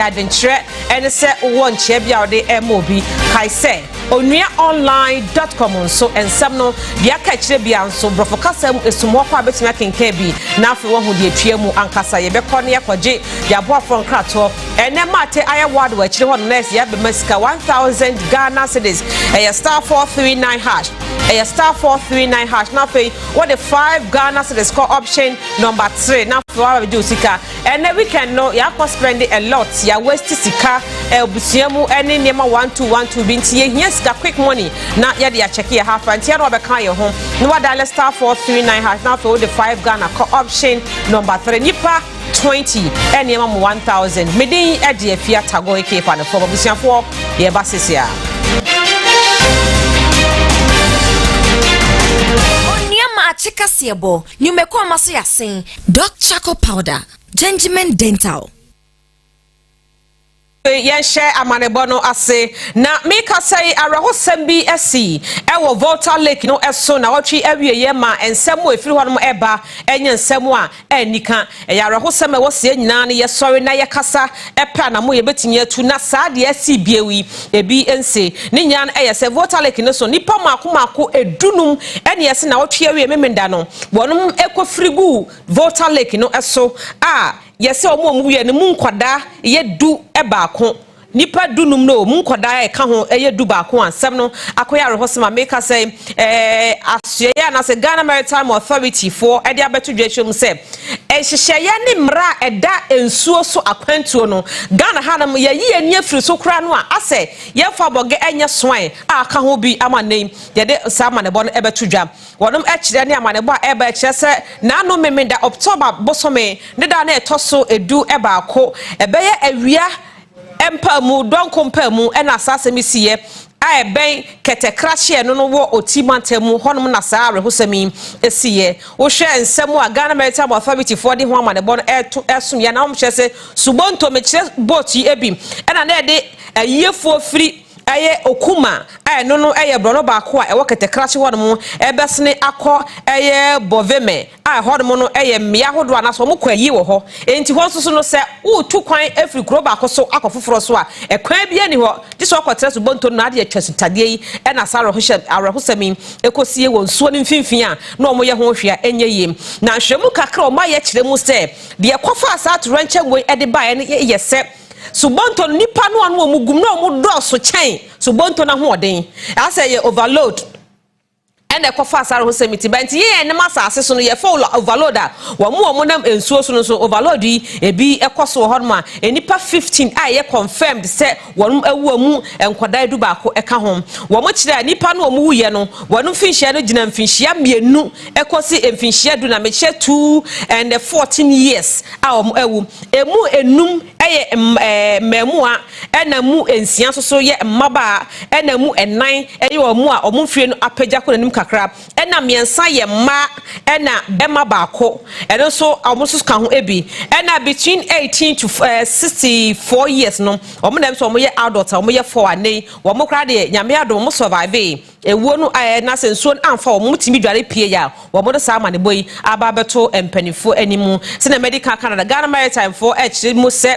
adventure and say one chebia de MOB kai say onuaonline.com so and some no dia catch bia so brofokasam esumo kwa betima kenke bi na afi wo hu de tuamu ankasa ye be kɔ ne yakɔgye ya boafo nkrato ene mate aye ward wa chire hon next ya be masika 1000 Ghana cedis star 439 hash star 439 hash na fe what the 5 Ghana cedis call option number 3 na fe wa do sika ene weekend no ya ko spend a lot ya waste sika busuamu ene nema 1212 bi ntie hia sika quick money na ya de ya check ya half and no be kan ye ho no wa dial star 439 hash na fe the 5 Ghana call option number 3 nipa 20 ene nema 1000 medin e de afia tago eke fa no for busuafo ye ba sesia Onua Maakye kasiebo nyumeko amaso yasen Doc Charcoal Powder Gentleman Dental yen share amanebono ase na meka say arahosam bi esi ewo Volta Lake no eso na wotwe awieye ma ensemo efiri ho no eba enye ensemo a anika ya arahosam ewo se nyina ne yesori na yekasa epa na mo yebetinye atu na saade esi biewi ebi ense ne nyan eyese Volta Lake no so nipa mako edunum ene yese na wotwe awieye memenda no wonum ekofirigu Volta Lake no eso a yese omo ye ne mu nkwada ye du ebaako nipa dunum no mu nkwada e ka ho ye du baako ansem no akoya rehosema make say asue ya na say Ghana Maritime Authority for e dia beto dwetwem say ehyehyeye ne mra eda ensuo so akwantuo no Ghana hanam ye yi ni afiri so kra no a ase ye fa boge enye soan aka ho bi amanem ye de sama ne bo no ebeto dwam wonum ekire ne amanebo a eba ekire se na no memenda October bosome ne da na etoso edu ebaako ebeye awia empamu donkompamu ena asase misiye a ben ketekrachie no wo otimantemu honum na saa rehosami esiye wo hwe ensemu a Ghana Maritime Authority for the ho amanebo no esum ye na wo hwe se subonto mekire boat yi ebi ena na de ayefo firi aye okuma no no eye brono baako a ewo ketekrache honum ebesne akọ eye boveme a honum no eye mmea hodo anaso mo kwa yi wo ho enti ho nso no se utu kwan afri kro baako so akofoforo so a ekwan bia ni ho diso akotre so bonto no ade atwasitade yi na saro arahosami ekosie wo nsuo ni mfimfin a na omo ye ho hwea enye yem na hwemu kakra o ma ye kire mu se de ekofa asatu ranche ngoi ede ba ye se subonto nipa no anu omugum na omu doso chen subonto na ho oden ase ye overload and the coffers are who semi tibanti ye and massa so no ye full overload a wo mo nam ensuo so no so overload e bi ekoso horma enipa 15 a ye confirmed say wonum awu amu enkwada du ba ko eka hom wo mo kire nipa no omu wuye no wonum finhia no gina mfinhia mienu ekosi emfinhia du na me che 2 and 14 years a omu awu emu enum eye memu a ena mu ensia so ye mmaba ena mu enan eye omu a omu fie no apagya ko nanim kakra ena miensa ye ma ena bema baako eno so omuso ka ho ebi ena between 18 to 64 years no omo dem so omo ye adult omo ye 4 anei omo kra de nyame adom mo survive ewuo no na sensuo amfa omo timi dware pie ya omo do sa ma ne boyi aba beto empanifo animu se na medical Canada Ghana Maritime for mu se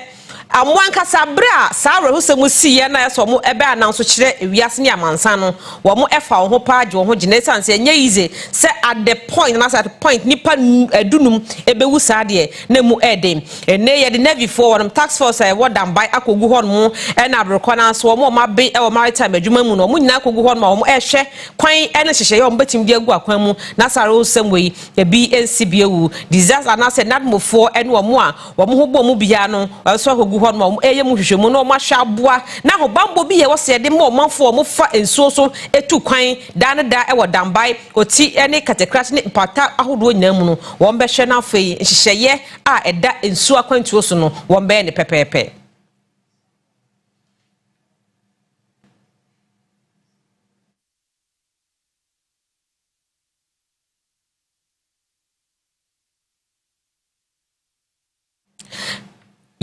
amwanka sabra sa rehosemu siye na yeso mo ebe ananso kire ewiase ne amansa no wo mo efa wo ho paaje wo ho gine sanse enye easy se at the point na at the point nipa adunum ebewu saade na mu edem ene ye de navy for one tax force e wodam by akogu hon mo na abroko na so wo mo mabe e wo maritime adwuma mu no mo nyina akogu hon ma wo mo ehwe kwan ene hyehye ye wo betim di agu akwan mu na sa rehosemu yi ebi ensibiewu disaster na se nadmofo ene wo mo a wo mo ho bo mu bia no so akogu hon eye mu hwehwemu no ma hwaboa na ho bambo bi ye wo se de mo manfo mo fa ensuo so etu kwan da ne da e wo dambai oti ene katekrat ne pata ahodo nyina mu no wo mbehwe na afei hyehyeye a eda ensuo akwantuo so no wo mbe ne pepepe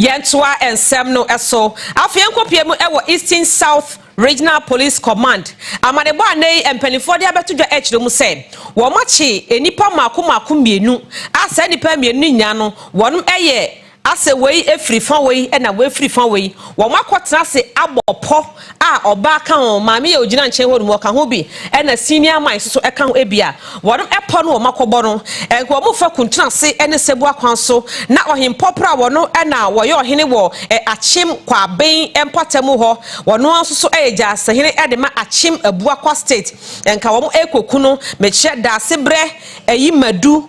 Yentwa and Semno eso afienko piemu ewo Eastern South Regional Police Command amanebo anei empanifo de abeto dwa echire mu se wo machi enipa mako mienu asa nipa mienu nya no wonum eye ase wei efiri fa wei na we efiri fa wei wo makotena se abopo a oba ka ho maame ye ogina nche ho mu ka ho bi na senior man so e ka ho ebia wodom epo no wo makobo no enko mo fa kuntena se ene sebu akwan so na ohimpo pra wo no na wo ye ohene wo achim kwa ben empatamu ho wono anso so eja sahene de ma achim abu akwa state enka wo mo ekoku no meche da sebre eyi madu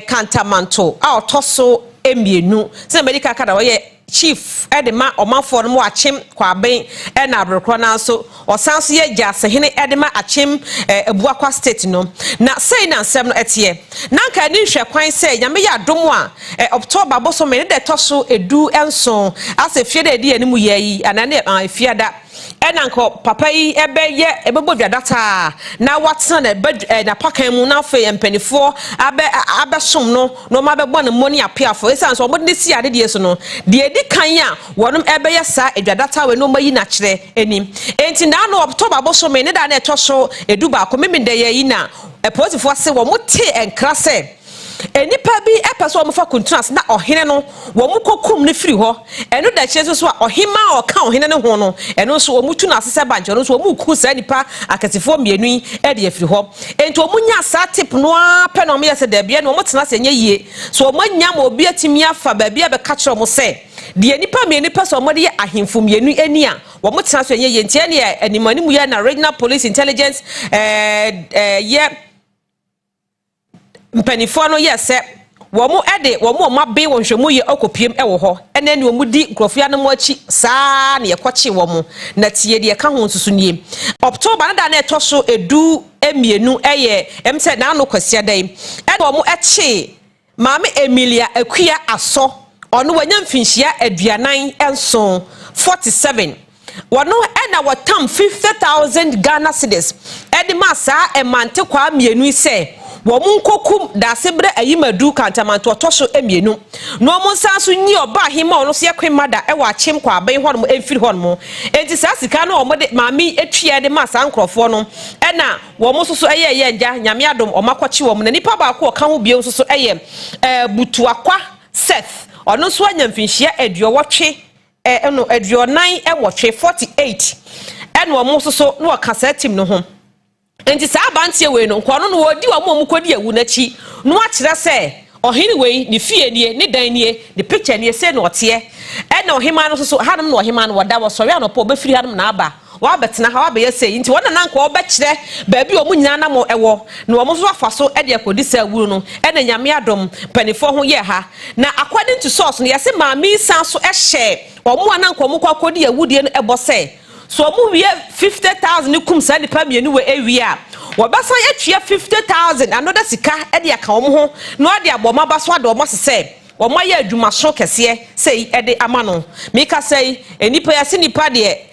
kantamanto a otoso emienu se medical kada wo ye chief edema omanfo no mo achim kwa ben na abrokro na so osanso ye jase hene edema achim ebuakwa state no na sei na nsem no etie na nka ni hwe kwan sei nyame ya dom a October boso me de toso edu enso ase fie de edi animu ye yi anane fiada enanko papa yi ebe ye ebebo data na watena na pakan mu na fe empanifo abesom no ma bebo na moni apiafo esan so omode si ade de so no de edi kan a wonom ebe ye sa edwadata we no mayi na kire enim enti na no October boso me ne da na etoso edu ba ko meminde ye yi na eposifo se wo mote enkra se enipa bi epeso omufa contrast na ohene no wo mukokum ne firi ho eno da kire so a ohima oka ohene ne ho no eno so omutu na asese banjo no so omuku sa nipa akatifo mienu e de afiri ho enti omunya sa tip no ape no me yese da bia no omutena se nye yie so omanya ma obi atimi afa ba bia be ka kire mo se de nipa mienu peso omode ye ahemfo mienu eni a wo mutena so nye yie enti ene animani mu ya na regional police intelligence ye mpanifo no yese wo mu ede wo mu mabe wo hwemu ye akopiem wo ho ene ne wo mu di nkrofia no mu achi saa ne yekoche wo mu na tie de ka ho nsusu nie October na da na etoso edu emienu eye emse na no kwasia dai ene wo mu eche maame Emilia Akua aso ono wanya mfinhia aduanan enso 47 wono ena watam 50,000 Ghana cedis ede ma saa emante kwa mienu ise wo munkokum da sebre ayimadu kantamanto toso emienu no mo nsanso nyi oba hima ono se kwemada e wa chim kwa aben ho no emfiri ho no enti sa sika no omode maami etwie de masa nkrofo no ena wo mo soso eye nja nyame adom omakwachi wo mo na nipa ba ko oka ho bie soso eye butu akwa Seth ono so anya mfinhia aduowotwe eno aduonan ewotwe 48 ena wo mo soso no okasa tim no ho enti sa abantie we no nko no wodi wa mo kodi awu na chi no akire se ohini we ni fie nie ni dan nie the picture nie se no ote e na ohima no so hanum no ohima no wada wo sori anopo obefiri hanum na aba wa betena ha wa be yese nti wona na nko obekire baabi o mu nyina na mo ewo na wo mo so afa so e de akodi sa awuru no e na nyame adom panifo ho ye ha na according to source no yese maami san so e hye omo ananko mo kwa kodi awudie no ebo se so mu wie 50,000 kum sa nipa mienu we ewia wo basa ye 50,000 another sika e de aka wo ho no de aboma baso ade wo se wo ma ye adwuma so kese sei e de ama no mika sei enipa ya sinipa de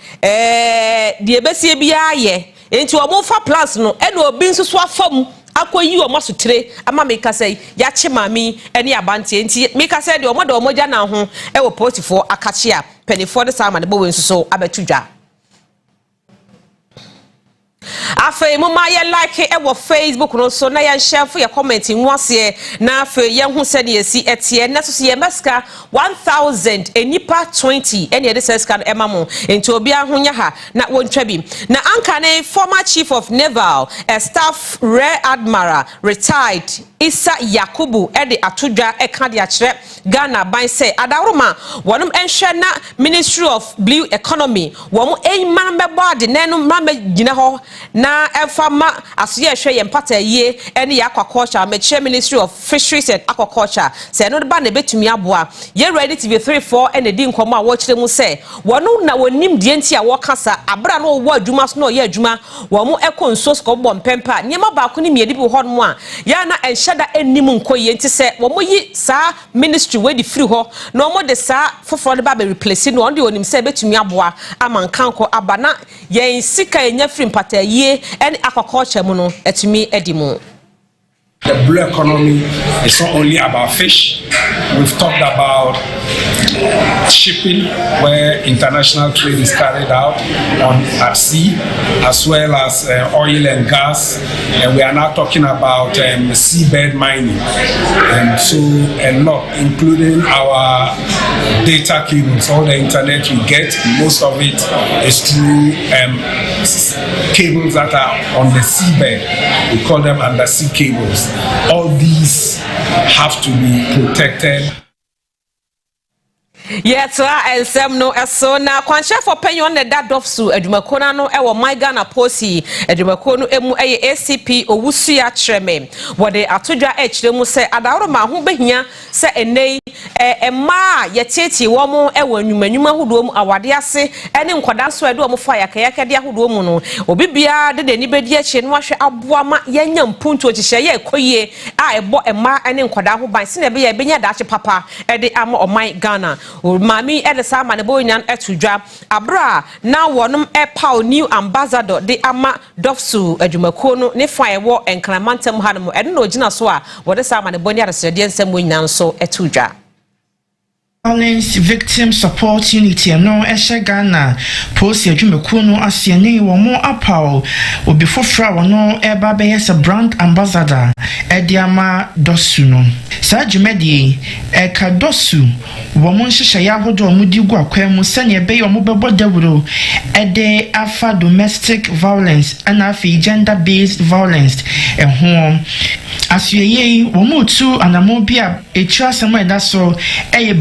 de besie bia ye enti wo mo fa plus no e na obi nsusu afam akoyi wo maso tire ama mika sei ya che mami ene abante enti mika sei de wo de wo ja na ho e wo portifo akache a penifo de sama de bo we nsusu abetudwa afa mu ma ye like e wo Facebook no so na ye share for your comment nwase na afa ye hu se ne yesi etie na so ye meska 1000 enipa 20 ene de seska no emamo enti obi ahonya ha na wontwa bi na anka ne former chief of naval staff rear admiral retired Isa Yakubu ede atudwa e ka de akire Ghana ban say adaroma wonum enhwe na Ministry of Blue Economy wo mu enman bebo ade nenu mama gina ho na efama asoye hwe ye mpata ye ene ya aquaculture amache Ministry of Fisheries and Aquaculture say no ba na betumi aboa ye ready TV34 ene di nkomo a wo kire mu say wonu na wonim die nti a wo kasa abra no wo adwuma so no ye adwuma wo mu ekonso sko bom pempa nyema ba ko ni miedi bi ho no a ya na enhyada enim nkoye nti say wo mu yi sa ministry we di free ho na wo de sa foforo de ba be replace no onde onim say betumi aboa amankanko abana ye sika enya free mpata ye ene aquaculture mu no etumi edimu The blue economy is not only about fish. We've talked about shipping, where international trade is carried out at sea, as well as oil and gas. And we are now talking about seabed mining. And so a lot, including our data cables, all the internet we get, most of it is through cables that are on the seabed. We call them undersea cables. All these have to be protected. Yes, and some no so na kwansha for penyon the dad of su edumakona no e wo my Ghana posi edumakono emu ACP owusu ya treme wo de atodwa echire mu se adawro ma ho behia se enei ma yetieti wo mo e wo nwumanwuma hodo mu awade ase ene nkoda so edo mo fa yakayaka de ahodo mu no obibia de ni bedi achi no ahwe aboa ma yanya mpuntu ochihye ye koyie a ebo ma ene nkoda ho ban se na be ya benya dache papa e de ama o my Ghana Mami Edisa Maneboyan etudwa abra na wonum epaw new ambassador de ama dofsu adwumakono ne fa ewo enkramantem hanum ede no gina so a wode sa manebonya resede ensem wonyan so etudwa Violence Victim Support Unity no ehye Ghana posi adwumakono asiane wo mo apaw obi fofra wono eba be yes brand ambassador ediama dosu no sa dwumadi eka dosu wo mo nhyehyɛ ya hodo mo di gu akwa mu sane be yo mo bebo dawuro ede afa domestic violence and afi gender based violence ehom asuyeye wo mo tu anamo bia etwa asemo eda so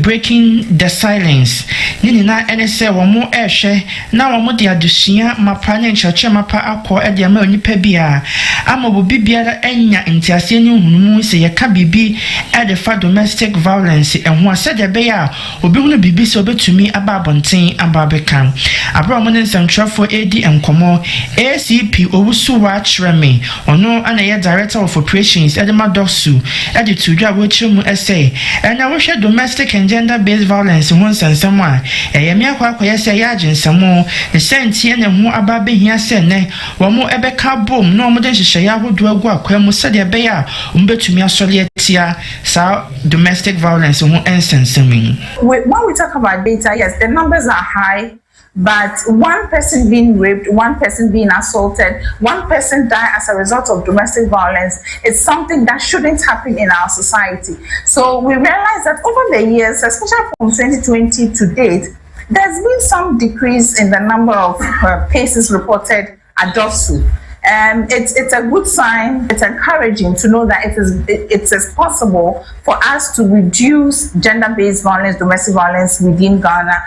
breaking the silence nini na ene se wo mo ehwe na wo mo de adusua mapa ne nchache mapa akọ ede ama onipa bia ama bo bibiara enya ntiase ne hunumu se ye ka bibi ede fa domestic violence ehun ase de be ya obi hunu bibi se obetumi aba abonten aba beka abro mo ne nsantwafo edi enkomo ACP owusu wa treme ono ana ye director of operations edema dosu ede tudwa wo chemu ese ena wo hwe domestic and gender based violence won sansam a eyemi akwa se ya aginsamo ne sentie ne ho aba behia se ne wo mo ebeka bom no mo de hyehyɛ ya hodo agu akwa mu se de be ya umbetumi asɔle atia sa domestic violence won ensensamin. When we talk about data, yes, the numbers are high. But one person being raped, one person being assaulted, one person die as a result of domestic violence is something that shouldn't happen in our society. So we realize that over the years, especially from 2020 to date, there's been some decrease in the number of cases reported at DOSU. It's a good sign. It's encouraging to know that it is possible for us to reduce gender-based violence, domestic violence within Ghana.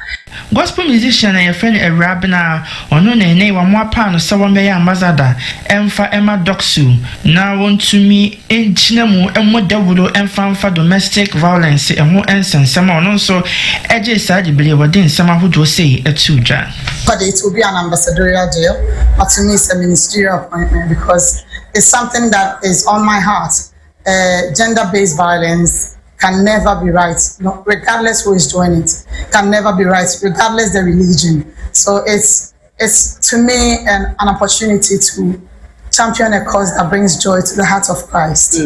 Gospel musician and your friend Rabina ono nene wa mwapa no sawa mbeya ambassador emfa ema doksu na want to me enchinamu emo dawuro emfa domestic violence emo ensensema ono so eje saji bele wode nsema hodo sei etudwa. But it will be an ambassadorial deal, but to me it's a ministerial appointment because it's something that is on my heart. Gender-based violence can never be right, no, regardless who is doing it. Can never be right, regardless the religion. So it's to me an opportunity to champion a cause that brings joy to the heart of Christ.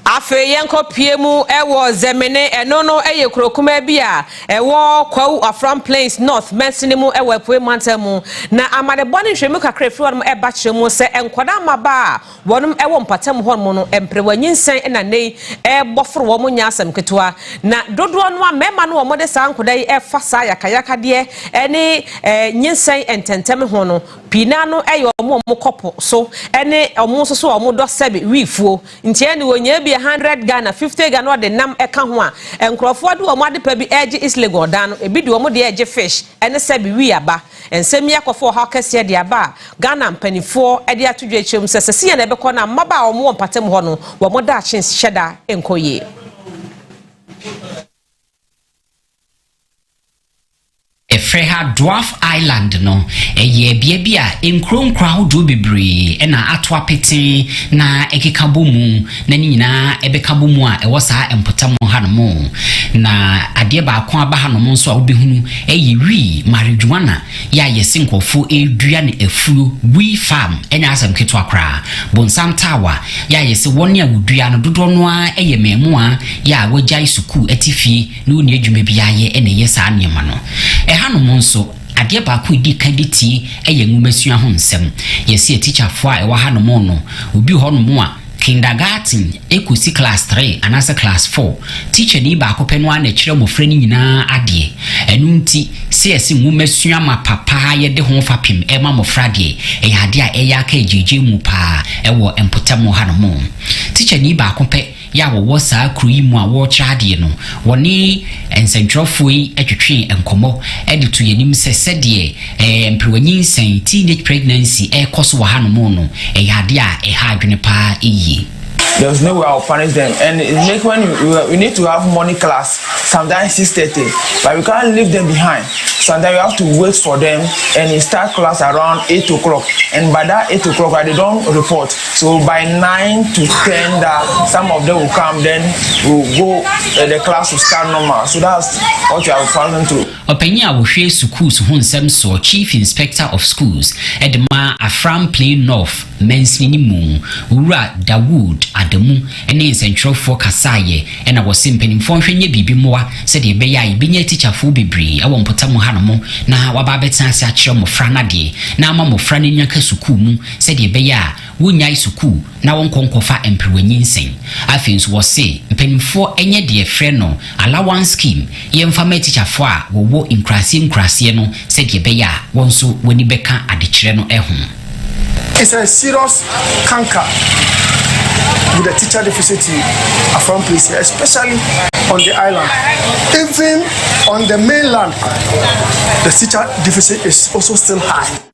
Afe yenko piemu ewo zemene enono eye krokuma bia ewo kwawu Afram Plains North mesinimu ewo epwe mantemu na amade boni hwemu kakra friwon eba kyeremu se enkoda maba wonum ewo mpatem honmu no emprewanyinsen na nei eboforo wo munya asem ketwa na dodo no amema no wo de sa nkoda yi efa sa yakayaka de ene nyinsen ententem ho no pina no eye omo kopo so ene omo so omo do sebe wifuo ntie ne wonya bi 100 Ghana 50 Ghana de nam eka ho a enkrofo de omo ade pa bi eje islegon dan no ebi de omo de eje fish ene sebe wi aba ensemi akofo ha kase de aba Ghana mpanifo ede atodwa echem sese ye na ebekọ na maba omo mpatem ho no wo mo da chance hyeda enkoye. Freha Dwarf Island no eye bia enkronkra hodo bebre na atwa pete na ekekabomu na nyina ebekabomu a ewo saa empotam hanom na ade ba akwa ba hanom nso a obehunu eye wi marijuana ya yesenkofo edua ne afuo wi farm enya asem keto akra bonsam tawa ya yese woni agudua no dodo no a eye memu a ya wagya isuku atifi na oni adwuma bia ye ene yesa anema no hanom nso ade ba ko di kaditi eye ngumasua ho nsem yesi teacher fo a ewa hanom no obi honom a kindergarten ekusi class 3 anasa class 4 teacher ni ba ko penu ana kire mofra ni nyina ade enunti se ngumasua ma papa ye de ho fapem e ma mofra de e ade a eya ka ejeje mu pa ewo empotam hanom teacher ni ba ko pe ya wo saa kruyi mu a wo chade no woni ensentropoi etwetwe enkomo editu yenim sesede emprewanyin sen teenage pregnancy koso wa hanom no yade a ha adwene pa eyi. There's no way I'll punish them, and it makes when we need to have morning class sometimes 6:30, but we can't leave them behind. Sometimes we have to wait for them and start class around 8 o'clock, and by that 8 o'clock they don't report, so by 9 to 10 that some of them will come, then we'll go the class will start normal. So that's what we are following through. Openya wo hwe schools ho nsem so chief inspector of schools edema Afram Plain North mensini mu ura Dawood Adamu ene nsenthrofo kasaye ena wo simpenimfo hwenye bibi moa se de beya ibinya teacher fo bibri e wo mpotam hanom na waba betan ase a kire mofra na de na ama mofra ne nyanka sukuu mu se de beya wonya sukuu na wonkonkofa emprewanyin afins wo se mpenimfo enye de frɛ no allowance scheme yemfa ma teacher fo a wo inkrasi no said yebeya wonso woni beka adekire no ehun. It's a serious canker with the teacher deficit from place, especially on the island. Even on the mainland, the teacher deficit is also still high.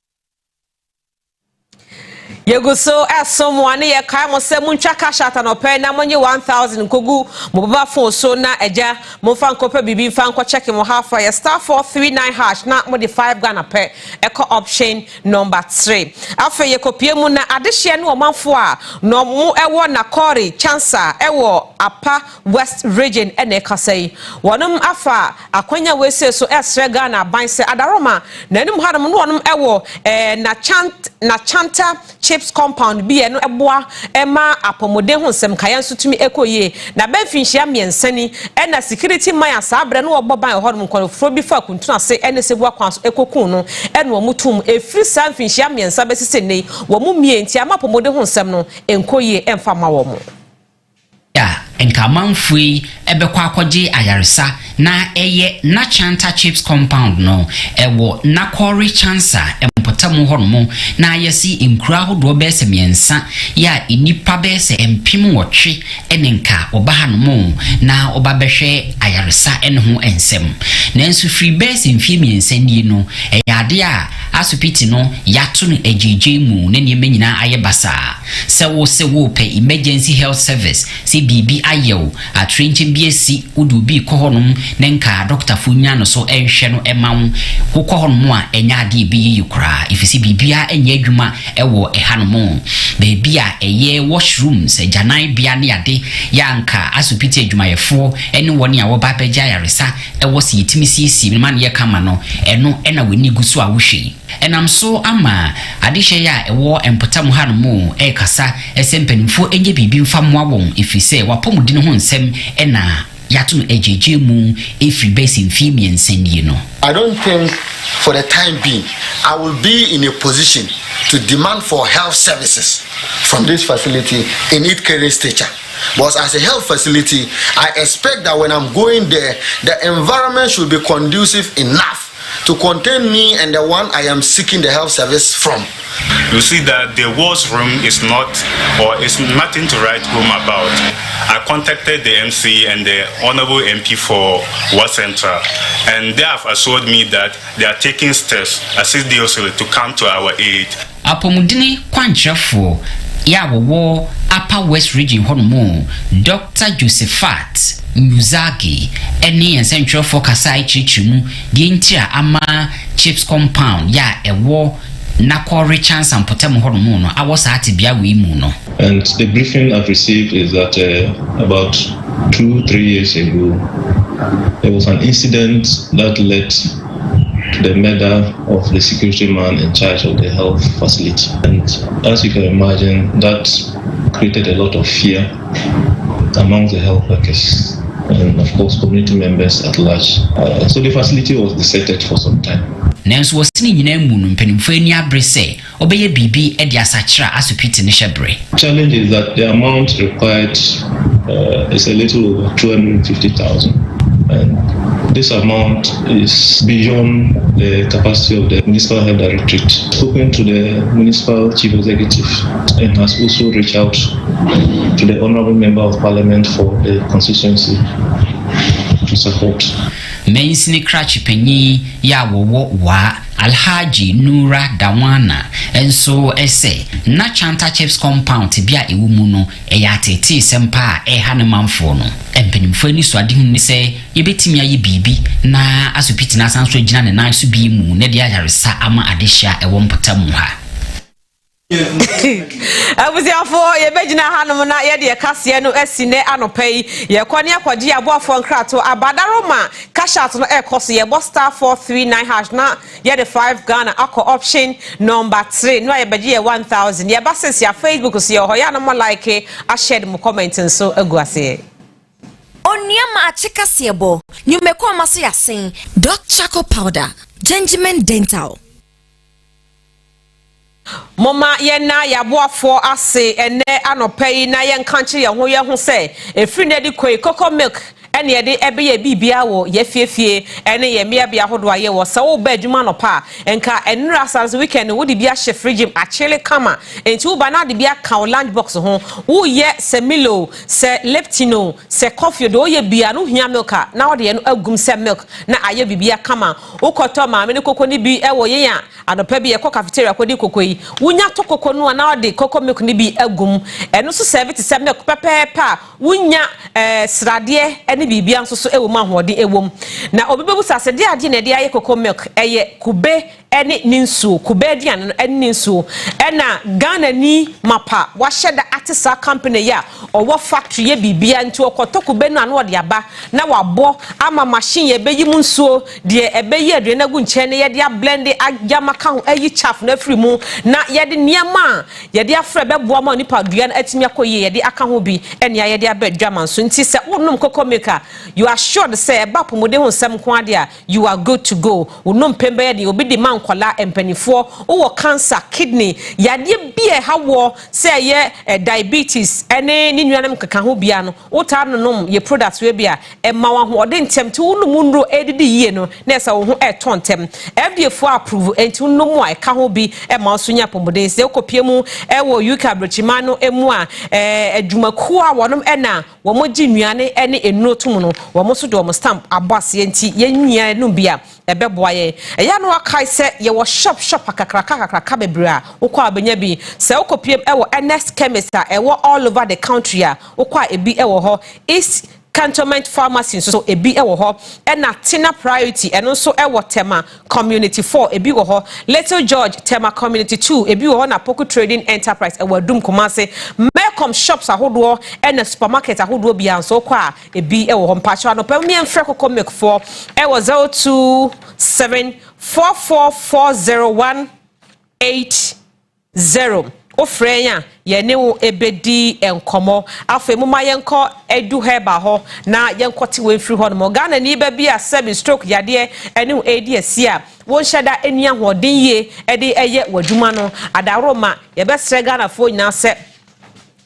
Yeguso someone ye kai mo se muncha kashata no pe na monye 1000 kogu mo baba phone so na eja mo fa nkopa bibi fa nko check mo hafa ya *439# na mo de 5 Ghana pe eco option number 3 afa ye kopie mu na adehye no manfo a no mo ewo na kori chancer ewo apa west region ene kasai wonum afa akwanya wese so esre Ghana ban se adaroma na enim hadom no wonum ewo na chanta chips compound bi eno eboa ema apomode ho nsem kaya nsutumi ekoye na benfinhia miensani ena security man asabre no oboban ehodom nkonfro bi fa kuntuna se ene sebua kwanso ekokun no ene wo mutum efri sanfinhia miensa besise nei wo mu mienti ama apomode ho nsem no enkoye emfa ma wo mo ya enkamanfui ebekwa akwaje ayaresa na eye na chanta chips compound no ewo na kori chancer potamu hono na yesi inkura hodo bese miensa ya inipa bese empim wotwe enenka obaha no mu na obabehwe ayaresa ene ho ensem nanso free bese mfie miensa ni no eyade a asopiti no yato no ejeje mu ne niema nyina ayebasa se wo pe emergency health service se bibi ayew atrenchim biesi udu bi ko honum nenka doctor funya no so enhwe no emawo ko honum a enya ade bi yukura ifisi bibia enye adwuma ewo ehanom bebia eye washrooms ejanan bia ne ade yanka asopiti adwumayefo ene woni a wo ba beja yaresa ewo si yitimisi man ye kama no eno ena weni gusu a wohwe enam so ama adehye ya ewo empotam hanom kasa esempenfo enye bibi mfa moawon ifise wapomudi ho nsem ena yato ejeje mu every base in females and you know. I don't think for the time being I will be in a position to demand for health services from this facility in its current stature. But as a health facility, I expect that when I'm going there, the environment should be conducive enough to contain me and the one I am seeking the health service from. You see that the washroom is not, or is nothing to write home about. I contacted the MC and the Honorable MP for West Central, and they have assured me that they are taking steps, assist the hospital to come to our aid. Apomudini kwanchefo ya wo Upper West Region honomo Dr. Josephat Muzaki ene central for Kasai Chichimu the entire ama chips compound ya ewo Nakori chance and potem hormono. I was at Biawimuno. And the briefing I've received is that about 2-3 years ago, there was an incident that led to the murder of the security man in charge of the health facility. And as you can imagine, that created a lot of fear among the health workers and, of course, community members at large. So the facility was deserted for some time. Nanso wasini nyina mu no mpanimfo ani abre se obeye bibi e dia sachira asopiti ne hyebre. Challenge is that the amount required is a little over 250,000, and this amount is beyond the capacity of the municipal health directorate. Spoken to the municipal chief executive and has also reached out to the honorable member of parliament for the constituency to support. Mensini krachi penyi ya wowo wa Alhaji Nura Dawana enso ese na Chanta Chips compound bia ewumu no eya tete sempa hane manfo no empenimfo ni so ade hu ni se yebetimi ayi bibi na asopiti na sanso gina ne nan so bi mu ne de ayaresa ama adehia ewo mpotamu ha. Abuziafo ye begina hanom na ye de kase no asine anopai ye kwani akwaji aboafo nkrato abadaroma cashat no ekoso ye star 439# na ye de 5 Ghana akọ option number 3 no ye beji ye 1000 ye basis ya Facebook so ye hoya no like a share mu comment so aguase. Onua Maakye kasebo nyumeko amaso yasen Doc Charcoal Powder Gentleman Dental. Mama yena yaboafo ase ene anopai na yenkanche ye ho se efri na di koi cocoa milk ene ye de ebe ye bibia wo ye fiefie ene ye mia bia hodo aye wo se wo ba adwuma no pa enka enra sans weekend wo di bia hye fridge achele kama enti wo ba na di bia ka lunch box ho wo ye se Milo se Leptino se coffee do ye bia no hia milk na wo de no agum se milk na aye bibia kama wo koto ma me ne koko ni bi ewo ye ya anopa bi ye ko cafeteria ko di koko yi wunya to koko no na wo de cocoa milk ni bi agum eno so serve ti se milk pepepa wunya srade ene bibia nso so ewo ma hode ewom na obibebu sase de ade na de aye cocoa milk eye kube ene ninsu kube dian no ene ninsu ena Ghana ni mapa wa sheda atisa company ya owo factory ye bibia nti okoto kube no anu de aba na wabo ama machine ye beyi mu nsuo de ebeyi adre na gu nche ne ye de blend agama kan ayi chaff na free mu na ye de niama ye de afre beboa ma nipa dua na atimi akoye ye de aka ho bi ene ye de abadwa so nti se wonum cocoa milk you are sure say eba pomode ho nsem ko ade a you are good to go wonum pembe ye de obi de man kwala empanifo wo cancer kidney yade bia hawo say ye diabetes ene ni nuanam kaka ho bia no wo ta nonom ye products we bia ema wa ho ode ntem ti wonum nro edidi yie no na esa wo ho etontem FDA for approve enti wonum a eka ho bi ema so nya pomode se okopie mu ewo UK abrochima no emu a adwumaku a wonom ena wo mogi nuane ene enuro tum no wo mo so de wo stamp abase enti ye nyia no bia ebeboa ye eya no akai se ye wo shop akakraka bebra ukwa abenya bi se ukopiem ewo NS chemist ewo all over the country a ukwa ebi ewo ho East Cantonment Pharmacy so ebi ewo ho ena Tina Priority eno so ewo Tema Community 4 ebi wo ho Little George Tema Community 2 ebi wo ho na Poku Trading Enterprise ewo Dum Kumase Melcom Shops ahodo ena supermarket ahodo bia so kwa ebi ewo ho mpacho no pem mien frɛ kokɔ milk 4 ewo 0274440180 ofrenya ye ne wo ebedi enkomo afa muma yenko edu heba ho na yenkoti we free ho no Ghana ni ba bia 7 stroke yade ene edi asia won hyeda enia hoden ye ede eye wadwuma no adaroma ye be sre Ghana fo nyina se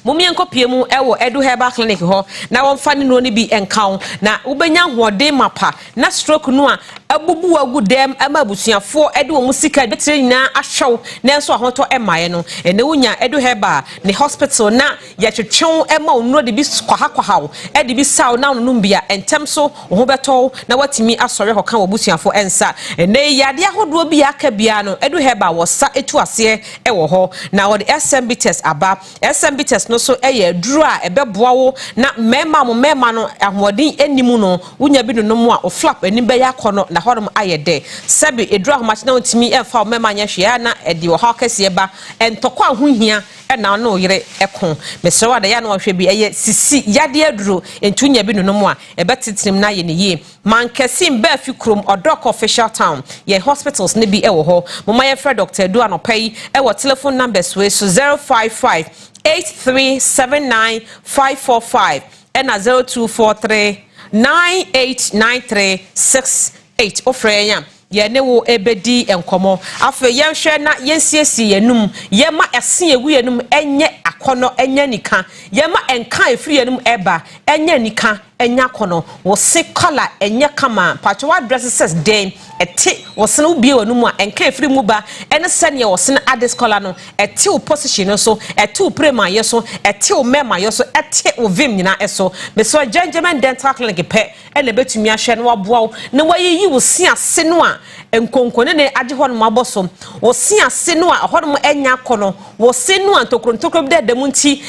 Mumienko piemu ewo edu heba clinic ho na won fa ni no ni bi enkaw na ubenya hoden mapa na stroke no a abubu agu dem ama busuafo ede wo musika betre nyina ahwew nanso ahoto emaye no ene wonya edu heba ne hospital na ya twetwon ema onuro de bi kwaha ede bi saw na no bia entem so wo beto na watimi asore hoka wo busuafo ensa ene yade ahodo bi aka bia no edu heba wo sa etu ase ewo ho na wo de SMB test aba SMB test no so eye duru a ebeboa wo na mema no ahomodin enimu no wonya bi no mu a o flap eni be ya kono na hodom ayede sebi eduru ahomachi na otimi emfa mema nya hwea na edi wo ha kase ba entokwa ahohia na no yire ekon mesrewa da ya no hwe bi eye sisi yade aduro entunya bi no mu a ebetitrim na ye ne ye mankesim ba fi krom odok official town ye hospitals ne bi ewo ho mama ye frɛ Dr. Edu anopai ewo telephone numbers we so 055 8379545 and 0243 989368 ofrenya ye ne wo ebedi enkomo afa yenhwe na yensiesi yenum yema ese egu yenum enye akono enye nika yema enka efiri yenum eba enye nika enya kono wo se color enye kama patwa dresses den eti wo se no bie wonum a enka efiri mu ba ene sene wo se ades color no eti wo position no so eti wo prema ye so eti wo mema ye so eti wo vim nyina eso me so Gentleman Dental Clinic pe ene betumi ahwe no waboa na wayiyi wo si ase no a enkonkone ne age ho no maboso wo si ase no a ho no enya kono wo se no antokrontokro bi de munti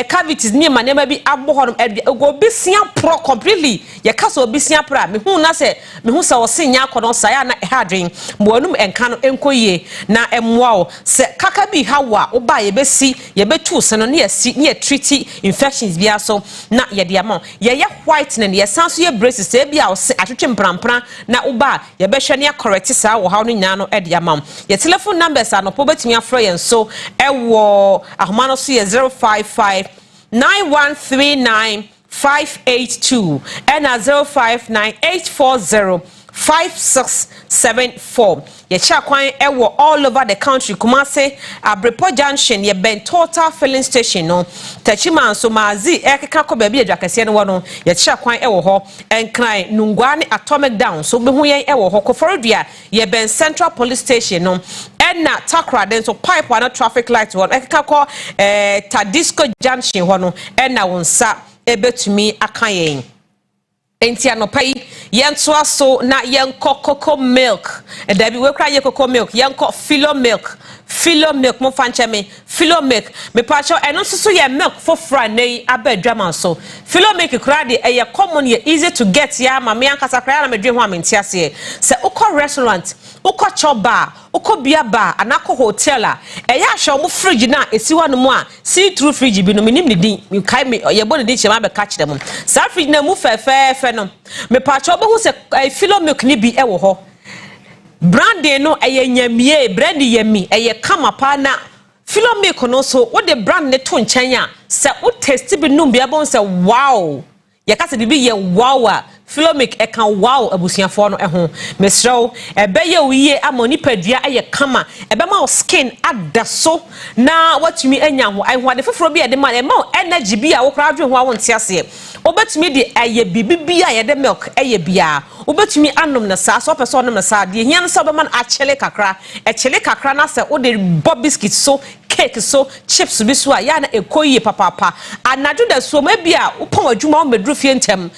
cavities ni manema bi abo ho no go bi sia pro completely ye kaso bi sia pro me hu na se me hu se wo se nya kono sa ya na hadrin mo anum enka no enkoyie na emwa wo se kaka bi hawa wo ba ye besi ye betu se no ne yesi ne treat infections bi aso na ye de ama ye whitening ye sanso ye braces e bi a wo se atwetwe mprampra na wo ba ye behwe ne correct sa wo ha no nya no e de ama ye telephone numbers anopo betumi afro yen so ewo ahoma so ye 055 9139 582 and 0598405674 ye cha kwan ewo all over the country Kumase Abrepo Junction ye Ben Total filling station no Tachima so mazi ekeka ko ba bi adwakase no no ye cha kwan ewo ho enkran Nungwani Atomic Down so be hu yen ewo ho Koforodua ye Ben Central Police Station no na Takra den so pipe wana traffic light one ekeka ko Tadisco Junction ho no na wonsa ebetumi akayen enti anopai yenso aso na yenko cocoa milk da bi we kra ye cocoa milk yenko filo milk mo fanche me filo milk me pacho eno so ye milk for fra nei abadwama so filo milk kra de eye common ye easy to get ya ma me ankasa kra na me dwe ho amentiase se ukọ restaurant ukọ choba ukọ bia bar anako hotel a eye ahwe mo fridge na esi hɔ no mu a see through fridge bi no minim ne din you kai me ye bone din chema be catch them sa fridge na mu fe no me pacho be hu se filo milk ni bi ewo hɔ brand no eye nyamie brand yami eye kama pa na filo milk no so what the brand ne to nkyɛn a se wo taste bi num bia bon se wow ye ka se bibi ye wow a Filomic e kan wow abusuafo no ho mesrew ebeye wiye amoni padua aye kama ebema o skin adaso na watumi anya ho ai ho ade foforo bi e de ma e ma energy bi a wo kra adwe ho a wonte ase obetumi de aye bibi a ye de milk aye bia obetumi anom na sa so person anom na sa de hian so be man a chele kakra e chele kakra na se o de bob biscuit so cake so chips bi so a ya na ekoyi papa anadu da so ma bia wo pon adwuma o medru fie ntem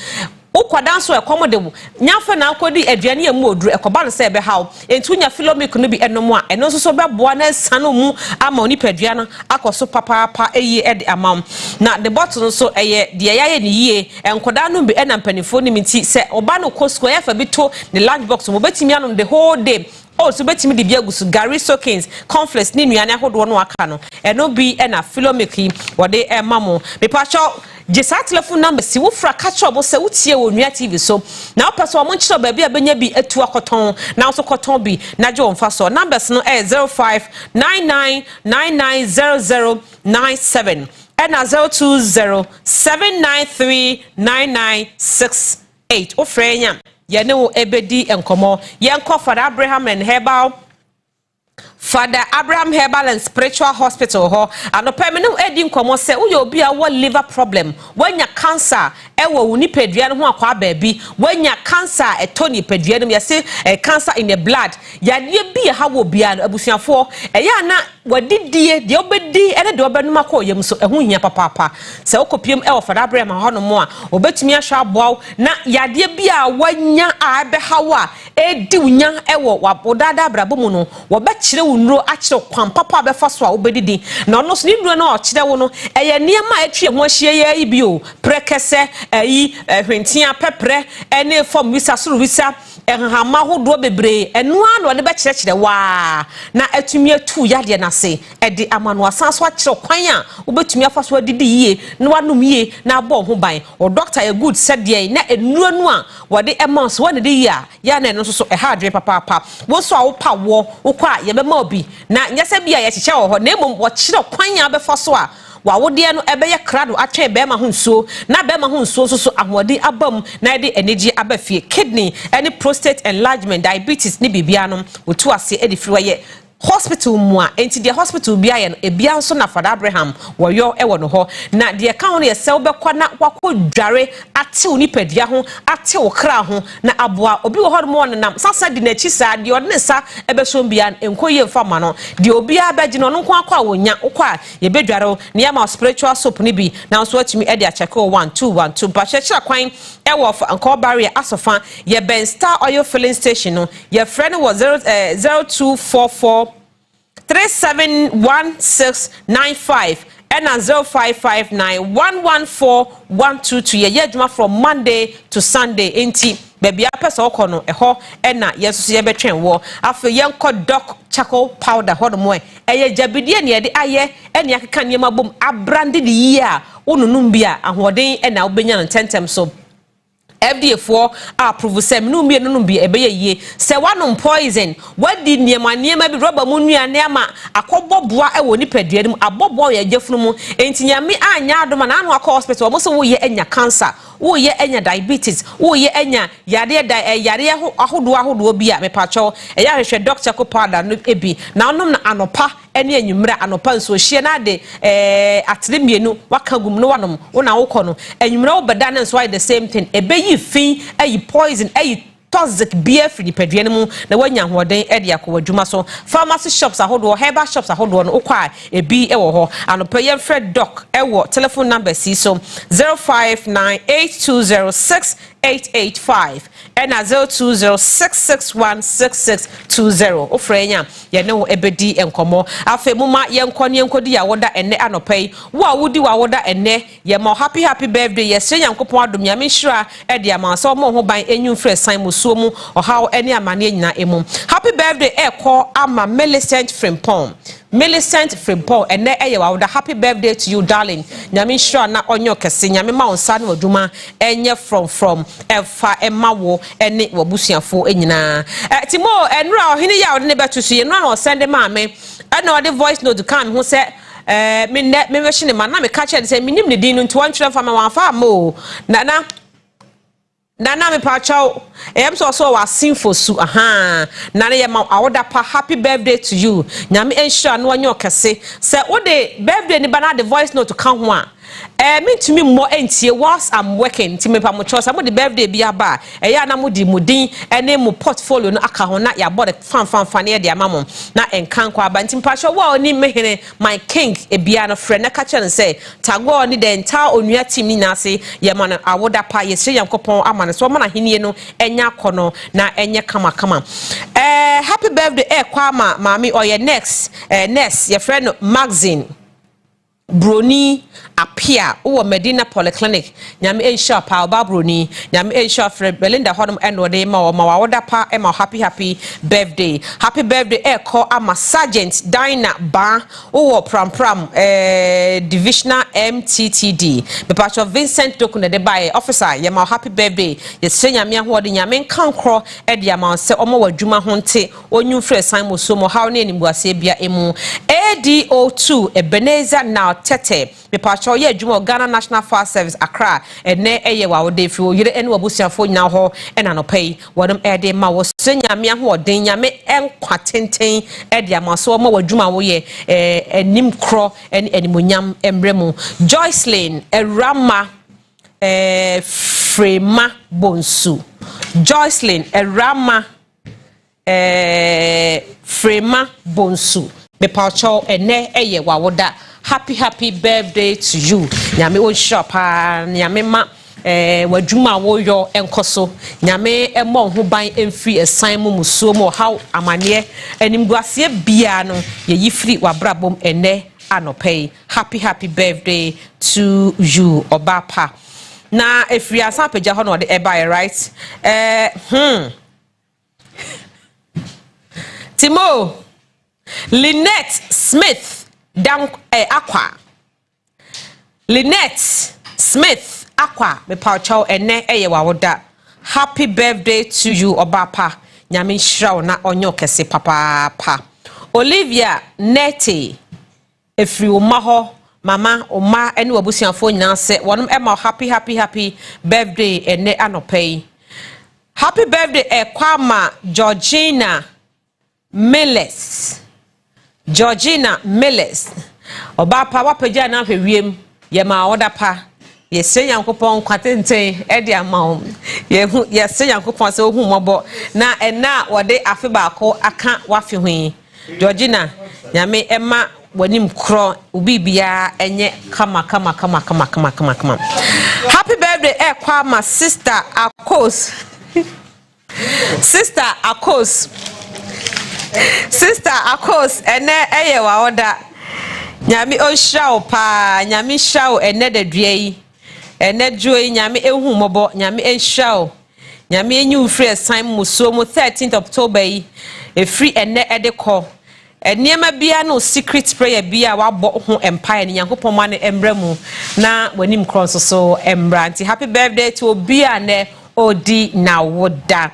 ukwadan so ekomode wo nyafa na akodi aduane ya mu oduru ekoba no se ebe hawo entu nya filomic no bi enomo a eno so be boa na sanu mu ama oni padua no akoso papa eyi ede amam na the bottle so eye de yaye ne yie enkoda no bi ena mpanifo ni minti se oba no kosko ya fa bi to the lunch box mo betimi anom the whole day also betimi de biagusu Gary Soakins conflicts ni nuane ahodo no aka no eno bi ena filomic yi wode mamo me pacho Jesa telephone number si wo fra catch up se wutie wo nua TV so na opeso o monchiro ba bia benya bi etu akoton na so koton bi na je wonfa so numbers no 0599990097 and 0207939968 o frenya ye ne wo ebedi enkomo ye nko for Abraham and Herbal Father Abraham Herbal and Spiritual Hospital ho anopa me no edi nkomo se wo ye obi a wo liver problem wanya cancer ewo woni padua no ho akwa baabi wanya cancer etoni padua no yese cancer in the blood yade bi ha wo bia no abusuafo eya na wadidie de obedi ene de obenum akọ yem so ehu hia papa se okopiem ewo Father Abraham ho no mo a obetumi ahwa aboaw na yade bi a wanya a be hawa edi unya ewo wabodada brabo mu no wo be kire nro akire kwan papa be fa so a obedidi na ono so ni nro na o kire wo no eye niam a atwe ho ahie ye ibi o prekese yi hwentia pepre ene form visa suru visa enhama hodo bebre enu an wo de be kire wa na atumi atu yade na se edi amano asan so akire kwan a obetumi afa so adidi yie na wanum yie na abo ho ban o doctor a good said ye na enu anu a wo de emos wo de ya ya na eno so ehadwe papa wo so a wo pa wo kwa ye be ma obi na nyese bia ye chiche wo ho na emom wo kire kwan a be fa so a wa wode no ebe ye krado atwe be ma ho nsuo na be ma ho nsuo so ahodi abam na de energy abafie kidney any prostate enlargement diabetes ni bibia no otu ase edi friwa ye hospital mu a enti de hospital bia ye no ebia nso na Father Abraham wo yo ewo no ho na de ka ho ye se wobekwa na wakodware ate oni padua ho ate wo kra ho na aboa obi wo ho mo nam sasa di na chi sa de odne sa ebeso bia enkoye mfama no de obi abaji no nko akwa wonya ukwa ye bedware ne ya ma spiritual soap ni bi na nso atimi e de acheke 1212 ba chechira kwan ewo anko barrier asofa ye Ben Star Oil filling station no ye friend was 0244 371695 and 0559114122 ye adwuma from Monday to Sunday enti baby apesa okono eho ena yesusu ye betwen wo afa yenko doc charcoal powder hodomo eye jabidie ne ye aye ene akeka niema bom abrande de yi a onunum bia ahoden ena obenya no tentem so FDA for approve sem no mie no bi ebe ye se wanom poison wadi niema bi roba mu nua ne ama akobboboa e woni padua nim abobbo ye jefunu mu entinyame anya adoma na anu akọ hospital mo so wo ye enya cancer wo ye enya diabetes wo ye enya yare ahodo bi a mepacho e ya hwehwe doctor ko powder no ebi na onom na anopa ene enwumra anopa nso hie na de atremienu waka gum no wanom wo na wokọ no enwumra wo beda na nso why the same thing ebe fin ayi poison ayi toxic beer free padua mu na wanya hoden e de akọ adwuma so pharmacy shops ahodo herbal shops ahodo no ukwa ebi e wo ho anopa ye Fred doc e wo telephone number si so 0598206885 and 0206616620 ofrenya ye ne wo ebedi enkomo afa muma ye nkone enkodi ya woda enne anopa yi wo a wodi wa woda enne ye mo happy birthday ye sre yankopon adom ya menhira e de ama so mo ho ban enyu frɛ san musuo mu ohaw ene amane nyina emu happy birthday e call ama Millicent Frimpong ene eye wa woda happy birthday to you darling nyame nhira na onyo kese nyame ma onsa na waduma enye from efa emawo ene wabusuafo enyina timo enura ohini ya wode ne betusu ye no na send ma me ene wode voice note kan ho se me machine man na me ka che se minim ne din no 200 fa ma wan fa mo na me pa chaw em so wa sinfo su aha na ye ma awoda pa happy birthday to you nyame ensure no onyo kese se wo de birthday ni bana the voice note kan ho a me to me more entie whilst I'm working to me pa mo choose am the birthday bi aba ya na mo di mudin ene mo portfolio no aka ho na ya body fan e de amamo na enkan kwa aba ntim pa sho wa oni mehene my king ebia no frɛ na ka kyerɛ say tago oni the entire onua team ni na se ye ma no awoda pa ye sɛ yankopɔn ama no so ma na henie no enya kono na enye kama happy birthday kwa mami or your next ye frɛ no magazine Broni apia o Medina Polyclinic nyame ensure pa oba broni nyame ensure Fred Belinda hodom eno de ma woda pa e ma happy birthday call ama Sergeant Dina Ba o pram divisional MTTD be part of Vincent Dokuna de bae officer ye ma happy birthday ye se nyame ahode nyame nkankro e de ama se omo wadwuma ho nte onyu Fred Simon so mo haw ne nimbuase bia emu ADO2 Ebenezer now tete me pacho ye adwuma Ghana National Fire Service Accra ene eye wa wo de fi wo yire ene wabusiafo nyina ho ena no pay wonum ede ma wo senyame ahoden nyame enkwa tenten ede amaso ma wadwuma wo ye enim kro ene animonyam embremu Joycelyn Erama Frema Bonsu Joycelyn Erama Frema Bonsu me pacho ene eye wa woda happy birthday to you nyame on shop nyame ma wadwuma wo yo enkoso nyame emo ho ban emfiri esan mu musuo mu how amane animguase bia no ye yifiri wabrabom ene anopay happy birthday to you obapa na efiri asan peja ho no de eba right Timo Lynette Smith Dan Aqua Lynette Smith Aqua me paucho ene eye wawoda happy birthday to you obapa nyame hrawo na onyo kese papa Olivia Nete efri omaho mama oma ene wabusiafo nyina se wonum ema happy birthday ene anopay happy birthday kwama Georgina Miles Obapa wapeja na hwewiem ye ma woda pa ye se yankopon kwatenten e de ama ye se yankopon se ohu mobo na ena wode afe baako aka wafe hwi Georgina nyame ema wanim kro ubibia enye kama happy birthday kwa ma sister Akos Sister Akos ene eye wa oda nyame onhrawo pa nyame hrawo ene dadua ene dwoyi nyame ehu mobo nyame enhrawo nyame enyu free san muso mu 13th October yi efri ene edeko eniema bia no secret prayer bia wabo ho empire ni yankopon ma ne embramu na wanim kronso so embranti happy birthday to obia ne odi na woda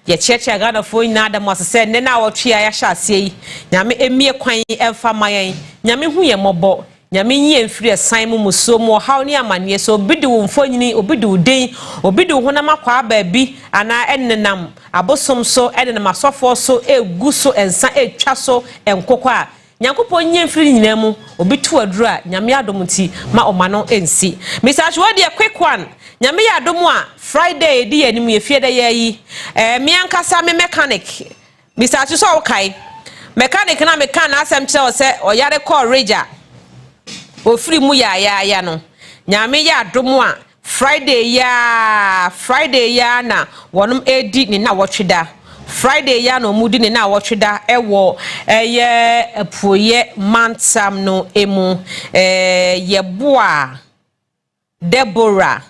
ye cheche Ghana fo nyina da mo se ne na wotwe ya hya ase yi nyame emie kwan emfa mayen nyame hu ye mobo nyame nyi emfiri esan mu muso mu haw ne amane so obidi wo mfonyini obidi wo den obidi wo na makwa ba bi ana ennenam abosom so ennenam asofo so egu so ensa etwa so enkoko a nyankopon nyi emfiri nyina mu obitu aduru a nyame adomti ma omano ensi message word quick one nyame ya adomu a Friday di anim ye fie da yayi me ankasa me mechanic Mr. Chuso okay mechanic na me kan asem kire se oyare call ranger ofiri mu ya no nyame ya adomu a Friday ya na wonum edi ni na wotweda Friday ya no mudi ni na wotweda ewo eye apoye mansam no emu ye boa Deborah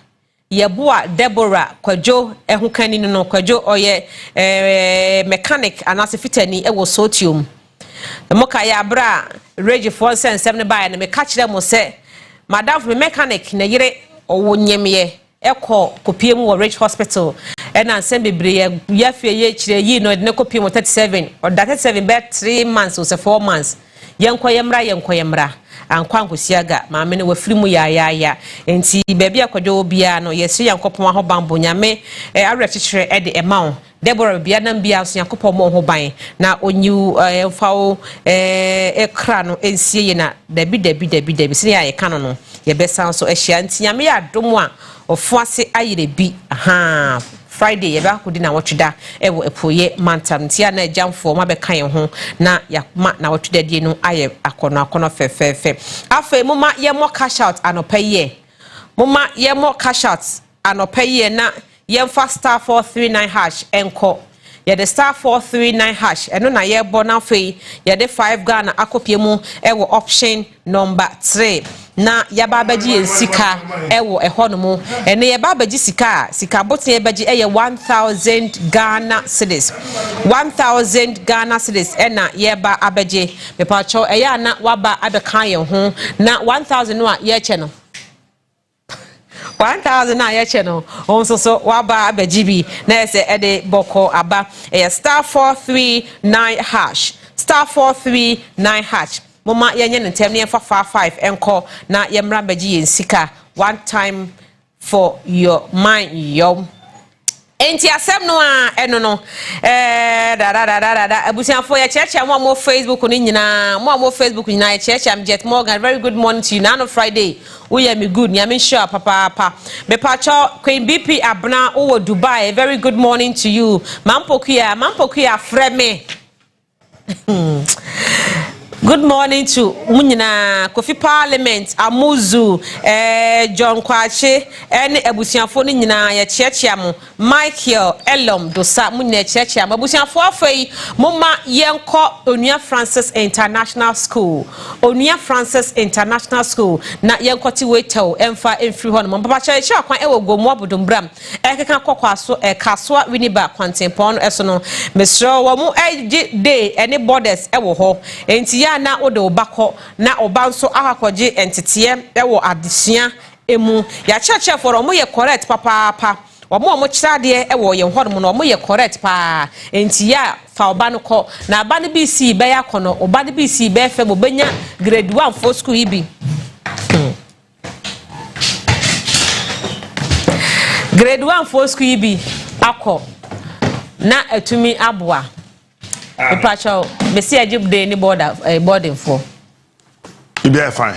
kwajo ehukani no kwajo oye mechanic anase fitani ewo sotium moka ya bra rage 477 by na me catch them say madam me mechanic na yire owo nyemye eko kopie mu rage hospital ena nsem bebre ya fie ye kire yi no de ne kopie mu 37 or 37 be 3 months or 4 months yenkwa ankwa nkosiaga maame ne wafiri mu ya enti baabi akwadwo obia no yesi yankopon ho bambo nyame awre chichire ede emawo Deborah bia nam bia so yankopon mo ho ban na onyu emfawo ekra no ensie ye na dabi sine ya yeka no ye besan so ehia enti nyame ya dom a ofuase ayire bi Friday yeba kudi na wotweda ewo epoye mantam tia na jamfo ma be kan ho na yakma na wotweda die no aye akono fefefe afa muma ye mo cash out anopaye muma ye mo cash out anopaye na ye fa star 439 hash enko ye the star 439 hash eno na ye bo na fe ye the 5 Ghana akopie mu ewo option number 3 na yaba baji ensika ewo ehonomu ene yaba baji sika botin baji eye 1000 Ghana cedis 1000 Ghana cedis ena yeba abaje mepacho eya na waba abekan ye ho na 1000 no a ye che no 1000 na ye che no onso so waba abaji bi na ese ede boko aba star 439 hash star 439 hash mama yenye ntem ne fa 5 enko na yemra beji yensika one time for your mind yo enti asem no a eno no abusianfo ya cheche mo Facebook ni nyina mo Facebook nyina cheche am Jet Morgan very good morning to you now on Friday we me good nyame sure papa me pacho Queen BP abna wo Dubai very good morning to you mampokuya freme good morning to munyina Kofi Parliament Amuzu John Kwache ene abusianfo ni nyina ya chiachia mo Michael Elom Dosa munyina chiachia mo abusianfo afei moma yenko Onua Francis International School na yenko ti wetel emfa emfri ho no papa cha echi akwan ewo gomu abodombram ekeka kokwaso kaswa winiba kwantempon eso no mesro wo mu day any borders ewo ho enti na odo bako na obanso akakwaje entete ewo adesua emu ya cheche for omo ye correct papa omo chirade ewo ye hodom no omo ye correct pa enti ya fa obano ko na abane BC be ya kono obane BC be fe bo benya grade 1 for school ibi grade 1 for school ibi akọ na atumi aboa Pacho, Messi Ajib de any boarding for. You be fine.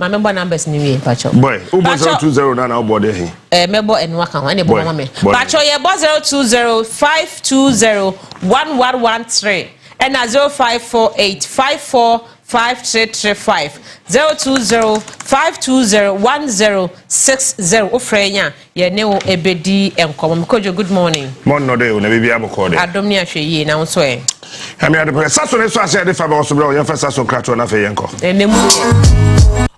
My member numbers ni Pacho. Boy, who 020 na board here? Member and waka one boy mama. Pacho ye 020-520-1113 and 0548-545335 020-520-1060 Ofrenya ye newo ebedi enkomo mkojo good morning. Morning no dey na bibi abokode. Adom ni ahwe yi na nso e. Ami ade saso ne so ase de fa ba so bra o ye fa saso krato na fe yenko. Enemu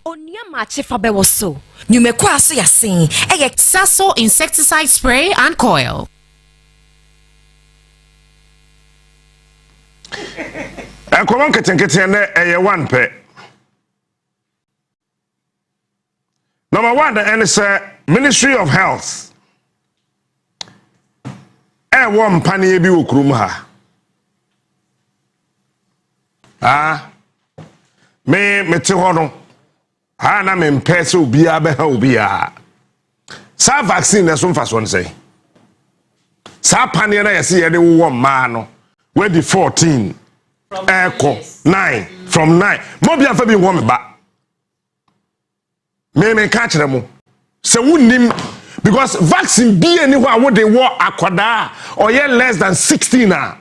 Onua Maakye fa be wo so. Nyumekwa aso yasen. Eye Saso insecticide spray and coil. Enkomo nketenkete ne eye one pe. Number 1, the NSA Ministry of Health. One panie bi okrum ha. Me te ho no. Ha na me mpese obi a be ha obi a. Sa vaccine na so mfa so nsei. Sa panie na yesi ye de wo ma no. We di 14. Echo 9 from 9. Mo bia fa bi wo me ba. Me catch them. So wouldn't because vaccine be anywhere would they war akwada or yet less than 16 now.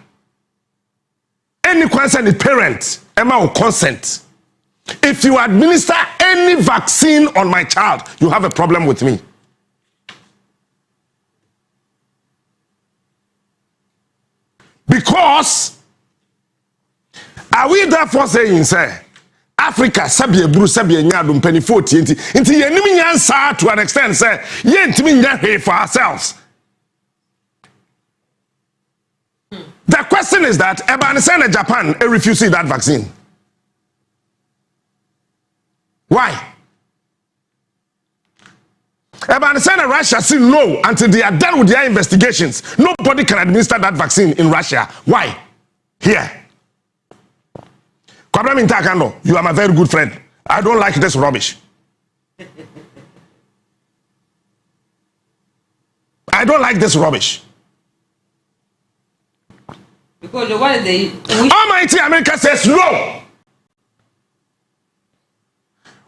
Any concern the parent, Emma will consent. If you administer any vaccine on my child, you have a problem with me. Because are we therefore saying, sir? Africa sabie buru sabie nyado mpani 40 nti yenimi nyansa to an extent say ye ntimi nya hwe for ourselves. The question is that Ebanisana Japan refusing that vaccine. Why? Ebanisana Russia say no until they are done with their investigations. Nobody can administer that vaccine in Russia. Why? Here. You are my very good friend. I don't like this rubbish. I don't like this rubbish. Because what they Almighty America says no.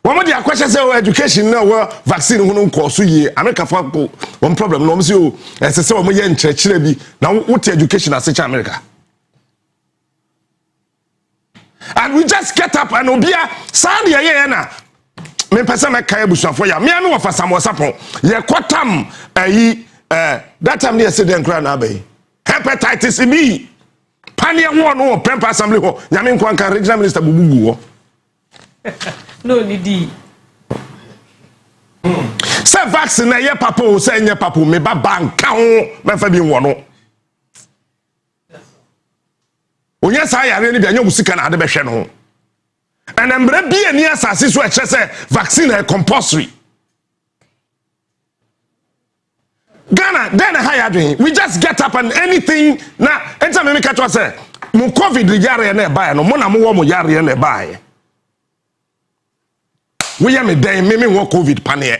One of the questions say education now vaccine who course ye America for one problem no say o say say we yen church bi na what education as America. And we just get up and obia sand ya na me pesa me kai busuafo ya me ame wofa samosapon ye kwatam that time they say den kra na abai hepatitis B pania ho no pempa assembly ho nyame nkwanka regional minister bubugu ho no nidi say vaccine na ye papa o say nye papa me ba banka ho me fa bi wo no onya sa yare ni bia nya musika na ade behwe no and embre bia ni asase so eche say vaccine is compulsory. Ghana then how you doing? We just get up and anything na anytime me catch us say mo COVID yare na ba no mo na mo wo mo yare na ba ye we ya me dan me wo COVID pane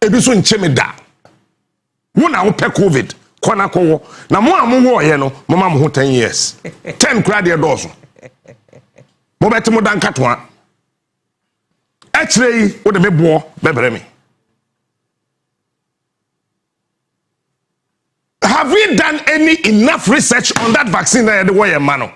ebi so nche me da wo na wo pe COVID kona ko na mo wo ye no mo ma mo ho 10 years 10 kra de dozo mo beti mo dan katoa actually wo de me bo bebre me. Have we done enough research on that vaccine the way man?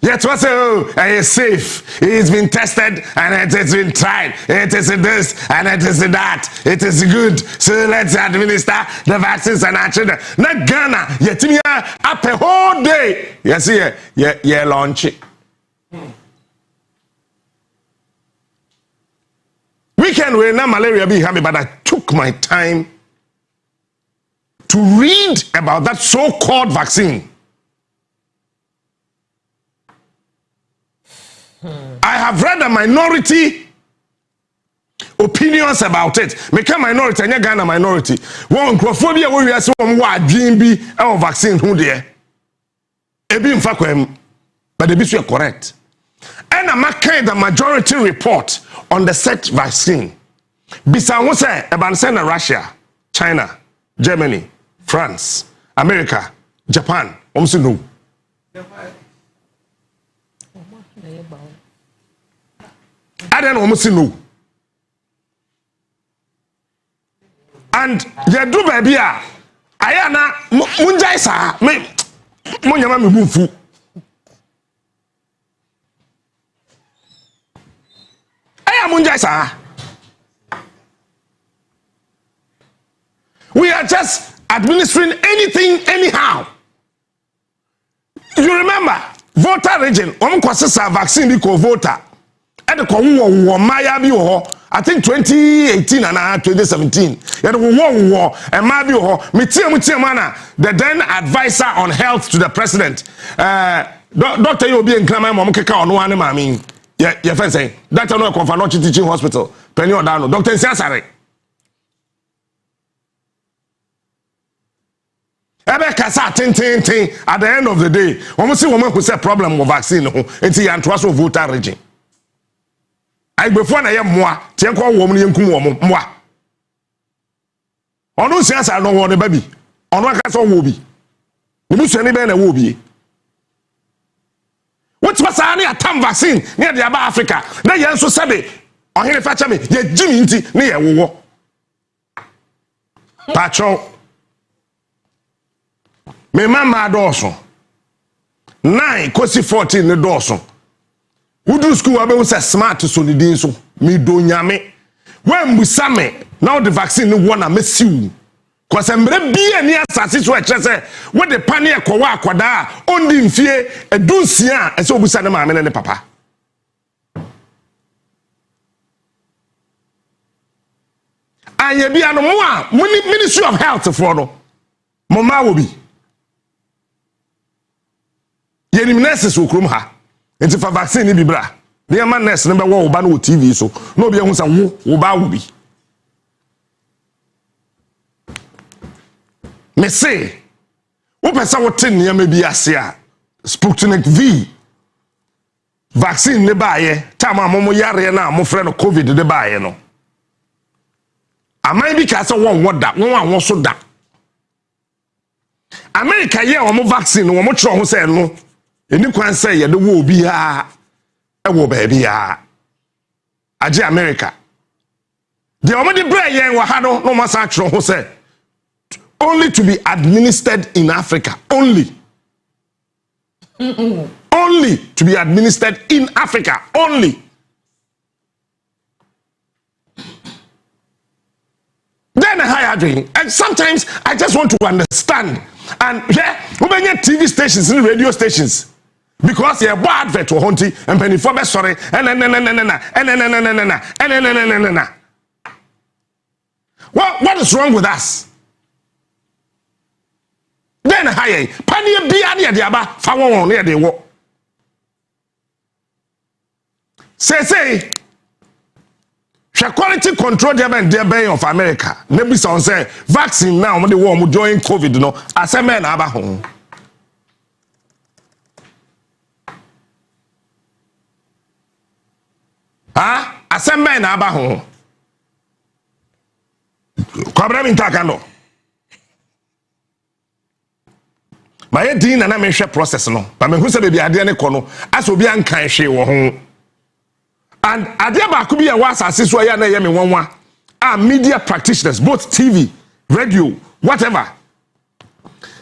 Yet was it's safe, it's been tested and it has been tried, it is this and it is that, it is good, so let's administer the vaccines and our children. Not Ghana, yet me up a whole day. Yes, yeah, launch it. Weekend we na malaria be happy, but I took my time to read about that so-called vaccine. I have read a minority opinions about it. Make a minority, and Ghana minority. One microphobia we are so dream be our vaccine who there. Ebi mfakwem, but the bit correct. And I'm kind the majority report on the set vaccine. Bisa who say about Russia, China, Germany, France, America, Japan, no. I don't almost know. And you do baby, I munjai sa me munyama me bufu. I munjai sa. We are just administering anything anyhow. You remember voter region kwasisa vaccine bi ko voter e de ko wo maya bi ho I think 2018 and 2017 e de wo ma bi ho metie na the then advisor on health to the president Dr. Yobi Nkrama mom keka ono ane ma min ye fen say Dr. No Konfa no teaching hospital penny odano Dr. Nsiasare ebe kasa tin at the end of the day we see woman who say problem with vaccine ho enti ya ntoa so voter region ai before na ye moa tie ko wo mu yenkum wo moa onu siasa no wo ne baby onu aka so wo bi ni musu ni be na wo bi what was any atam vaccine near the aba Africa na ye nso sabe ohene fa cha me ye jimi nti ne ye wo patcho me mama doso 9 kosi 14 ne doso udu school abe wo smart so ne din so me do nyame when busame now the vaccine ne wona mesiu cause emre bia ni asase so ekye se we de pane ekowa akwada ondi mfie edunsia ese obusa ne maame ne papa anye bia no mo a Ministry of Health for no mo ma wo bi yenim nurses okrum ha enti fa vaccine bi bra ne ma nurse ne be wo ba no TV so no bi ehun sa wo ba wo bi me say wo pesa wo tin ne ma bi ase a Sputnik V vaccine ne ba ye tama mo yare na mo frɛ no COVID de ba ye no amai bi ka se won woda won anwo so da America ye wo mo vaccine wo mo kyerɛ ho sɛ no eni kwan say ye de wo obi ha e wo ba bi ha age America de o mo de bra ye wa ha no mo sa kyerɛ ho sɛ only to be administered in Africa only only to be administered in Africa only then a higher dream and sometimes I just want to understand and yeah we be TV stations and radio stations because you're bad advert to hunting and penny for best sorry and what is wrong with us then higher penny be any the aba fa won near the wo say quality control there of America maybe some say vaccine now when they want join COVID no aseme na aba ho Assemble na aba ho. Kwabra mi ntaka no. My din na me hwe process no. Ba me hu se bebi ade ne kɔ no, as obi ankan hwe wo ho. And ade ba ku bi ya was asase so ya na ye me wonwa. Media practitioners, both TV, radio, whatever.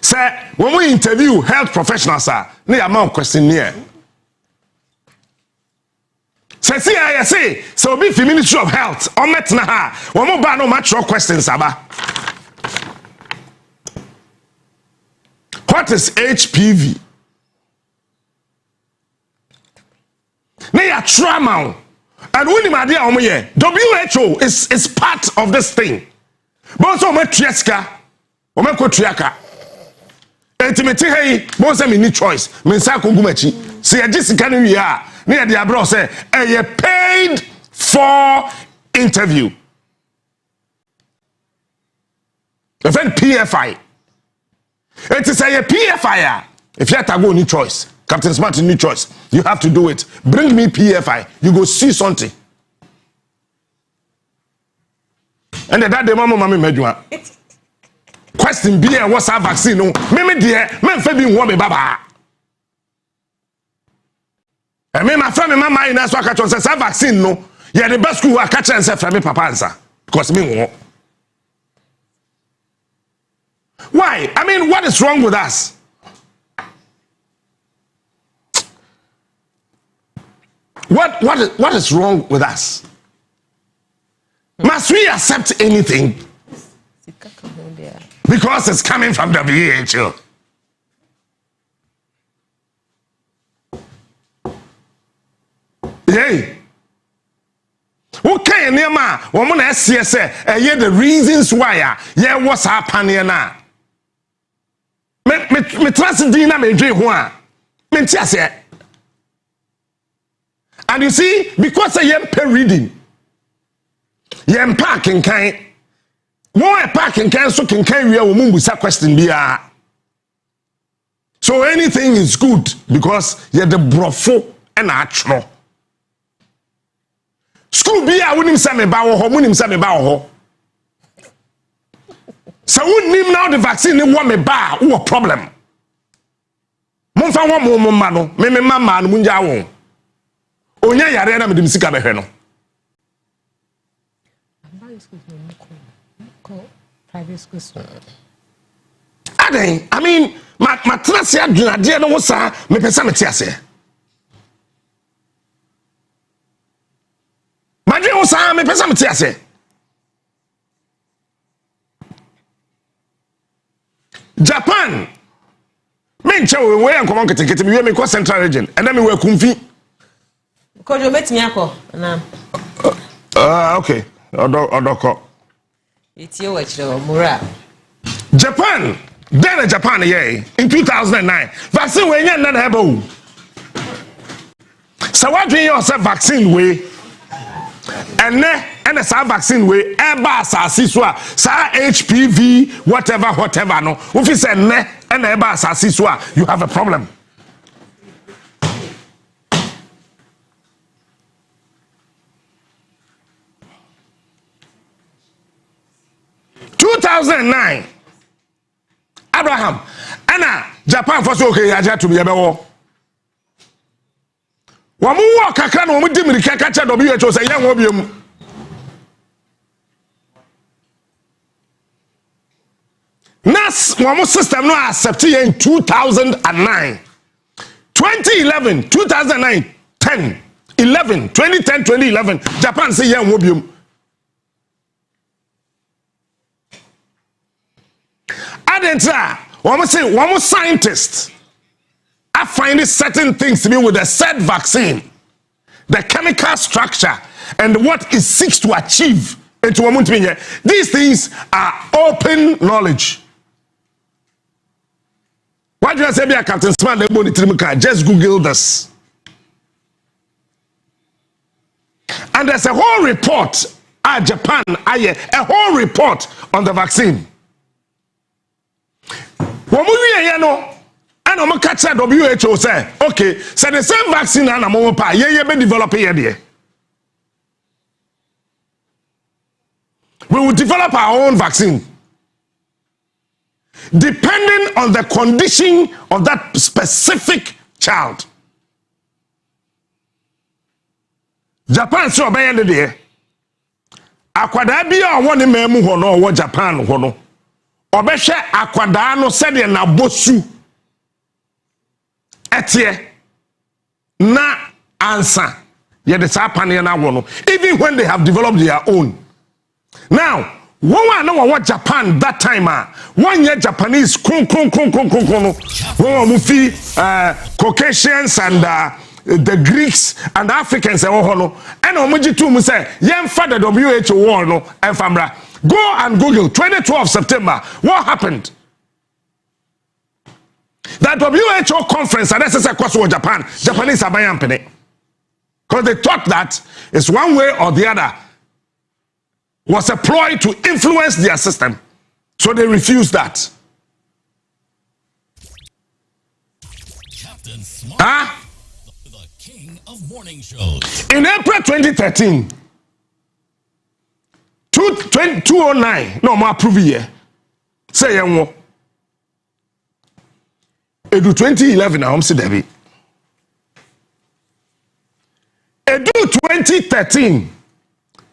Say, when we interview health professionals, they are more questionnaire. Say, so be the Ministry of Health, or met na ha, one more ban no much your questions, Aba. What is HPV? They are trauma. And when you idea WHO is part of this thing. But also triaska, or triaka. Ultimately, hey, most of me need choice. Mensa kungumachi. See, I just can't we are near the abroad say, a paid for interview. Event PFI. It is a PFI. If you have to go, need choice. Captain Smart, new choice. You have to do it. Bring me PFI. You go see something. And that the mama mejua. Question be what's our vaccine? No, me dear, men febi wo me baba. And me my friend me mama ina so catch on say vaccine no. Yeah, the best school I catch and say friend me papa answer. Because me wo. Why? I mean, what is wrong with us? What is wrong with us? Must we accept anything? Because it's coming from WHO. Yay. Okay, Nema, woman SCS, yeah, the reasons why, yeah, what's happening now? Me trust Dina, me dream one. Me say. And you see, because I am per reading, I am parking kind. More parking kind, so can carry a woman with a question. So anything is good because you're the brofo and natural. School be a winning some about her, winning some about her. So wouldn't name now the vaccine in one me bar, who a problem. Monfa one more mano, me mama and munja. Onya yare na medem sika behwe no. Private schools. I mean, my trust ya dwade no sa me pesa me tiase. Ma dwe sa me pesa me tiase. Japan. Me nche we enkomo ketekete me we Central region and then me we Kumfi. Because you met me na. Okay. Odoko. It's your watch Mura. Japan. Then Japan in 2009. Vaccine we nya na hebo. So what do you say vaccine we? And sa vaccine we eba asasi so sa HPV whatever no. If you say ne and eba asasi so you have a problem. Abraham, Anna, Japan for so okay, I to be a bewo. Wamu kakra no mu dimirika kacha WHO say yan obiom. Nas wamu system no accept in 2009. 2011, 2009, 10, 11, 2010, 2011, Japan say yan obiom. Adentra, one scientists are finding certain things to be with the said vaccine, the chemical structure, and what it seeks to achieve. These things are open knowledge. Why do I say, Captain Smart, just Google this. And there's a whole report at Japan, a whole report on the vaccine. When we no, and I'm catch WHO say, okay, so the same vaccine and I'm be developing here. We will develop our own vaccine. Depending on the condition of that specific child. Japan so obey the day. Akwada bi a won memu ho no wo Japan ho no. Obehwe akwada no se de na bosu. Etie na answer. Ye the sapane na wo no. Even when they have developed their own. Now, one no Japan that time 1 year Japanese no. Caucasians and the Greeks and the Africans and omuji tu mu say yemfa the WHO war no enfamra. Go and Google 22nd September. What happened? That WHO conference and that's across Japan. Japanese are buying penny. Because they thought that it's one way or the other was a ploy to influence their system. So they refused that. The king of morning shows. In April 2013, 209, no more approve here. Say Edu 2011, I'm saying Debbie. Edu 2013.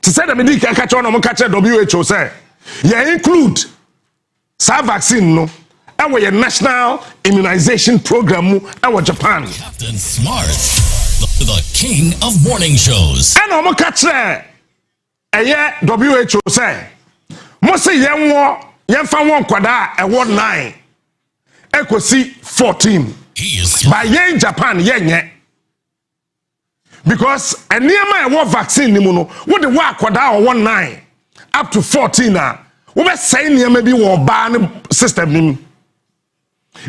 To say the medical catch on WHO say, you include some vaccine no, and we a national immunization program our Japan. Captain Smart, the king of morning shows. And I'm catch there. WHO say, most young fan one kwada a 9, equasi 14. By yen Japan yen. Because a near my vaccine nimuno what the work kwada 19 up to 14 we be saying near maybe war ban system nim.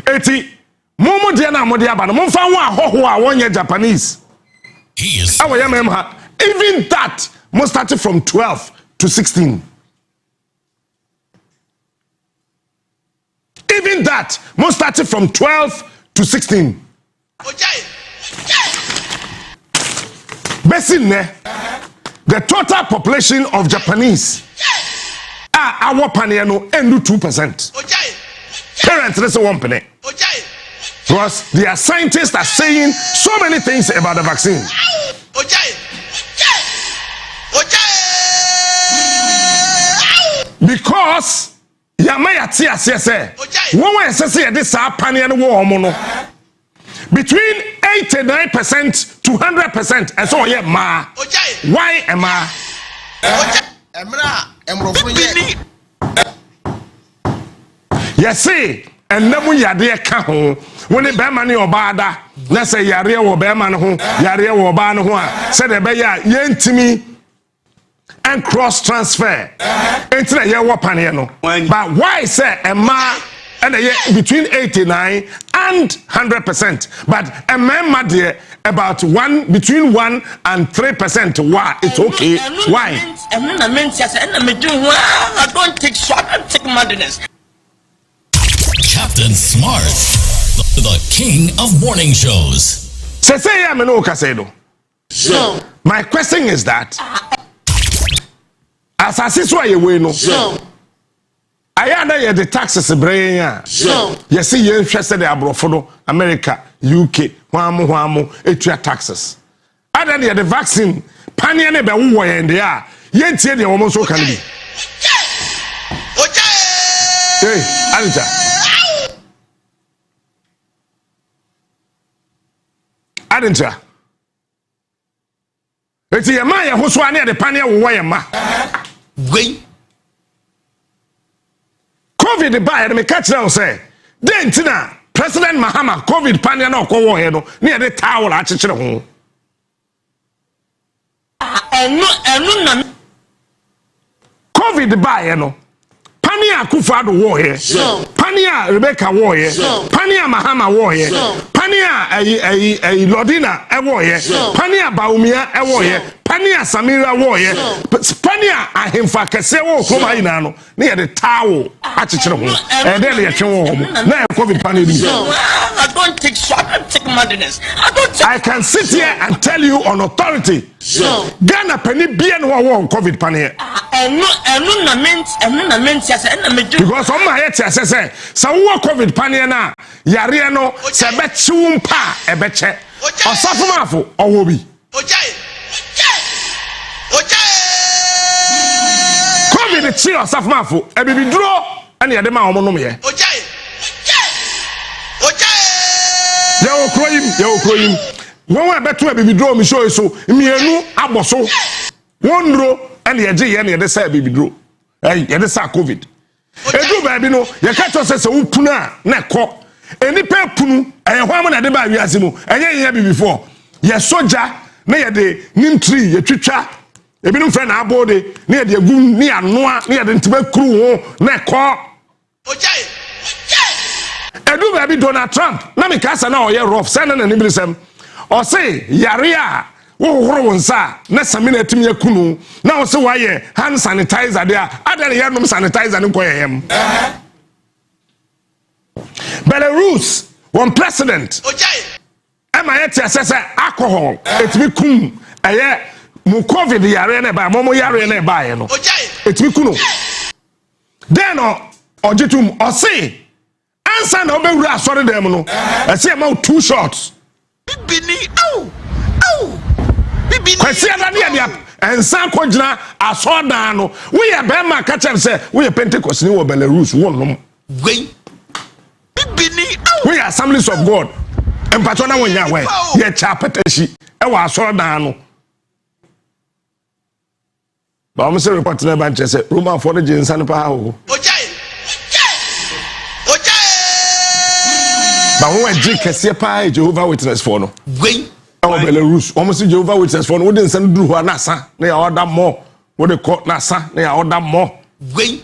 Eti momo dia na modia ba no mo fa wa hoho a 1 year Japanese. Even that must start from 12 to 16. Even that must start from 12 to 16. The total population of Japanese our paniano and 2%. Parents, let's say 1 penny. Because their scientists are saying so many things about the vaccine. Because Yamaya Tia says, one way says this paniano war mono. Between 89% to 100%, and so yeah, ma. Why am I? Yes, see, and never yade kaho. When the Bamani or Bada, let's say Yare or Baman who Yare or Ban who said the Baya Yentimi and cross transfer into the year Wapaniano. But why say a ma? And between 89 and 100%, but a man dear about between 1 and 3%. Why it's okay? Why? I don't take short. I take madness. Captain Smart, the king of morning shows. Say I'm no Casedo. My question is that as I see why you win. I had the taxes brain. You see, you interested the Abrofono, America, UK, Huamu, etria taxes. I had the vaccine, Paniane Bawu and they are. Yet, the almost so can be. Hey, Anita. Anita. It's a Maya who's one near the Pania Wayama. Wait. COVID buy me catch down say then tina President Mahama COVID pania na ko wo he no near the towel a chechire ho enu na COVID buy no pania Akufo-Addo wo he pania Rebecca wo he pania Mahama wo he pania Lodina e wo he pania Baumia e wo he pania Samira wo he pania ahemfa kese wo ko mai na no near the towel a chechire ho e dey le yetwe wo na COVID pania ni. I don't take short. I take madness. I can sit here and tell you on authority. Ghana penny bien wo COVID pania. Because on my head say some COVID panic na yare no se be chiwumpa e be che osafumafo owobi COVID chi osafumafo e bibi duro ene ye de ma omo nom ye ye okroyim won wa beto e bibi duro mi show so mienu aboso won duro ene ye je ye ne de say bibi duro ye de say COVID edu baabi no ye ka to se wupuna na ekọ enipa punu ehwa mo na de ba wiase mu enye ye bi before ye soja na ye de nimtri ye twitwa ebinom fe na abode na ye de agum ni anoa na ye de ntiba kuru ho na ekọ edu baabi Donald Trump na me ka sa na oye rough sa na nibrisem o se yare a wo horo wonsa na samina atimi yakunu na wo se waye hand sanitizer dia adare ye nom sanitizer ne koyem Belarus one president am I to assess alcohol etimi kum eye mu COVID yare na ba mo yare na ba ye no etimi kunu then ojitum o se ansa na obewura asore dem no e se ma 2 shots bibini kwesi adani ya ensan kogina asoda no we ye be ma ka chem se we ye Pentecost ni wo Belarus wonnom we bibini we are Assemblies of God empato na wonya we ye cha petashi e wa asoda no ba mo se report na ba nche se Roman for the jinsan pa ho ba wo e kese pa Jehovah Witness for no we our Belarus almost Jehovah Witness for no wouldn't send do na sa na ya order more what they call na sa na ya order more we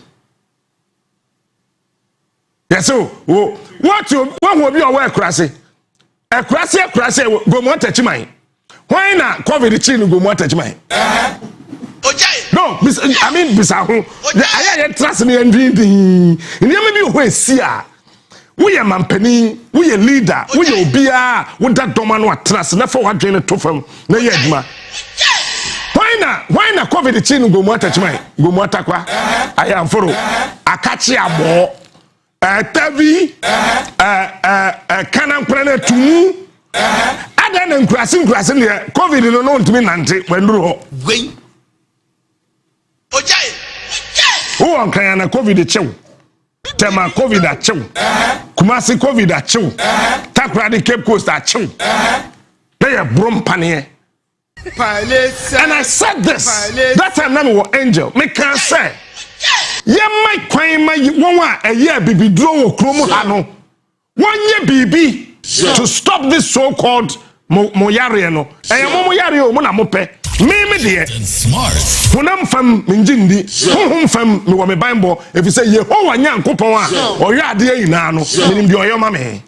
yes so what will be our crase a crase go mo touch mine why na COVID chin go mo touch mine no I mean bisa ho I trust me and in me be see a we are mampani, we are leader, we are obia, we that domano trust, never what drain to from na yedma. Why na COVID chin go mo touch mine, go mo takwa. I am for akachi abo, tavi, kanam prene tumu. Adan en krasin here. COVID no know to me nante when ro. We. Who on kayana COVID chew. Tema COVID a chew. Kumasi COVID a chew. Takradi Cape Coast a chew. They are brum panier. And I said this. That time name was angel. Me can say. Ye my queen my one a year bibi draw kromo hano. 1 year bibi to stop this so-called moyare no. E moyare o mo na mo pe. Me dear. When I'm from Minjindi, whom from me wa me Bible, if you say Yehovah Nyankopon or ya dear inano, meaning your mammy.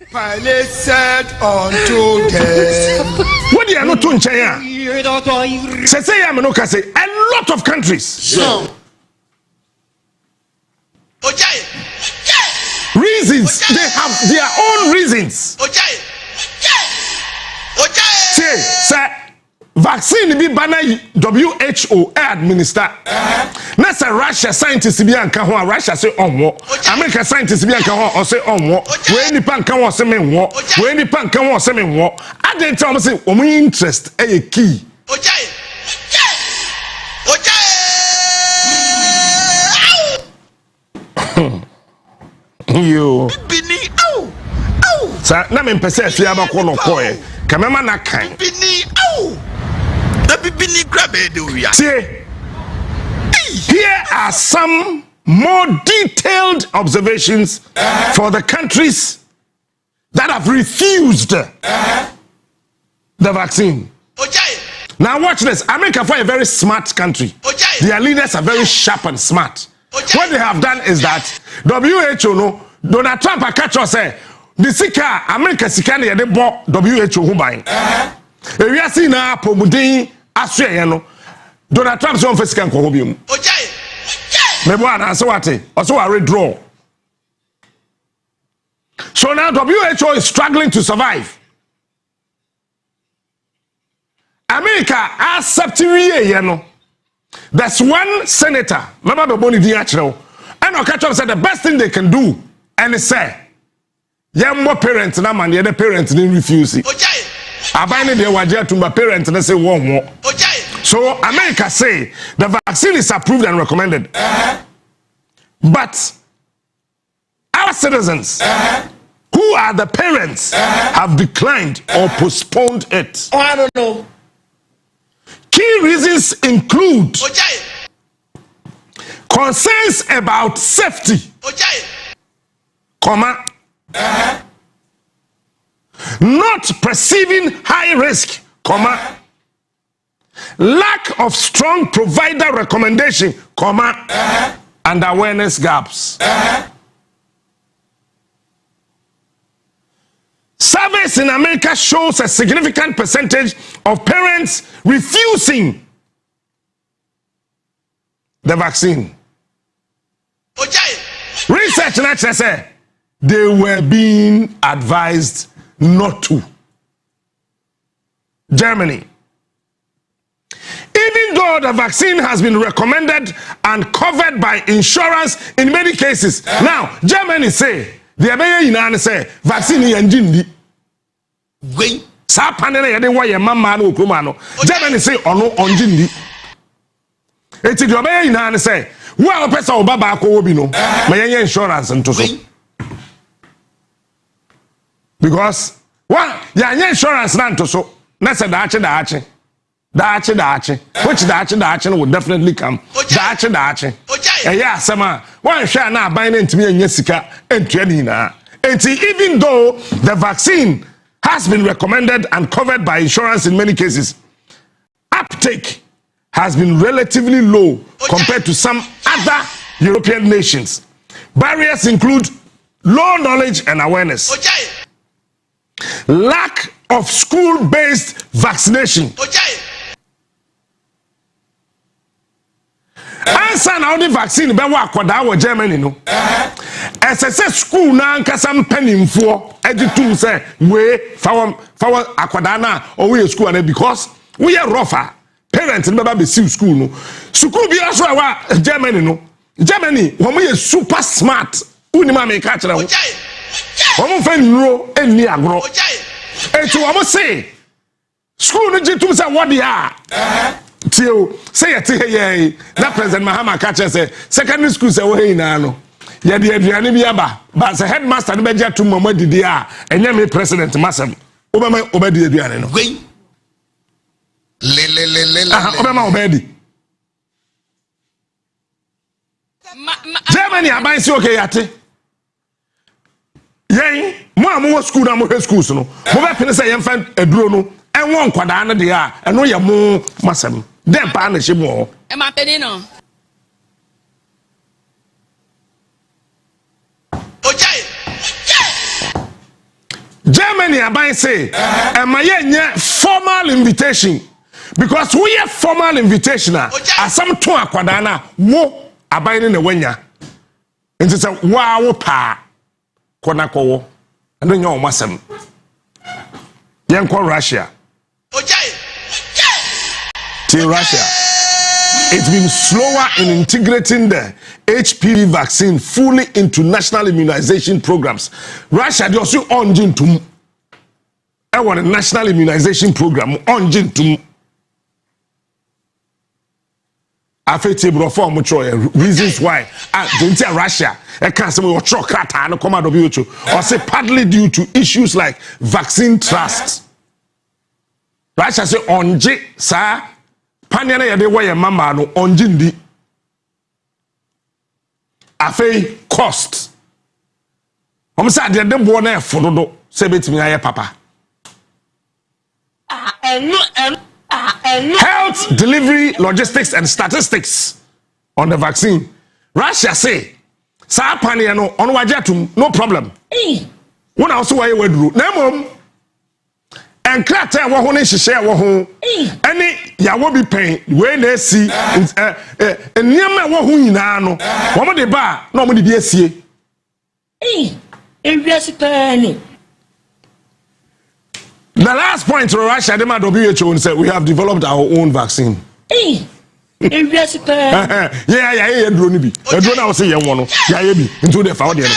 Pilate said unto them, what do you know to Chaya? Say I'm no say a lot of countries. Reasons, they have their own reasons. Say vaccine be bana WHO administer. Na say Russia scientists be anka ho, Russia say onwo. America scientists be anka ho, say onwo. We nipa anka ho say menwo. We nipa anka ho say menwo. Aden tell me say omo interest e key. Yo. Sa na me pese afia abako no koe. Kamema na kan. Here are some more detailed observations for the countries that have refused the vaccine. Now watch this. America for a very smart country. Their leaders are very sharp and smart. What they have done is that WHO no Donald Trump a catch us say the sika America sika na de bo WHO ho ban. We are seeing na pomudin asue no Donald Trump so on sika nko ho bi mu. Me bo ana so wate also a redraw. So now WHO is struggling to survive. America accept we no There's one senator, remember Boni Diachro, and Okacho said the best thing they can do, and they say, yeah, more parents and the other parents didn't refuse it. I buy the wajia to my parents and they say one more. So America say the vaccine is approved and recommended. But our citizens, who are the parents, have declined or postponed it. Oh, I don't know. Key reasons include concerns about safety, comma, not perceiving high risk, comma, lack of strong provider recommendation, comma, and awareness gaps. Surveys in America shows a significant percentage of parents refusing the vaccine. Research naturally said they were being advised not to. Germany. Even though the vaccine has been recommended and covered by insurance in many cases. Now, Germany say, the say vaccine is Wait. Sa panel ya de wa ye mama na okroma no. Germany say ono onjindi. Eti de obey ina say, "Wa opesa oba ba ko obi no, ma yenye insurance nto so." Because one ya insurance na nto so, na say daache. Which daache no will definitely come. Daache. Yeah, sama. One share na aban na ntimi anya sika entua ni na. Enti even though the vaccine has been recommended and covered by insurance in many cases, uptake has been relatively low compared to some other European nations. Barriers include low knowledge and awareness, lack of school-based vaccination. Answer now the vaccine be wa akoda wo Germany no. SS school na nkasa mpanimfo editum say we fa akoda na o we school na because we are rougher. Parents no be see school no. School bi aso wa Germany no. Germany wo mo super smart. Uni ma me ka kire wo. Wo mo fa nuro eni agro. Etu wo mo say school no jitum say what they are. Tio say ye that President Mahama catch say secondary school say we na no ye de aduane bi aba but say headmaster no beja to mama didi a enye me president masem obama obedi aduane no obama obedi Germany aban si okay yate yen mo amu school na mo schools no mo be pene say yen fa aduro no enwo nkwada na de a eno ye mo masem dem pa na shimo e ma peni no Germany aban say ma ye formal invitation because we have formal invitation asam to akwada na wo aban ne wanya nti say wa wo pa kona kowo eno nya o masem yen ko Russia till Russia. It's been slower in integrating the HPV vaccine fully into national immunization programs. Russia, they also on to a national immunization program on to affected reasons why don't tell Russia I can't say or say partly due to issues like vaccine trust. Russia say on sir Panyana ya de wa mama no onjindi afei cost omsa de bo na efododo se betimi aye papa health delivery logistics and statistics on the vaccine. Russia say sa panya no ono wajatum no problem wona also waye waduru na mom and crata wo ho ne hihye wo ho ani yawo bi pen we na asi enniam wo ho nyina no wo mo de ba na mo de bi asie enwiase pani. The last point to Russia, the WHO said we have developed our own vaccine. Yeah, drone bi. Drone na say ye won no. Yeah, bi. Into the found there.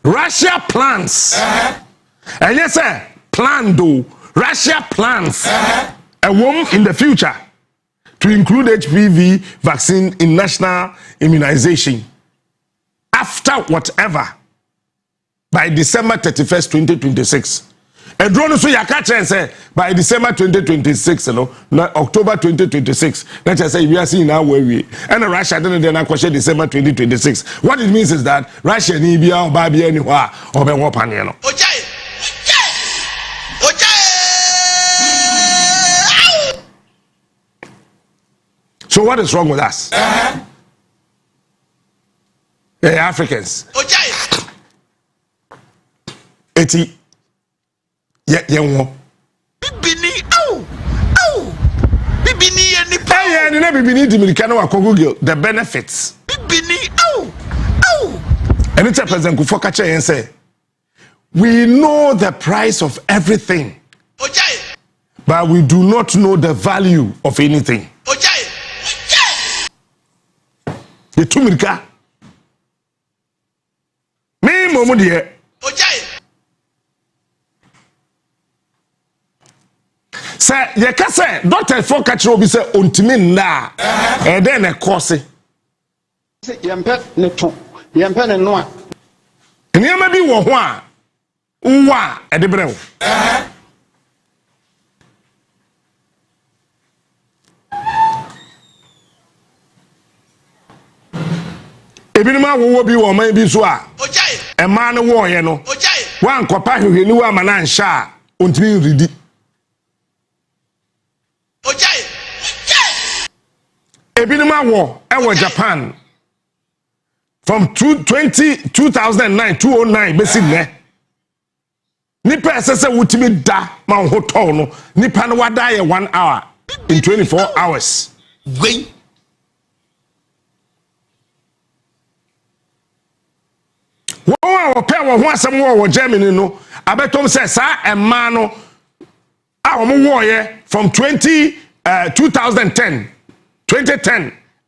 Russia plans. And yes, sir, plan do. Russia plans a woman in the future to include HPV vaccine in national immunization after whatever by December 31st, 2026. A drone so ya catch and say by December 2026, October 2026. Let's just say we are seeing now where we and Russia then question December 2026. What it means is that Russia ni bia or baby anywhere or be wopan you know. So what is wrong with us? The Africans. Eti ye bibini bibini any power ni na bibini dimirika na wa Google the benefits bibini and it's a president Kufuor kache yen say we know the price of everything but we do not know the value of anything ye tumirika me momu de say ye ka say doctor for catch obi say ontimi na e den na course yempe ne to yempe ne no a niam bi wo ho a nwa e de brew ebinima wo bi wo man bi so a e ma ne wo ye no wan kopa hwehwe ni wa ma na nhya a ontimi ridi Ebinima war ewo Japan from 2009 209 besi ne nipa sese wutimi da ma hotel no nipa no wada ye 1 hour in 24 hours gwen wo pe wo ho asem wo Germany no abetom se sa emma no a wo wo ye from 2010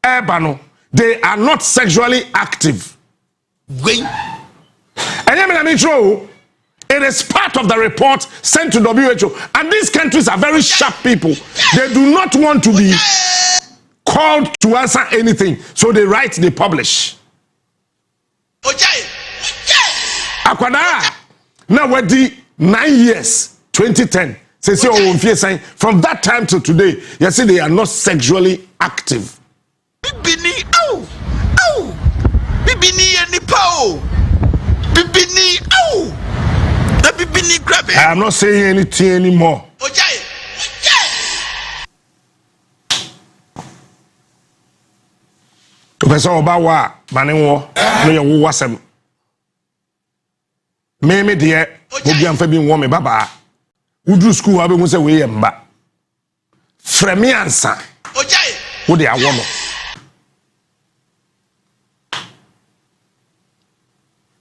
Ebano, they are not sexually active. And it is part of the report sent to WHO. And these countries are very sharp people. They do not want to be called to answer anything. So they write, they publish. Akwada, now we're 9 years, 2010. From that time to today, you see they are not sexually active. Bibini Bibini any pow. Bibini the Bibini grab it. I am not saying anything anymore. Professor Obawa, Manewo, no you wasem. Me dear, Obian Fabi woman baba. Udru school abe mu se we ye mba fremi ansa wo de awo no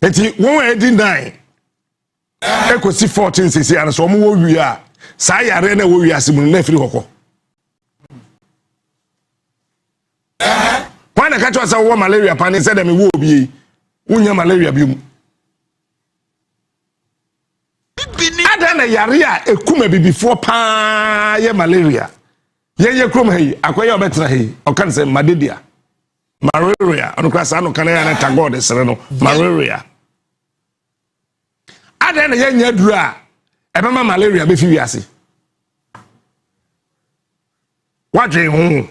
enti won edi 9 ekosi 14 sisi an so mo wo wi a sa yare na wo wi asimu na firi hokko wana ka twa sa wo malaria pan se dem wo obi unya malaria bi mu na yare a ekuma bibifo pa ye malaria ye krom hayi akoye obetra hayi o kan se madedia malaria onu kwasa anu kan ya na tagod sere no malaria ada na ye nya duru a ebema malaria be fi wiase wadwen hu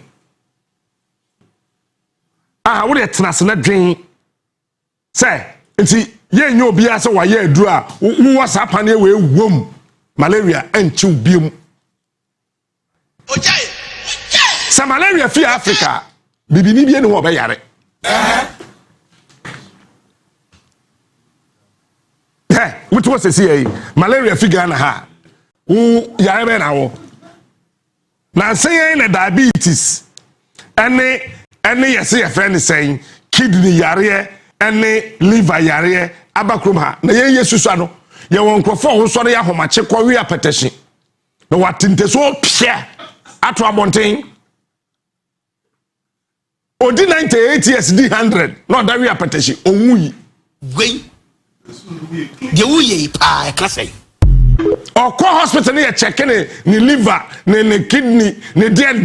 wo de tenase na dwen se nti ye nyo bia se wa ye aduru a wo wasa pane we wom malaria enchi ubiem sa malaria fi Africa bibini bia ne wo be yare what was say malaria fi Ghana ha wo yare be na wo na say na diabetes ene yesi ye friend saying kidney yare ene liver yare abakrom ha na ye yesusu ano ye won krofo ho so ya homache kwa wi apetehye na watinte so pia ato abonten odi 98 years di 100 no da wi apatashi onwuyi gwen de wuye pa ka say Oko hospital ne check ni liver ne kidney ne den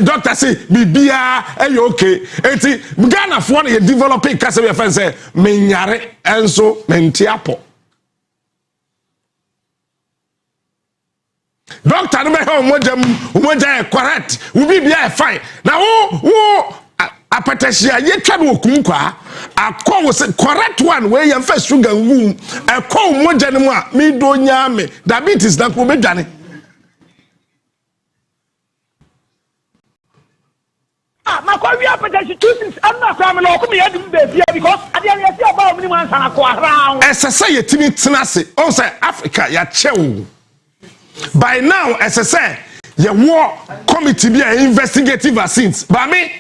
doctor say bibia e okay enti Ghana fo na ye developing kasa be fan say menyare enso mentiapo doctor no be he omoja correct we bibia fine na wo apatashia ye twa no okunkwa akọ was correct one wey yam first sugar wum akọ moja ne mu a me do nyame diabetes na ko bedwane makọ wi apatashi 2 things I'm not family oku me yadum baby because ade ya see about me man sana ko around esese yetimi tenase on say Africa ya chew by now esese ye war committee be investigative vaccines ba me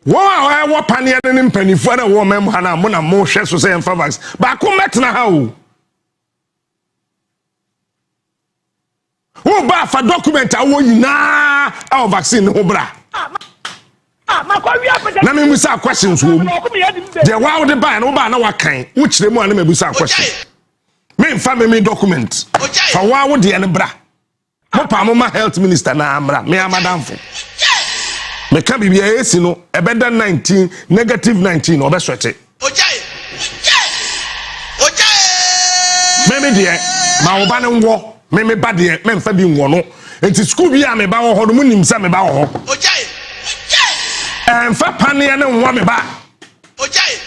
Wo panier ne mpanifo na wo mem ha na mo na mo hwe so say emfa vax ba ko metna ha o wo ba fa document awo yina aw vaccine ho bra na me musa questions wo de wa wo de ba na wo ba na wakan wo kire mu na me musa question me mfa me document fa wa wo de ne bra mo pa mo ma health minister na amra me amadamfo me can be esi no ebeda 19 negative 19 obeswete ojaye me de ma wo ba ne nwo me ba de me mfa bi nwo no enti school bi a me ba wo ho no munim se me ba wo ho ojaye mfa pane ne nwo me ba ojaye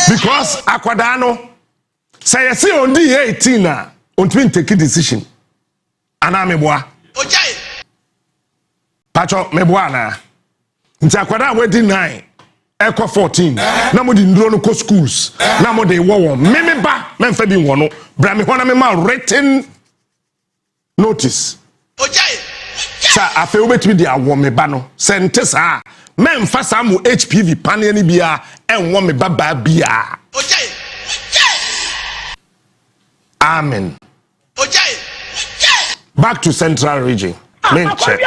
because akwada no say yesi ondi 18 na on twin take decision ana me boa ojaye pacho me boa na nti akwada we di 9 eko 14 na mo di ndro no ko schools na mo de wo me ba me mfa bi wo no bra me hona me ma written notice ojaye sa afi obetimi di awo me ba no sente sa me mfa sa mo HPV pane ni bia enwo me ba bia ojaye amen ojaye back to central region men check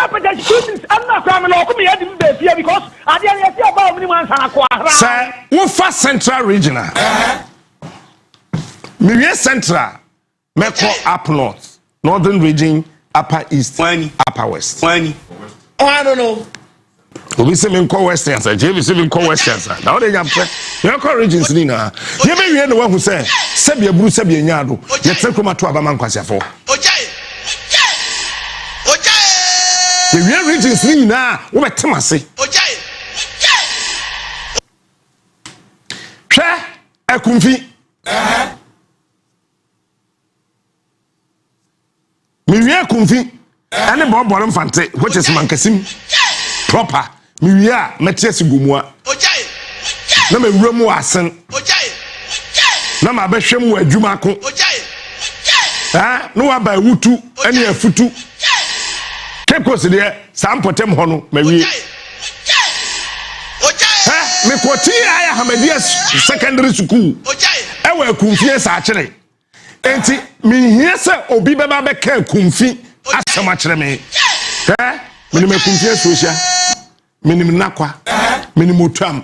I'm not family oku me yadum baby because ade ya see about me man sana ko around say wo fa central region me we central me ko up north northern region upper east upper west I don't know obi se me ko western say je se me ko western say na o de yam pre me ko regions ni na ye be wie no wa hu say sebia buru sebia nyaado ye trekoma to aba man kwasiafo ojaye the real regions ni na wo betemase ojaye hwe akumfi me wie akumfi ane boboro mfante which is mankasim proper me wie a metie sigomua ojaye na me wuramu asen ojaye na ma behwem wa adwuma ko ojaye no wa ba wutu ane afutu kekos de sampotem ho no ma wie me kwoti aya Hamadia secondary school ewa akumfie sa kire enti me hie se obi beba be ka akumfi asema kire me me me akumfie social minim nakwa minim otuam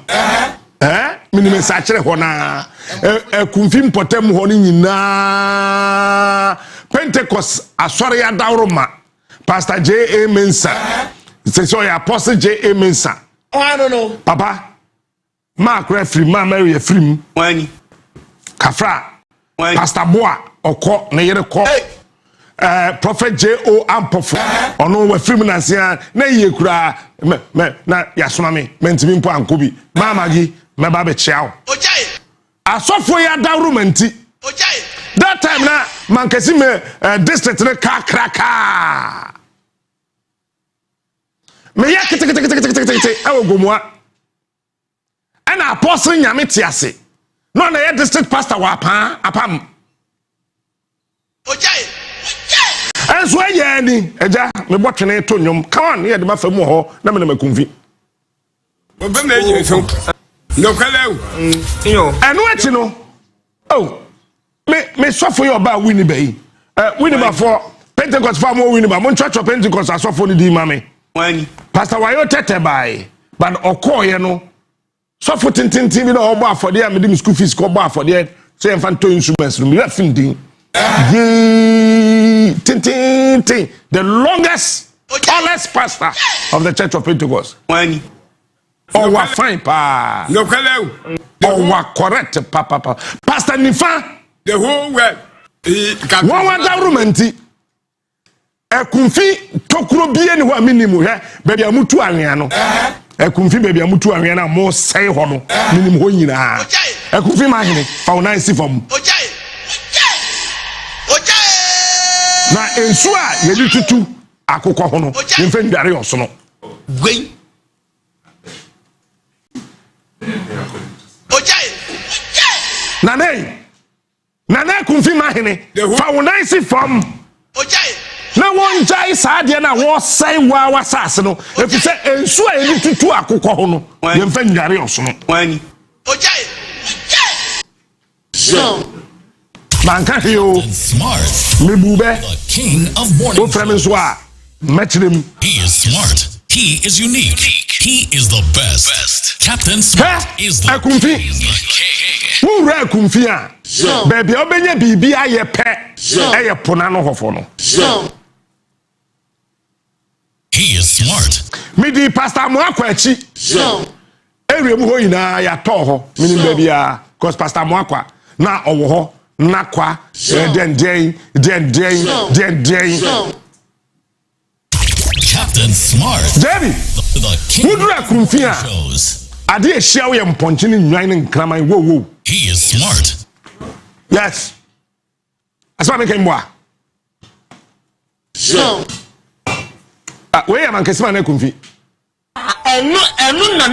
minim sa kire ho na akumfi mpotem ho ni nyina Pentecost asori adawroma Pastor J.A. Mensa say so your apostle J.A. Mensa I don't know papa Mark referee ma Mary Efrim wani Kafra Pastor Boa oko na yere ko Prophet J.O. Ampofo ono we film na sia na ye kura na yasoma me mentimi mpo ankobi mama gi me ba be chiao ojaye asofo ya dawrumanti ojaye that time na mankasi me district ne kakraka me ya kete awo gomwa ana apostle nyame tiase no na ya district pastor wa apam ojaye enso ya ni eja me botwene to nyom come on ye de mafa mu ho na me na makumfi obe na ejire so no kalew yo enu achi no oh me sofo yo ba wini bai Winning for Pentecost far more winning, but church of Pentecost are so funny, the mammy. Pastor Wayo Tete by, but Oko, so for tintin TV no bar for the medium school fees go bar for the say infanto instruments we are thinking tintin the longest tallest pastor of the Church of Pentecost oh wa fine pa no kale oh wa correct papa pastor Nifa the whole world one government ekunfi tokuro bie ni ho aminimu he baby amutu anwea no ekunfi baby amutu anwea na mo sei ho no minim ho nyina ekunfi ma hene fa wo nan si fam na ensu a yedi tutu akokɔ ho no yemfa ndare yoso no gwen na ekunfi ma hene fa wo nan si fam na won jai saade na wo sai wa wasase no efi se ensu a eni tutu akokɔ ho no yemfa ndare oso no wani so manka hio mebube king of morning o frame so a metrim he is smart he is unique he is the best Captain Smart is the king who ra kumfi a baby obenya bibi aye pe eye pona no hofo no he is smart midi pastor mo akwachi ewiem ho ina ya to ho minim baby a cause pastor mo akwa na owo ho na kwa den Captain Smart Jerry the king who ra kumfi a ade ehia wo ye mponche ni nwan ni nkraman wo he is smart yes asma me kan boa so we am ankesima na kumfi enu na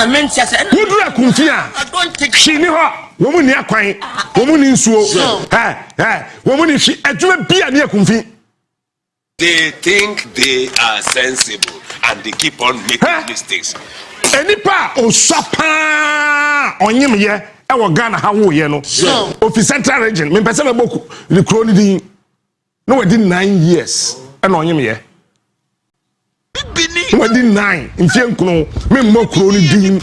ment ya se wudura kumfi a hini ho wo mu ni akwan wo mu ni nsuo wo mu ni hwi adwuma bia ne kumfi. They think they are sensible and they keep on making mistakes. Enipa osapa onyem ye e wo Ghana ha wo ye no ofi Central Region me pese me boku ni kro ni din no we did 9 years e no onyem ye we did 9 mfie nkunu me mo kro ni din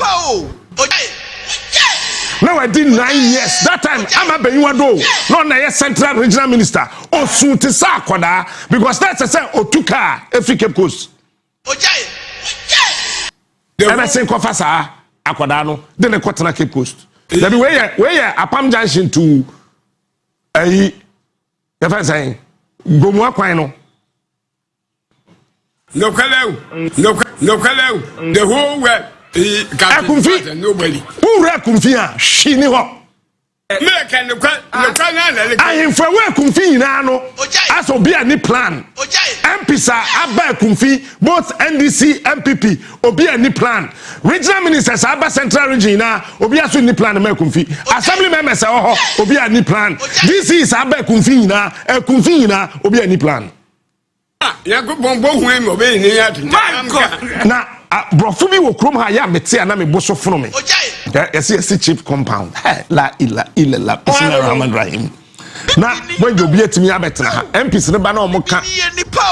no we did 9 years that time ama benyiwa do no na ye Central Regional Minister osunti sa akoda because that's say otuka efi Cape Coast Emerson Kofasa akoda no de ne kotena Cape Coast that we ye Apam Junction to ayi ya fa say gomu akwan no no kale the whole world nobody who ra kumfi a hwini ho make no kwa na le ahemfa we kumfi nyina no aso bia ni plan MPs aba kumfi both NDC MPP obi ani plan regional ministers aba Central Region na obi aso ni plan ma kumfi assembly members ho obi ani plan DC is aba kumfi nyina kumfi nyina obi ani plan ya go bombo hu em obi ni ya na brofu bi wo krom ha ya mete ana me boso fono me yes cheap compound la ila bismillahir rahmanir rahim na when you be atimi abetena ha MPs ne ba na omoka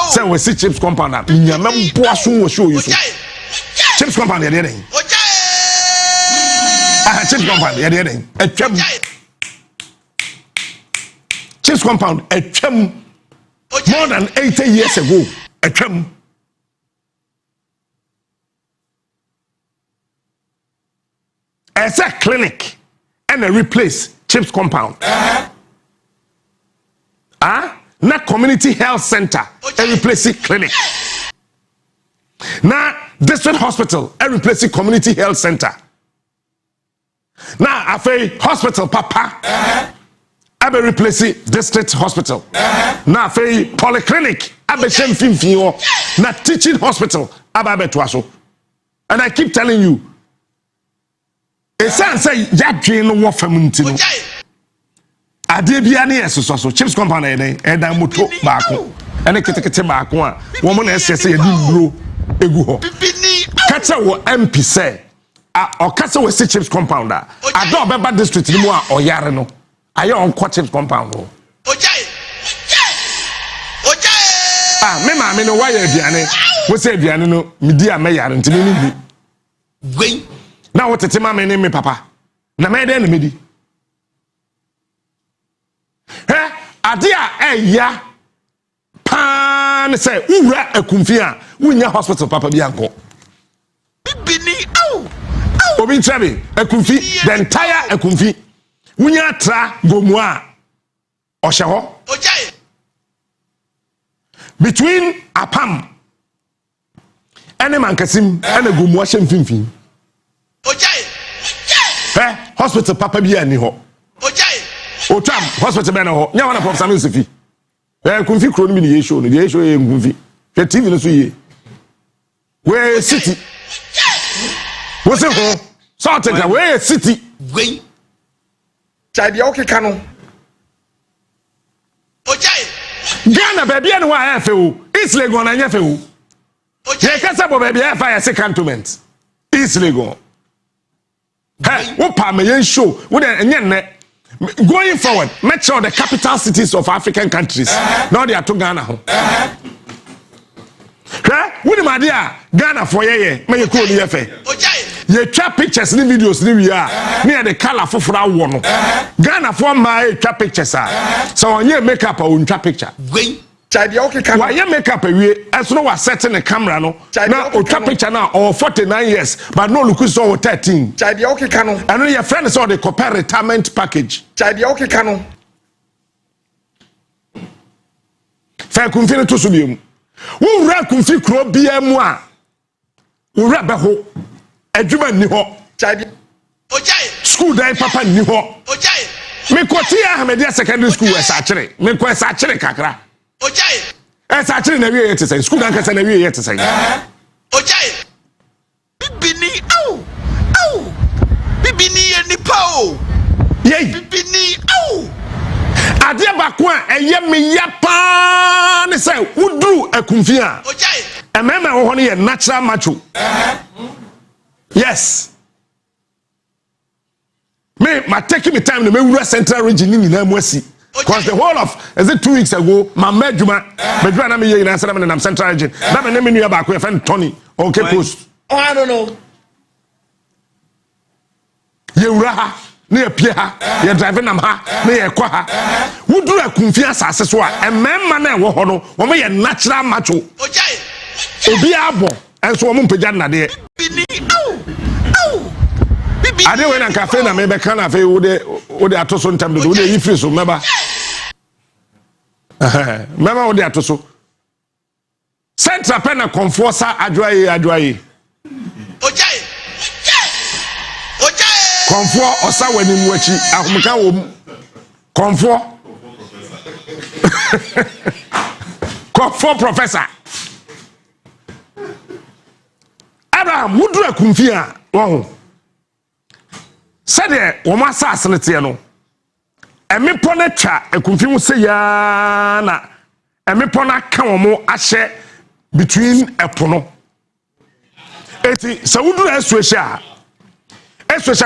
say we see chips compound na nyama boaso wo show you so chips compound ya dey chips compound ya dey atwam chips compound atwam more than 80 years ago atwam as a clinic and a replace chips compound na community health center and replace it clinic na district hospital and replace it community health center na afei hospital papa abe replace it district hospital na afei polyclinic abe shem finfin na teaching hospital abe to aso and I keep telling you esan say yadwe no wo fam ntino ade bia ne yeso so chips company edan moto baako ene ketekete baako a wo mo na esese yedi bro egu ho kacha wo MP say o kacha wo chips compound a ado obeba district ni mu a oyare no aye on chips compound ho me maame no why aduane wo say aduane no medi a me yare ntimi ni bi gwen na wo tete maame ne me papa na me dey na medi ade a ya pan say wura akumfi a wunya hospital papa bi anko bibini au obi trabe akumfi the entire akumfi wunya tra gomu a ohye ho ojai between apam ene mankasim ene gomu ohye mfimfin ojai hospital papa bi ani ho ojai otam hospital be na ho nya wana professor Nsifi kumfi kro no mi ye show no ye show ye kumfi the TV no so ye we city we say ho so take we city gwen chade o keka no ojai Ghana baby ene wa afa o East Legon na nya fa o ye kasa bo baby afa ya second cantonment East Legon wo pa me yen show wo de enye ne going forward make sure the capital cities of African countries now they are to Ghana ho wodi ma dia Ghana for ye me ye ko ni ye fe ye twa pictures ni videos ni wi a me the color fofora wo no Ghana for ma ye twa pictures a so onye makeup a on twa picture gwen chade o keka wa ye makeup awie eso no wa setting the camera no na o twa picture na or 49 years but no look so 13 chade o keka no and your friend saw the compare retirement package chade o keka no fa kumfi no to so biem wo wura kumfi kro bia mu a wura be ho adwuma ni ho chade ojai school dai papa ni ho ojai me kwoti Ahmedia secondary school esa kire me ko esa kire kakra ojai esa kire na wie yete say school dan kasa na wie yete say ojai bibini au bibini ye nipa o yey bibini au ade bakwa eye me ya pa ne say wudru akumfi a ojai emema wo ho ne ye natural macho yes me taking me time to me wura central region ni na mu asi because the whole of is it 2 weeks ago my medjuma na me ye na say na central region na me me nua ba ko e friend Tony on Cape Coast I don't know ye wura ha na ye pie ha ye drive nam ha na ye kwa ha wuduru akumfi asase so a ememma na e wo ho no wo me ye natural macho ojai obi abo enso wo mpagya na de bibini au ade we na cafe na me be kan afa wo de atoso ntam do wo de yi free so meba mema wo de atoso central pen na conforsa adwaye ojai konfo osa wani mu achi ahomka wo konfo konfo professor Abraham wudu akumfi a wo sede wo ma asase ne te no emepo na twa akumfi mu se ya na emepo na ka wo mo ahye between epono eti se wudu association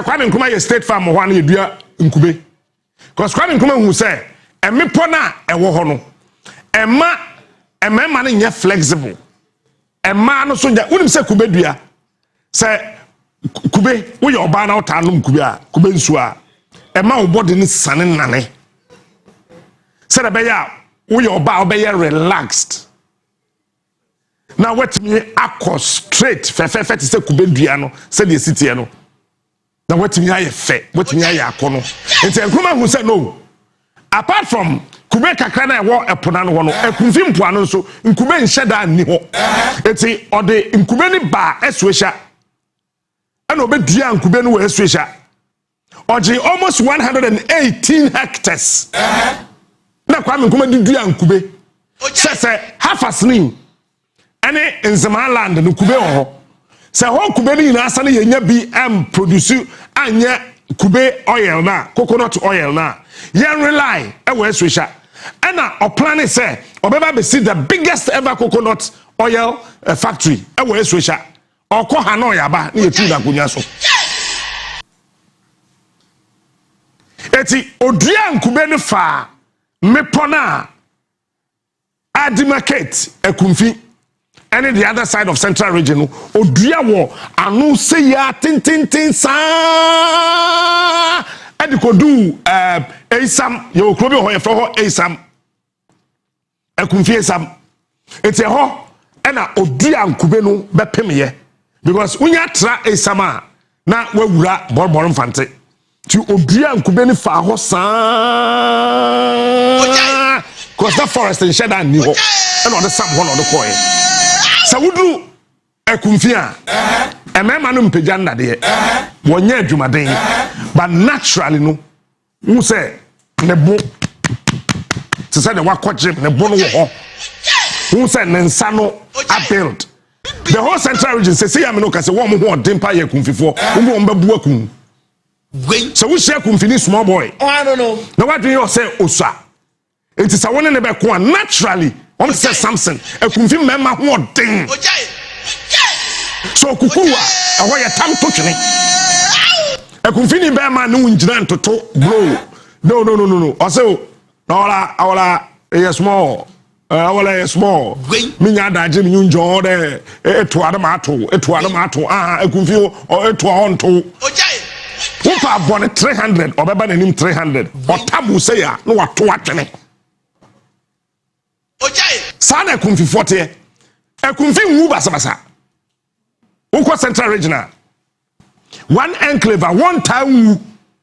Kwame Nkrumah ye state farm ho na yedua nkube because Kwame Nkrumah hu say emepo na ewo ho no emma na nye flexible emma no so ja unim say kube dua say kube wo ye oba na ota no kube a kube nsu a emma wo body ni sane nane say da be ya wo ye oba obeye relaxed na what me akọ straight fe say kube dua no say the city no na wetimi aye fe wetimi aye akono enti Nkrumah hu say no apart from kube kakra na ewo epona no ho no akumfi mpoa no nso nkube nhyeda ni ho enti ode nkube ni ba esuesha ana obedua nkube no esuesha oje almost 118 hectares na Kwame Nkrumah dua nkube say half a snin ene nzema land no kube ho se ho kube ni na asa na yenya bi produce anya kube oil na coconut oil na yen rely e we switcha and our plan say obeba be see the biggest ever coconut oil factory e we switcha okọ ha na oyaba na yetu na konya so eti odua nkube ne fa mepona Adimakate Ekumfi and the other side of Central Region odua wo anu se ya tin sa edikodu Esam ye okrobi ho ye fro ho Esam Ekumfi Esam ete ho ena odua nkube no bepemye because unya tra Esam a na wawura borbor mfante ti odua nkube ni fa ho sa because that forest in Sheda ni ho and on the Sam one on the coin. So we do Ekumfi a emema no mpejanda de wonye adwumaden but naturally no who say ne bo to say the wakojim ne bo no ho who say ne nsa no a build the whole Central Region say am no ka say wo mo ho dempa ye Ekumfifo wo mo babu akum so we share Ekumfi ni small boy I don't know now what do you say Osa it is a one in the back one naturally on say something Ekumfi mema ho den so kukuwa aho ya tam to twene Ekumfi ni be ma no njira ntoto bro no o say awala yes small awala yes small me nya daje me njun de eto adama ato Ekumfi o eto onto wo pa bone 300 obeba nanim 300 o tabu say ya no wato atwene Sana Ekumfi forte Ekumfi nwu basabasa Uko Central Regional one enclave one town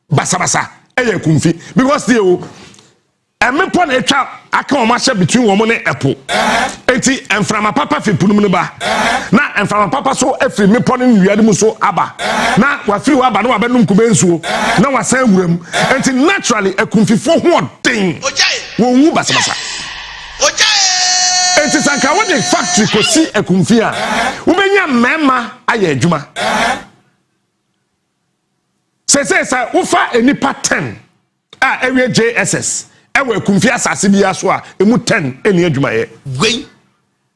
basabasa Ekumfi because they emepo na etwa aka o ma between wo ne epo enti emframa papa fe punum ne ba na emframa papa so efri mepo ne wiade mu so aba na wa firi wa ba na wa benum kube nsuo na wa san wuram enti naturally Ekumfi fo ho den wo nwu basabasa it is like what the factory ko si Ekumfi a ubenya mema aye adwuma say ufa enipa 10 a area JSS ewe Ekumfi asase bia so a emu 10 eni adwuma ye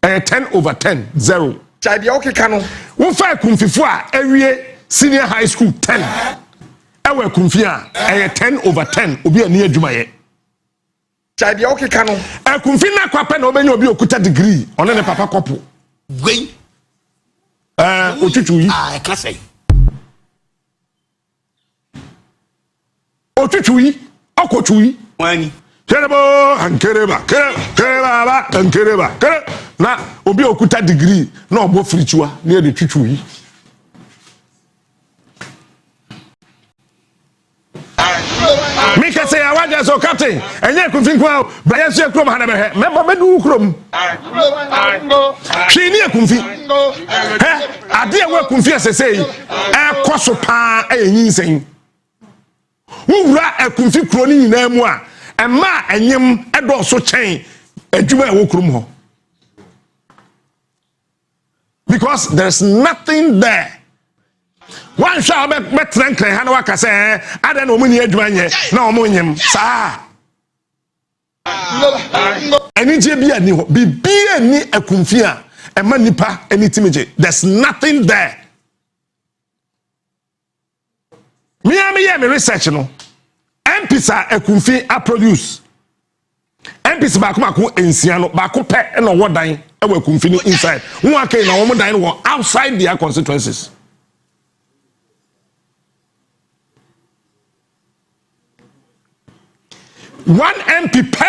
10/10 0 chai okeka no ufa Ekumfifo a area senior high school 10 ewe Ekumfi a 10/10 obi eni adwuma ye chai okeka no Ekumfi na kwape na obenya obi okuta degree one ne papa kopo otutu yi ka say otutu yi okotu yi wani kerebo ankereba kereba ankereba na obi okuta degree na obo firichua na de tutu yi Mika say awaja so captain enye Ekumfi kwa baya so ekrom ha na be meba medu ukrom hwe ni Ekumfi ade e wa Ekumfi asesei e koso pa enyinsen wura Ekumfi kro ni nyina mu a ema enyem edo so chen adwuma e wo krom ho because there's nothing there. One shall be trankle Hanwaka say, I don't know when you adwanye, no monyem, sa. Any JB be any Ekumfi a manipa any timage. There's nothing there. Me research no. MPs Ekumfi a produce. MPs baku ensiano baku pe and no what dying Ekumfi inside. One can na woman dying outside their constituencies. One MP pe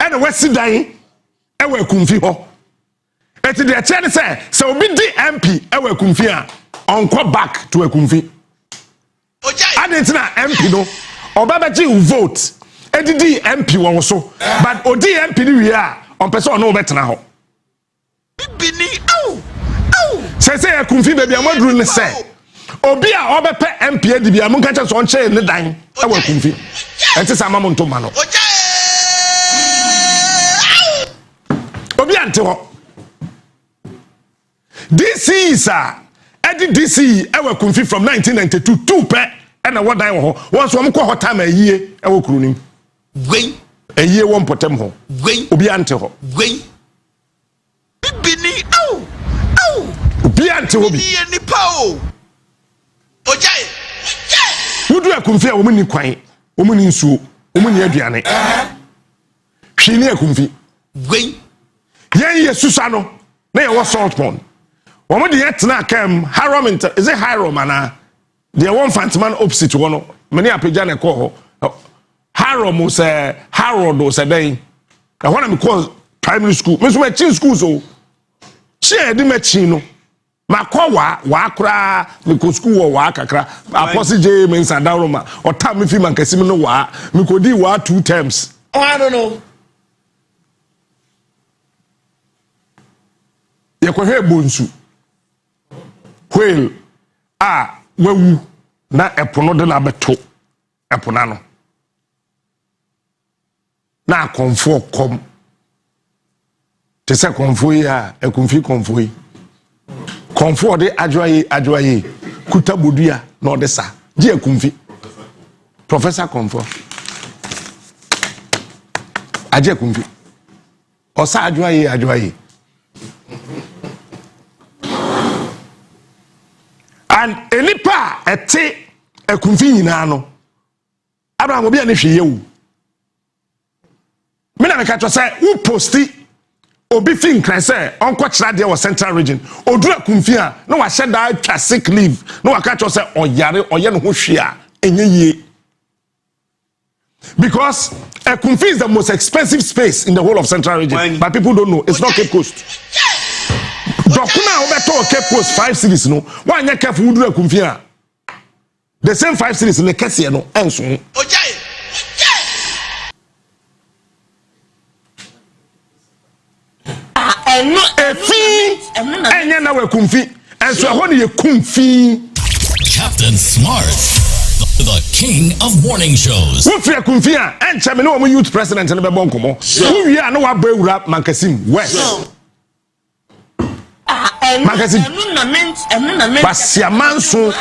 and West dying ewe Ekumfi ho eti de che say so obi di MP ewe Ekumfi a onko back to Ekumfi adentina MP no obabaji vote edidi MP won so but odi MP ni wi a on person no betena ho bibini say Ekumfi baby amadru ne say obi a obepe MP edi bia munka che so onche ne dan ewe Ekumfi enti sama mo ntoma no obi ante ho DC is edi DC ewe Ekumfi from 1992 2 pe na what dan ho once wo mko hotam ayie ewe kurunim gwen ayie wo mpotem ho gwen obi ante ho gwen bibini obi ante ho bi ni pa o ojai wudu Ekumfi a wo mni kwan wo mni nsuo wo mni aduane hwini akumfi gwen yen yesusa no na ye wo salt pond omo de yetna kam Harom is it Harom ana the one fantiman opposite one many apagya na call Harom say Harold say den na when me call primary school me so me chin school so che de me chin no makwa wa kra me ko school wa kakra apostle J me nsadawroma o tam me fi mankasim no wa me ko di wa 2 terms. Oh, I don't know. Yakwahe bonsu whale wawu na epono de na beto epona no na konfo kom te se konfo ya ekumfi konfo yi konfo de adwaye kuta bodua na odesa je ekumfi professor konfo aje ekumfi osa adwaye and enipa ete ekumfi nyina no Abraham obi ani hwe yewu me na meka to say who posti obi fi nkran say onko kira de wo central region odura kumfi a na wa hye da twa sick leave na wa ka to say oyare oye no ho hwe a enye yie because Ekumfi is the most expensive space in the whole of central region but people don't know it's not Cape Coast. Dokuna obeto Cape Coast 5 cities no one nya careful udura Ekumfi a the same 5 cities in the kese no enso enye na we Ekumfi enso ho ne ye kumfi Captain Smart, the king of morning shows. Wo fi Ekumfi a enche me no mo youth president ne be bonkomo wo wi a no wa ba ewura Mankasim West Mankasim Basia manso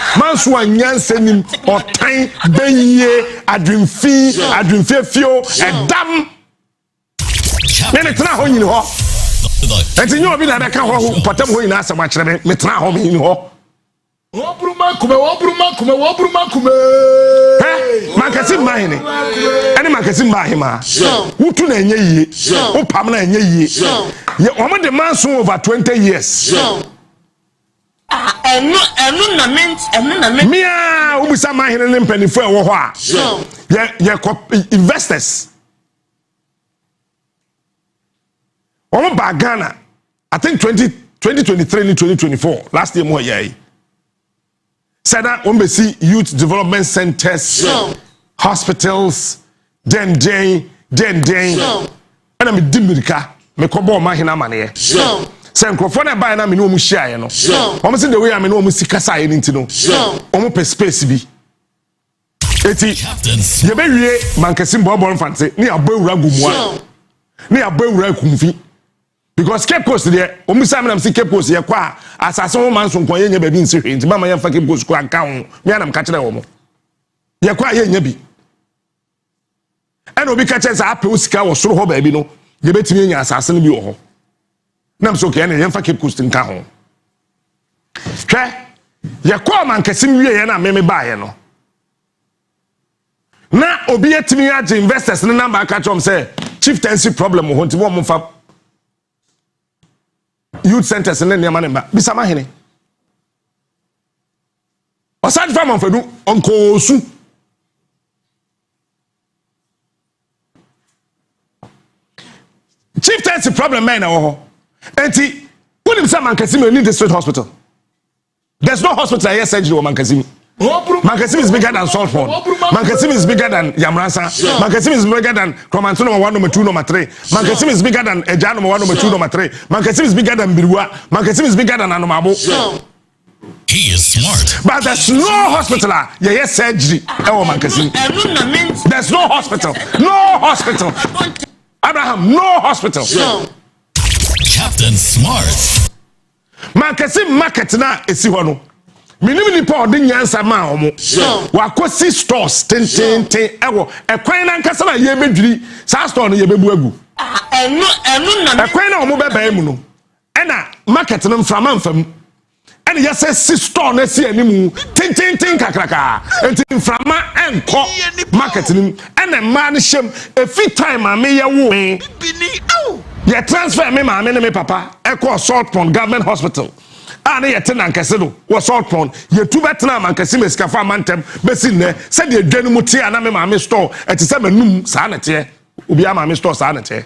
anyansenim otan benye adwemfefio edam me tena ho nyini ho enti nyo bi na be ka ho potam ho nyina asem akere me tena ho nyini ho Wobruma kume Mankasim mahine ene Mankasim mahima wutu na enye yie wo pam na enye yie ye omo de manso over 20 years enu na mint mia ubisa mahine ne mpanifo e wo ho a ye investors omo ba Ghana I think 2023 and 2024 last year mo yai said that we see youth development centers, hospitals, den and I'm Dimirika, me kobo mahina mane. Say microphone buy na me no mu share no. Almost the way I me no mu sikasa ye nti no. Omo per space bi. Eti ye be wie Mankasim bobo mfante ni abawura gumua. Ni abawura kumfi. Because Cape Coast there, omisa me see Cape Coast ye kwa asase ho manso nkon ye nya ba bi nsi hwe nti mama ye fa Cape Coast kwa nka ho me anam ka kire wo mo ye kwa ye nya bi eno bi ka kire sa ape osika wo soro ho ba bi no ye betimi nya asase no bi wo ho nam so ke na ye fa Cape Coast nka ho hwe ye kwa Mankasim wie ye na me ba ye no na obi yetimi age investors ne number ka chom say chieftaincy problem ho nti wo mo fa youth centers and then Yamanema. Bisama Hene. Aside from Fedu, Uncle Su. Chieftaincy problem, man. And he put himself Mankasim in the District Hospital. There's no hospital here, surgery or Mankasim. Mankasim is bigger than Saltpond. Mankasim is bigger than Yamrasa. Mankasim is bigger than Kromanto number 1, number 2, number 3. Mankasim is bigger than Ejan number 1, number 2, number 3. Mankasim is bigger than Birua. Mankasim is bigger than Anomabo. He is smart. But there's no hospital. Yeah, surgery. Mankasim. There's no hospital. No hospital. Abraham, no hospital. Captain Smart. Mankasim market na esihono. Minimum po de nyansa ma omo wakosi stores ten ewo ekwan na nkasa na ye bedwiri sa store no ye bebu agu ekwan na omo beba mu no ena market no mframa mfam and yes say store na see animu tin kakraka enti mframa enko marketing and a man shem a fit time ma me ye wo ye transfer me ma me ne me papa eko Salt Pond government hospital ana ye tenan kese do wo Salt Pond ye tu betena man kese me skafa mantem besi ne se de dwanu mu tie ana me ma me store eti se manum sa na tie obi ama me store sa na tie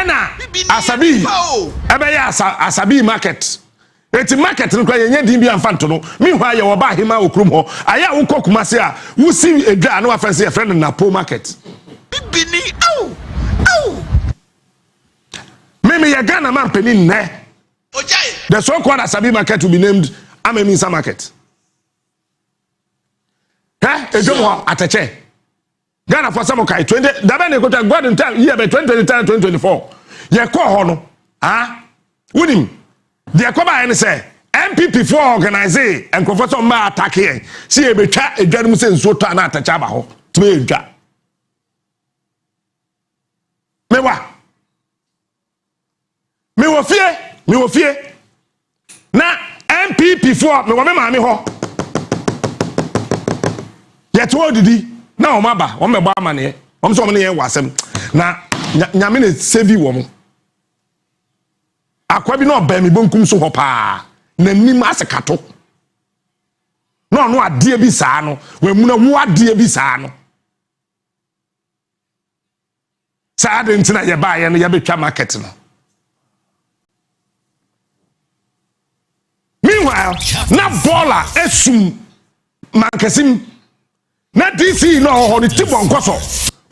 ena asabi ebe ya asabi market eti market no kwa yenye din bi amfanto no mi hwa ye wo ba hema okrum ho aya wo kokuma se a wo si edwa no afanse ye friend na po market Mimi ye Ghana man penin ne the so called asabi market will be named Amemisa market ejomo atache Ghana for some kai 20 da be ne kota God in time year be 2023 2024 ye ko ho no wunim de ko ba ene say MPP for organize and professor ma attack here see e betwa edwanum se nso to na atacha ba ho tme edwa me wo fie na MPP for me wo me ma me ho ye to didi na o maba o me ba amane o so mo ne ye wasem na nyame ne sevi wo mo akwa bi na oba mi bonkum so ho pa na nim asekato no no ade bi saa no we mu na wo ade bi saa no saa de ntina ye ba ye no ye betwa market no. Meanwhile, na bola esum mankesim na DC no ho ni tibon koso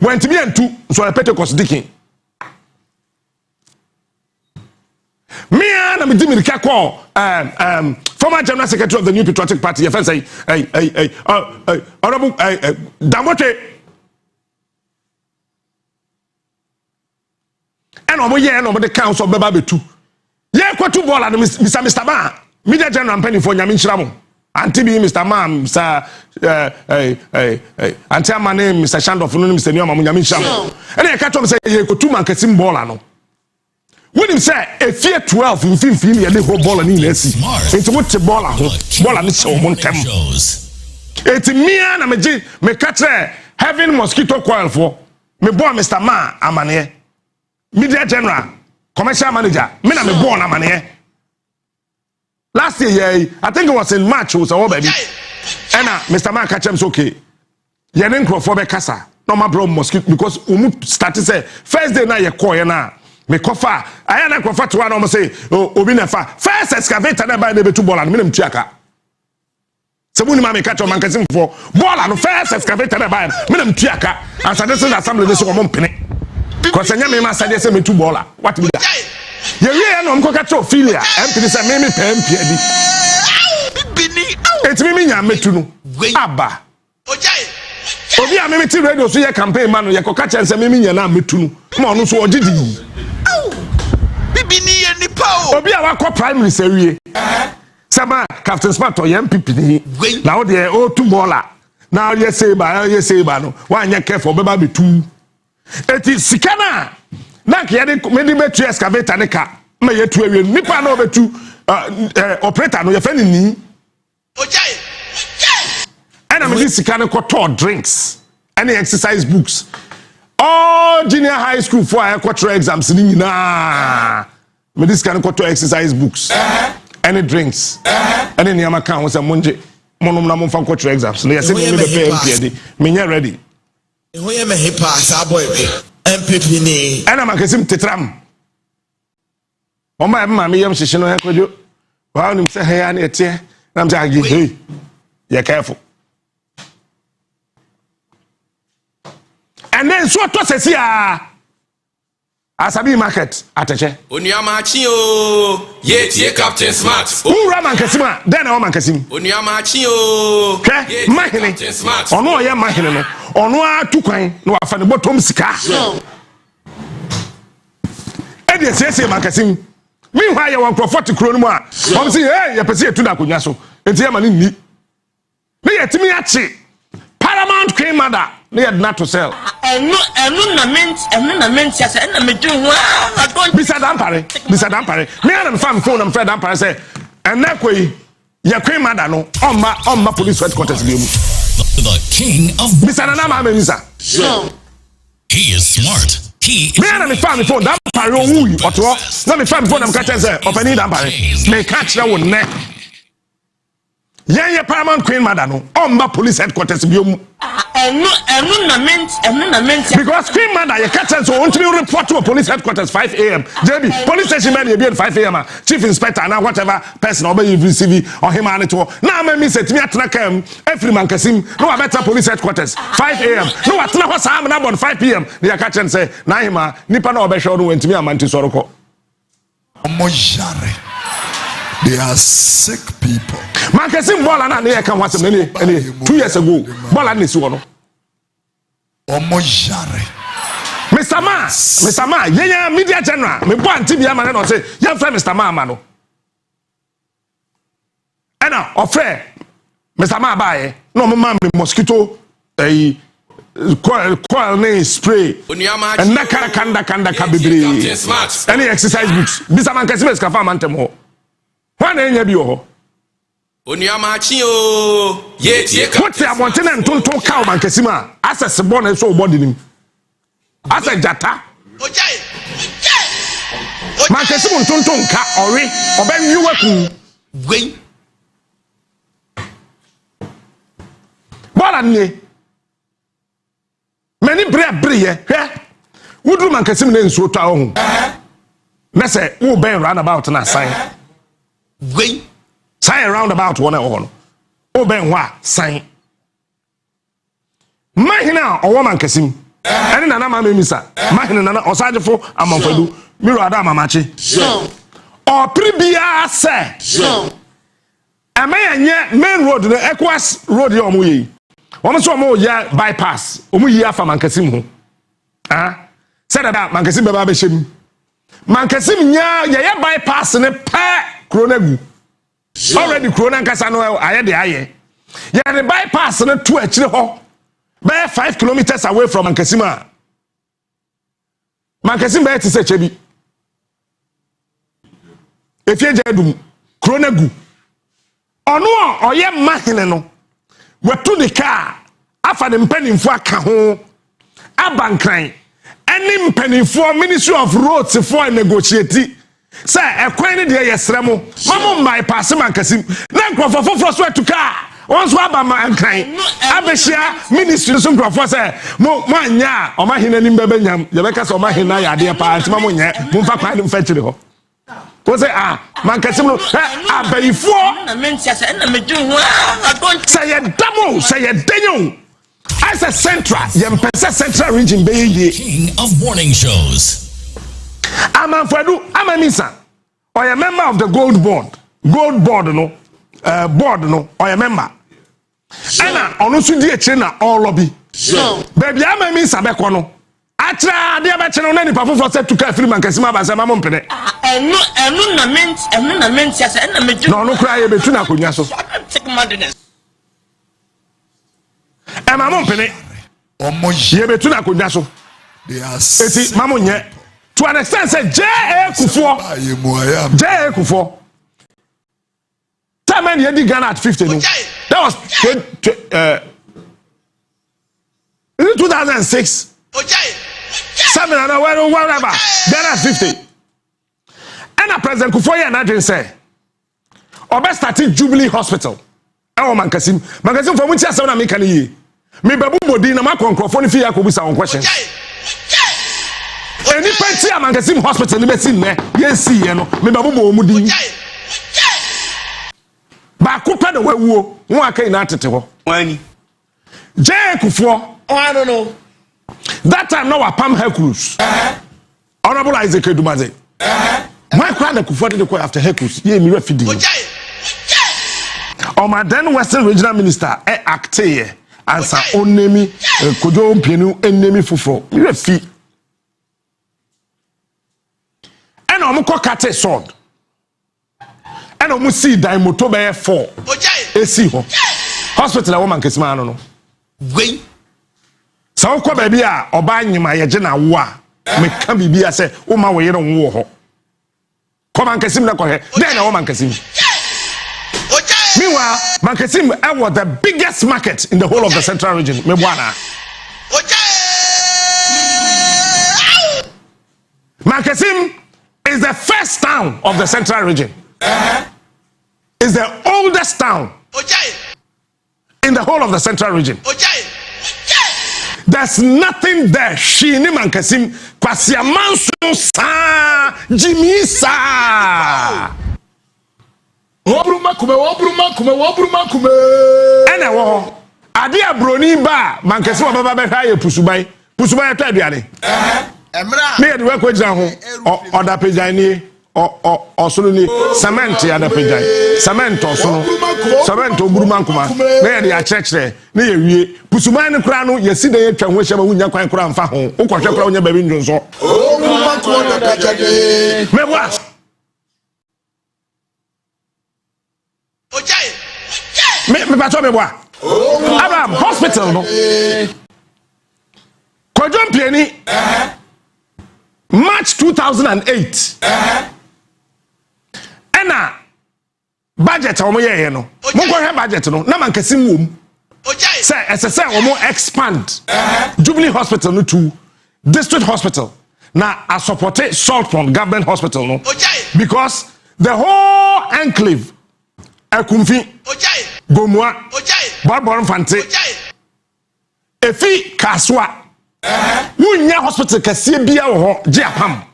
went me entu so a Pentecost dikin me na me dimirika call former general secretary of the New Patriotic Party you say honorable Damote and omo ye no the council beba betu ye kwatu bola no Mr. Ma Media General Penny for Yaminchram, Auntie Mr. Mam, Sir, Auntie my name, Mr. Shandoff, Mr. Nyama Yaminchram. And I catch him say, you could 2 man Cassim Bolano. When him say, a fear 12 in 15 years, they hold ball and in into what the ball and so one time. It's me and I'm a G, me catch having mosquito coil for me born Mr. Ma, Amane, Media General, Commercial Manager, me na me born Amane. Last year, I think it was in March, was all baby. And Mr. Man catch him okay. Yenin crofobia casa. No my bro mosquito because started say first day na ye call na me kofa. I na kofa to one almost say obi na fa. First excavator na buy the two ball and me tuaka. So when me catch man kasim for ball and first excavator na buy me tuaka. And so this is assembly this one penny. Cause anya me ma say say me two baller. What be that? Ye no mko catch Ophelia. MP say me MP edi. Eti me nya metu no. Aba. Obi a me ti radio so ye campaign man no ye ko catch say me nya na metu no. Ma ono so ogidi. Bibini ye nipa o. Obi a wakọ primary sewie. Sama Captain Smart or MPP ni. Na o de o two baller. Na ye say ba no. Wa anya careful beba betu. Eti sikana na kiyade me di betu excavator ne ka me yetu awie nipa na obetu operator no ye fa ni ojai and am this sikana ko to drinks any exercise books all junior high school for quarter exams ni na me this sikana ko to exercise books any drinks any niama kan wo se monje monom na monfa quarter exams no ye se me be MPD me nya ready who ye me hipa sa boy MPP ni ana makasim tetram oma ma me yam hyehye no yakwadwo wa nim se ha na etie na mja agi hey you careful and then so to sesi asabi market atache Onua Maakye o ye tie Captain Smart ura mankasima then na mankasim Onua Maakye o ke mahene ono ye mahene no ono atukwan na wafa ne bottom sika edi sese mankasim mi hwa ye won crofort kro no mu a om say hey ye pese etu na konwa so enti ye mani ni me ye timi achi Paramount Queen Mother near not to sell. And no meant yes, and I'm doing well. Beside Ampare. Me and farm phone and Fred Ampare say, and that way, your queen madano, on my police headquarters. The king of Bisa. He is smart. He is. Me and farm phone, that Ampare, or what? Let me farm phone and catch us of any Ampare. May catch that one neck. Yanya Paramount Queen Madano, on my police headquarters. Because Queen Mother, your catch so won't you report to a police headquarters 5 a.m. JB, police station man, you'll be at 5 a.m. Chief Inspector, now whatever person or you receive or him on it. Now, I mean, set me at Nakam, every man Kasim, no, I better police headquarters 5 a.m. No, what's not what's happening about 5 p.m. They are catch and say, Naima, Nipa no Besho went to me a man to Soroko. They are sick people. Mankasim Bola na can watch many 2 years ago. Bola Nisuano. Mr. Ma, yeah, media general. Me boy TV man no say, "Young friend Mr. Ma mano." And now, offer Mr. Ma buy no man mosquito coil name spray. And na kanda kabibri. Any exercise books. Mr. Man Kasim ska fa mantemo. One enya bi ho. Onua Maakye o. Ye tie ka. What ya want na ntonton cow man Kasim a access born and so body nim. As a jata. Man Kasim ntonton ka ore oben yiwa ku. Gwen. Bola ni. Many bre ye. Wudu man Kasim na nsuo to ho. Na say wo ben run about na sign. Gwen. Sign around about one on. Oh, Ben Wa, sign. Mahina or woman Kasim. And in another misa. Mahina or Sajafo, Amafadu, Mirada Mamachi. Or Pribia, sir. A man yet main road, the Equas Road Yomui. One so more ya bypass. Umuya for Mankasim. Ah, said about Mankasim Babashim. Mankasim ya bypass in a pair. Kronegu. Already Krona Casano, I had the aye. Yeah, the bypass and two actually ho. By 5 kilometers away from Mankasima. Mankasim Bay to say Chebi. If you do Kronegu. Onua or ye Mahineno. We're to the car. After the penny for Cajon. Abankrai. Any penny for Ministry of Roads for negotiate. Say, a queen dear yesremo, Mamma bypass Mankasim, then for sweat to car. Once Wabama and crying. Abeshia, Ministry of Sungra say, Moanya, or Mahina Nimbenyam, Yabekas or Mahina, dear parents, Mamonia, Mumfa Quine Fetcher. Was it Mankasim? I pay for say a double, say a deno. As a central, Yampesa Central Region, King of morning shows. I'm a missa. Or a member of the gold board. Gold board, no. Board, no. Or a member. Anna, on also dear China, all lobby. Baby, I'm a missa becono. I try, dear Bachelor, any perform for set to care free man, Casima, as a mamma pene. And no meant yes, and I'm no cry between a cunyaso. And mamma pene. Ye between a cunyaso. They are sick. Mamma. To understand, say J.A. Kufo. Time when you did Ghana at 50. That was 2006. Something whatever. Ghana at 50. And a President Kufo and Adrian say, or best starting Jubilee Hospital. Oh, Mankasim for which I saw na make any. Me babu body na makon crofone fi yakobisa on question. Any party a Mankasim hospital be sin me yes see no me babu bo mu din ba ko pa da wawuo won aka ina tete ho wani je Kufo I don't know that time no wa Pam Hercules Honorable Isaac Edumaze my brother Kufo dey call after Hercules ye mi refidi o my then Western Regional Minister acte here answer onemi kojo mpienu enemi fufo mi refi and omko kate sword and omu see dan moto be 4 esi ho hospital a woman kesima no no wey So ko baby a oba nyima ye je na wo a me ka bibia se o ma wo yere wo ho ko mankasim na ko he then na wo mankasim. Meanwhile mankasim was the biggest market in the whole of the central region me bwana. Mankasim is the first town of the central region. Is the oldest town in the whole of the central region. There's nothing there. Shini Mankasim Kwasia Manso sa Jimmy sa. Wobruma kume. Ene wo. Ade abroni ba Mankasim baba be hwa ye pusubai. Pusubai to aduane. Emra. Me de work with ho. Oda pejani osunu ni cement ya da pejai. Cement osunu. Cement oburuma kuma. Me de a church ne ye wie. Pusubai ne kura no ye si de ye twa ho hye ma wunya kwan kura mfa ho. Ukwohwe kura wunya baby ndunso. Me wa. Me pato me wa. Abraham hospital no. Kodjon pieni. March 2008. Ena budget omo ye no. Mo ko he budget no na mankasim wom. Say SSA omo expand Jubilee Hospital no to District Hospital. Na a support Saltpond government hospital no. Because the whole enclave Akumfi Gomua Barbara Fante Efi Kaswa Wunya hospital kase bia wo ho je apam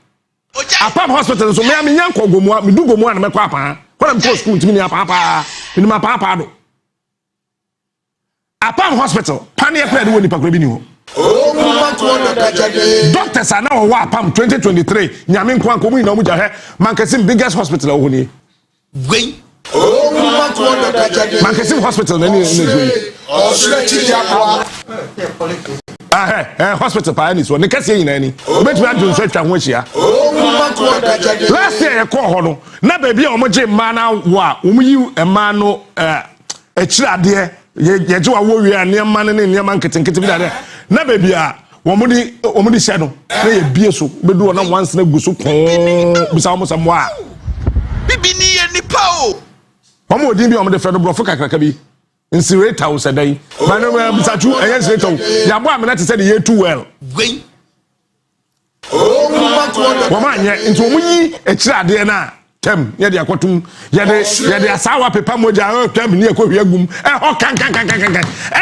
hospital so me am nyanko Gomua me du Gomua na mekwa apa ko na school ntimi ni apa ni ma papa do apam hospital pane e kwede woni pakro bi ni ho doctors are now apam 2023 nyame nko anko mu ina mu jahe mankasim biggest hospital wo ni gwen mankasim hospital na ni hospital pa ni so ne kase yin ani obetumi adun so atwa ho ahia last year ye call ho no na ba bia omoje mma na wo a omuyi emma no ekirade ye je wa wo wi ane mma ne ne mma nketenkete bi dade na ba bia omudi hye no na ye bie so bedu na once na gusu ko bisa omo samo a bibi ni ye nipa o omo odin bi omode fredo brofo kakraka bi insirator wo sedai manu bisachu eye insirator ya bo amena te say dey too well gwen wama nye nti omunyi ekirade na tem ye de akotum ye de asawa pepa moja tem ni ekohwe agum ho kan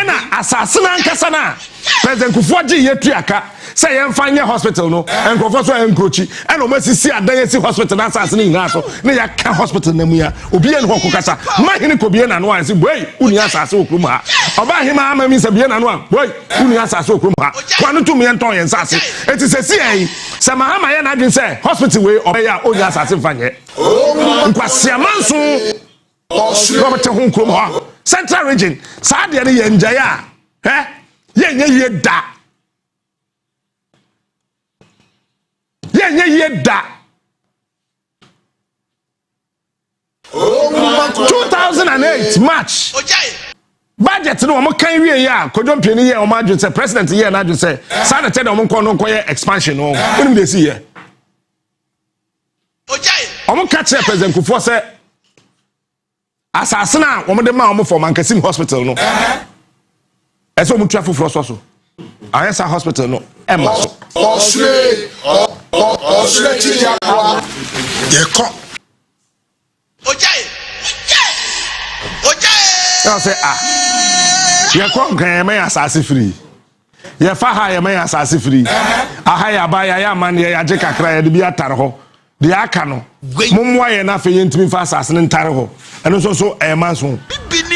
ena asase na nkasa na president Kufuor ye tuaka say ye mfanye hospital no enkofo so enkrochi ena o masisi adan ye si hospital na asase ni nyina so na ya ka hospital na mu ya obi ye no kokasa mahini ko bie na no ansi boy uni asase okrum ha oba hima amami se bie na no boy uni asase okrum ha kwanu tum ye nton ye nsase eti se si en se mahama ye na adwin se hospital we obeya uni asase mfanye nkwasiama nso Robert Hunkrom ha Central Region sa de ye njaya yenye ye da 2008 March budget no mo kan wie ya kodjon peni ye o ma dwun se president ye na dwun se sa na tede o mo kon no koye expansion no unim de si ye o mo catch president Kufuor se asase na o mo de ma o mo for Mankasim hospital no eso mo trafo fro so ayesa hospital no ema so Osre ti ya kwa ye ko I say ye ko kan me asase free ye fa ha ye me asase free aha ya ba ya man ye ya je kakra ye de bi atare ho de aka no momwa ye na fe ye ntimi fa asase ne ntare ho eno so e man so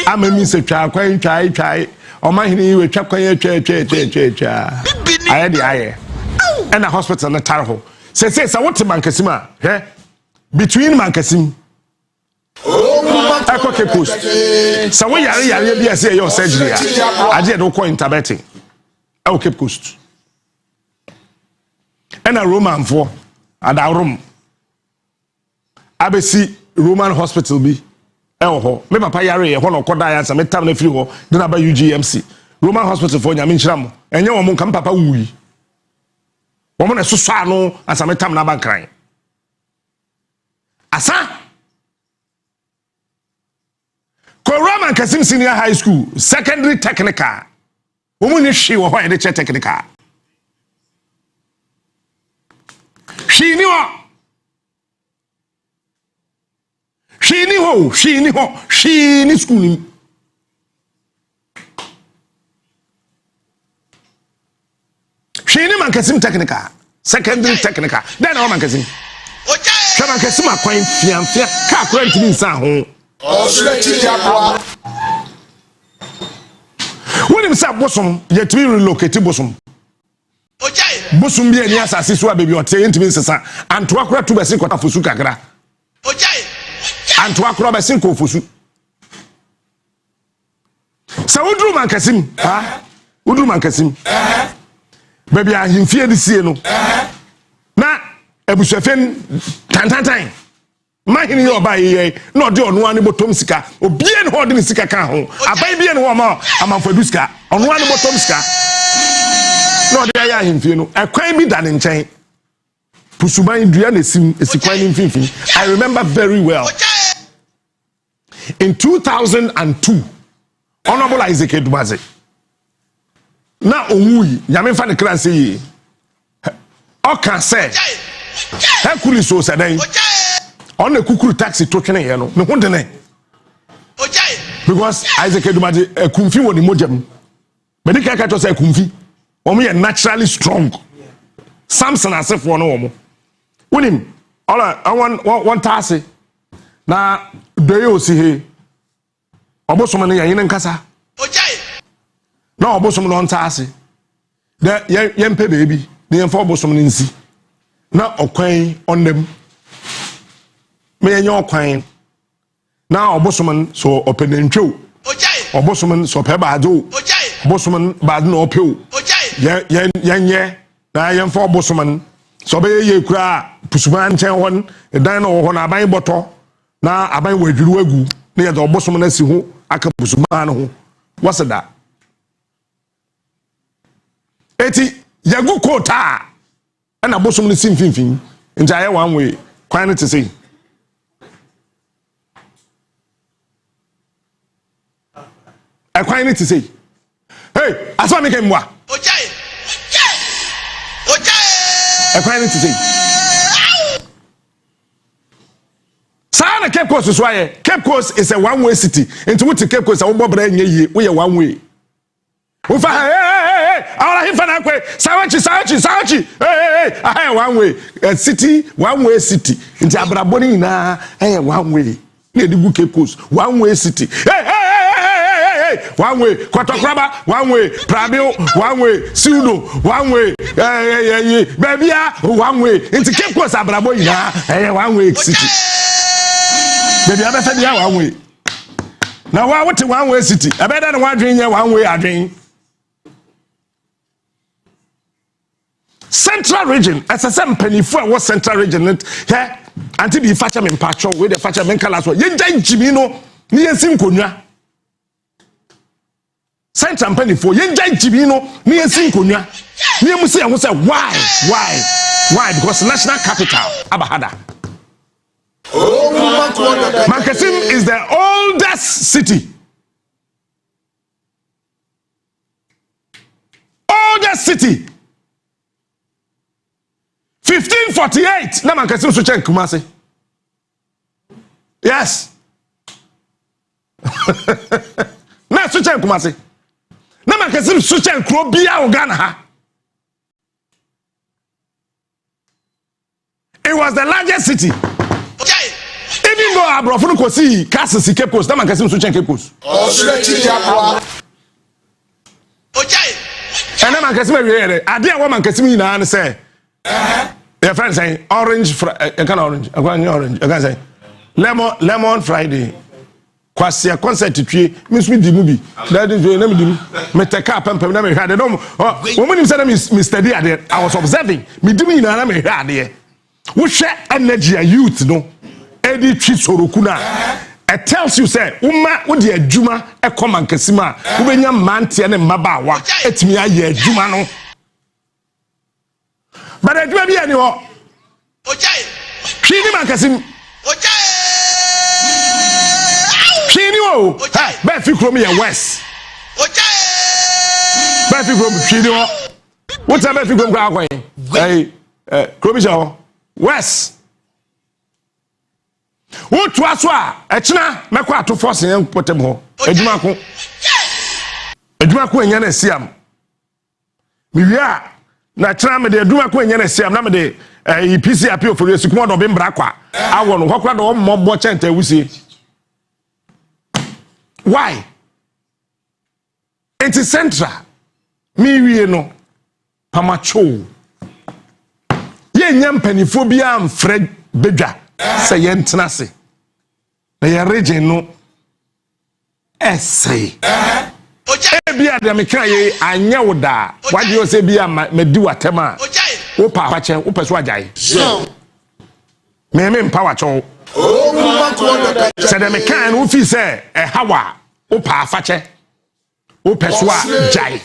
amami se twa kwan twai o ma hini we twa kwan ye twa aye de aye and a hospital na tare ho say what Mankasim he between Mankasim Eko Cape Coast so we yare bi say your surgery aje do ko interpreting Eko Cape Coast and a Roman for ada room abesi Roman hospital bi ho me papa yare ho no koda ya me tam na free ho de na ba UGMC Roman hospital for nyame nchiramo enye wo nka papa wuyi wo mo na soso ano asametam na bankran asa ko Roman Kasim Senior High School secondary technical wo mo ni hwe wo ho ye de technical she ni school ni she ni man Kasim technical secondary technical then na man Kasim she man Kasim akwan fiamfia ka current ni nsan ho wonim sa bosom yetimi relocate bosom bosom bi ani asase so abebi ote yentimi nsesa anto akora to bese kwata fosu kakra anto akora bese ko fosu sa wodru man Kasim wodru man Kasim baby ahimfie de sie no na ebusuafen tantantan mahini yo ba ye no de Onua ne botom sika obie ne ho de sika kan ho abai bie ne ho ma amanfadu sika Onua ne botom sika no de ya ahimfie no ekwan bi da ne nchen pusuban dua na sim esikwan ne mfimfini. I remember very well in 2002 Honorable Isaac Edumaze na onwuyi nyame fa ne kran se yi o kan se Hercules so sadan on the kukuru taxi to twene ye no me ho de ne because Isaac Edumaje kumfi woni mojam me de kaka to say kumfi o mo ye naturally strong Samson asefo no wo wonim all one task na doye osi he obosom ne ye nkasa na obosom no ntaase da yempe baby ne yemfa obosom ne nsi na okwan onem me yenye okwan na obosom so openentwo obosom so pe baado obosom baado no opeo yenye na yemfa obosom so be ye kura pusuman chen won dan no ho na aban boto na aban wadwuru agu ne ye obosom na si ho aka pusuman ho wasada eti yagu kota na bosom ni simfinfin nja ye one way kwan to say I kwan to say hey aso me kemwa I kwan to say sana Cape Coast so aye Cape Coast is a one way city into what Cape Coast a wo bobra nya yi we one way we fa our him fan akwe sawachi hey one way a city one way city into abraboni na one way na edigu Cape Coast one way city hey one way Kotokraba one way Prabil one way Sudo one way Babia one way into Cape Coast abraboni na one way city baby abefa dia one way na what one way city abeda na one dream one way adwen Central region as a some penny for what central region here until be facha me patcho we the facha men kala so yenja jimi no ni yensim konwa central penny for yenja jimi no ni yensim konwa ni emusi ehwo say why because national capital abahada Makasim is the oldest city oldest city 1548 na Makasim so chen Kumasi yes na so chen Kumasi na Makasim so chen kro bia Uganda ha it was the largest city even though Abrofunu ko see Castle Cape Coast na Makasim so chen Cape Coast and na Makasim we here ade a wo Makasim ina na say your friend saying orange kind orange I can say lemon Friday kwasi a concert twie miss me di movie that is na me di me take up pem na me hwade no woman him say na me study ade I was observing me di me na me hwade wo hwe energy youth no edi twi soroku na it tells you say uma wo de adwuma e koma nkasima wo benya mante ne mmabawa etimi aye adwuma no but adwuma bi ani ho ojai hwini mankasim ojai hwini wo ha be fi krom ye west ojai be fi krom hwini ho what time be fi krom kwa kwen krom jo west what to aso a echina mekọ ato force yen potem ho adwuma ko enya na siam mi wia na china me de adwuma ko enya na siam na me de EPC appeal for you kuma do be mbra kwa awo no hokwa do mmobbo chenta wusie why it is central mi wie no pamacho ye nyam panifo bia amfred bedwa say yentena se na ye region no essay bia de meka ye anya woda wade yo se bia medi watema wo pa pache wo peso ajai me empower cho say de meka no fi say e hawa wo pa fache wo peso ajai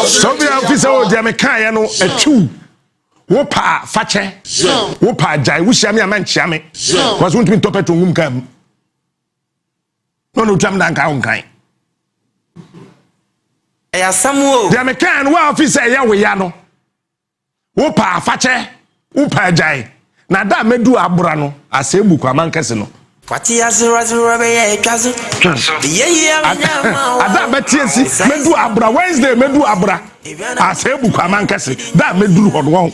so bia fi say o de meka ye no atwu wo pa fache wo pa jai wo hia me amanchia me cause won't me topeto ngum kam no twam dan ka wonkan ya samuo de mekan wa officer ya we ya no wo pa fache wo pa jai na da medu abura no asebu kwa mankese no kwati azura be ya etwazo ada betiesi medu abura Wednesday medu abura asebu kwa mankese da medu ho no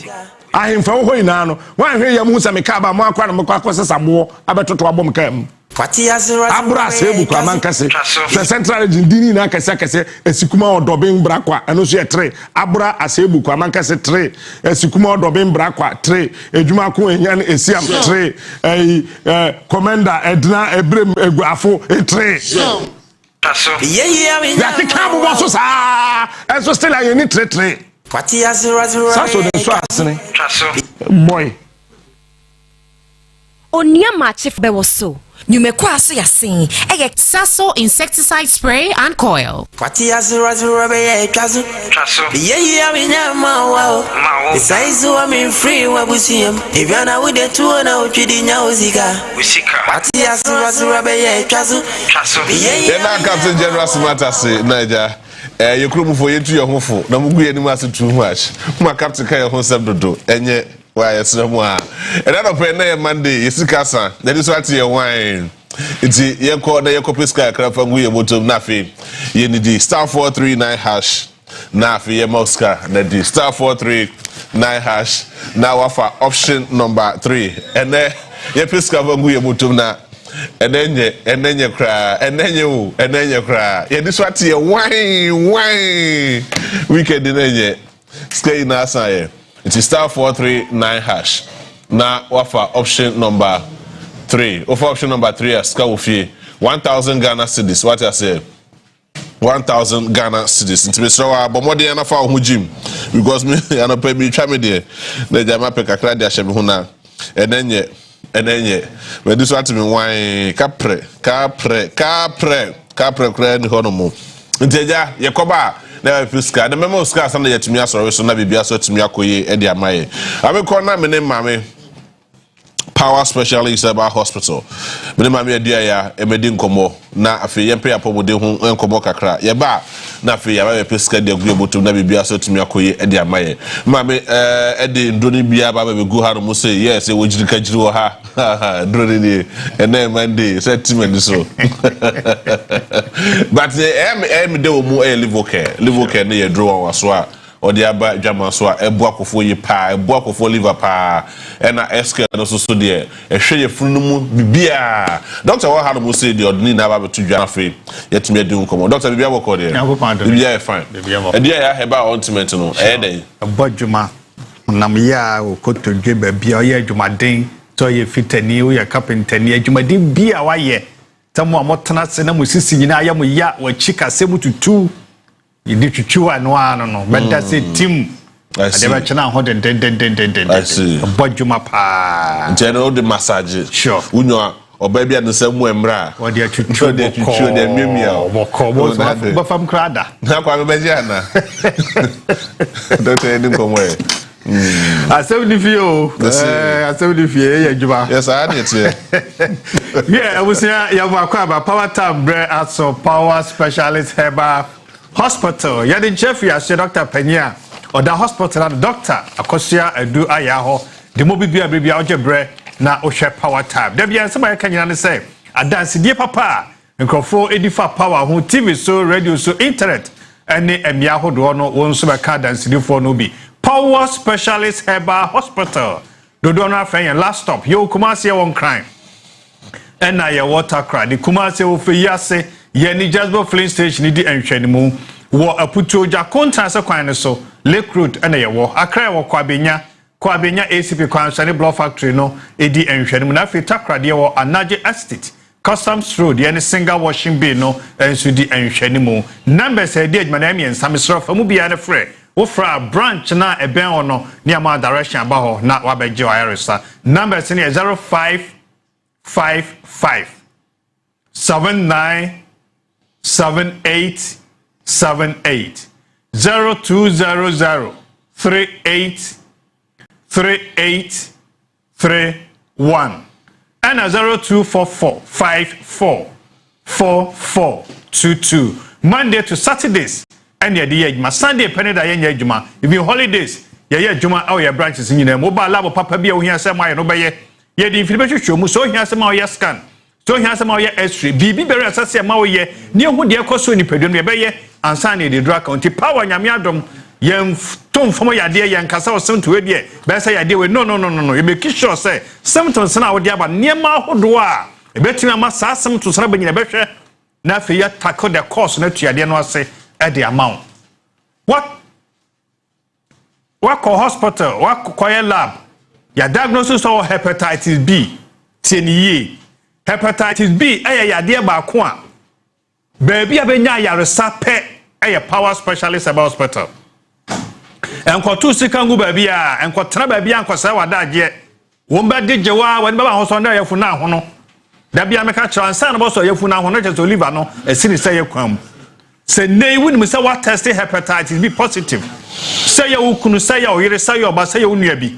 ahemfa wo ina no wan hwe yam hu se meka ba mo akwa no mekwa akosesabo abetoto abom kam kwati azura abura asebu kwa mankese the central region dini na kese esikuma odobin brakwa eno so ye 3 abura asebu kwa mankese 3 esikuma odobin brakwa 3 edwuma ko enyan esiam 3 commander edna ebrem eguafo 3 ya kikabu boso sa enso still aye ni 3 kwati azura saso de so asene boy Onua Maakye bewoso nyumeko aso yasin eye Saso insecticide spray and coil kwati azura be ya etwazo wa isaizo wa me free wa busiam ebiana we de tuo na otwidi nya osika kwati azura be ya etwazo na captain general smata se naija yekrum fo yetu ye hofo na mugu ye ni ma se too much ma captain kan ye ho sem dodo enye why esremu a na pe na ye Monday yesika san that is what ye wine iti ye ko na ye ko pesca krafa ngu ye motom na fe ye ni di star 439 hash na fe ye moska na di star 439 hash na wafa option number 3 ene ye pesca ngu ye motom na enenye kra ye this what ye wine weekend enenye skay na asaye it is star 439 hash na wafa option number 3 offer option number 3 aska ofie 1000 Ghana cedis what I say 1000 Ghana cedis into so abomode na fa ho gym because me ana pa mi twa me de na jama pe kakra de ahye me ho na enenye we this what me wine kapre kra ni hono mo nteja yekoba na fiska na memo ska san na yetumi asoro so na bibia so tumi akoye e de amaye abekọ na me ne mame power specialist about hospital me ne mame adua ya emedi nkomo na afi yempe apomode hu nkomo kakra ye ba na afi ya ba fiska de agu botum na bibia so tumi akoye e de amaye mame e de ndoni bia ba be gu ha no mo say yes e wojiri kajiri wo ha drone ni ene Monday settlement so but em de wo mu live okay na ye draw wa so a odi aba dwama so a ebu akofo yi pa ebu akofo liver pa ena eske no so de ehwe ye funu mu bibia doctor wa ha no say de odni na ba betu dwa afi yetumi edi nkomo doctor bibia boko de bibia fine bibia ya heba ointment no dey abodwuma nam ya okoto dwe bibia o ye adwumaden so ye fitani o ye carpenter ni adwumaden bia wa ye tamu amotana se na musisi nyina ya mu ya wa chika se mututu yidi twitwu ano no beda se team adeba chana ho den abodwuma pa general the massage sure unyo baby and the same way mra or the chuchu the mimia but from crada na kwa bejana don't any come way I said if you yes I need to yeah I was here you have power time bread at so power specialist herbal hospital ya the chef ya Dr. Penya or the hospital and doctor akosia edu ayaho the mo bibia bibia ojebre na ohwe power time da bia nsema ka nyina ne say adanse die papa nkrofo edifa power ho TV so radio so internet ene emia hodo no won so be ka adanse die fo no bi power specialist herbal hospital dodo na afen last stop yo Kumasi won crime ena ye water cry the Kumasi wo fe yase ye ni Jasper Flint station di enhwanimu wo aputo ja kontanse kwan ne so Lake Road ena ye wo akra wo kwabenya ACP Kwansani Block Factory no edi enhwanimu na fe takra de wo Anaje Estate Customs Road ye ni single washing bay no enso di enhwanimu numbers e di adwuma na mi ensamesro fa mu bia ne frɛ wo fra branch na eben ono ni ama direction aba ho na wa beje wa yaresa numbers ni 0555 797878 0200 3831 and 0244544422 Monday to Saturdays and the day Sunday penny da yen adwuma even holidays ye adwuma our your branches nyina mobile lab papa bia wo hia sem aye no beye ye di mfiri behwehwe mu so hia sem aye scan so hia sem aye x-ray bibi bere asase ma wo ye ne hu de ekoso ni pedum ye beye ansa na de drug county power nyame adom yen tom fom ya de yen kasa osem to we de be say ya de we no you make sure say symptoms na wo de aba niema hodo a e betimi ama sa symptoms na banyina behwe na fe ya tackle the course na tuade no ase at the amount. What call hospital? What call lab? Your diagnosis of hepatitis B. TNE. Hepatitis B. Ya dear Bakwa. Baby, I been ya resape. Power specialist about hospital. And kwa tu sikangu baby and kwa tra baby and kwa sawa daje. Womba dijewa when baba hosonda ya funa hono. Dabi ameka chansa na boso ya funa hono je to live no. Esini say ya kwam. Say nay when me say what test hepatitis B positive. Say ya ukunu say ya oyire say ya oba say ya unua bi.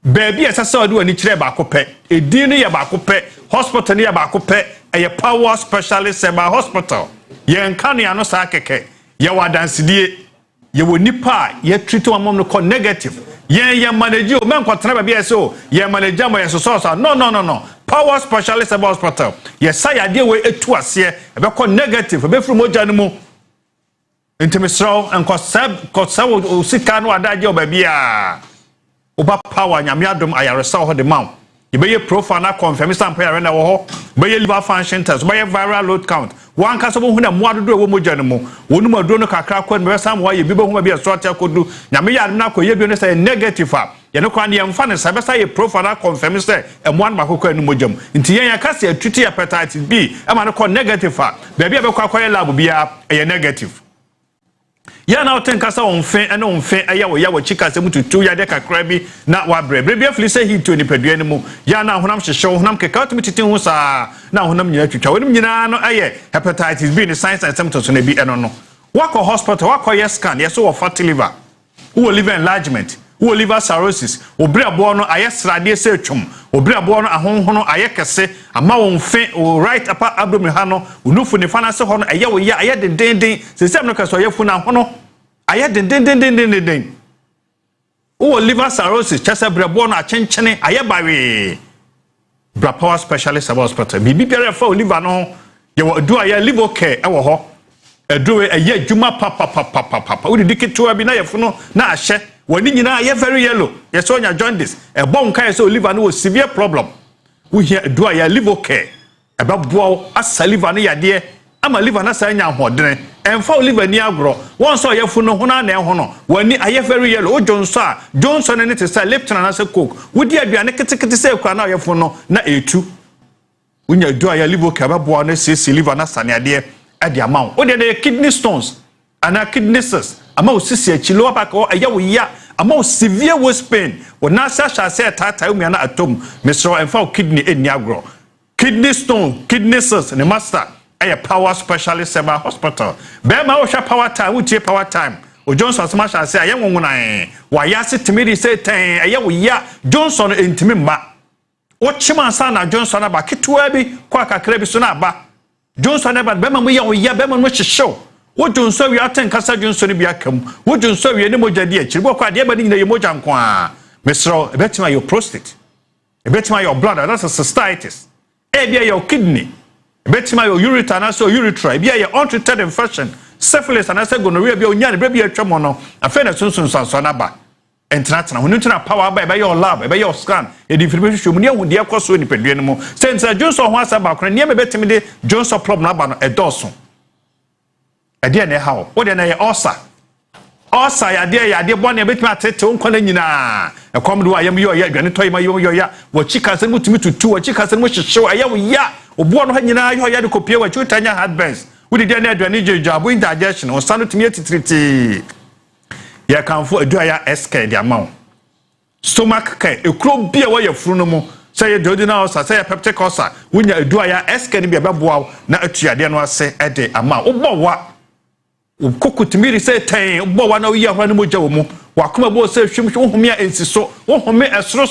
Baby asase odu ani kire ba kope. Edin ne ya ba kope. Hospital ne ya ba kope. Eye power specialist about hospital. Ye nka ne ano sa keke. Ye wadansidie. Ye wonipa ye treat one mom no call negative. Ye manage o men kwatena ba bia so. Ye manage am ye so. No. Power specialist about hospital. Ye say ade we etu ase. E be call negative. E be fru moja no mu. Intimisro and kosawo sika no adaje obabia oba power nyame adom ayaresa ho de maw ye be profile na confirm sample ya na wo ho be liver function test be viral load count wan ka so bo hu na mo adodo wo moja no mu wonu ma do no kakra ko be sam wa ye bi bo hu ma bi so ata kodu nyame ya na ko ye bi no say negative a ye no kwa ne mfa ne sa be say profile na confirm say e mo an ba kokko anu mojam nti yen ya ka say treat hepatitis B e ma no ko negative a be bia be kwa lab bia e negative. Ya na oten kasa onfen ene onfen aya wo ya wo chika se mututu ya de kakra bi na wa bre bia fli se hit oni padua ne mu ya na honam hyehye honam keka otumi titi ho sa na honam nyina twitwa wonim nyina no aye hepatitis B ni signs and symptoms no bi eno no wako hospital wako yes scan yes wo fatty liver wo liver enlargement wo liver cirrhosis obri abo no aye srade se twum obri abo no ahonhono aye kese ama wonfe o right upper abdomen ha no unufu ne fa na se ho no aye wo ya aye dendenden se sem no kaso aye fu na ho no aye dendenden wo liver cirrhosis chese brebo no achenchene aye bawe bra power specialist about hospital bibi bere fa liver no ye wo do aye liver care e wo ho edo aye adwuma papa wo didiketo bi na ye fu no na ahye wani nyina ye very yellow ye so nya jaundice e bon kan so liver no severe problem we here do ya liver care e ba boa asa liver no yade ama liver na sa nya hodene emfa liver ni agro won so ye fu no hona na e hono wani aye very yellow o johnson ne te say lipton na say coke wodi aduane ketekete say kwa na ye fu no na etu unya do ya liver care ba boa na say liver na sa ne ade e de amount o de kidney stones ana kidney cells ama osisi achilo apaka o aya wo ya ama severe waist pain wo na sa say tata umi na atom mesro emfa kidney eni agro kidney stone, kidney cells, and the master, a power specialist about hospital. Bema Osha power time, we take power time. O Johnson smash and say, I am one. Why, yes, it to me, say, I am Johnson intimate ma. What Chiman Sana Johnson about Kituabi, Quaka Krebisonaba. Johnson about Bema, we are Bema, which show. What Johnson, we are 10 Casa Johnson Biacum. What Johnson, we are no more dear. Chiboka, the Ebony, the Emojan Qua. Mr. Betima, your prostate. Betima, your blood, that's a cystitis. Ebia your kidney. Betima your ureter and also urethra. Ebia your untreated infection. Syphilis and I said gonorrhea be on baby a tramono. A friend of Sunsun Sansanaba. And Tratana, when you turn power by your lab, by your scan, a information you with the cost in Pedriano. Since Johnson was about near Betimide, Johnson problem about a Dawson. A dear how? What an Osa? Osa, a dear one, a bit my tattoo, Colina. A common I am your yet, and toy my ya. What chicas and to me to two, a chicas and which show I am ya. Or one when you know you had to compare what you Tanya had best. We did not do a job with digestion or stand to me to treat. Ya can for a dryer SK the amount. Stomach care, a crop beer where your frunomo. Say a Jodina, say a peptic cosa. When you do a SK be a babu, not a tia, then was say at the amount. Oh, what? Cook to me say, Tay, Boa no ya when Mojomo. Wakuma bo say, Shimshumia and so, oh, me a so.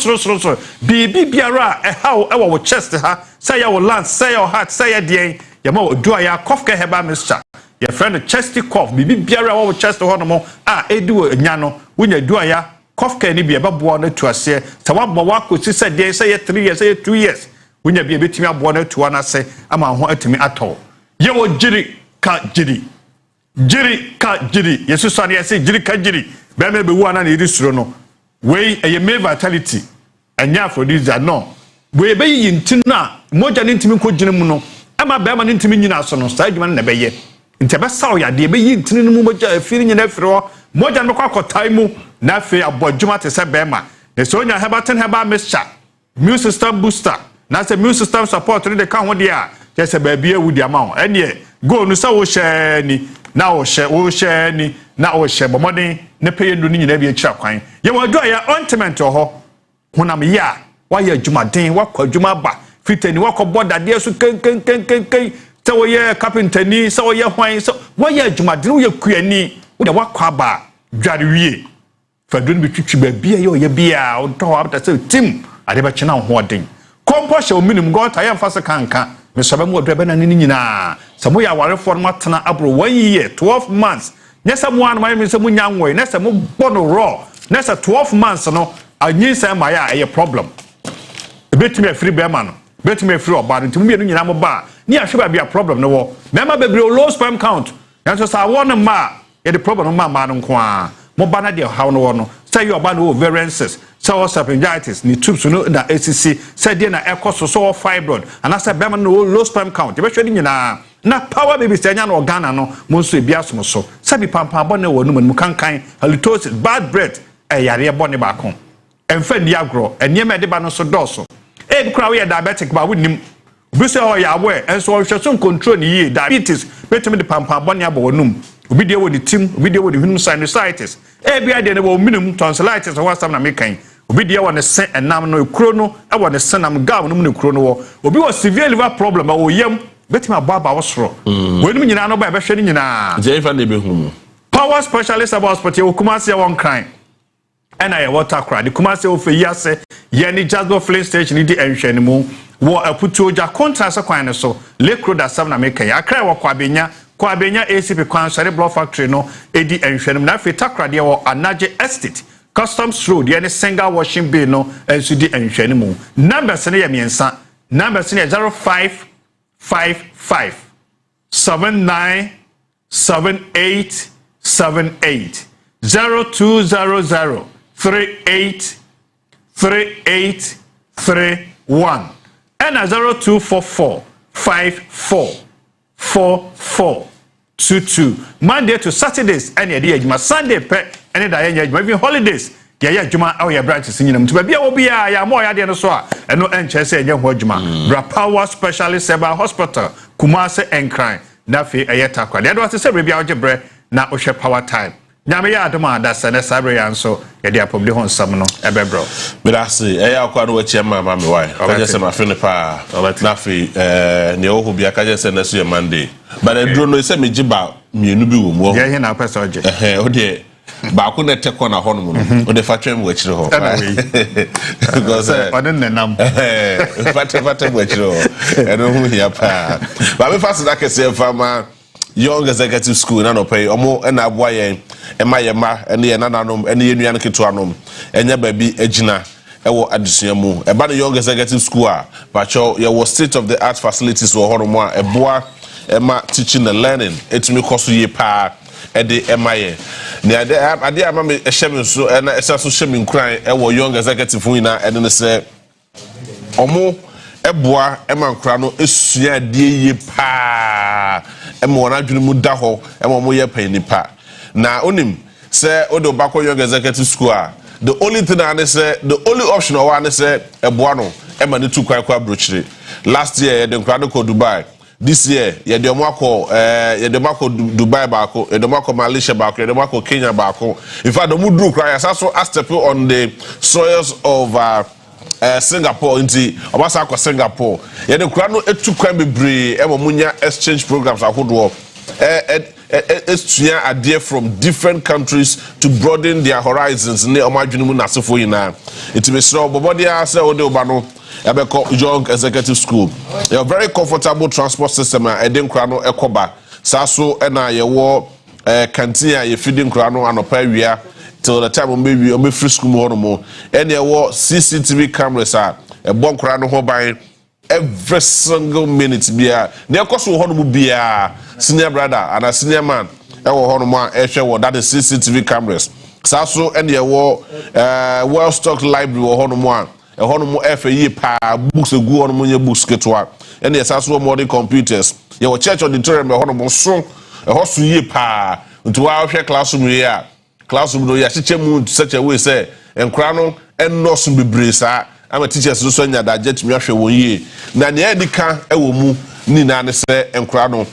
Be biara, a how our chest her, say our land, say your heart, say a day. Yamo do a cough can have a mister. Your friend a chesty cough, be biara our chest or no edu nyano, when you do a cough can be a babu to us say, Tawab could say day, say 3 years, say 2 years. When you be a bit me up one to one, say, I'm on to me at all. Yo, jiri, ka jiri. Jiri ka jiri. Yesu sani I say jiri ka jiri. Beme be one and it is no. Way a me vitality. And ya for this no. We be in tina. Moja nintimi ko jini muno. Ama bema nintimi nyina so no. Sa adwuma na be ye. Nti be saw ya de be yi ntini mu moja afiri nyina afiro. Moja no kwa kotai mu na afi abodwuma te se bema. Ne so nya hebaten heba mixture. Immune system booster. Na se immune system support ne de ka ho de a. Je se ba bia wudi ama. Ene go no sa wo hye ni. Na wo hye ni. Na wo hye bomode ne peye ndo ni nyina bi akira kwan. Ye wo do ya ointment ho. Honam ya. Wa ye adwumaden wa kwa adwuma ba. Fitani wa ko boda de so ken. Se wo ye carpenter ni, se wo ye hwan, so wo ye adwumaden wo ye kuani. Wo de wa kwa ba dware wie. Fadun bi twitwi ba bia ye ye bia. Wo do abta se tim ade ba chena ho den. Compost o minimum go ta ye mfase kanka. Me sobe mo odrebe na ni nyina. Se mo ya warefo no matena abro 1 year, 12 months. Nyesa mo an me se mo nyanwe, nyesa mo bono raw. Nyesa 12 months no anyi se ma ya eye problem. Betimi afiri be ma no. Betimi afiri oba no ntimi no nyina mo ba. Ni ahwe ba bia problem no wo. Mema bebre low sperm count. Nanso sa won ma ye the problem ma no nko a. Mo ba na de how no wo no. Say you oba no variances. Say esophagitis ni tubes no na ACC. Say de na ekoso so fibroid. And I say be ma no low sperm count. E be hwe ni nyina. Na power baby say nya no organ no mo nso e bia som so. Say bi pampa bo na wo no mu kankan halitosis bad breath e yare bo ne ba kon. Emfa ndi agro enye me de ba no so doso. E kura we diabetic ba wonim. Obi say o ya we enso o hwe so control ni ye diabetes betime de pampa bo ne aba wonum. Obi de wo di tim, obi de wo di hunum sinusitis. E bia de ne wo minimum tonsillitis o wasam na mekan. Obi de wo ne se enam no ekuro no e wo ne senam gam no mu ne ekuro no wo. Obi wo severe liver problem o yam betime ababa wo soro. Wonum nyina no ba be hwe ni nyina. Jennifer de be hum. Power specialist about hospital wo kuma se won kan. And I water cry. The Kumasi of Yase, Yenny Jasper Flint Station, the Enshani Moon, war a put to ja contrast a coin so, Lake Road at 7 America. I cry what Quabenia ACP Quan Cerebral Factory no, Eddie Enshani, Nafi Takra, or Anaje Estate, Customs Road, Yenny Senga Washing Bay no, and CD Enshani Moon. Number Senia Miensa, number Senia 0555 797878 0200 3831 and 0244 544422 Monday to Saturdays and your day Sunday pe and even holidays yeah juma our your branches in them to be a ya more ya so and no enchese enye ho juma bra power specialist about hospital Kumase and crime na fe eyetakwa they do say bia ojebre na ohwe power time nyame ya adoma da sene sabre ya nso ye dia pom de ho nsam no ebebro me da se akwa no wachi mama me why ka je se ma fe ne pa na fe ne ohu bia ka je se na so ye Monday but edro no se me giba mienu bi wo mo ye he na pesa oje o de ba ko na te ko na ho no o de fa twem wachire ho because odin nenam fa wachire ho eno hu ya pa ba me fa se da ke se fa ma Young Executive School na no pay omo na aboa yen ema yema ene ye nananom ene ye nua nketo anom enya baabi agina ewo adesua mu eba no Young Executive School a pacho ye was state of the art facilities wo horomo a eboa ema teaching and learning etumi koso ye pa ede ema ye ne ade ama me ehye so na esa so hye me nkran ewo Young Executive fu ina ene ne se omo eboa ema nkra no esua de ye pa ema wana dwene mu da ho ema mo ye pan nipa na onim say odo bako Young Executive School a the only thing I say the only option o wa say eboa no ema ne tu kwa brochire last year the nkra no ko Dubai this year ye de mo akọ Dubai baako ye de mo akọ Malaysia baako ye de mo akọ Kenya baako in fact the mu dru kra ya so step on the soils of Singapore inti obasa akọ Singapore ye de kura no etu kwan bebre e mo munya exchange programs ahodo estuya adie from different countries to broaden their horizons ne omadwene mu nasefo yina iti mesro bobodia say ode oba no ebeko Young Executive School a very comfortable transport system eden kura no ekoba saso na ye wo canteen ye feeding kura no anopa wia till the time we free school more no and there were CCTV cameras a bon kra no ho ban every single minute bia na ekoso ho no bia senior brother and a senior man e wo ho no ma e hwe that is CCTV cameras saso and there were well stocked library wo ho no mo a e ho no mo e fa yi pa books egu ho no mo nya books ketwa and there saso modern computers ye wo church auditorium e ho no mo so e ho so yi pa nti wa hwe classroom here classroom no ya chiche mu such a way say enkra no ennoso bebre sa ama teachers so nya da jet mi ahwe won yi na ne edika ewo mu ni na ne se enkra no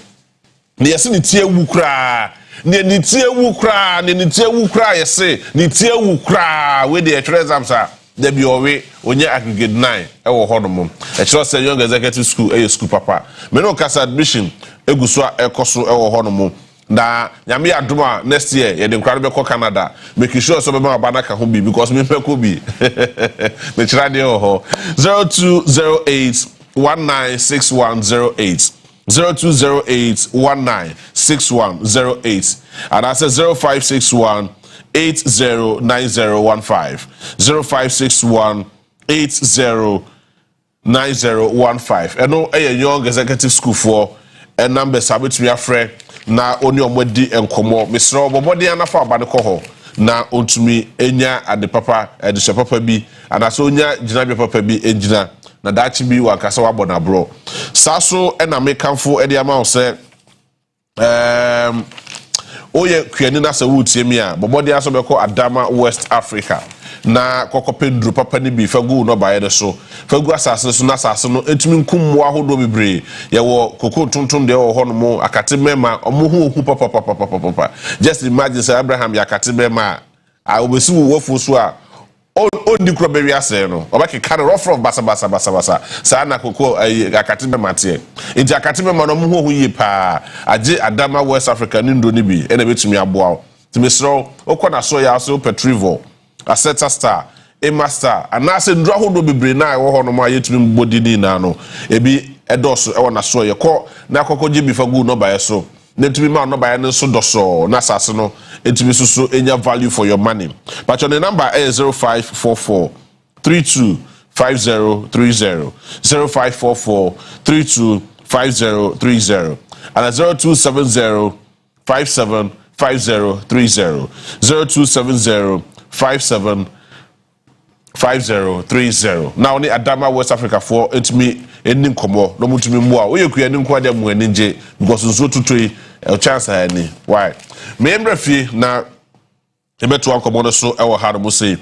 ne yesi ne tie wu kra ne tie wu kra ne tie wu kra yesi ne tie wu kra we the exams are there be owe onye aggregate 9 ewo ho no mo e kiro say Young Executive School school papa me no kasa admission eguso ekoso ewo ho no mo na nyame adoma next year ye de nkware be ko Canada make sure so be ma ba na ka ho bi because me pe ko bi me chira de ho 0208 196108 0208196108 and I say 0561 809015 0561 809015 eno Young Executive School for a number sabit me afre na oni omodi enkomo misro bobodi anafa abade ko ho na ontumi enya ade papa ade papa bi anaso onya gina bi papa bi engina na dachi bi wakasa wabona bro saso ena mekanfo ede ama wo se oye kwiani na se wutie mi a bobodi aso beko Adama West Africa na kokopendru papa ni bi fagu no baye de so fagu asase so na asase no etumi nkummo ahodo bebre ye wo koko tonton de wo ho no mo akate mema omo hu papa just imagine say Abraham yakate mema a obesi wo fo so a on di kro bewi ase no obake kan rough basa sa na koko akate mema te inji akate mema no mo hu yi pa age Adama West Africa ni ndo ni bi ena betumi aboa timesro okona so ya so petrivo Aseta Star, Emma Star, and I said, Draho do be brain now, or no my yet body na no. Ebi edos, I want to show you call, na koko jibi for good no by so. Need to be man no by any so doso, Nasasano, it to be so in your value for your money. But your number is 0544 325030, 0544 325030, and 0270 575030, 0270 575030. Now ni Adama West Africa for it me enim komo no mutumi mu a we yekua ni nkwa dem enije because nso tutui e chance ani why me embrafi na ebeto ankomo no so e wo ha no say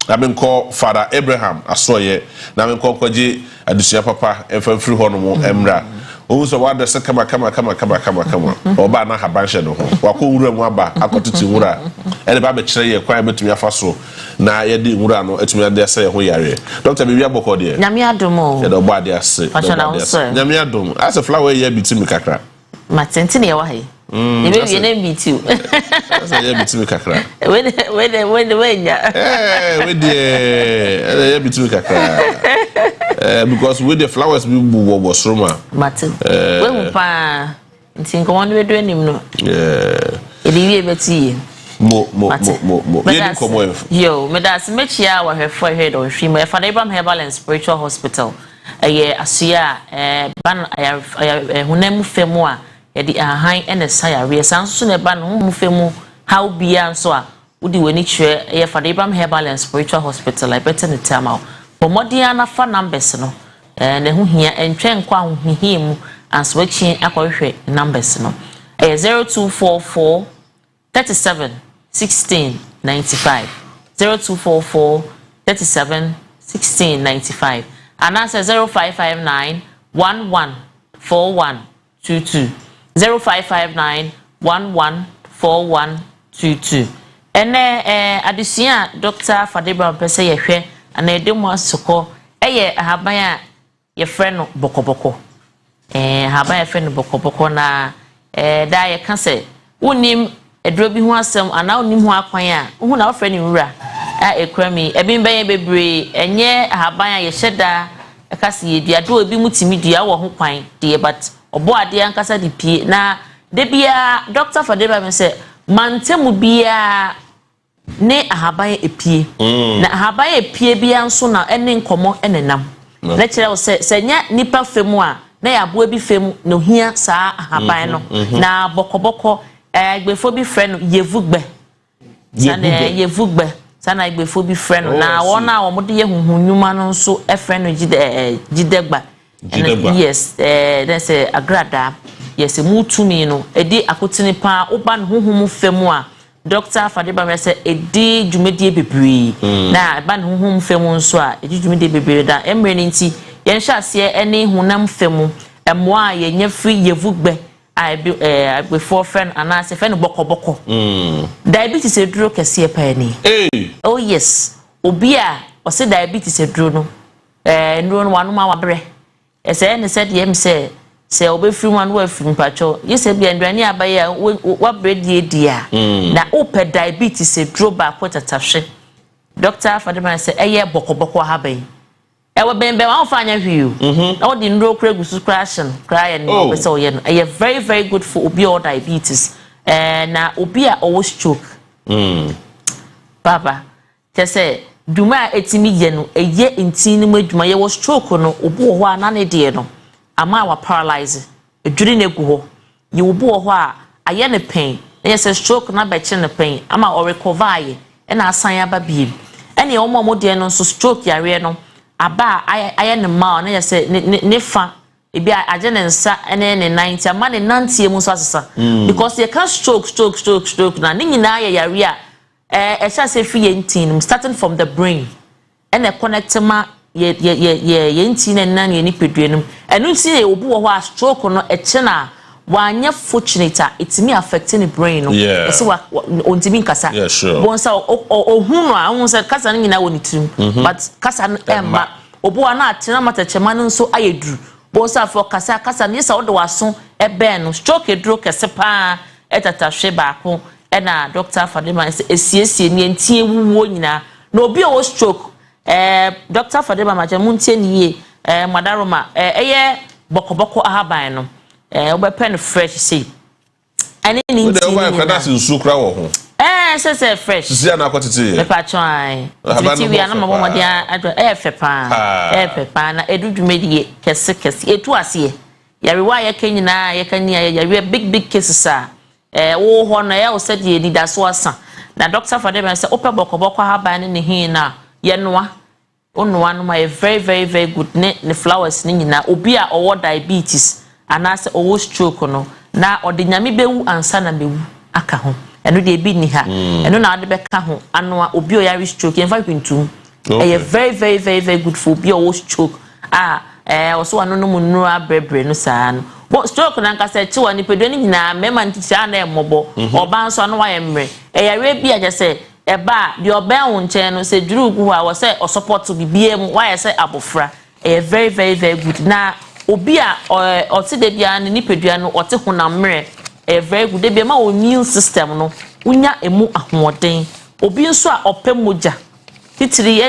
na me nko Father Abraham asoye na me nko kwaji adusua papa emfamfiri ho no mo emra so what the kama oba na habanhye no ho wako wura mu aba akotete wura ene ba be kire ye kwan betumi afa so na ye de wura no etumi ade se ye ho yare doctor bebi aboko de nyame adom ye do bo ade ase nyame adom as a flower ye bitimi kakra matenti ne ye wa he ebe wie na bitiu as ye bitimi kakra we nya we de ye bitimi kakra because with the flowers we was Roma. Martin. We pa ntinko won we do anim no. Eli wie beti. Mo. Ye komo enf. Yo, me da se mechia wa hwefo head on hwi me fa Abraham Herbal and Spiritual Hospital. Asia ban hunam femu a ye di ahan ene sayare sanso ne ban hunam femu how bia nso a udi weni chwe ye fa Abraham Herbal and Spiritual Hospital I better ne tama. Pomodiana fa numbers no ne ho hia entwen kwa ho hihim answechi akohwe numbers no 0244 37 16 95 0244 37 16 95 and answer 0559 11 41 22 0559 11 41 22 ene adusia Dr. Fadebra pese yehwe ana edemu asoko eye ahaban a ye freno bokoboko ahaban ye freno bokoboko na da ye ka se unim edro bi ho asem ana unim ho akwan a hu na ofreni wura a ekrami ebin ben ye bebre enye ahaban a ye hyeda ka se ye dia do obi mutimi dua wo ho kwan de but obo ade ankasa de pie na de bia Dr. Fadeba me se mantemu bia ne ahaban epie na ahaban epie bia nso na ene nkomo enenam na kire wo se nya nipa femu a na ya bo bi femu no hia saa ahaban no na bokoboko egbefo bi frɛ no yevugbe sana yevugbe sana egbefo bi frɛ no na wona wo mode ye huhunyuma no nso frɛ no gidegba yes that's agrada yes mutumi no edi akotini pa oba no huhum femu a Dr. Fadeba me say edi dwumedie bebre na ba no huhum femu nso a edi dwumedie bebre da emre ni nti yen hya ase ene hunam femu emoa ye nya free yevugbe before friend and I say friend bokoboko diabetes eduro kese pa ni oh yes obia o say diabetes eduro no nduro no wanu ma wabre ese ne said yem say obefiri one wa firi mpacho yese bia ndwane abaye wa bredi edia na ope diabetes eduro ba ko tatahwe Dr. Fadema say eye bokoboko haban ewe bembe wa fa anya hwiu na odi nduro kura gusu crashing cry and no so ye no eye very very good for obi or diabetes na obi a owo stroke baba tese duma etimi ye no eye ntin mu aduma ye wo stroke no obi wo ho anane de no ama wa paralyze edwiri na egu ho ye obi wo ho a aye ne pain na ye se stroke na be che ne pain ama o recover ye na asan aba biem ene o mo de no so stroke yare no aba aye ne ma na ye se ne fa ebi aje ne nsa ene ne 90 ama ne 90 mu so asesa because you can stroke na nyina ye yare a sha se fi yentin starting from the brain ene connect ma ye yentin na ne nipeduenum enu nti e obu wo ho stroke no eche na wanya fortunate it me affecting the brain no ese wa ontimi nkasa bonsa ohunu a onse kasa no nyina woni tirim but kasa no emma obu na atena matachema no nso ayeduru bonsa for kasa no yesa wo de waso ebe no stroke eduro kese pa etatahwe baako ena Dr. Fadema esiesie ni entie wuwo nyina na obi o stroke Dr. Fadema maje muntie niye madaroma eye bokoboko ahaban no obe pen fresh say ani ni nti ni na se nsu kra wo ho say fresh sisi na akotete me pa twan titi wi ana mabo mode pepa na edudumedie kese etu ase yare wa ye kanyina ye kania yare big cases wo ho na ya o said ye di da so asa na Dr. Fadema say ope bokoboko haban ne hin na ye noa onua no my very good ne flowers ni nyina obi a owo diabetes anase owo stroke no na odinyame bewu ansa na bewu aka ho eno de bi ni ha eno na ade beka ho anoa obi o yare stroke en fa kwintum very good for obi owo stroke oso anu no mu nura brebre no saa no stroke na nkasa chi wa nipadua ni nyina mema ntitia na emobo oba nso no wa yemre eyare bi aje se eba de oba ho nche no se duru gu a wo se o support bibie mu wa ye se abofra very very very good na obi a o ti de bia ni nipadua no o ti honam mre very good de bia ma o immune system no unya emu ahoden obi nso a opem moja titiri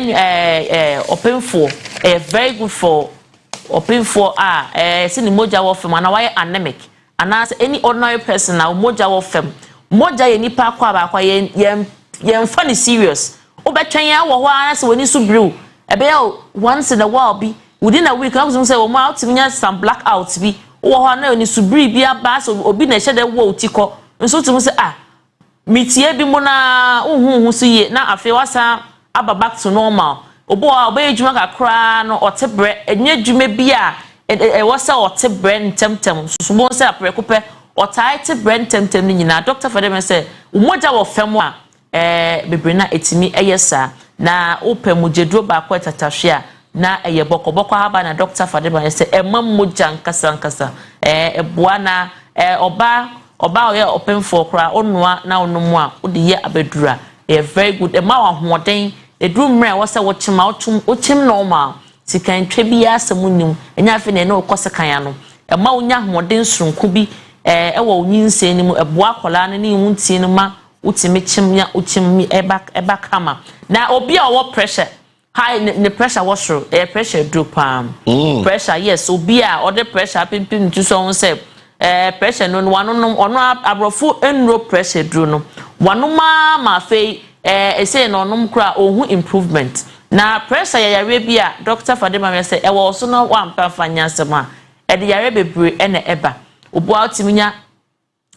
opemfo very good for opemfo say ni moja wo fem na why anemic and as any ordinary person now moja wo fem moja ye nipa kwa ba kwa ye funny serious obetwen ya wo ho ana se woni so brew ebe once in a while be within a week I say wo out nya some blackouts bi wo ho na oni so brew bi aba so obi na hye de wo utiko nso tum say mitie bi mo na hu so ye na afi wasa aba back to normal obo obey djuma kakra no otebre enye djuma bi a wasa otebre ntemtem susumo se aprekope otaite bre ntemtem ni nyina doctor for them say umoja wo fem a bebre na etimi eyesa na opem jedro ba kwa tatahwe na eye bokoboko haba na doctor for them say emam moja nkasa eboa na oba oye opemfo kra onua na onomu a ode ye abedura very good ema wa hoden edru mre wasa wochima ochim normal sikan twebia asamunim enya afi na no kosekan ya no ema onya hoden surunku bi ewo onyinse ni mu eboa kola ne ni wuntie no ma utimi chimya uchimmi eba kama na obi a wo pressure high ne pressure was pressure drop pressure yes obi a order pressure pimpim tu so say pressure no ono abrofu enro pressure dru no wano ma fe say no nom kra ohu improvement na pressure ya yare bia doctor Fadema say e wo so no wampa fanya asema e de yare bebre ene eba obo outiminya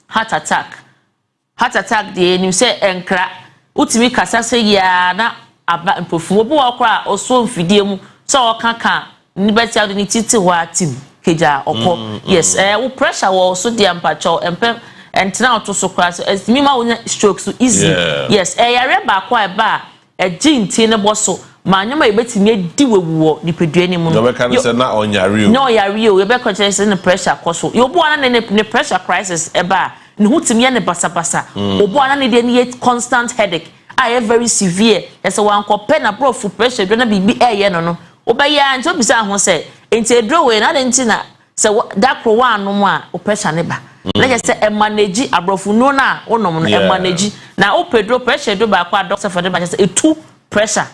heart attack de ni say enkra utimi kasa say ya na aba mpofu obo okra oso mfidie mu so okaka ni beti out ni titi wa tim keja oko yes wo pressure wo so de ampacho empe entina oto so kra so esimi ma wonya stroke so easy yes yare ba kwa eba ejinti ne boso ma nyama ebetimi edi wewu ni peduani mu no be kan say na onyare o no yare o ye be ko say ne pressure koso yo bo ana ne pressure crisis eba ne hutimi ne basabasa obo ana ne de ne constant headache I very severe yes one compare na bro full pressure do na bibi no obaya nti obisa ho say enti edro we na de nti na say that pro one no a o pressure ne ba na just say manage abrofu no na onom no manage na o pedro pressure do ba kwa doctor for the just etu pressure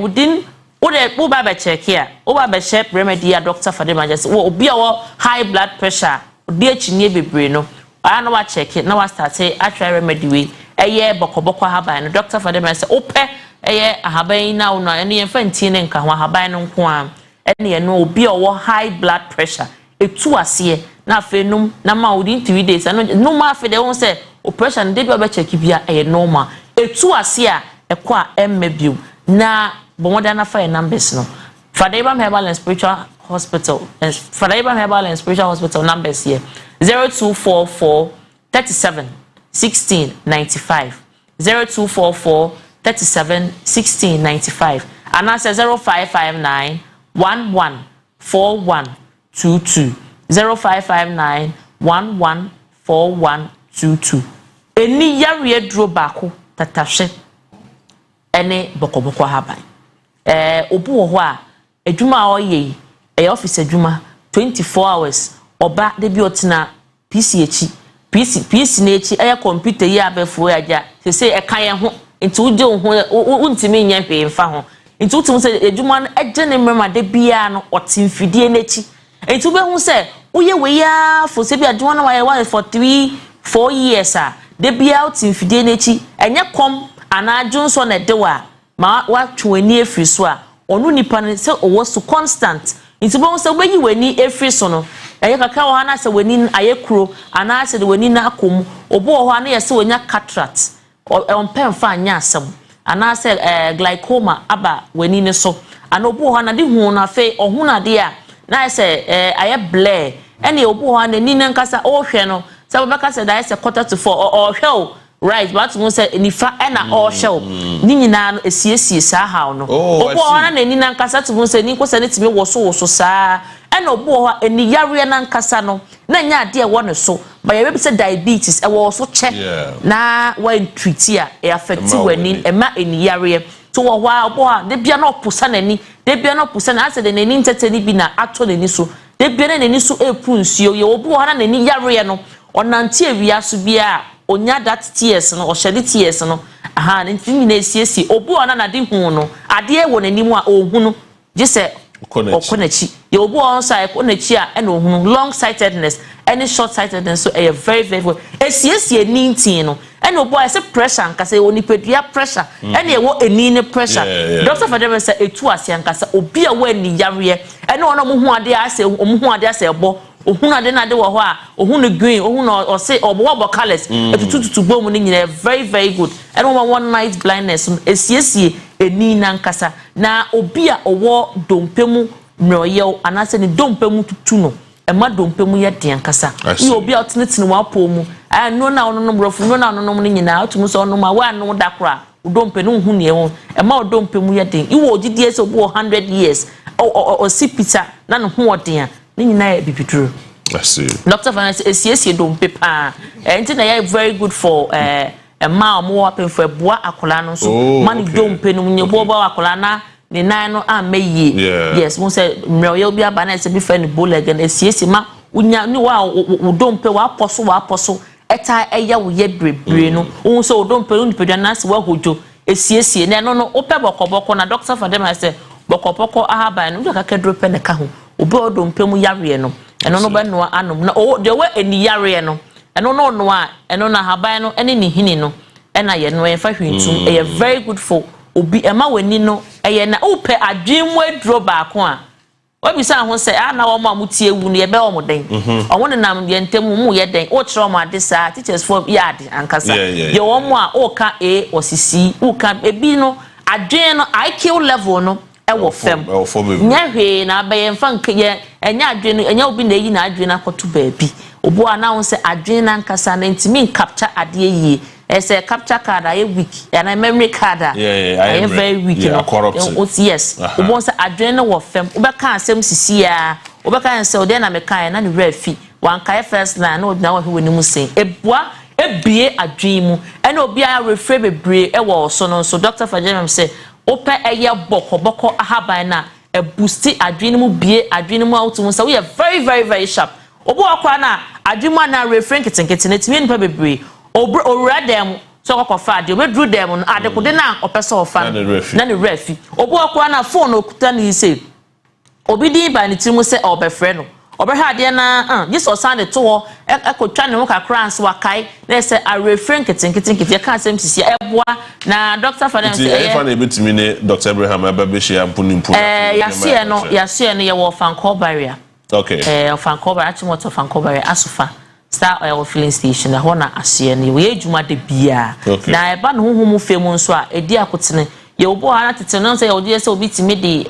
within wo ba be check here wo ba be check remedy ya doctor for the just wo obi a wo high blood pressure odi achinie bebre no ana wa check na wa start say actual remedy we eye bokoboko haban no doctor for them say ope eye ahaban na ono ene yemfa ntine nka ho ahaban no nko a ene no obi owo high blood pressure etu ase na afenum na ma within 3 days no ma afi de won say operation dey be check bia eye normal etu ase a ekọ a emmebiu na bomoda na fa numbers no Fadeba Herbal and Spiritual Hospital Fadeba Herbal and Spiritual Hospital numbers here 0244 37 16 95 0244 37 16 95 and answer 0559 11 41 22 0559 11 41 22 eni yare duro bako tatahwe ene bokoboko haban obu ho a adwuma oye office adwuma 24 hours oba de bi otina PCH PC na echi aya computer yi abefo aja se eka ye ho nti uje ho untimi nya hwe mfa ho nti utum se edwuma no eje ne mrema de bia no otimfidie na echi nti ube hu se uye we ya fo se bia adwuma no wa for 3-4 years a de bia otimfidie na echi enye kom ana adwunso na dewa ma wa twani efri so a onu nipa ne se owo so constant nti bo se obeyi wani efri so no eye kaka wo na se wani ayekro ana se de wani na akom obo ho na ye se wonya cataract on pen fa anya asem ana se glaucoma aba wani ne so ana obo ho na de hu na fe ohun na de a na se aye blur ene obo ho na ni na nkasa o hwe no se bo beka se da se 3:45 o hwe right but mo say nifa na o hwe ni nyina no esiesie sa haw no obo ho na ni na nkasa to mo say ni ko se ne timi wo so saa ena obo ha eni yare na nkasa no na nya ade e won so ba ye be say diabetes e wo so che na when treat ya e affect wani e ma eni yare to wo wa obo ha de bia na oposa nani de bia na oposa na ase de nani ntetani bi na ato nani so de bia na nani so epu nsuo ye obo ha na nani yare no onante awia so bia onya that tears no o shede tears no aha ntimi na esiesie obu ona na de hu no ade e wo nani mu a ohunu no je se okonachi ye obu on sai okonachi a na ohunu long sightedness any short sightedness so e very very well esiesie nintin no and obu I say pressure nkasa oni pedua pressure and e wo eni ne pressure doctor for them say etu ase nkasa obi a wo ani yare and ono mo hu ade ase omo hu ade ase ebo ohun ade na de wo ho a ohun green ohun o say obo colors etututu bom ni nyina very very good and one night blindness esiesie eni na nkasa na obi a owo dompemu mroye anase ni dompemu tutu no ema dompemu ye de nkasa e obi a otenetene wa pomu no na ono no brofu no na ono no ni nyina otumu so ono ma wa no dakra odompenu hu ne ho ema odompemu ye de iwo ogidie se obo 100 years o si Peter na no ho odin ni nyina e bibiduro. I see. Doctor Vanessa esiesie dompe pa enti na ye very good for ma mo open for boa akola no so man dompe no nye boa akola na ne nan no ameye yes mo say mreoye obi aba na se bi fa ne bolega na esiesie ma unya ni wa dompe wa poso eta eya wo ye brebre no wo so dompe no pedwa na se wa hojo esiesie na no ope bokoboko na doctor for them I say bokoboko ahaba no ka kedro pe ne ka ho obi odompe mu yare no eno no be no anom na o de we eni yare no eno no no a eno na haban no ene ni hini no ena ye no e fa hwintum e very good for obi ema wani no e na ope adwinmu adro ba ko a obi sa ho se na wo ma mutie ewu no ye be o mo den owo ne nam ye ntem mu ye den o kire mo ade sa teachers for yard ankasa ye wo mo a o ka e osisi o ka ebi no adwen no IQ level no ewo fem nya hwe na be mfa nke enya adwen enya obi na yi na adwen akoto baabi obo ana won se adwen na nkasa na ntimi capture ade yi say capture card ay weak and memory card I am very weak yes obo se adwen wo fem obeka asem sisi ya obeka se ode na meka na ne refi wan kai first line na odina wo hwe ni mu sen ebua ebie adwen mu ena obi a refre bebre ewo so no so doctor Fajem say ope eye bokoboko ahaban na e boost adwene mu bie adwene mu auto mu say we are very very very sharp obo akwa na adwuma na refrain kitenkete na timi npa bebre owura dem so kokofa ade obedru dem no adekode na opesa ofa na ne refi obo akwa na phone okuta ni say obi din ba ne timu say obefre no obehwa ade na Jesus sande to ho ekotwa ne ho kakra anse wakai na say a refrain kitenkete ka asem sisi eboa na doctor Fadem say fa na ebetimi ne Dr. Abraham ababeshia mpunimpu yase no ye wo fanko barrier okay fanko barrier achimoto fanko barrier asufa star oil filling station na ho na ase no we adwuma de bia na eba no hohom femu nso a edi akotene ye obo ha na tete no say ye odi say obi timi de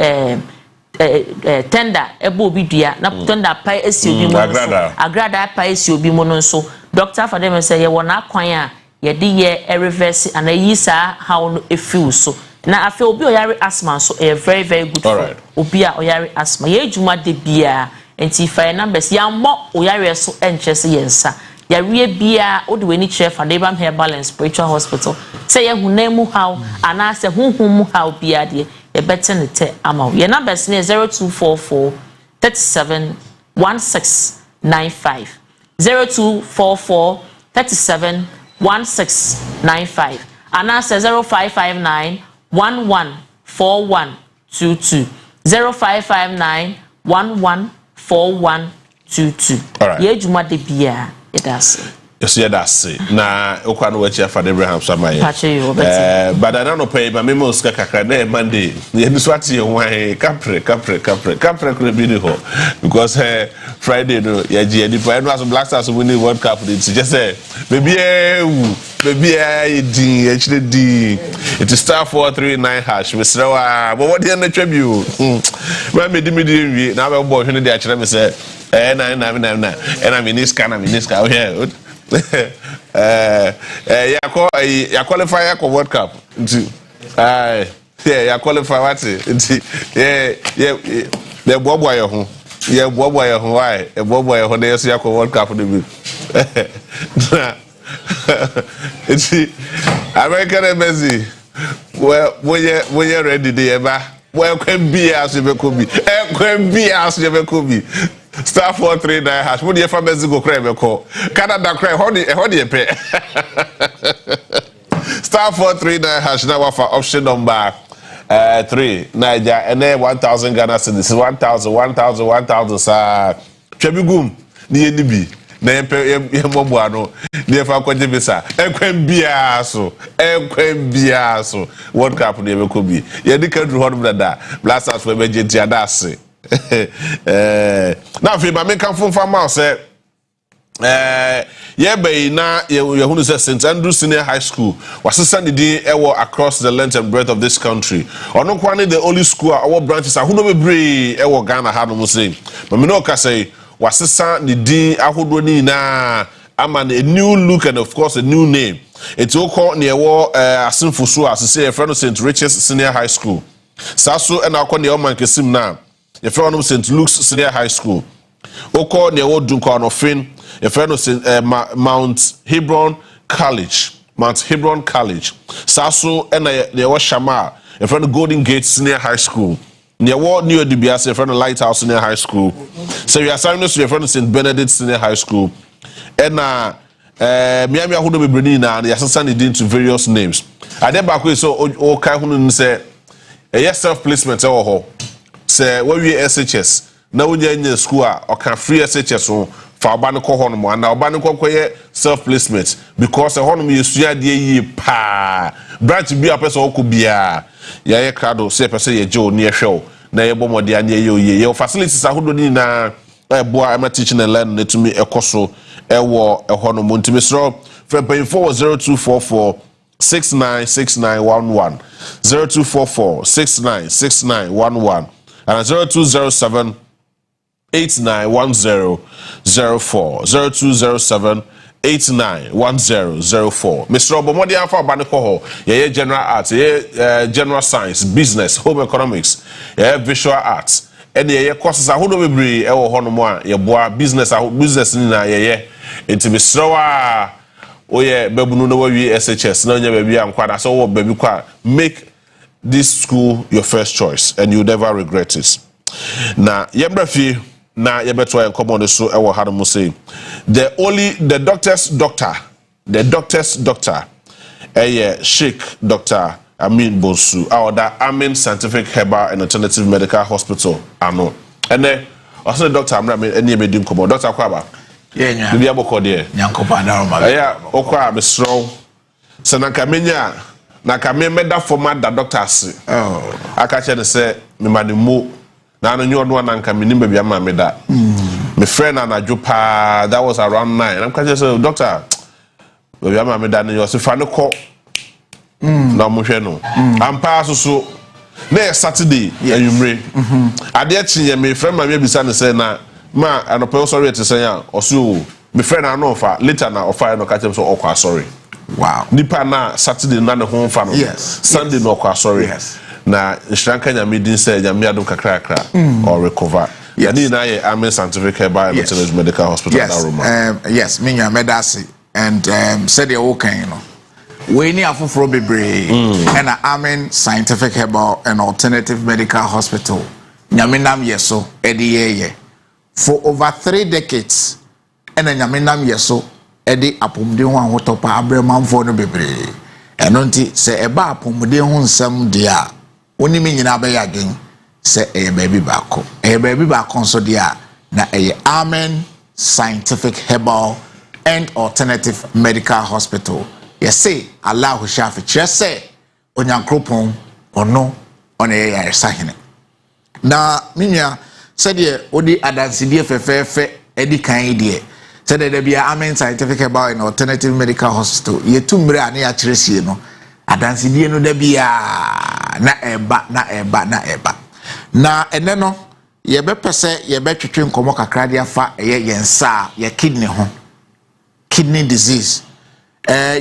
tender ebo obi dua na tender pa esi obi mo agrada pa esi obi mo no so doctor Fadem say ye wona kwan a ye de ye reverse and yi sa how no e feel so na afi obi oyare asthma so e very very good for obi a oyare asthma ye adwuma de bia enti fa numbers ya mo oyare so enchese yensa ya wie bia odi weni kire Fadem Herbal and Spiritual Hospital say ye hunemu how ana say hunhum how bia de e better ne te ama your numbers ne 0244 37 1695 0244 37 1695 and answer 0559 114122 0559 114122 ye juma de bia it does yes yeah that's na okwa no wachi Fadem Abraham Samaye but I don't know pay but me mo ska kakra na Monday ye ni swati ye wan kapre kure bi ni ho because Friday no ye ji edi pa no as Black Stars winning World Cup it just say baby din actually di it is star 439 hash we sra wa but what dey na twa bi o ma me di wi na be boy hwe dey a kire me say na and I mean this oh here ya qualify for World Cup ya qualify what yeah the boy ho Yeah, boy, why? A boy, they see a World Cup. It's American embassy. Well, when you're ready, there, well, can be as you could be. Can be as you could be. Star 439 hash. What do you from Mexico crave call? Canada crave, honey, pay. Star 439 hash now for option number 3. Niger, and then 1,000 Ghana cedis. 1,000, sir. Chebigum, the NDB. Na yemmobuano na yefa kwaje bisa ekwen bia so World Cup na yebeko bi ye di kadru hodum dada blasters for beje tia dase na fi ba me kan funfa ma se ye be na ye hunu se St Andrews Senior High School wasesa ne din ewo across the length and breadth of this country ono kwa ne the only school our branches are hunu bebre ewo Ghana ha no say but me no ka say wasesa the din ahodo ni na aman a new look and of course a new name. It's all called near war asinfusu as say a friend of St. Richard's Senior High School. Saso and akwa near man kesim na a friend of St. Luke's Senior High School. Oko near what Duncan of Fin, a friend of Mount Hebron College. Saso and near what Shama, a friend of Golden Gate Senior High School. Near what near DBS, a friend of Lighthouse Senior High School. So you are assigned to a friend of St. Benedict Senior High School. And Miami Ahudo be Brenina and the assistant into various names. I then back so all Kahun say a self-placement or say what we SHS. Now we in school or can free SHS for Abanako Honmo and Abanako self-placement because a Honmo is ye pa branch be a person could be a ya crowd say per se Joe near show. Na yebo dia near your facilities Ahudo na boy I'm teaching and learning to me a coso. Ewo ehono muntimisro from paying for 0244 696911 0244 696911 and 0207 891004 0207 891004 Mr. Obomodi afa baniko ho ye general arts ye general science business home economics ye visual arts and ye courses ahodo bebre ewo hono mo a ye boa business ni na ye enti misrawa oye babunu no wi SHS na nya baby ankwada so wo baby kwa make this school your first choice and you never regret it na yembrafi na yebeto en common so ewo hado mo say the doctor's doctor Sheikh Dr. Amin Bonsu our that Amin Scientific Herbal and Alternative Medical Hospital ano ene also doctor amra me eni ebedim komo doctor kwaba yeah bibia boko de nyankopa na roma yeah okwa be strong se na kamenya na kamemeda format da doctors aka che ne se me manimo na no nyodo na nka menim bibia ma me da me friend na jopa that was around 9 I'm catch say doctor bibia ma me da ne yo se fa ne ko na mo hwe no ampa so na Saturday anwumre ade chinye me friend ma me bisa ne say na ma anope sorry to say ya osu me friend na no fa later na ofa no catch him so okwa sorry wow nipa na Saturday na ne ho fa no yes Sunday no okwa sorry yes na nshranka nya me din say nya me adom kakra or recover yani na ye Amen Scientific Herbal and Alternative Medical Hospital that room yes me nya medasi and said the okay you know we ni afoforo bebre and Amen Scientific Herbal and Alternative Medical Hospital nyame nam yeso edi for over 3 decades and nyame nam yeso edi apomde ho ahotopa abremanfo no bebre eno nti se eba apomde ho nsam dia onimi nyina be yagen se baby bako nso dia na Amen Scientific Herbal and Alternative Medical Hospital yes say Allah shafi chese onyankropon ono ya sahene na minya said ye odi adansidie fefefe edi kan die said there be Amen Scientific Herbal and Alternative Medical Hospital ye tumre ane ya kiresie no adansidie no da bia na eba na ene no ye be pese ye be twetwe nkomo kakra dia fa yensa ye kidney disease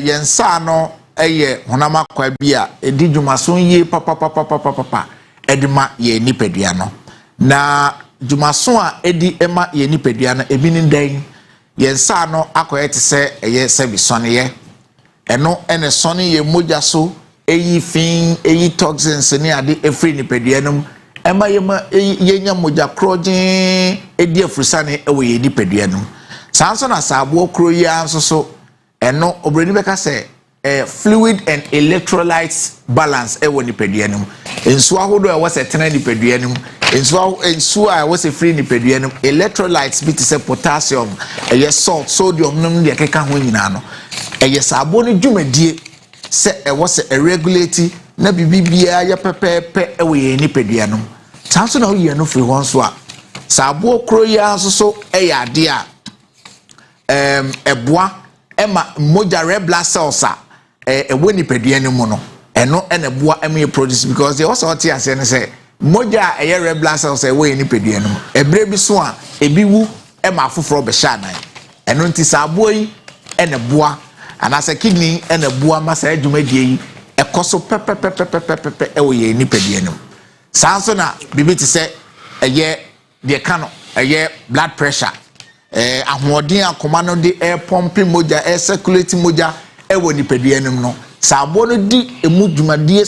yensa no honama kwa bia edi dwumaso ye papa edima ye nipadua no na dwumaso a edi ema ye nipadua na ebi ni dan yensa no akoye te se eye se bisone ye eno ene sone ye moja so eyi fin eyi toxins ni ade efri nipadua num ema ye nya moja krogen edi afrusane ewe ye nipadua num sanso na sabo kro yi anso so eno obrani beka se fluid and electrolytes balance ewe nipadua num ensu ahodo e wose tena nipadua num ensu a wose free nipadua num electrolytes bit say potassium salt sodium num de keka ho nyina no sabo no dwumadie se wose regulate na bibibia ye pepepe ewe ye nipadua num sanso na oye no free won so a sabo kro yi anso so ade a eboa ema moja red blood cells a ewe nipadua num no eno ene boa eme produce because they also tia say ne say moja red blood cells ewe nipadua num ebre bi so a ebi wu ema afoforo be sha nan eno nti sabo yi ene boa anase kidney ene boa ma sa adwumadie yi ekoso pepepepepepepe ewe ye nipadua num sanso na bibi ti say eye de kano eye blood pressure ahoɔden akoma no de pumping moja circulating moja ewe nipadua num no sabo no di emu dwumadie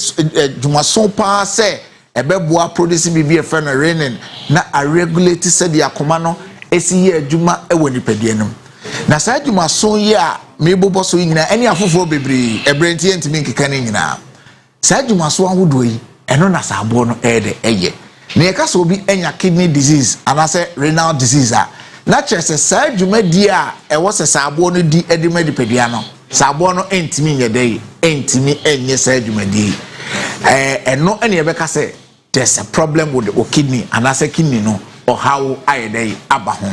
dwumaso pa se ebeboa produce bibi efe no renin na a regulate se de akoma no esi ye adwuma ewe nipadua num na sa dwumaso ye a mebobo so nyina eni afoforo bebre ebrenti entimi nkeka ne nyina sa dwumaso ahodo yi eno na sabo no eye na ye ka so obi enya kidney disease anase renal disease a na chese sa dwumadie a ewo se sabo no di edima dipadua no sabo no entimi nyedei entimi enye sa dwumadie eno ene yebeka say there's a problem with the kidney and as a kidney no or how ayedei aba ho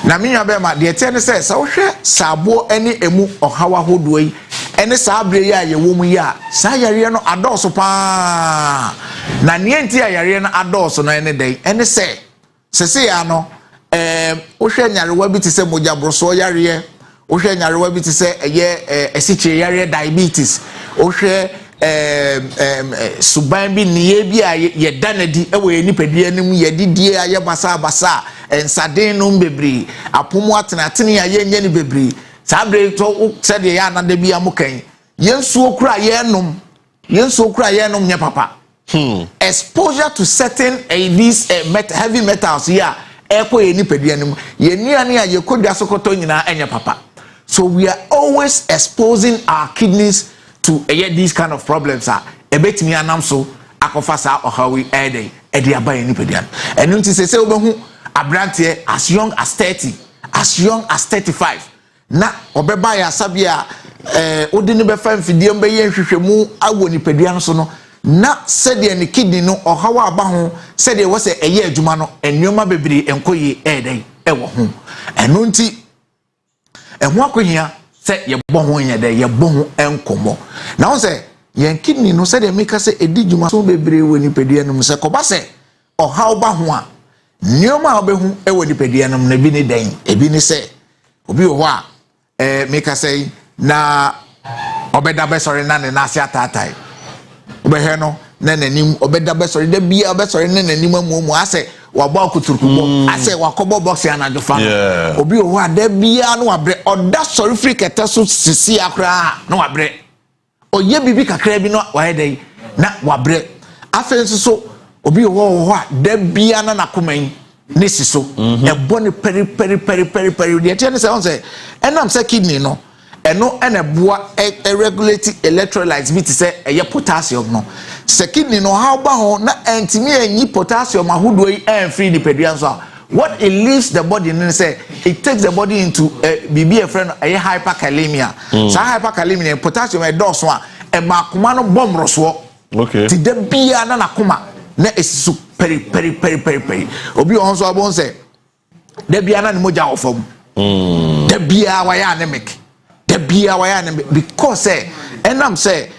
na minya be ma de tie ne say sa wo hwe sabo ene emu or how ahodo yi ene sa abre ya ye wo mu ya sa yare no adoso pa na ne enti yare no adoso no ene dei ene say sese ya no wo hwe nyarewa bi ti se moja broso yare wo hwe nyarewa bi ti se eye esiche yare diabetes wo hwe suban bi niye bi a ye danadi ewe nipadua nim ye didie aye basa ensaden no bebre apomo atenatene ya ye nyane bebre sabre to said ye anade bi amokan yensu okura ye nom nya papa exposure to certain these heavy metals here ekwo ye nipadua nim ye nuane a ye kodwa sokoto nyina enya papa so we are always exposing our kidneys to these kind of problems are ebetimi anam so akofa sa ohawi ede abaya nipadua enu nti sese obehu abrante as young as 30 as young as 35 na obeba ya sabia odini be fa mfidie mbe ye hwehwemu awo nipadua no so no na sede ne kidney no ohawa aba ho sede wo se eye adwuma no enwoma bebre enkoyi ede ewo ho enu nti ehu akohia se ye boho nya de ye boho enkomo na won se yen kidney no se de meka se edi dwuma so bebre we nipadua no se ko ba se ohaw ba ho a nyoma obehu e we nipadua no na bi ni den ebi ni se obi wo a meka se na obeda be sori na ne na ase atatai obehe no na nanim obeda be sori da bia be sori na nanim amuamu ase waba okuturukubo ase wakobo box ya na jofa obi wo a da bia no wabre oda sori free kete so sisi akra no wabre oye bibi kakra bi no wahedai na wabre afenso so obi wo a da bia na nakoman ne siso ebo ne peri de tie ne se on se enam se kidney no eno ene boa regulate electrolytes bi ti se eye potassium no se kidney no how ba ho na entimi enyi potassium ahodo yi free the pedua so what it leaves the body in say it takes the body into bibi a friend eye hyperkalemia so hyperkalemia potassium e dose a e makoma no bomro so okay ti de bia na nakoma na esisu peri obi on so abon say de bia na ne moja ofam de bia wa ya anemic the bia wa ya because enam say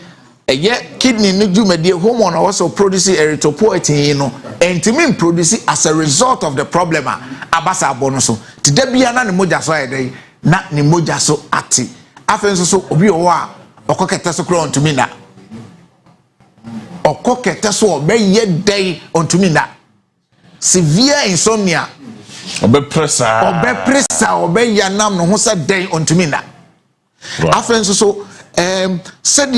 kidney no dwumadie hormone also produce erythropoietin no entimi produce as a result of the problem abasa abono so ti da bia na ne moja so ayedai na ne moja so ati afenso so obi o a okokete so kro ontumi na okokete so obeye dai ontumi na severe insomnia obepressa obeyanam no ho se den ontumi na afen so said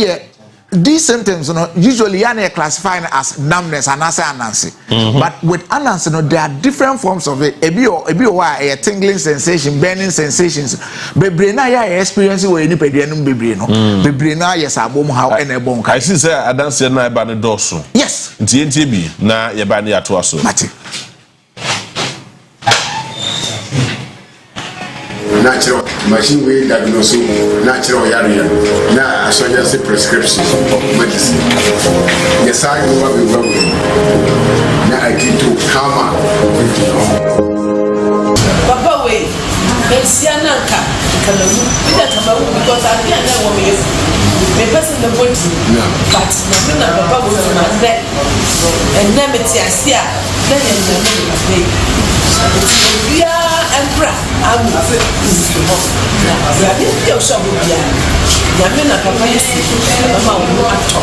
these symptoms, usually are classified as numbness and anansi. But with anansi, there are different forms of it. A tingling sensation, burning sensations. Bebrena ya experience we any pedianum bebreno. Bebrena yes abom how and a bonk. I see say adansi na eba ne doso. Yes. TNTB na yeba ne ato aso. Mati. Natural machine way diagnose natural area na asonya say prescription medicine yes I go we go na I get to kama papa we bensiana nka kalawu bida kamawu because I dey na wo me person the body but na papa wo ma dey and na me ti asia na na me bia empra amu ya bi yo so bia ya me na papa yesu mama wo ato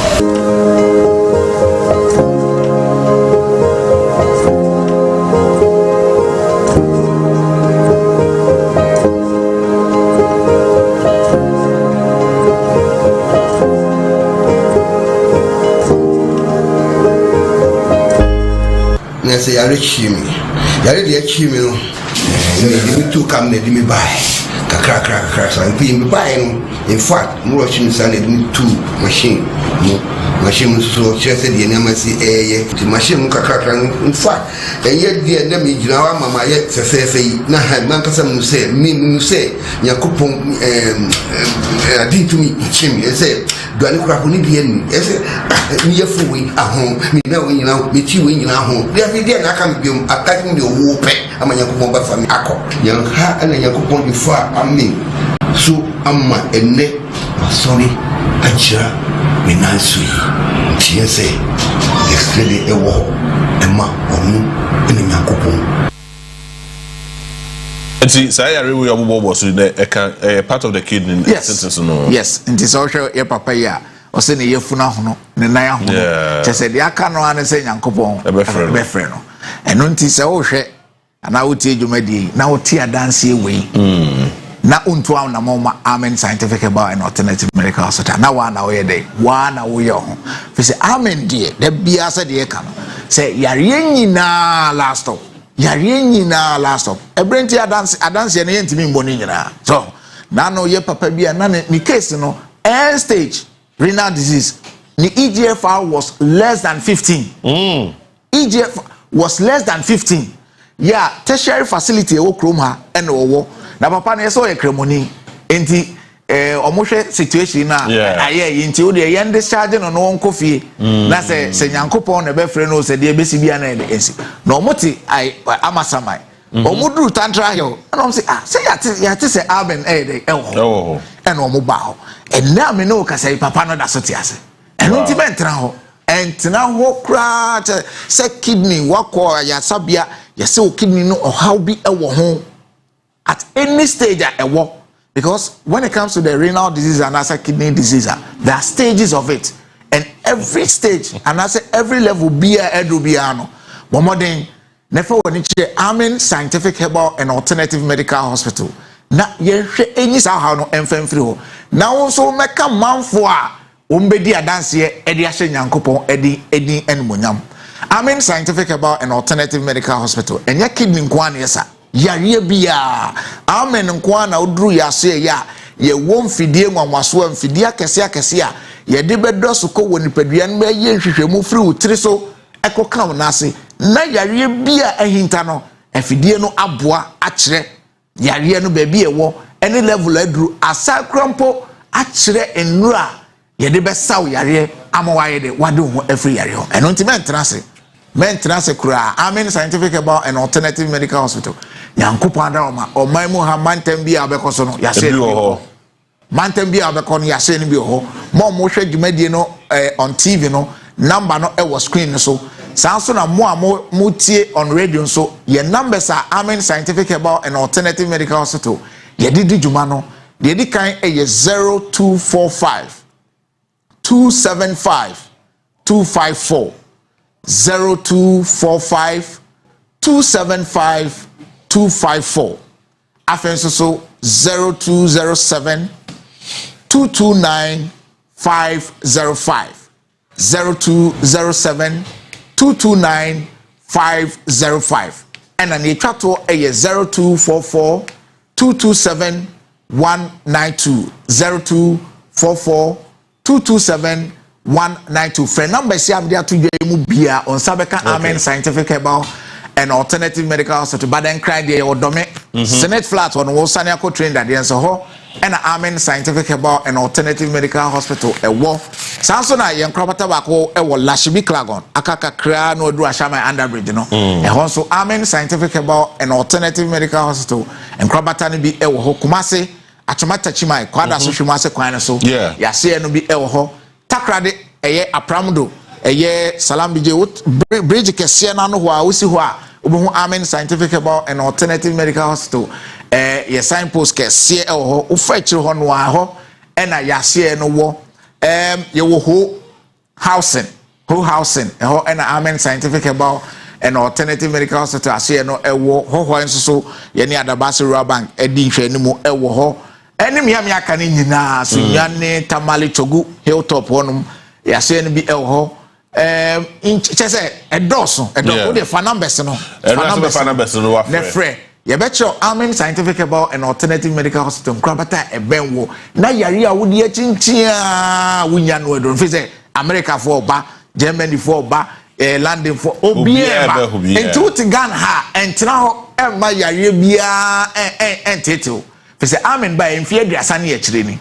na say yare chimi yare de chimi no me too come na me buy kakra so me buy no in fact mo rushing say na me two machine so chese de na masi the machine kakra in fact de na me gina wa mama ye sese na ha man kasa mu say me say yakopon adintu mi chimi say duane kura ko ni bi enu say me ye fuwi ahon me na we nyina me ti we nyina ahon de na aka me biom attacking the wo pe amanya ko ba fa me akọ yan ha ana yakopon before amen so amma enne sorry achira me nansui tie say yesterday ewo emma onu ene yakopon see say we are bobo so part of the kidney sentence no yes it is also your papa ya o se ne yefuna hono ne nan ahono chese de aka no ane se nyankopon be frɛ no eno nti se wo hwɛ ana wo tie dwumadi na wo tie adanse we na untu am na mama amen scientific about and alternative medical hospital na wa na wo ye dey wa na wo ye ho fi se amen die da bia se de ka no se yare nyina last stop yare nyina last stop ebrenti adanse ne yentimi mboni nyina so na no ye papa bia na ni case no end stage renal disease the EGFR was less than 15 EGFR was less than 15 yeah tertiary facility e wo krom ha ene wo na papa na so ye kremoni enti omohwe situation na aye enti wo de ye discharge no no wonko fie na se nyankopon na be frɛ no se de besi bia na de ensi na omoti amasamai omudru tantra hill na om se se yate se aben de ewo ene omo ba ho ena me no ka se papa no da so te ase eno nti bentra ho entina ho kra se kidney wakọ ya sabia ya se o kidney no how be ewo ho at any stage ewo because when it comes to the renal disease and also kidney disease there are stages of it and every stage and also every level be edu bia no modern never woni che Amen Scientific Herbal and Alternative Medical Hospital na ye hwe enyi sa ha no emfamfiri ho na wonso meka manfo a ombedi adanse e de ahye nyankopon edi enmonyam Amen Scientific Herbal and Alternative Medical Hospital enya kidney nkwane yesa yare bia Amen nkwana oduru yase ya ye won fidie nwanwaso amfidie akese a ye de bedoso ko woni padua no ye nhwehwemu firi utiri so ekoka wonase na yare bia ahinta no afidie no aboa akire yare no ba bi ewo any level aduru asakrampo akire enura ye de besaw yare amawaye de wade ho afiri yare ho eno nti mentrase kura Amen Scientific Herbal and Alternative Medical Hospital yankopon adama o maimu ha mantem bia abekoso no yase ho mantem bia abekon yase ni bi ho mo hwe dwumadie no on TV no number no e was screen so sanso na mo tie on radio so ye numbers are Amen Scientific Herbal and Alternative Medical Hospital ye didi dwuma no ye di kan e ye 0245 275 254 0245 275 254 afenso so 0207 229 505 0207 229 505 and an etwato 0244 227 192 0244 227 192 friend number si abdia to mu bia on sabeka amen scientific herbal and alternative medical hospital but then cry there odome senate flat on wo sane akọ train that there so ho and amen scientific herbal and alternative medical hospital e wo sanso na yen krabata bako e wo Lashibi Klagon akaka kra no odu ashama underbridge no e ho so amen scientific herbal and alternative medical hospital and krabata ni bi e wo ho Kumase Achomata Chimai kwada so hwemase kwan so ya se no bi e wo ho takrade eye apramdo eye salambije bridge kese na no ho a wosi ho a obehu amen scientific herbal and alternative medical hospital ye signpost kese e wo ho ufa chire ho no a ho e na ya se no wo ye wo ho housing e ho e na amen scientific herbal and alternative medical hospital ase no e wo ho enso so ye ni Adabase Rural Bank e di nhwanimu e wo ho eni mi aka ni nyina so nwane Tamale Chogu Hilltop wonum ya se no bi e wo ho chese edoso de fa numbers no wa frɛ ye betcho amen scientific herbal and alternative medical hospital krabata ebenwo na yare a wodi achinchia wunya no edo fi se America for ba Germany for ba London for obieba enti uti Ghana ha entina ho emma yare bia entete fi se amen ba emfi aduasa na yekire ni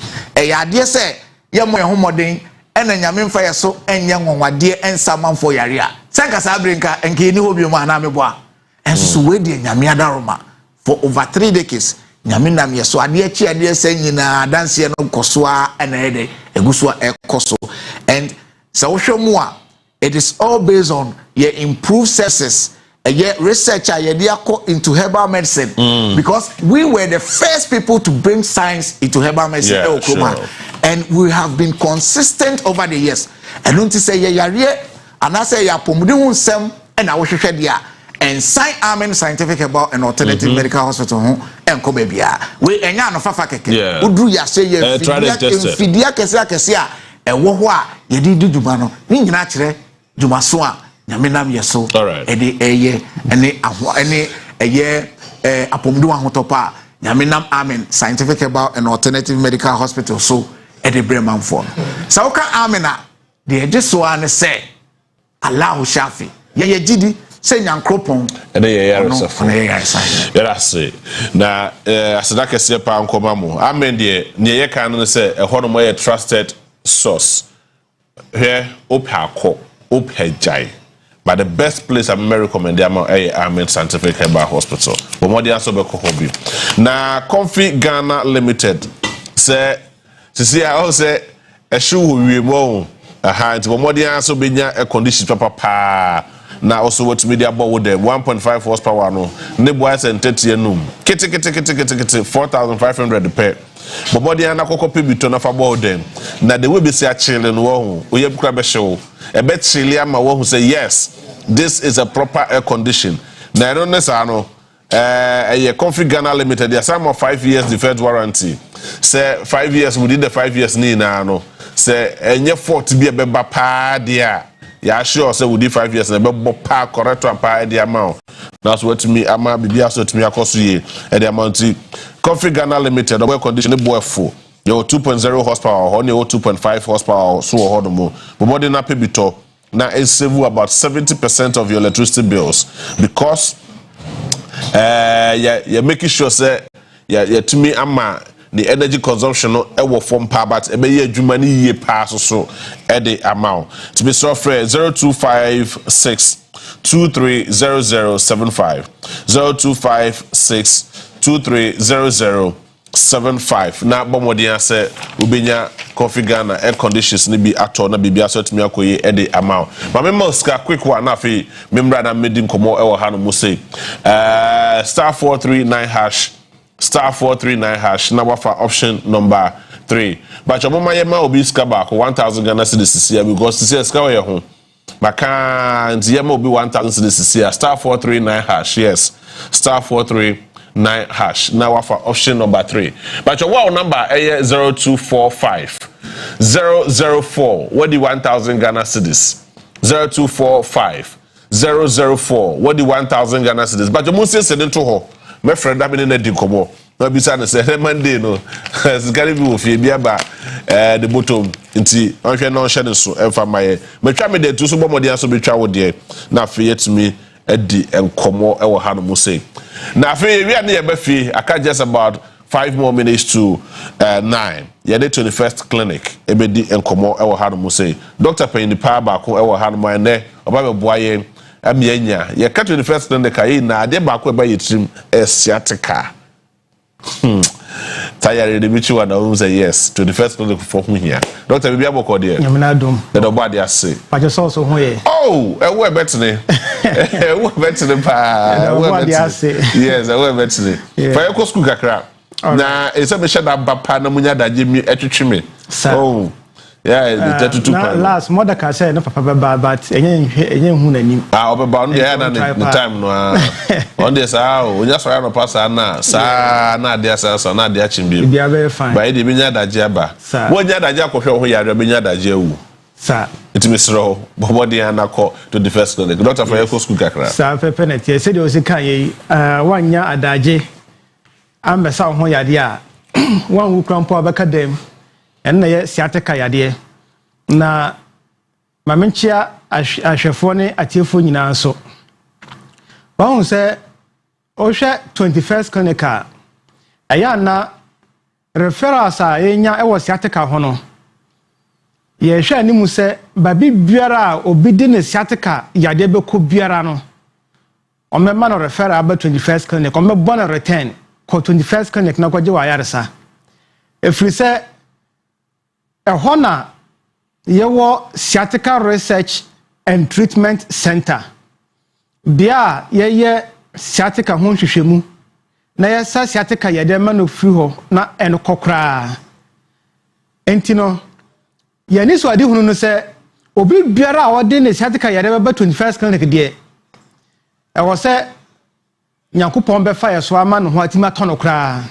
ya ade se ye mo ye homoden ena nyame mfa ye so enye nwonwade ensamanfo yare a senka sabrinka enke ni hobi mu ana mebo a enso so we de nyame adaroma for over 3 decades nyame nam ye so ade achi ade se nyina danse no koso a ena ede eguso a ekoso and so hwemu a it is all based on your improved services research into herbal medicine because we were the first people to bring science into herbal medicine and we have been consistent over the years and don't say yare and I say ya pomudin nsem and I hwehwe dia and sign amen scientific herbal and alternative medical hospital ho enko bebia we enya no fafa keke udru ya say ye fidia kese a ewo ho a ye di duduma no ni nyina kire duma so a nyame nam yeso ede eye ene eye apomdu ahotopa nyame nam amen scientific herbal and alternative medical hospital so ede breman for so ka amena de eje so an say Allah shafi ye gidi say nyankropon ene ye yaresafo yara say na asadaka se pa nkoma mu amen de ne ye kan no say ehɔ no mo ye trusted source here opakɔ opajai. But the best place I'm recommend them Amen Scientific Herbal Hospital. But more than so be hobby. Na Comfy Ghana Limited say see I also a shoe we mo but more than so be a condition papa na also what media about with them 1.5 horsepower no ne boys and 30 enum kete 4,500 per but more than na kokko pay biton of about them na the way be say chilling wo ho oye bukra be show a bet chilly ama wo who say yes this is a proper air condition na I don't know a Comfy Ghana Limited there some of 5 years defense warranty say 5 years within the 5 years ni na no say enye fault be beba pa dia ya sure say within 5 years na beba pa correct and pa dia amount that's what me ama bibia so to me akoso ye e the amount Comfy Ghana Limited the condition boy full your 2.0 horsepower or your 2.5 horsepower so ho mo but more than na pay bito na it save about 70% of your electricity bills because you're making sure say to me ama the energy consumption no ewo form power but e be ye adwuma ni ye pass so e the amount to be software 0256 230075 0256 230075 na bomodin say ubenya Comfy Ghana air conditions ni bi ato na bibia so tumi akoye e the amount but me ska quick one na fe memra na medim komo e wo ha no mo say *439# *439# na wafa option number 3 but your mama yema obi ska back 1,000 Ghana cedis here because this is ska we ho Maka nti yema obi 1000 cedis here star 439 hash yes star 439 hash now wafa option number 3 but your wow number 0245 004 what the 1000 Ghana cedis 0245 004 what the 1000 Ghana cedis but your must say to ho my friend that been in the komo no be say Monday no sikari bi wo fie bia ba the bottom nti onhwe no hye so emfa maye metwa me de tu so bomode so betwa wo de na afi yetumi edi enkomo e wo ha no mo say na afi wi ane ye ba fie aka just about 5 more minutes to 9 ye the 21st clinic e be di enkomo e wo ha no mo say Dr. Payne pa ba ko e wo ha no mo ene oba be boa ye amianya ye ka 21st clinic ayi na ade ba ko e ba yetrim sciatica Tayari the bichi one who say yes to the first clinic for who here. Doctor Bibi Aboko there. Nyamina dum. The body ase. Pacho so who here. Oh, e wo betene. E wo betene pa. E wo body ase. Yes, e wo betene. For you go school kakra. Na e se me sheda bapa na munya daje mi etwetwe me. Oh. Yeah, the 32 pound. Last mother can say no papa but enye hu nanim. Ah, obeba no dey na the time no. On this onya so ya no pass na na dey asa na dey achimbi. Bia very fine. Ba dey binya daje aba. Wo nya daje akohwe ho yare binya daje awu. Sir. It me sro body anako to the first clinic. Doctor for your school kakra. Sir pepe net ye say dey o sika ye wanya adaje ambesa ho yade a wan wu krampo abaka dem. Ena ye siateka yade na mamenchia ahwefo ne atiefo nyina nso won se o hwe 21st clinical aya na referrals a yenya e wo siateka ho no ye hwe animu se babi biara obi di ne siateka yade be ko biara no o memma no referral aba 21st clinic o me bona return ko 21st clinic na kwaje wa yaresa efri se ehona yewo sciatica research and treatment center bia ye sciatica ho hwehwemu na ye sa sciatica yede ma no firi ho na en kokra entino ye ni so ade hunu no se obi biara a wode ne sciatica yede ba 21st clinic de e wo se nyankopon be fa ye so ama no ho atima tono kra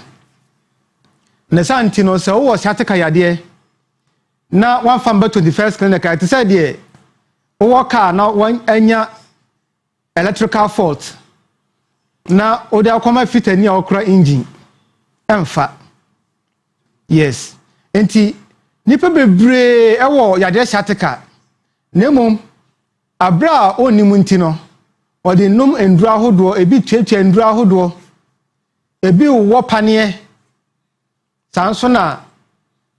ne sa entino se wo sciatica yede na one famba 21st clinic I said there o car na one anya electrical fault na o dey come fit ani okra engine emfa yes enti nipa bebre ewo yade sciatica nemom abra onimu nti no o dey num endura hodo ebi twetwe endura hodo ebi wo panie sanso na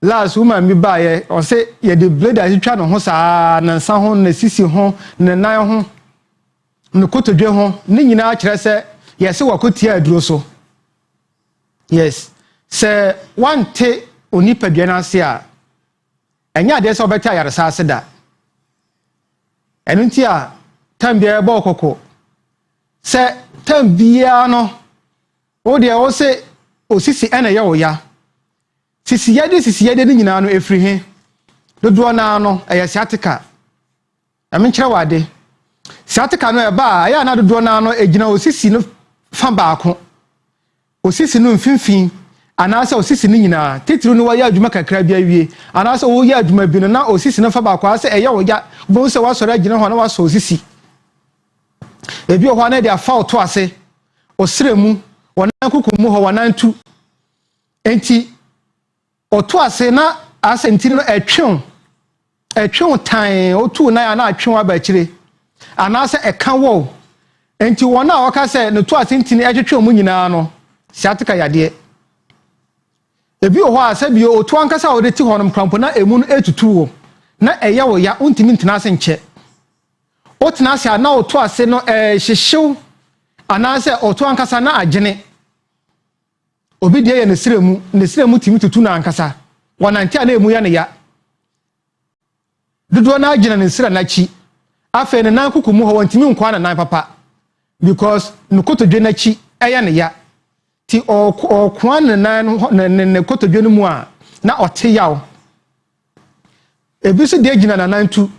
last woman mi ba ye o se ye the blade as twa no ho saa na nsa ho na sisi ho na nan ho no kotodwe ho ni nyina kire se ye se wakotia aduro so yes se wante onipadua na ase a enya de se obeta yare saa se da enunti a tambia ba okoko se tambia no o de o se osisi ena ye o ya sisi yede ni nyina no efri he dodo na no eye sciatica ame nkire wade sciatica no eba aya na dodo na no egina osisi no fa baako osisi no mfimfin anase osisi ni nyina titiri no waya adwuma kakra bia wie anase wo ya adwuma bi no na osisi no fa baako ase eye wo ya bo se wasore agina ho na waso osisi ebi ho na dia fa oto ase osremu wonan kukumu ho wonan tu enti oto ase na ase ntiri no etwe tan otu na ya na atwe aba kire anase eka wo enti wona waka se no to ase ntini etwetwe mu nyina no sciatica yade ebi ho ase bi otu ankasa wo de ti honom krampo na emu no etutu wo na eye wo ya untimi ntina ase nche otina ase na oto ase no hyehyew anase oto ankasa na agene obi de ye nesiremu timi tutu na ankasa wonantia na emu ya ne ya dodo na agina nesira na chi afa ne nan kukumu ho wantimi nkwa na nan papa because nukotodwe na chi eya ne ya ti okwa ne nan ne kotodwe no mu a na ote yawo ebi so de agina na nan tu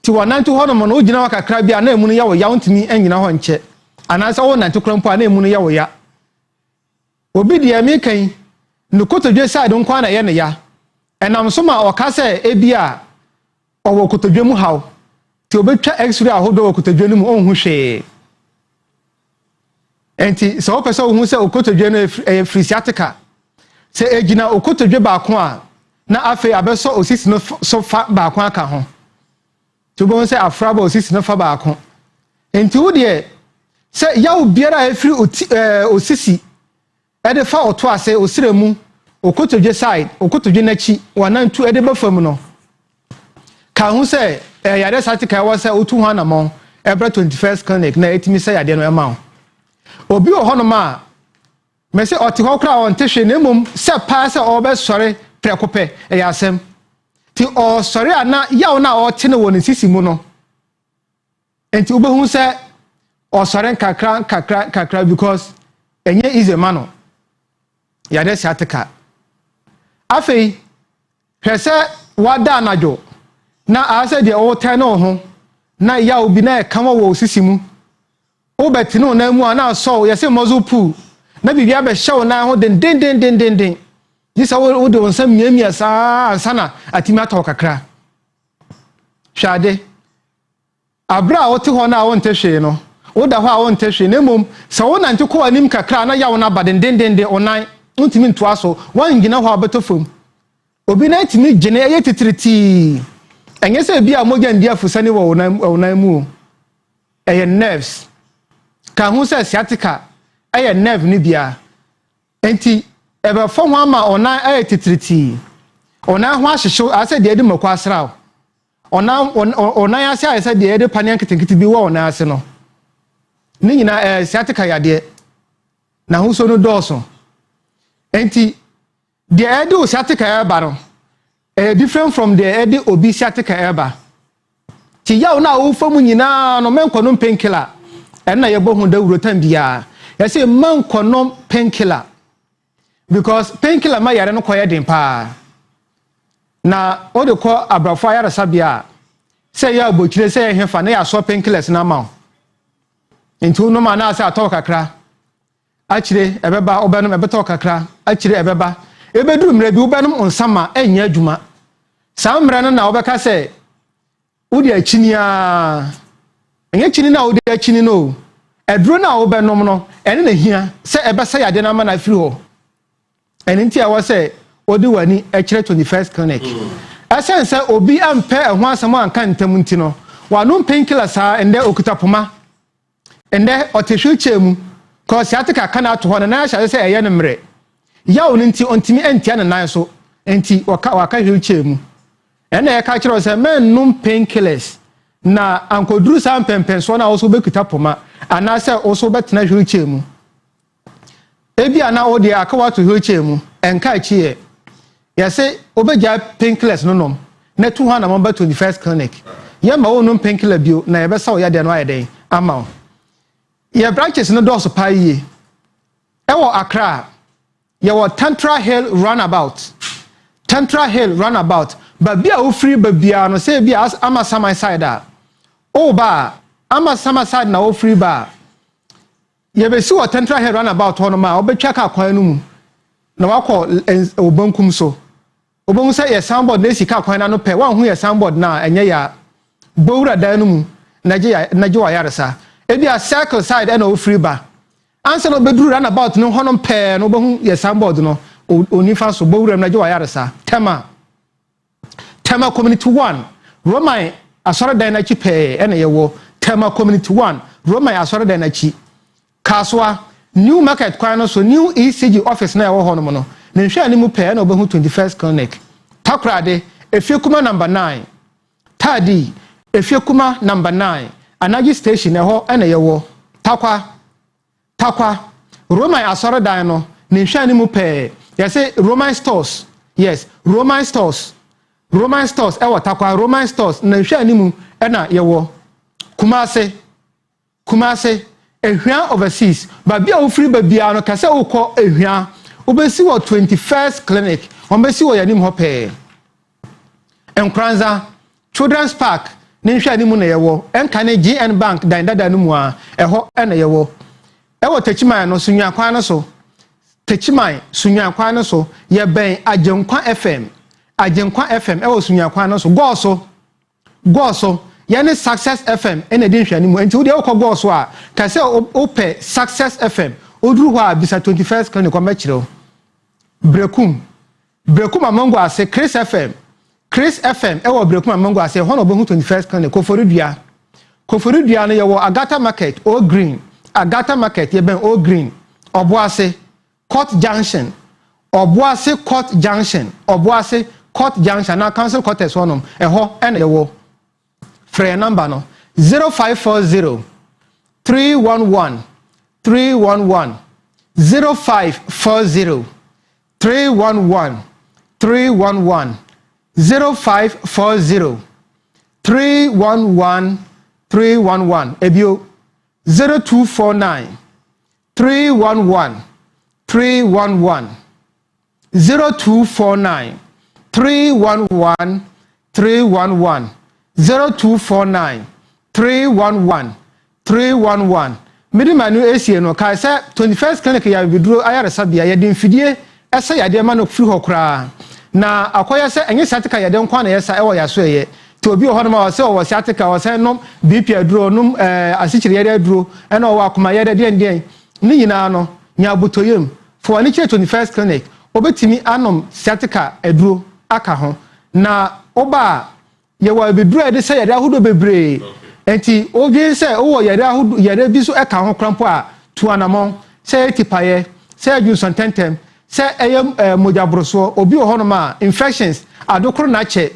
ti wanantu ho no mo no gina wakakra bia na emu no ya wo ya ntimi anyina ho nche anasa wo nantu krampo na emu no ya wo ya obi de emi kan no kotodwe side nko na ye ne ya enam so ma okase ebia owo kotodwe mu haw ti obetwa x-ray ahodo wo kotodwe no mu onhu hwe enti so opese ohun se okotodwe no free sciatica se egina okotodwe ba ko a na afi abeso osisi no so fa ba ko aka ho to bon se afraba osisi no fa ba ko enti wo de se yawo biara afri osisi e de fa oto ase osiremu okotodwe side okotodwe nachi wanantu e de ba fam no ka hu se yare sciatica wa se otu ho anamon ebra 21st clinic na etimi se yade no e ma obi o hono ma me se oti ho kra on tehwe na mum se pa se obe sore prekope e yasem ti o sore ana yawo na o tene woni sisi mu no enti obehu se o sore kakra because enye is a man ya de sciatica afei hwese wada anajo na ase de o tene ho na yawo bi na e kama wo sisi mu obetino na mu ana so yese mozu pool na bibia be hyew na ho den yisa wo de wonsam miamia saa sana atima to kakra hwade abra wote ho na wonte hwe no woda ho a wonte hwe na mom sa wona nte ko anim kakra na yawo na baden den onan untimi ntoa so wangina ho abetofom obi na timi gene ye titiriti enye se bia mogya ndia fusani wo onan mu eye nerves ka hu se sciatica eye nerve ni bia enti ebe fo ho ama onan eye titiriti onan ho ahyehyew ase de edi makwa asraw onan ase ase de edi panen kitinkiti bi wo onan ase no ni nyina sciatica yade na hu so no doso enti de edi sciatica eba no different from the edi obi sciatica eba ti yawo na wo famu nyina no menkono painkiller na yebo hu da wurotan bia yase menkono painkiller because painkiller ma yare no koye den pa na o de ko abrafo yare sabia say ya bochire say hefa na ya so painkillers na ma ntu no ma na asa ato kakra achire ebeba obenum ebeto kakra achire ebeba ebeduru mre bi obenum onsama enya adwuma saa mre no na obeka say udi achinia enye chini na odi achini no eduro na obenum no ene na hia se ebesa yade na ma na firi ho ene ntia wo se odi wani ekire 21st clinic asense obi ampe ehwo asam anka ntam nti no wanu painkiller saa ende okutapoma ende otehwe chemu ko sciatica kana to ho na na sha se eye ne mre yawo nti ontimi entia na nan so enti waka hwe chemu ene e ka kire se men num painkillers na ankoduru sa pempen so na wo so bekutapoma ana se wo so betena hwe chemu ebi ana odi akawa to hwe chemu enka chie yase obeja painkillers no nom na 200 number 21st clinic ye ma wo no painkiller bio na ye be sa wo ya de no ayeden ama ye branches no do so pa yi e wo Accra ye wo Tantra Hill runabout ba bia wo free ba bia no say bia ama sama side a o ba ama sama side na wo free ba ye be si wo Tantra Hill runabout ho no ma obetwa ka kwan no mu na wakọ obankum so obonwu say ye soundboard na sika kwan na no pe wan hu ye soundboard na enye ya bowura dan no mu naje wa yaresa e bia circle side na o free ba ansa no beduru run about no honom pe no obohu ye soundboard no onifa so bowura naje wa yaresa tema community 1 Roman asore dan na chi pe ene ye wo tema community 1 Roman asore dan na chi kaswa New market kwan so new ECG office na yawo hono no na nhwe ani mu pe na obehu 21st clinic takrade efiekuma number 9 tadi efiekuma number 9 Anaji station eho na yawo takwa Roman asore dan no na nhwe ani mu pe yase Roman stores yes Roman stores ewo takwa Roman stores na nhwe ani mu na yawo Kumase ehwan overseas ba bia wo free ba bia no kase wo kọ ehwan obesi wo 21st clinic obesi wo yanim ho pe Enkranza Children's Park ne nhwe ani mu na yewo enka ne GN Bank dan dada no mu a eho na yewo ewo Techiman no sunwa kwan no so Techiman sunwa kwan no so ye ben Agenkwa FM ewo sunwa kwan no so go so ye ne Success FM ene di nhwe ani mu enti wo de wo go so a ka se ope Success FM oduru ho a bisa 21st kan ko machiro Brekum amango ase Chris FM ewo Brekum amango ase ho no bo 21st kan ko forudua no ye wo Agata Market O Green Agata Market ye ben O Green Obuase Court Junction na council quarters wonom eho ene ye wo free number no 0540 311 0540 311 0540 311 ebio 0249 311 0249 311 0249 311 Midimanu esie no kai say 21st clinic ya biduro ayaresa bia ya de mfidie ese ya de ma no firi hokra na akoya say enye satika ya de nkwa na yesa ewo ya so eye to obi oho no ma say o satika o say no BP aduro no asichire ya de aduro ena o akoma ya de den ni nyina no nya butoyem for ani 21st clinic obetimi anom satika aduro aka ho na oba ye wa biduro e de say ya de ahodo bebre enti obi say wo yare bi so eka ho krampo a tuanamon say tipaye say Johnson tentem say eyem mojabroso obi ho no ma infections adokoro na che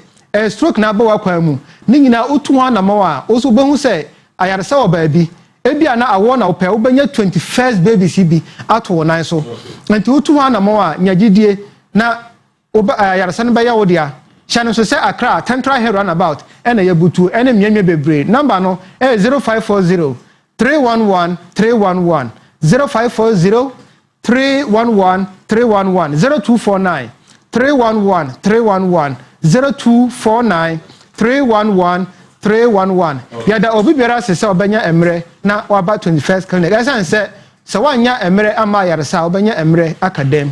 stroke na ba wakwa mu ni nyina otu ho anamon a oso behu say ayaresa oba bi ebia na awo na opa obenya 21st baby CB ato nan so enti otu ho anamon a nyagidie na oba ayaresa no ba ya wodia Channel so say Accra Central Head Runabout and a Yabutu and a Miami Bebre. Number no 0540 311 311 0540 311 311 0249 311 311 0249 311 311. Yada obi biara se say obenya emre na waba 21st clinic. Esan say so wanya emre ama yaresa obenya emre akadem.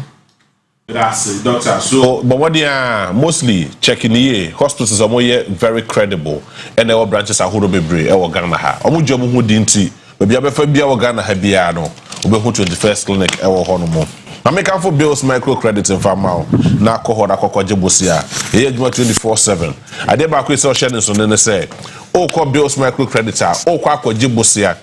That's doctor. So, but what they are mostly checking here, hospitals are more very credible, and our branches are who be brave. Our Ghana ha. Omu job who dinti. Maybe I prefer be our Ghana ha biano. We who 21st clinic our honomo. I make up for bills microcredit in farm na cohort akoko jebusia. Here 24/7. I dey back with social so then say, oh call bills microcredit oh kwa jebusia.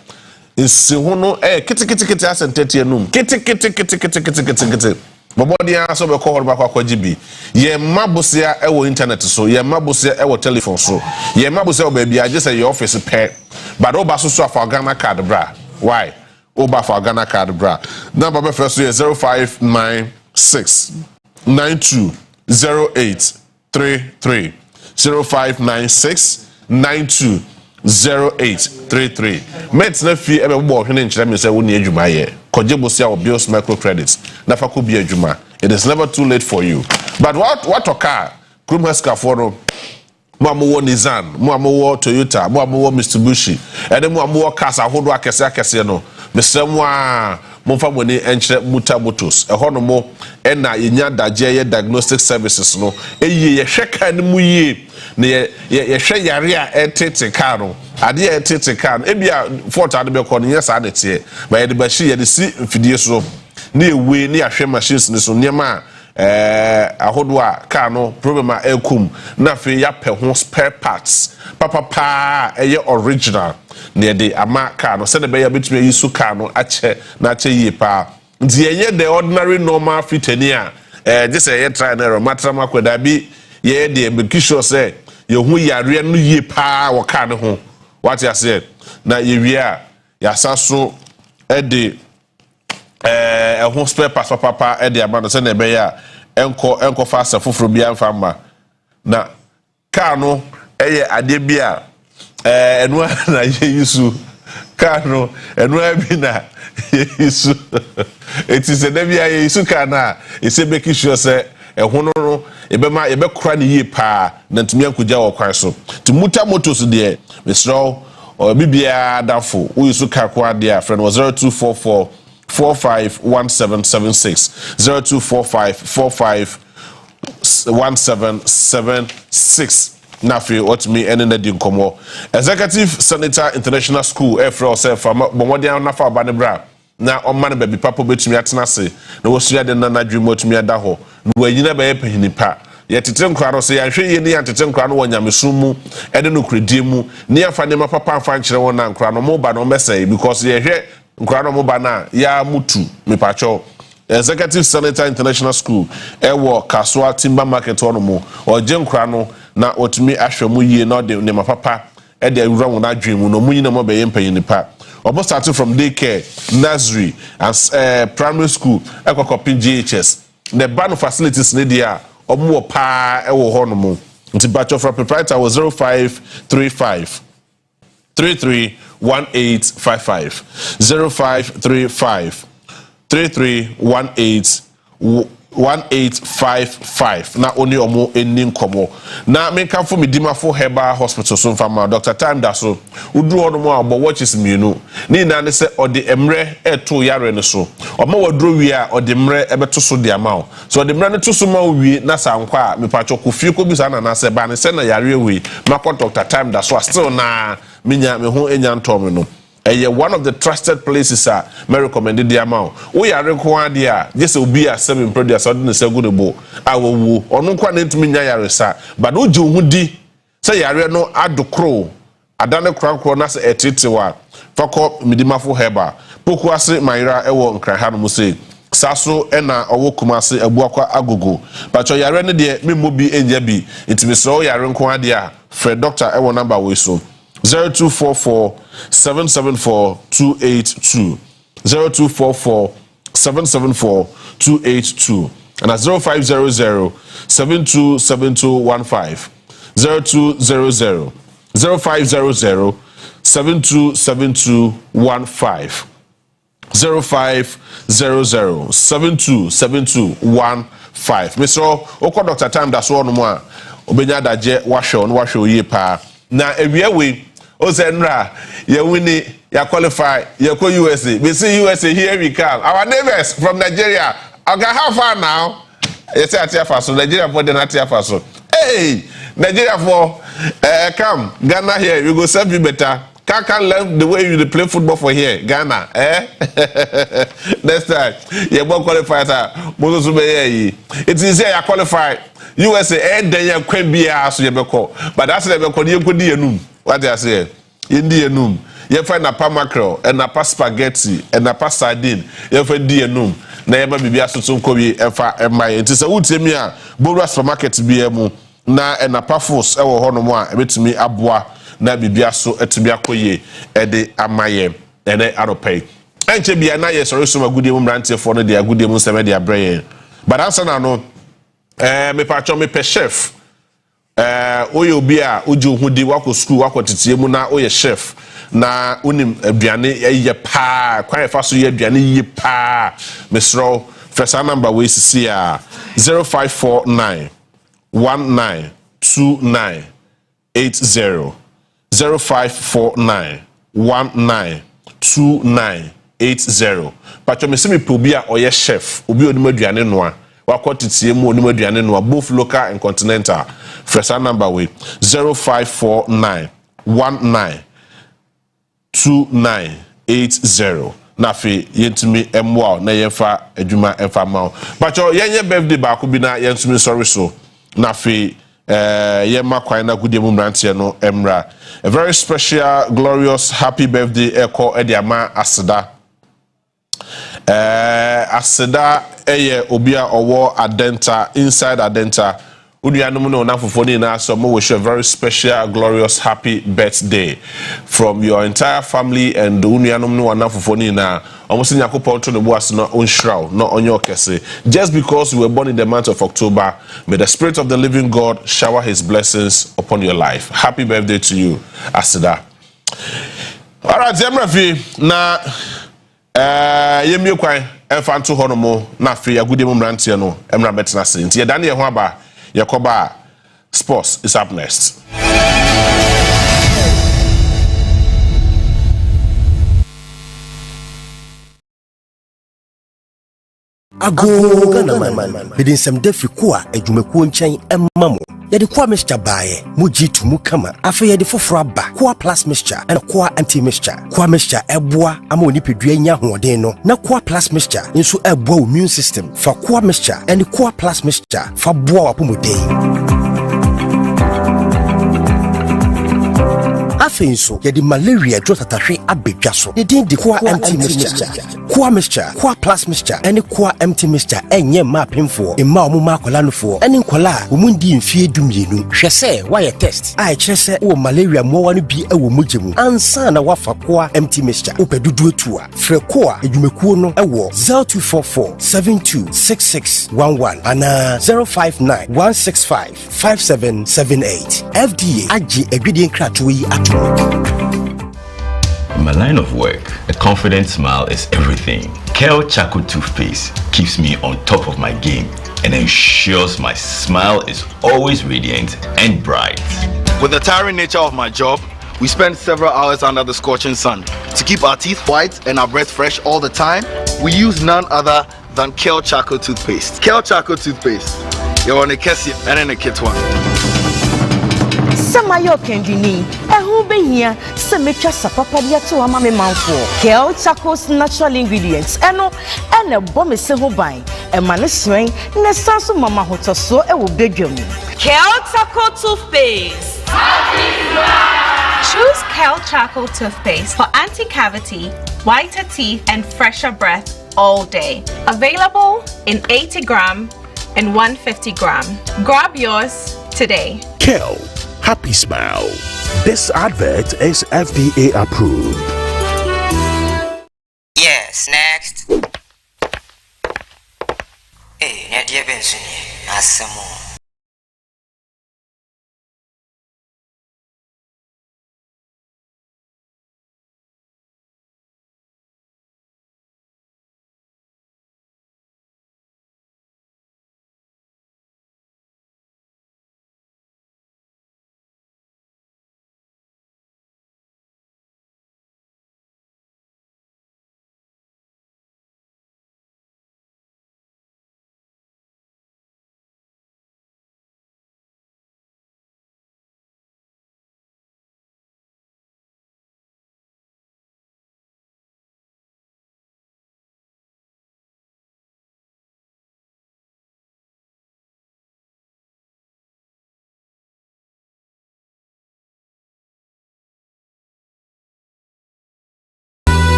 Insihono kiti asentete enum. Kiti. Bobodi ya so be kohor ba kwa GB ye mabosia e wo internet so ye mabosia e wo telephone so ye mabosia o ba bia je say your office pair but oba so afa Ghana card bra why oba for Ghana card bra number be first is 0596 920833 0596 920833 met na fi e be bo hwene nkyere me say wo ne adwuma ye Kojebosia or bills microcredits. Nafa could be a juma. It is never too late for you. But what occur? Krumheska for Muamu Nissan, Muamu Toyota, Muamu Mitsubishi, and then Muamu Casa, Hodwa Casino, Mr. Monfa Moni Enche Mutabutus, a honomo, and Inya Daje Diagnostic Services, no, ye shake and muye, ye shake yaria and tete caro. Adia tete can ebia fort adebe ko yes adete ba yede ba shi yede si fidie so na ewe na ahwe machines ne so niam ahodo a car no problem a ekum na fe ya pe ho spare parts papa eye original na yede ama car no se de be ya betumi yi su car no ache na ache yi pa ndi enye the ordinary normal fitani a just ye try na ro matrama kwada bi ye de be kisho say ye hu yare no yi pa wo car no ho what you said na yewia ya saso ede ho spare pass papa ede amano se na ebe ya enko fast foforo bia mfamba na car no eye ade bia enu na yesu car no enu abi na yesu it is a bia yesu car na e se make sure say ehunu no ebe kura ni yie pa na ntumi ankogya wo kwan so ti muta motos de mesro o bibia dafo wo yusu kakwa de a friend 0244 451776 0245 451776 Nafi what me any nedi nkomo Executive Senator International School efro se fama bomodian nafa abane bra na omane baby papa betumi atena se na wosua de na nadwemu otumi ada ho na wanyina be pahinipa yetete nkra no se yanhwe ye ni yetete nkra no wonyamesu mu ede no kredie mu ni afa ne papa afa nkyere won na nkra no mo ba no mesai because ye hwe nkra no mo ba na ya mutu mepacho Executive Senator International School ewo Kaswa Timber Market ono mo oje nkra no na otumi ahwe mu yie no de ne mapapa e de awura won adwemu no mu yina mo be ye mpanyinipa obo starting from daycare nursery and primary school ekokopin GHS the ban facilities ne dia omo pa ewo ho no mo nti batch of proprietor was 0535 331855 0535 331855 na oni omo eni nkomo na menkamfo medimafo Herbal Hospital so mfama Dr. Time da so udu ono mo abo watches mienu ni na ne se ode emre eto yare ne so omo wadro wi a ode emre ebeto so de ama so ode emre ne to so ma wi na sankwa mepacho kofie ko bisa na se ba ne se na yare wi makọ Dr. Time da so still na minya me ho enya ntom no one of the trusted places me recommended the amount. We are required here. Just obi a seven produce or didn't say good bo. I will or kwa nentu minya yaresa. But uju hudi say yare no adu crow. Adane crow nas etitiwa. Fako midimafo heba. Pokuase maira ewo nkranhanu muse. Saso ena owo kumase ebuakwa agogo. But your yare ne de me mobi enjabi. Intimi so yare kwa dia. Fred doctor ewo number we so. 0244 774 282 0244 774 282 and at 0500 727215 0200 0500 727215 0500 727215 Mr. Oko Dr. Time that's one more obenya daje washo ye pa na ewia we o say nra ye wini ya qualify ye go USA we see USA here we come our neighbors from Nigeria okay how far now you say atiafa so Nigeria for the atiafa so hey Nigeria for come Ghana here we go serve you better can't learn the way you play football for here Ghana next time you go qualify sir mo so be here it is here you qualify USA then you can be so you beko but that's the beko you go di enum what they say in di enum you find na pa mackerel and na pa spaghetti and na pa sardine you find di enum na you ba bibia so nko wi efa emai nti say wutemi a Bora supermarket bia mu na na pa force e wo ho no mu a ebetumi aboa na bibia so etumi akoye e de amaye ene aropay enche bia na ye sori so magudie mu mrantiefo no de agudie mu nseme de abreye but answer na no me pacho me pe chef oye obi a oju hudi wako school wako titie mu na oye chef na unim aduane ye pa kwan fa so ye aduane ye pa mesro first number we see 0549 192980 0549 192980 pacho me se me obi a oye chef obi onim aduane no wakoti mu onima aduane no both local and continental first number we 0549 192980 na fe yentumi emwa na yemfa adwuma emfa ma bacho yenye birthday ba ko bi na yentumi sorry so na fe yemma kwan na gudie mu mrantie no emra a very special glorious happy birthday eko ediama aseda aseda eye obia owo adenta inside adenta unuanum no nafofo ni na so mo wish a very special glorious happy birthday from your entire family and unuanum no nafofo ni na almost yakopon to the boas no onshraw no onyo kese just because you were born in the month of October may the spirit of the living God shower his blessings upon your life. Happy birthday to you aseda. All right Zemrafi na yemie kwan emfa nto hono mo na fe agudie mu mrantie no emra betena se nti yedane ye ho aba Yakoba Sports is up next. Ago Ganaman, bidding some defi kwa a Jumakuan chain and mammo. Yet the qua mixture by Muji to Mukama, after the Fofraba, qua plus mixture and a qua anti mixture, qua mixture eboa, amonipidria huadeno, na qua plus mixture, into a bow immune system for qua mixture and the qua plus mixture for boa pumude. Afenso, yedi malaria drop atahwe abedwaso. Yedi de kwa empty mixture. Kwa mixture, kwa plus mixture, and kwa empty mixture enye ma pemfo. Emma omo ma kwala no fo. Eni kwala, omundi mfie dumienu. Hwe se, why test? Ai kire se wo malaria mo wa no bi ewo mogemu. Ansa na wafa kwa empty mixture. Opedudu etu a. Frɛ kwa edwumekuo no ewo 0244 726611 ana 059 165 5778. FDA agi egwedie nkrato yi ato. In my line of work, a confident smile is everything. Kel Charcoal toothpaste keeps me on top of my game and ensures my smile is always radiant and bright. With the tiring nature of my job, we spend several hours under the scorching sun. To keep our teeth white and our breath fresh all the time, we use none other than Kel Charcoal toothpaste. Kel Charcoal toothpaste. You're on a Kessie and in a kit one. Samayo kendini ehu behia se metwa sapapadia to ama me manfo Kel Charcoal's natural ingredients eno ene bom se ho ban e ma ne swen ne sanso mama hotoso e wo bedwam. Kel Charcoal toothpaste. Choose Kel Charcoal toothpaste for anti-cavity, whiter teeth and fresher breath all day. Available in 80 gram and 150 gram. Grab yours today. Kel, happy smile. This advert is FDA approved. Yes, next. Hey, Nadia Benson, Asamo.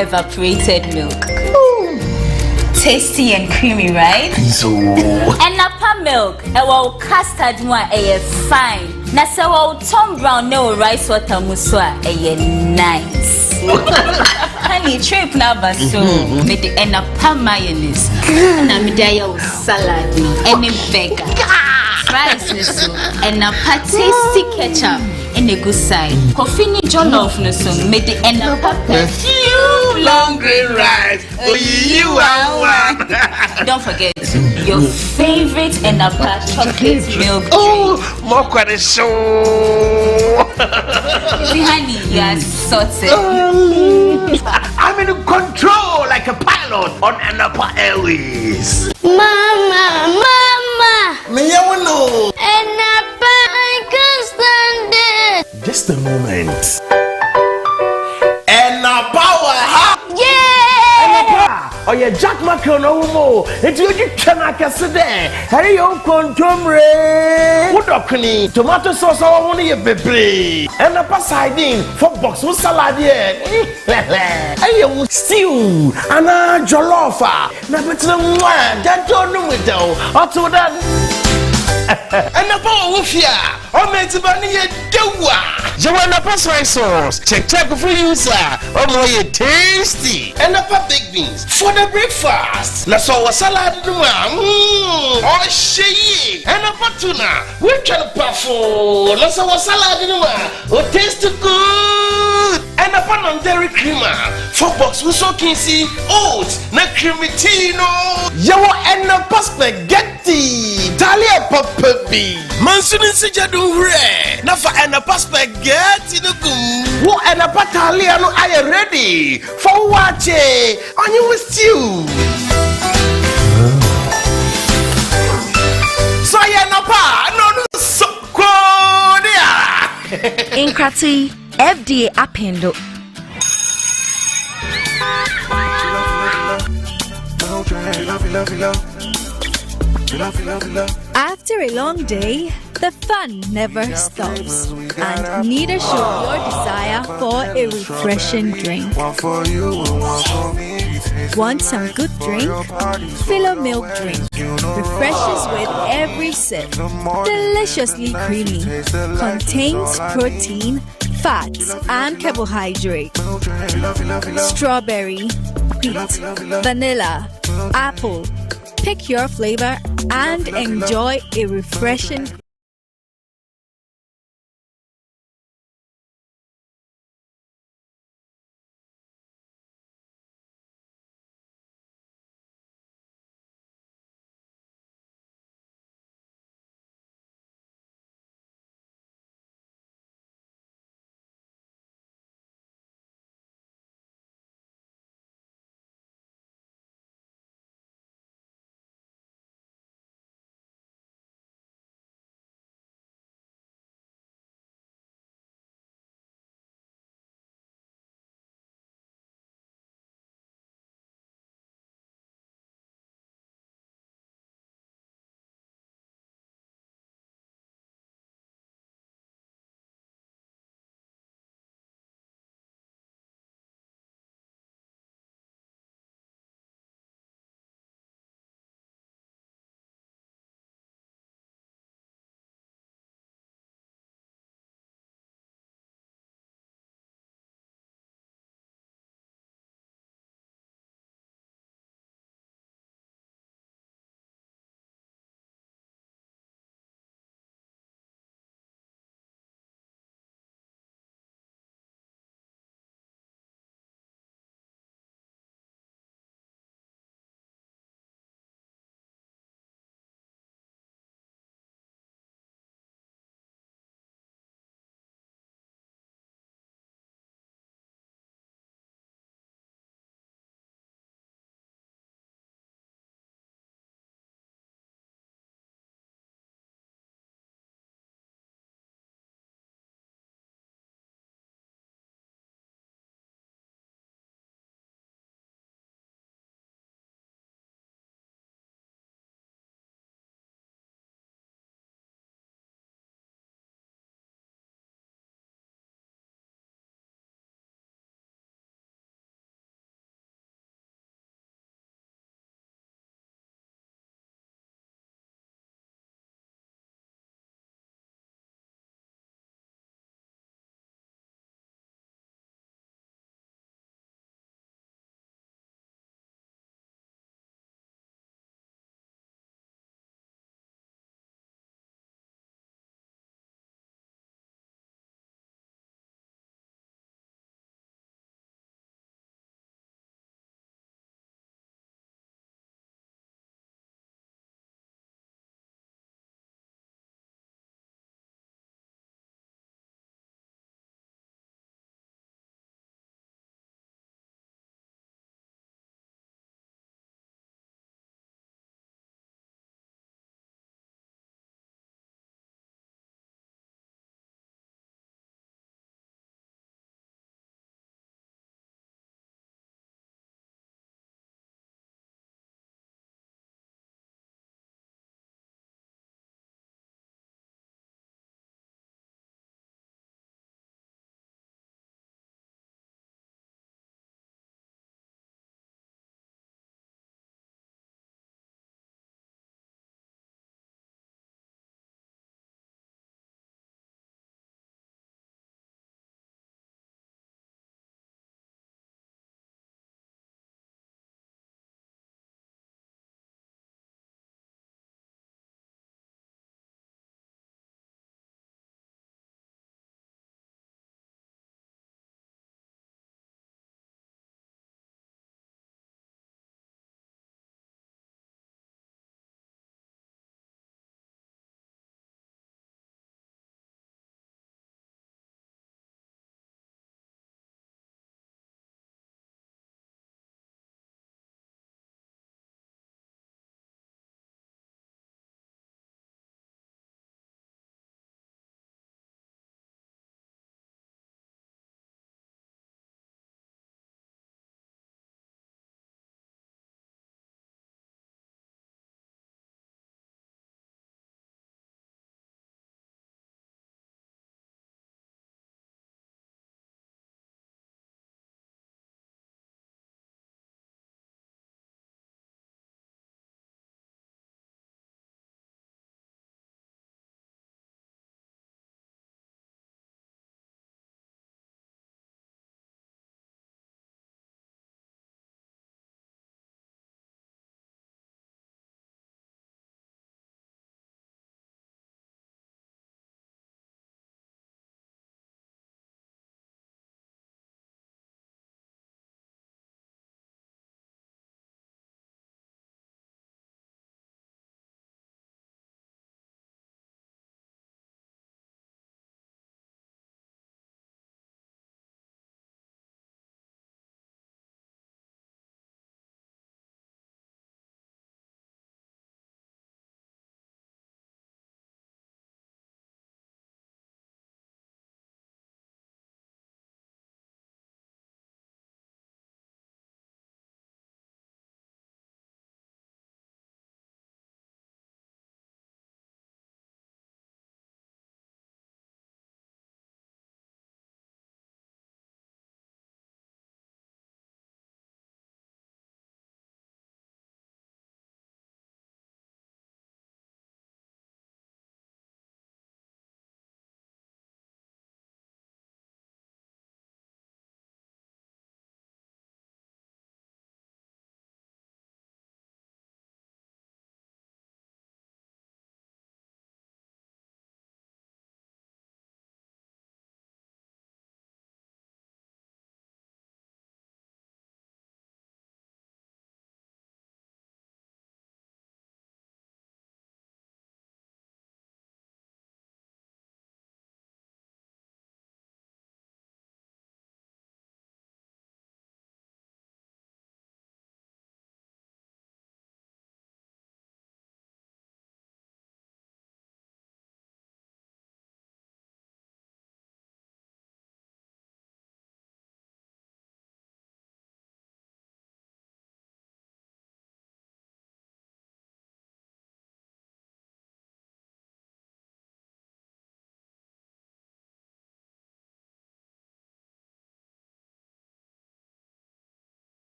Evaporated milk. Ooh. Tasty and creamy, right? So. And napa milk, well custard one fine. Na se Tom Brown no rice water muswa nice. Honey, trip na baso. Me the napa mayonnaise. Na me there salad any burger. Fries niso and napa tasty ketchup. In a good side, coffee jollof no so made the end of you long green rice. Oh, you are one. Don't forget your favorite and a chocolate milk. Oh, more quite so. See, honey, you are sorted. I'm in control like a pilot on Anapa Airways. Mama. Me, I know. Anapa, I can't stand it. Just a moment. And now power, huh? Yeah! Oh, yeah, Jack Macron, no more. It's you cannot there. Harry, you contumre. Udokni, tomato sauce, I want you baby. And a pasadine for box with salad. I will stew. And a jollofa. Never to the one that don't know it though. Or to that. And the power of ya, or made to bunny a doa. Joanna Passway sauce, check for user, or more tasty. And the big beans for the breakfast. Let's all a salad in the one. Oh, she and a patuna. We can puff. Let's all a salad in the one. Oh, taste good. and a pan on dairy creamer. 4 box we so can see oats, na creamitino. Yawa and a spaghetti. Talia papa B. Mansunin sijadu re. Nafa and a spaghetti no gum. Wo and a patalia no I ready for watch on you with stew. So ya no pa no so Inkrati FDA appendo. After a long day, the fun never stops, and neither should your desire for a refreshing drink. Want some good drink? Filo milk drink refreshes with every sip. Deliciously creamy, contains protein, fats, and carbohydrate. Strawberry, peach, vanilla, apple. Pick your flavor and enjoy a refreshing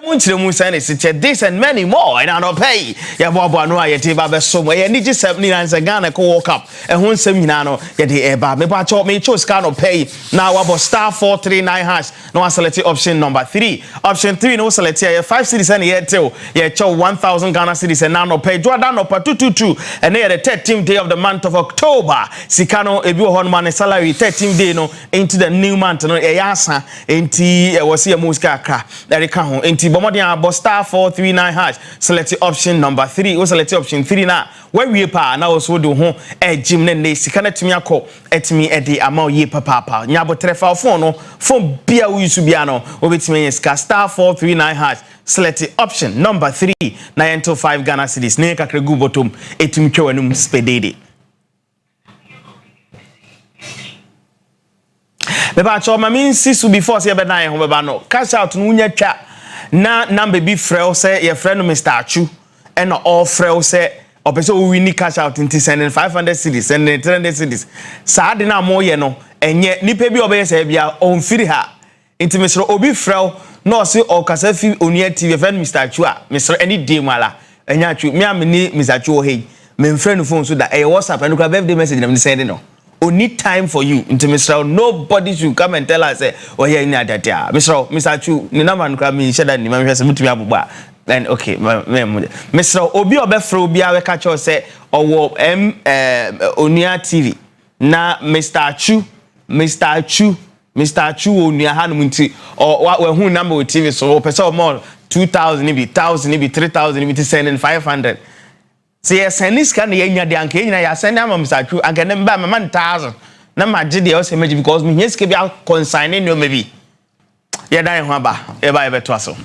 This and many more, and I don't pay. Ya Bobo no ya ti ba be so mo. Ya ni ji 79 Ghana ko World Cup. E ho nsem nyina no ya di e ba. Me ba cho me chose can no pay. Now we star 439 hash. No select option number 3. Option 3 no select ya 5 cities and ya till ya cho 1000 Ghana cedis and now no pay. Jordan no pa 222 and ya the 13th day of the month of October. Sikano ebi ho no man salary 13th day no into the new month no e yasa enti e was here muska akra. There ka ho enti bomodin abo star 439 hash select option number 3 o select option 3 na where we pa na also do ho e gym ne sika na tumi akọ etimi e de ama ye papa nya botrefal phone no phone bia we use bia no obetimi sika star 439 hash select option number 3 925 Ghana cedis ne kakra gu bottom etimi twanum spedede beba cho ma min sisu before say be na ho beba no cash out no nya twa na number bi frel say your friend Mr. Achu and all frel say opese o win cash out into sending 500 cedis sending 300 cedis sa de na mo ye no enye nipa bi obeye say bia on firi ha into Mr. Obi frel no say o kasa fi Onua TV friend Mr. Achu a Mr. any day mala enya Achu me am ni Mr. Achu o hey me friend phone so that WhatsApp and birthday message them send no. We need time for you into Mr. Nobody should come and tell us say oh yeah ni adatia Mr. Achu ni na man kwa mi sheda ni ma hwese mutumi abuba then okay Mr. Obi obefro obi a we catch us say owo Onua TV na Mr. Achu Onua hanum nti we hu number with TV so person more 2000 maybe 1000 maybe 3000 maybe sending 500. See, senis can ye nya de anke nyina ya send am Mr. Achu anke ne mba ma 1000 na ma gide o se meji because me yes ke bia consign no maybe ye dan ho aba e ba e beto aso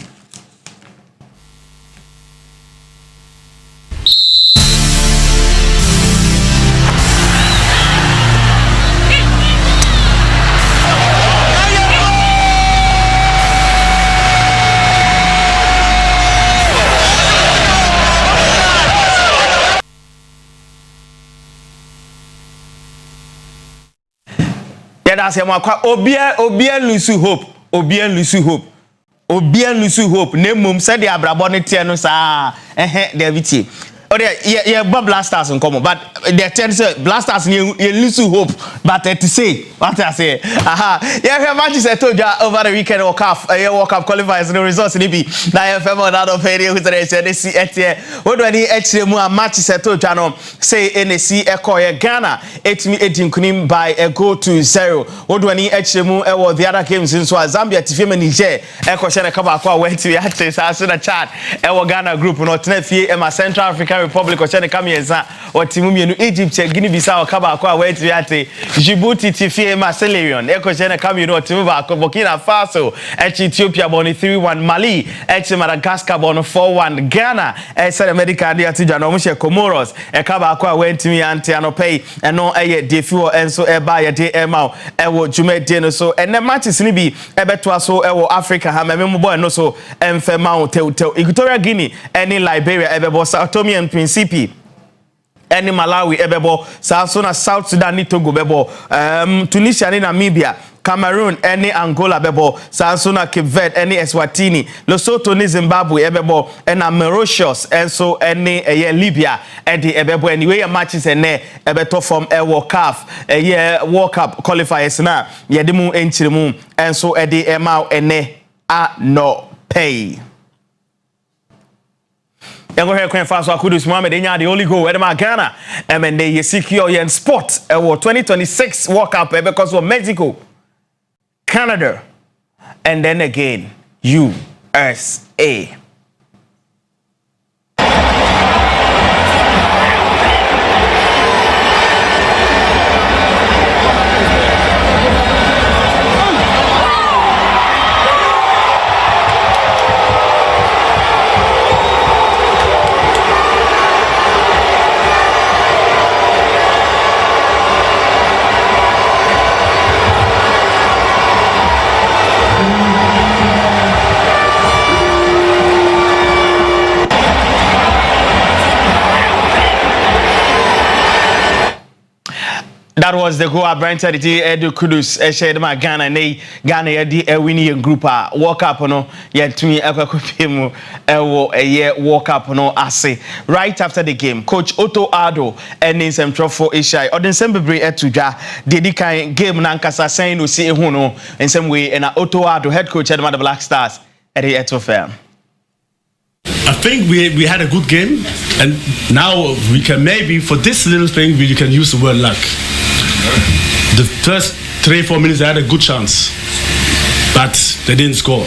that's obia lose hope nemum said the abrabone tie no sa David or yeah blasters come but they tell say blasters you lose hope but to say what I say yeah Manchester told you over the weekend World Cup qualifiers no results ni bi na FM on that of area who say see etie what do any extra mu Manchester told you no say NC Ekoye Ghana etimi edinkunim by a goal to 0 what do any extra mu the other games in so Zambia tifeme Niger Ekoshe na kaba kwa went we at say so na chat Ghana group no tenafie Emma Central African Republic or China Kamienza or Timumian Egypt, Guinea Bissau, Kabakwa, wait Viate, Djibouti, Tifie, Marcelion, Eco China Camino, Timuba, Burkina Faso, Ethiopia, Boni 3-1, Mali, Madagascar, Bono 4-1, Ghana, South America, Diatijanomusha, Comoros, Kabakwa, went to me, Antiano Pay, and no air, Defu, and so Ebaya, De Emau, Ewo, Jume Deno, so, and the matches Nibi, Ebetuaso, Ewo, Africa, Hamemo, and also, Enfemau, Teo, Equatorial Guinea, any Liberia, Ebebo, Sao Tome and Principe. Any Malawi ebebo South Sudan ni Togo bebo Tunisia ni Namibia Cameroon any Angola bebo Sasuna Cape Verde any Eswatini Lesotho ni Zimbabwe ebebo and Mauritius and so any Libya edi ebebo anyway matches ene ebeto from World Cup World Cup qualifiers na yedimu enchirimu and so edi emau ene no pay. Yango here Queen Faso Akudus Mohamed Enya the only goal where my Ghana and they secure in sport 2026 World Cup because of Mexico, Canada, and then again USA. That was the goal Brent Edu Kudus shared my Ghana nay Ghana winning group walk up no yet to me a year walk up no assay right after the game. Coach Otto Addo and in some trophy Asia or then Sembebre etuja did game Nankasa saying no see no in some way and Otto Addo head coach at the Black Stars at the Eto Fair. I think we had a good game, and now we can maybe for this little thing we can use the word luck. The first 3-4 minutes they had a good chance, but they didn't score.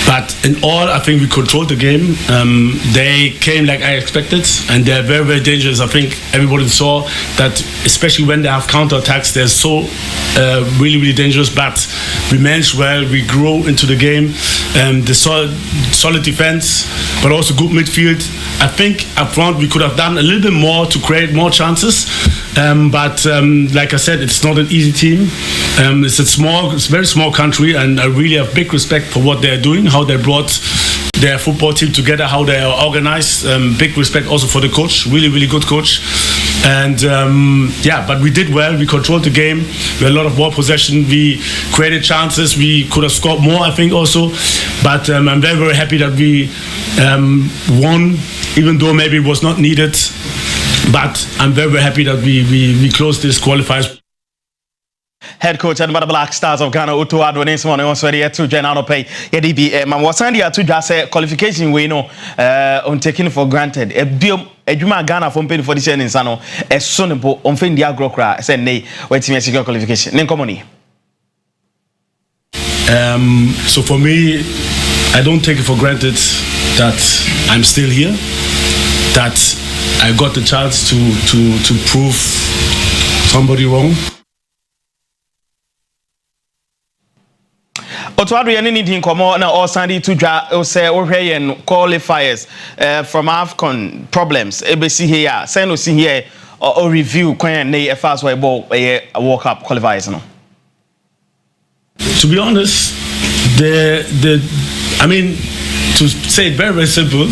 But in all, I think we controlled the game. They came like I expected, and they're very, very dangerous. I think everybody saw that, especially when they have counterattacks, they're so really, really dangerous. But we managed well. We grew into the game. The solid defense, but also good midfield. I think up front we could have done a little bit more to create more chances. But like I said, it's not an easy team. It's a very small country, and I really have big respect for what they're doing, how they brought their football team together, how they are organized. Big respect also for the coach, really, really good coach. And but we did well. We controlled the game. We had a lot of ball possession. We created chances. We could have scored more, I think, also. But I'm very, very happy that we won, even though maybe it was not needed. But I'm very, very happy that we closed this qualifiers. Head coach and the Black Stars of Ghana, Otto Addo, this morning also ready to join our pay. Yedibi, man, was Sandy to just say qualification we know on taking for granted. A Juma Ghana from paying for the in Sano, a sonable on Fendi Agrocra, said nay, waiting a secure qualification. Name company. So for me, I don't take it for granted that I'm still here, that I got the chance to prove somebody wrong. Otwado yene need komo na all Sunday to dwa say ohwe yen qualifiers from AFCON problems ebesi here say no see here or review kwan na first way ball World Cup qualifiers no. To be honest, I mean, to say it very, very simple,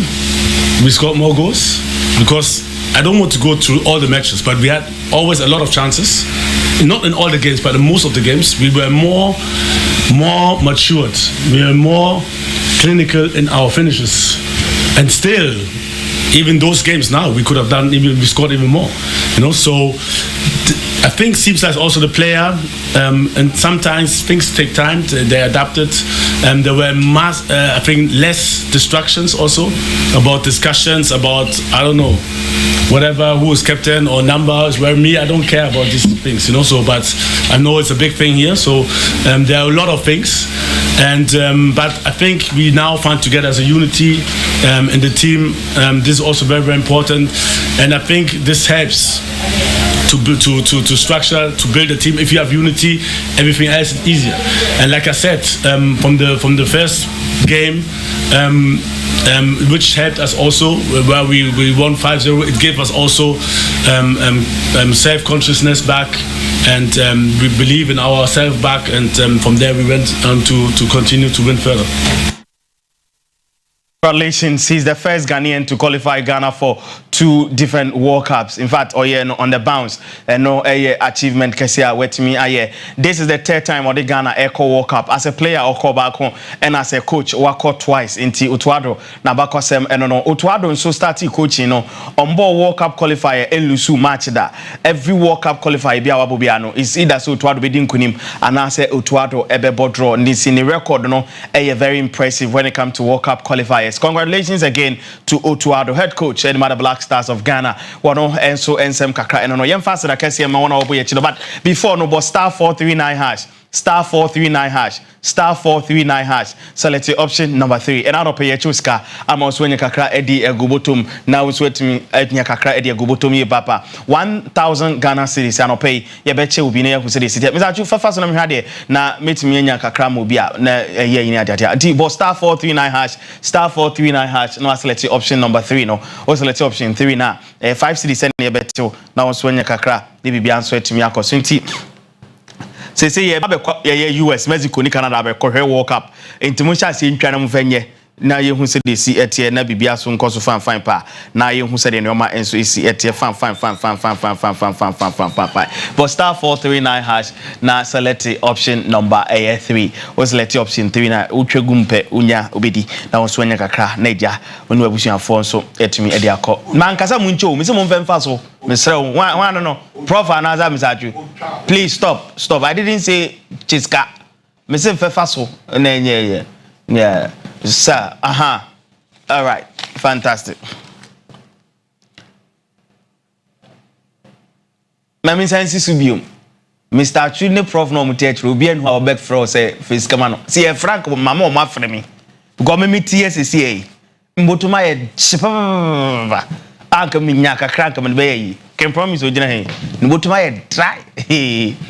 we scored more goals because I don't want to go through all the matches, but we had always a lot of chances. Not in all the games, but in most of the games, we were more matured. We were more clinical in our finishes. And still, even those games now, we could have done we scored even more. You know, so I think seems like also the player, and sometimes things take time. They adapted. There were I think less distractions also about discussions about I don't know, whatever who is captain or numbers. Where me, I don't care about these things, you know. So, but I know it's a big thing here. So there are a lot of things, and but I think we now find together as a unity in the team. This is also very, very important, and I think this helps to structure, to build a team. If you have unity, everything else is easier. And like I said, from the first game, which helped us also, where we won 5-0, it gave us also self-consciousness back, and we believe in ourselves back, and from there we went on to continue to win further. Congratulations, he's the first Ghanaian to qualify Ghana for 2 different World Cups. In fact, on the bounce, no achievement Kesia wet me. This is the 3rd time on the Ghana Echo World Cup as a player or call back home and as a coach work twice into Otwado. Nabakosem and no Otwado so started coaching on board World Cup qualifier and Lusu match that every World Cup qualifier Bia Wabubiano is either so Otwado bedin kunim and I say Otwado ebe draw. This in the record no very impressive when it comes to World Cup qualifiers. Congratulations again to Otwado, head coach and the Black Stars of Ghana. Wano enso ensem kakra and no yem fast that kesi ma wana obo ye but before no but *439# star 439 hash, star 439 hash. Select option number 3. And I don't pay your chuska. I'm also when you kakra edi egubotum. Now it's wait me enya kakra edi egubotum ye papa. 1,000 Ghana cedis. I don't pay. Ye betche will be near who said this. Mr. Chu fast on hade na meet me enya kakra mobia na ye in adia. D but star 439 hash, star 439 hash. No select option number 3 no. Or select option 3 na. 5 cedis send ye betche. Now it's when you kakra. They be answer to me akosunti. Say ye US, Mexico, ni Canada be World Cup. Intimusha si ntwana mfenye na ye hu se de si etie na bibia so nkoso fan pa na ye hu se de no ma enso esi etie fan but star 439 hash na select option number A3 o select option 3 na utwegum pe unya obedi na wonso anya kakra na edia onu abusuafo nso etumi ede akọ man kasa mu ncho me se mo mfemfa so me sere one no prof anaza misaju please stop I didn't say chiska me se mfemfa so na enye yeah sir all right fantastic mami sense subium Mr. Chune prof no muteach obi en ho back for say face kama no see frank mama o ma frɛ me go me TSCA mbotuma ye chipa aka minya kakra ka me be yi can promise ogina he mbotuma ye try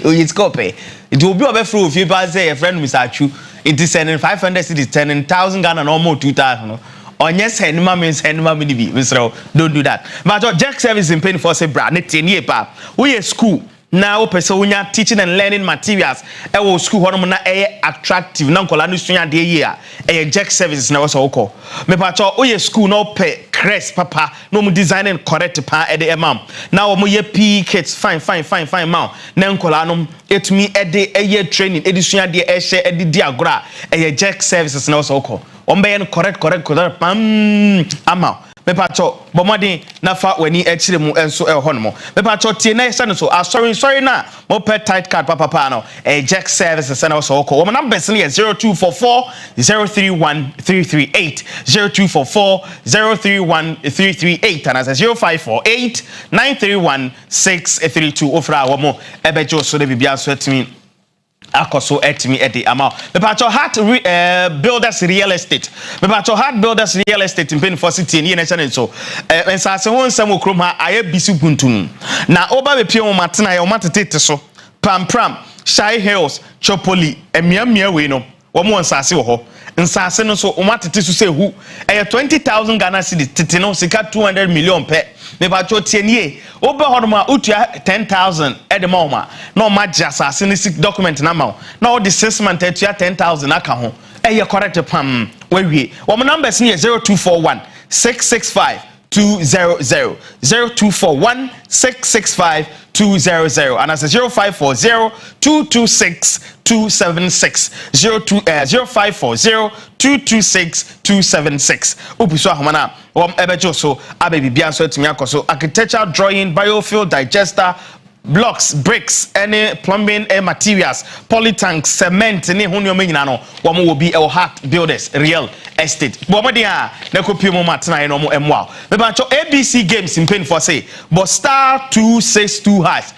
o yi scope it obi o be frɛ ofie ba say your friend Mr. Chu it is sending 500 cities 10,000 Ghana no more 2,000 no onye send me ni bi Mr. don't do that but jack service in pain for say bra ne tenie pa we school now person unya teaching and learning materials e wo school hono na attractive na nkola no sunya de yi a jack services na wo so ko me pa cho oye school no pe crest papa no mu designing correct pa e de emam na wo mo ye p kits fine ma na nkola no etumi e de training e de sunya de she e de di agora jack services na wo so ko ombe no correct pam ama me pacho bomodin na fa wani ekire mu enso ho no mo me pacho tie na yesa no so sorry na mo pay tight card papa no jack services na so ko wo numbers na 0244 031 338 0244 031 338 and as 0548 931 632 ofra wo mo ebejo so de bibia so atimi akoso etimi edi ama me pacho heart builders real estate me pacho heart builders real estate in for city ni na channel so ensase ho nsam okrom ha aye bisu puntum na oba be pie mo matena ye o matete so pam shy hills chopoli emiamia we no wo mo nsase wo ho nsase no so o matete so sehu 20,000 Ghana cedis tete no sika 200 million pe me pacho tienie obe hodoma utua 10,000 edema no magia asase ni document na ma na all the 6 months etua 10,000 aka ho correct pam we wo numbers ni 0241 665 200 0241 665 200 and as 0540 226 276 0540 226 276 opuso ahomana ebejo so abebi bia so atumi akoso architecture drawing biofuel digester blocks bricks any plumbing materials polytank cement ni hunyo menyina no wo mo bi heart builders real estate bo mo dia na kopie mo matena no mo emwa me ba cho ABC games in pain for say but star 262 hash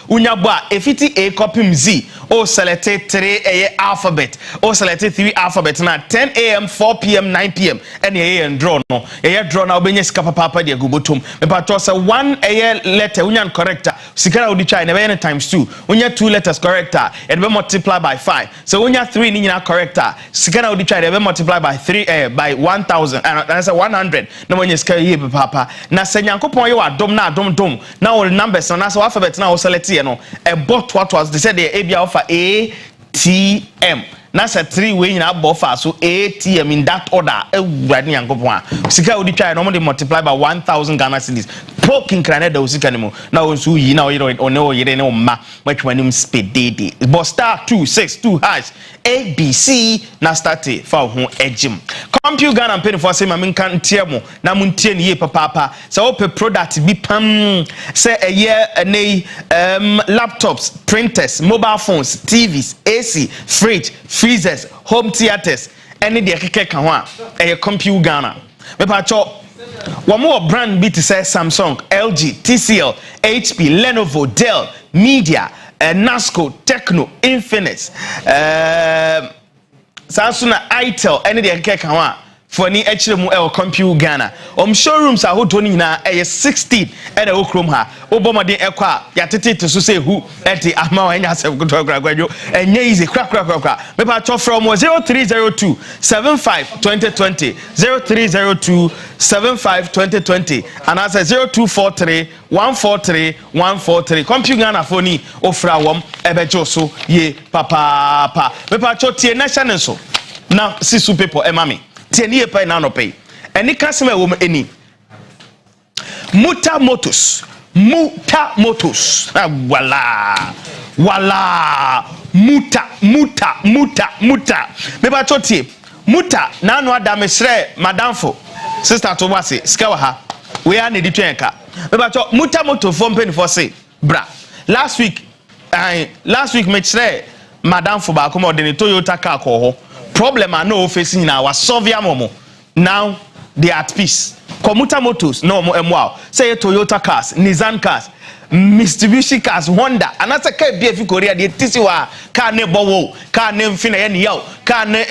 unya bo a efiti a copy z o select 3 alphabet o select 3 alphabet na 10 am 4 pm 9 pm and draw no draw na obenye sika papa de gubotom me ba cho say 1 letter unyan corrector sikara odi try na times 2 unya 2 letters corrector and be multiply by 5 so unya 3 ni nyina corrector sikara odi try be multiply by 3 by 1000 and that's 100 na unya sikara ye papa na senyankopon ye wa dom na dom na all numbers na so alphabet na o select ye no e bot what was they said the abia offer ATM na say 3 we nyina bofa so ATM in that order ewurade yankopon a sika odi try no mo dey multiply by 1000 Ghana cedis poking krane da usika ni mo na onsu yi na o yire ne o ma matwanim spedede but star 262 hash ABC na start fa ho ejim computer Ghana pay for say ma menka ntie mo na mo ntie ne ye papa say o pe product bi pam say laptops printers mobile phones TVs AC fridge freezers home theaters any de keke kan ho a computer Ghana me pa cho wo mo brand bi to say Samsung LG TCL HP Lenovo Dell Media Nasco Tecno Infinix Samsung Itel any de keke kan ho for ni echire mu e computer Ghana showrooms ahodo ni na 16 e na okrom ha obomode ekwa ya tete so say hu eti ama anya sef gudogradwo enye easy kra me pa cho from 0302 75 2020 0302 75 2020 and as 0243 143 143 computer Ghana for ni ofra wom ebejo so ye papa me pa cho tie national so Now see super people mami tie ne pay na no pay eni kasema wo eni muta motos wala muta me ba chotie muta na no ada mesre madamfo sister to wase sika ha we are need twenka me ba cho muta moto for pen for say bra last week me sre madamfo ba come the Toyota car ko ho problem are no facing na wa solve am now they are at peace. Commuter motors no more wow. Say Toyota cars, Nissan cars, Mitsubishi cars, Honda. And that's a car BF Korea. The TCWA car ne bowo, car ne fina yen yao, car ne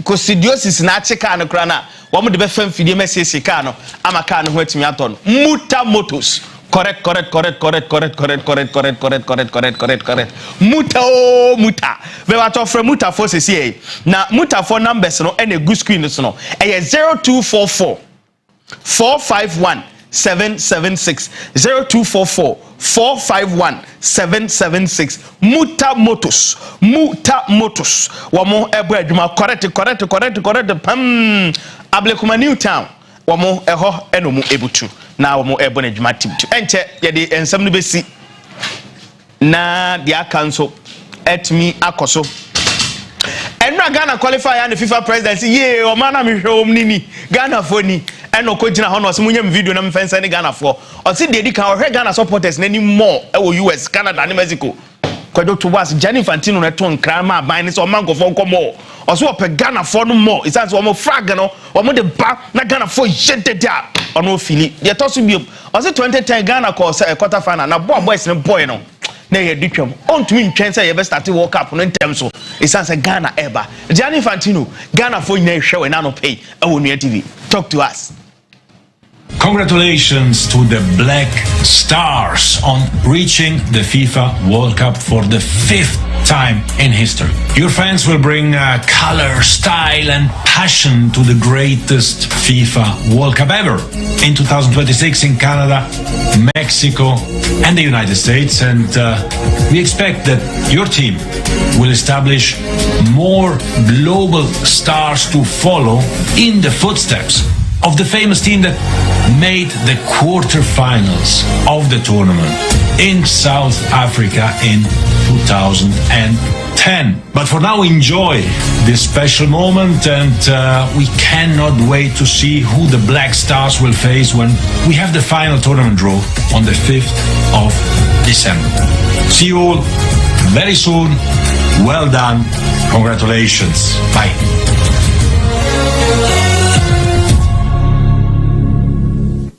costidiosis na che car no krana. Wamu de befem fidie message car no. Ama car no wet me aton. Muta motors. Correct. Muta. We were talking from Muta for CCA. Now Muta for numbers no and a good screen no. 0244 451 776 0244 451 776 Muta Motos wamo ebo adwuma correct pam Ablekuma New Town wamo eho enomu ebutu na wamo ebo na adwuma timtu enche ye de ensam no besi na dia kanso etmi akoso enra Ghana qualify and FIFA presidency ye o mana me hwom nini Ghana foni eno ko gina ho no se munyam video na mfensa ni Ghana fo o se dedi kan o hwe Ghana supporters na ni more e wo US Canada and Mexico kwado to was Gianni Infantino na ton krama ban ni so mango fo nkomo o se o pe Ghana fo no more is that o mo frag no o mo de ba na Ghana fo jededa o no fili ye to so biom o se 2010 Ghana ko quarter final na boys no boy no na ye ditwam on to me ntwen say ye be start World Cup no ntem so it sounds like Ghana ever Gianni Infantino Ghana for na hwe we na no pay e wo Onua TV talk to us. Congratulations to the Black Stars on reaching the FIFA World Cup for the 5th time in history. Your fans will bring color, style and passion to the greatest FIFA World Cup ever in 2026 in Canada, Mexico and the United States, and we expect that your team will establish more global stars to follow in the footsteps of the famous team that made the quarterfinals of the tournament in South Africa in 2010. But for now, enjoy this special moment, and we cannot wait to see who the Black Stars will face when we have the final tournament draw on the 5th of December. See you all very soon. Well done. Congratulations. Bye.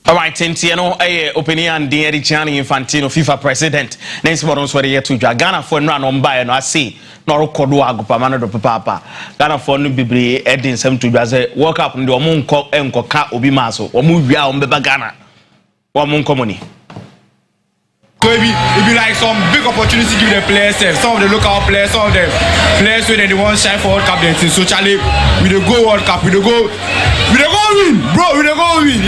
All right, Tentiano, opinion, Gianni Infantino, FIFA president. Next morning, sorry, yet to Ghana for run on by and I see no Kodua Gupamano do Papa. Ghana for no Bibri, Edin, some to Jazz, walk up and do a moon cock and coca obimaso, or move on Beba Ghana. One moon company. Maybe it be like some big opportunity to give the players, some of the local players, some of the players where they want shine for World Cup. So Charlie, we dey go World Cup, we dey go win, bro, we dey go win.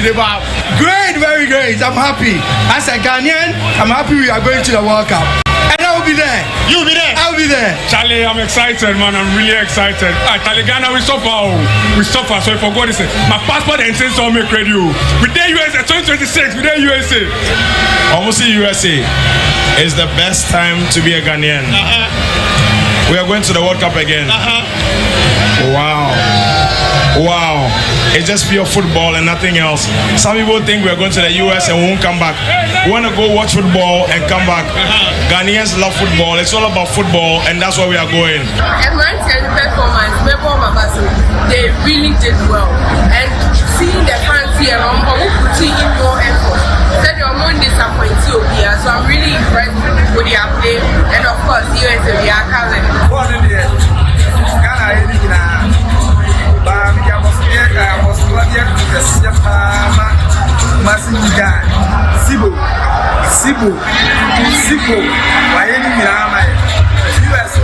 Great, very great. I'm happy. As a Ghanaian, I'm happy we are going to the World Cup. And I will be there. You'll be there. I'll be there. Charlie, I'm excited, man. I'm really excited. Ghana, we suffer. We suffer. So for God is my passport and says so make radio. We there USA 2026. We there USA. Almost USA. It's the best time to be a Ghanaian. We are going to the World Cup again. Wow. It's just pure football and nothing else. Some people think we're going to the US and we won't come back. We want to go watch football and come back. Ghanaians love football. It's all about football, and that's where we are going. Performance, they really did well. And seeing the fans here, I'm putting in more effort. Said you're more disappointed here, so I'm really impressed with their play. And of course, USA, we are coming. Sibo, Miami, US,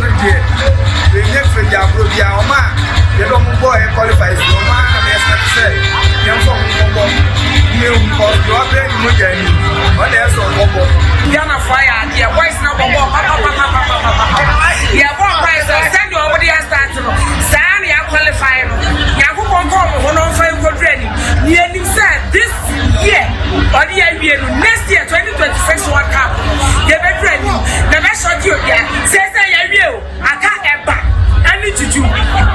the next for the Oma, the don't boy qualifies. Oma, and say, young from what else on Ghana fire, yeah, why is not yeah, one price, send you over the start. Sand, next year 2026 World Cup ye be ready na be short you ya say ya wie o aka eba ani tutu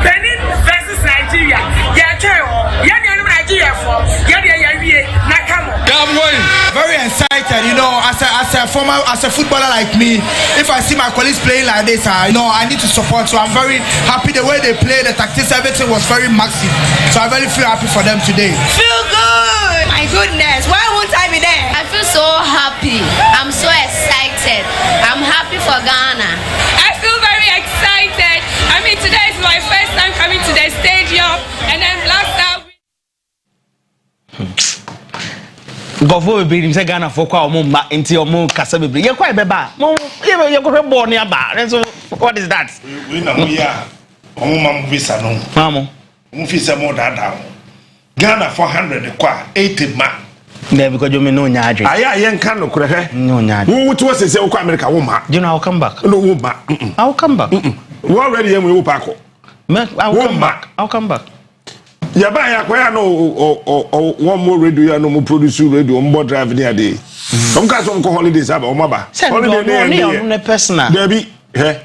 Benin versus Nigeria ya try o ya ni Nigeria for ya wie na come on. Very excited, you know, as a footballer like me, if I see my colleagues playing like this, I need to support. So I'm very happy the way they play, the tactics, everything was very massive. So I really feel happy for them today. Feel good! My goodness, why won't I be there? I feel so happy. I'm so excited. I'm happy for Ghana. I feel very excited. I mean, today is my first time coming to the stadium, and then last time. Gofo be him say Ghana for kwa omumba nti omu kasa bebre ye kwa beba mo ye go ball ni aba so what is that we na mo ya omumma mo visa no mamo mo visa mo dada Ghana 400 kwa 80 ma na because you me no nya adwe aya ye nka no kure he no nya adwe wo to say wo America wo ma you know I'll come back no wo ma I'll come back we already am we pack I'll come back yaba ya kwa no one more radio ya no mo produce radio on board drive ni ade some case on ko holidays aba o maba holiday no personal Debbie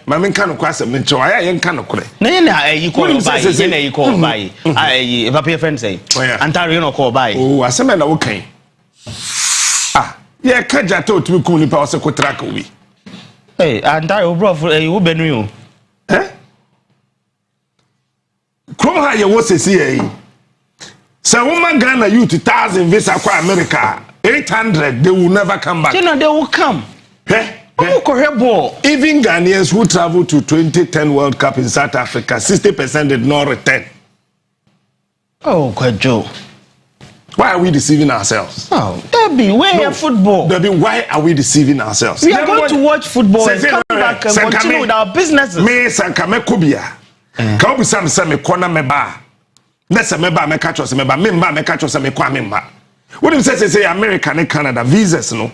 ma men kan ko asem nche aya ye kan ko na ye na ayi ko buy ye na ayi ko buy ayi papa friend say antari no ko buy oh asem na wo kan ye ka jata otumi kum ni pa o se ko track wi antari bro wo benu o Come here, you was say, so woman Ghana youth 1,000 visa kwa America 800 they will never come back. You know they will come. Even Ghanaians who travel to 2010 World Cup in South Africa 60% did not return. Oh, Joe. Why are we deceiving ourselves? Oh, Debbie, where football? Debbie, why are we deceiving ourselves? We are going to watch football and come back and continue with our businesses. Me sankame kubia. Ka obi sam se me kona me ba na se me ba me ka cho se me ba me mba me ka cho se me kwa me mba wodi say America and Canada visas no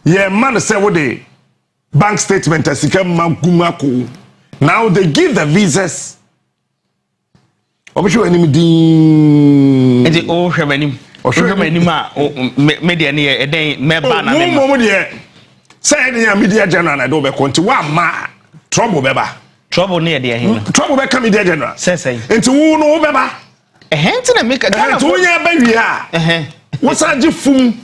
ye man say wo the bank statement asika magumako now they give the visas obi show anim din enti o hwe manim o hwe manim a media ne e den me ba na me mo de say the media general na do be konti wa ma trouble be ba trouble near the him. Trouble be come there general. Say. Enti wo no beba. Enti na make Ghana. Enti wo nya ba wi a. Wo sa gifum.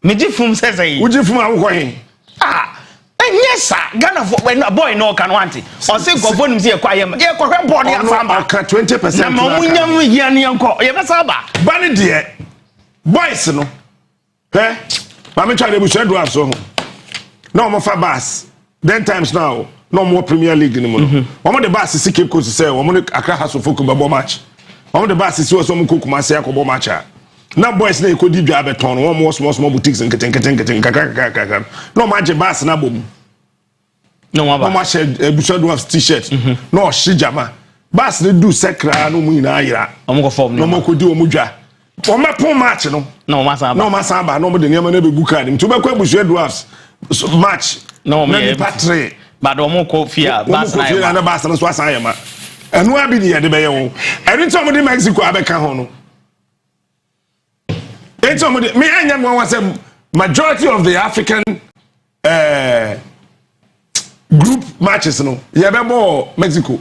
Me gifum say. Wo gifum a wo ko hin. Yes, Ghana for when a boy no can want it. Or say go for him say kwa yam. Ye ko hwe board ya samba. 20%. Na mo munyam hia ne yanko. Ye be saba. Ba ne de. Boys no. Ma me try the bush do so ho. No mo fa bus. 10 times now. No more Premier League anymore. One of the bosses Cape Coast say, one of the Accra has to focus on match. One of the bosses was some cook Marseille ko match. Now boys na ko di bia beton, one more small boutiques and keten. No match bass na bom. No match bushad of t-shirt. No shijama. Bass ne do sekra no mu na ayira. Omo ko form no mo ko di omo dwa. Omo pon match no. No masamba. No masamba, no mo de niam na be gu card. To be kwa bushad dwarfs match. No me patre. But omo ko fia bas na na bas na so asan yema enu abi ni ye de be ye wo enu to mo de Mexico abeka ho no eto mo de me anya mo wa say majority of the African group matches no ye be more Mexico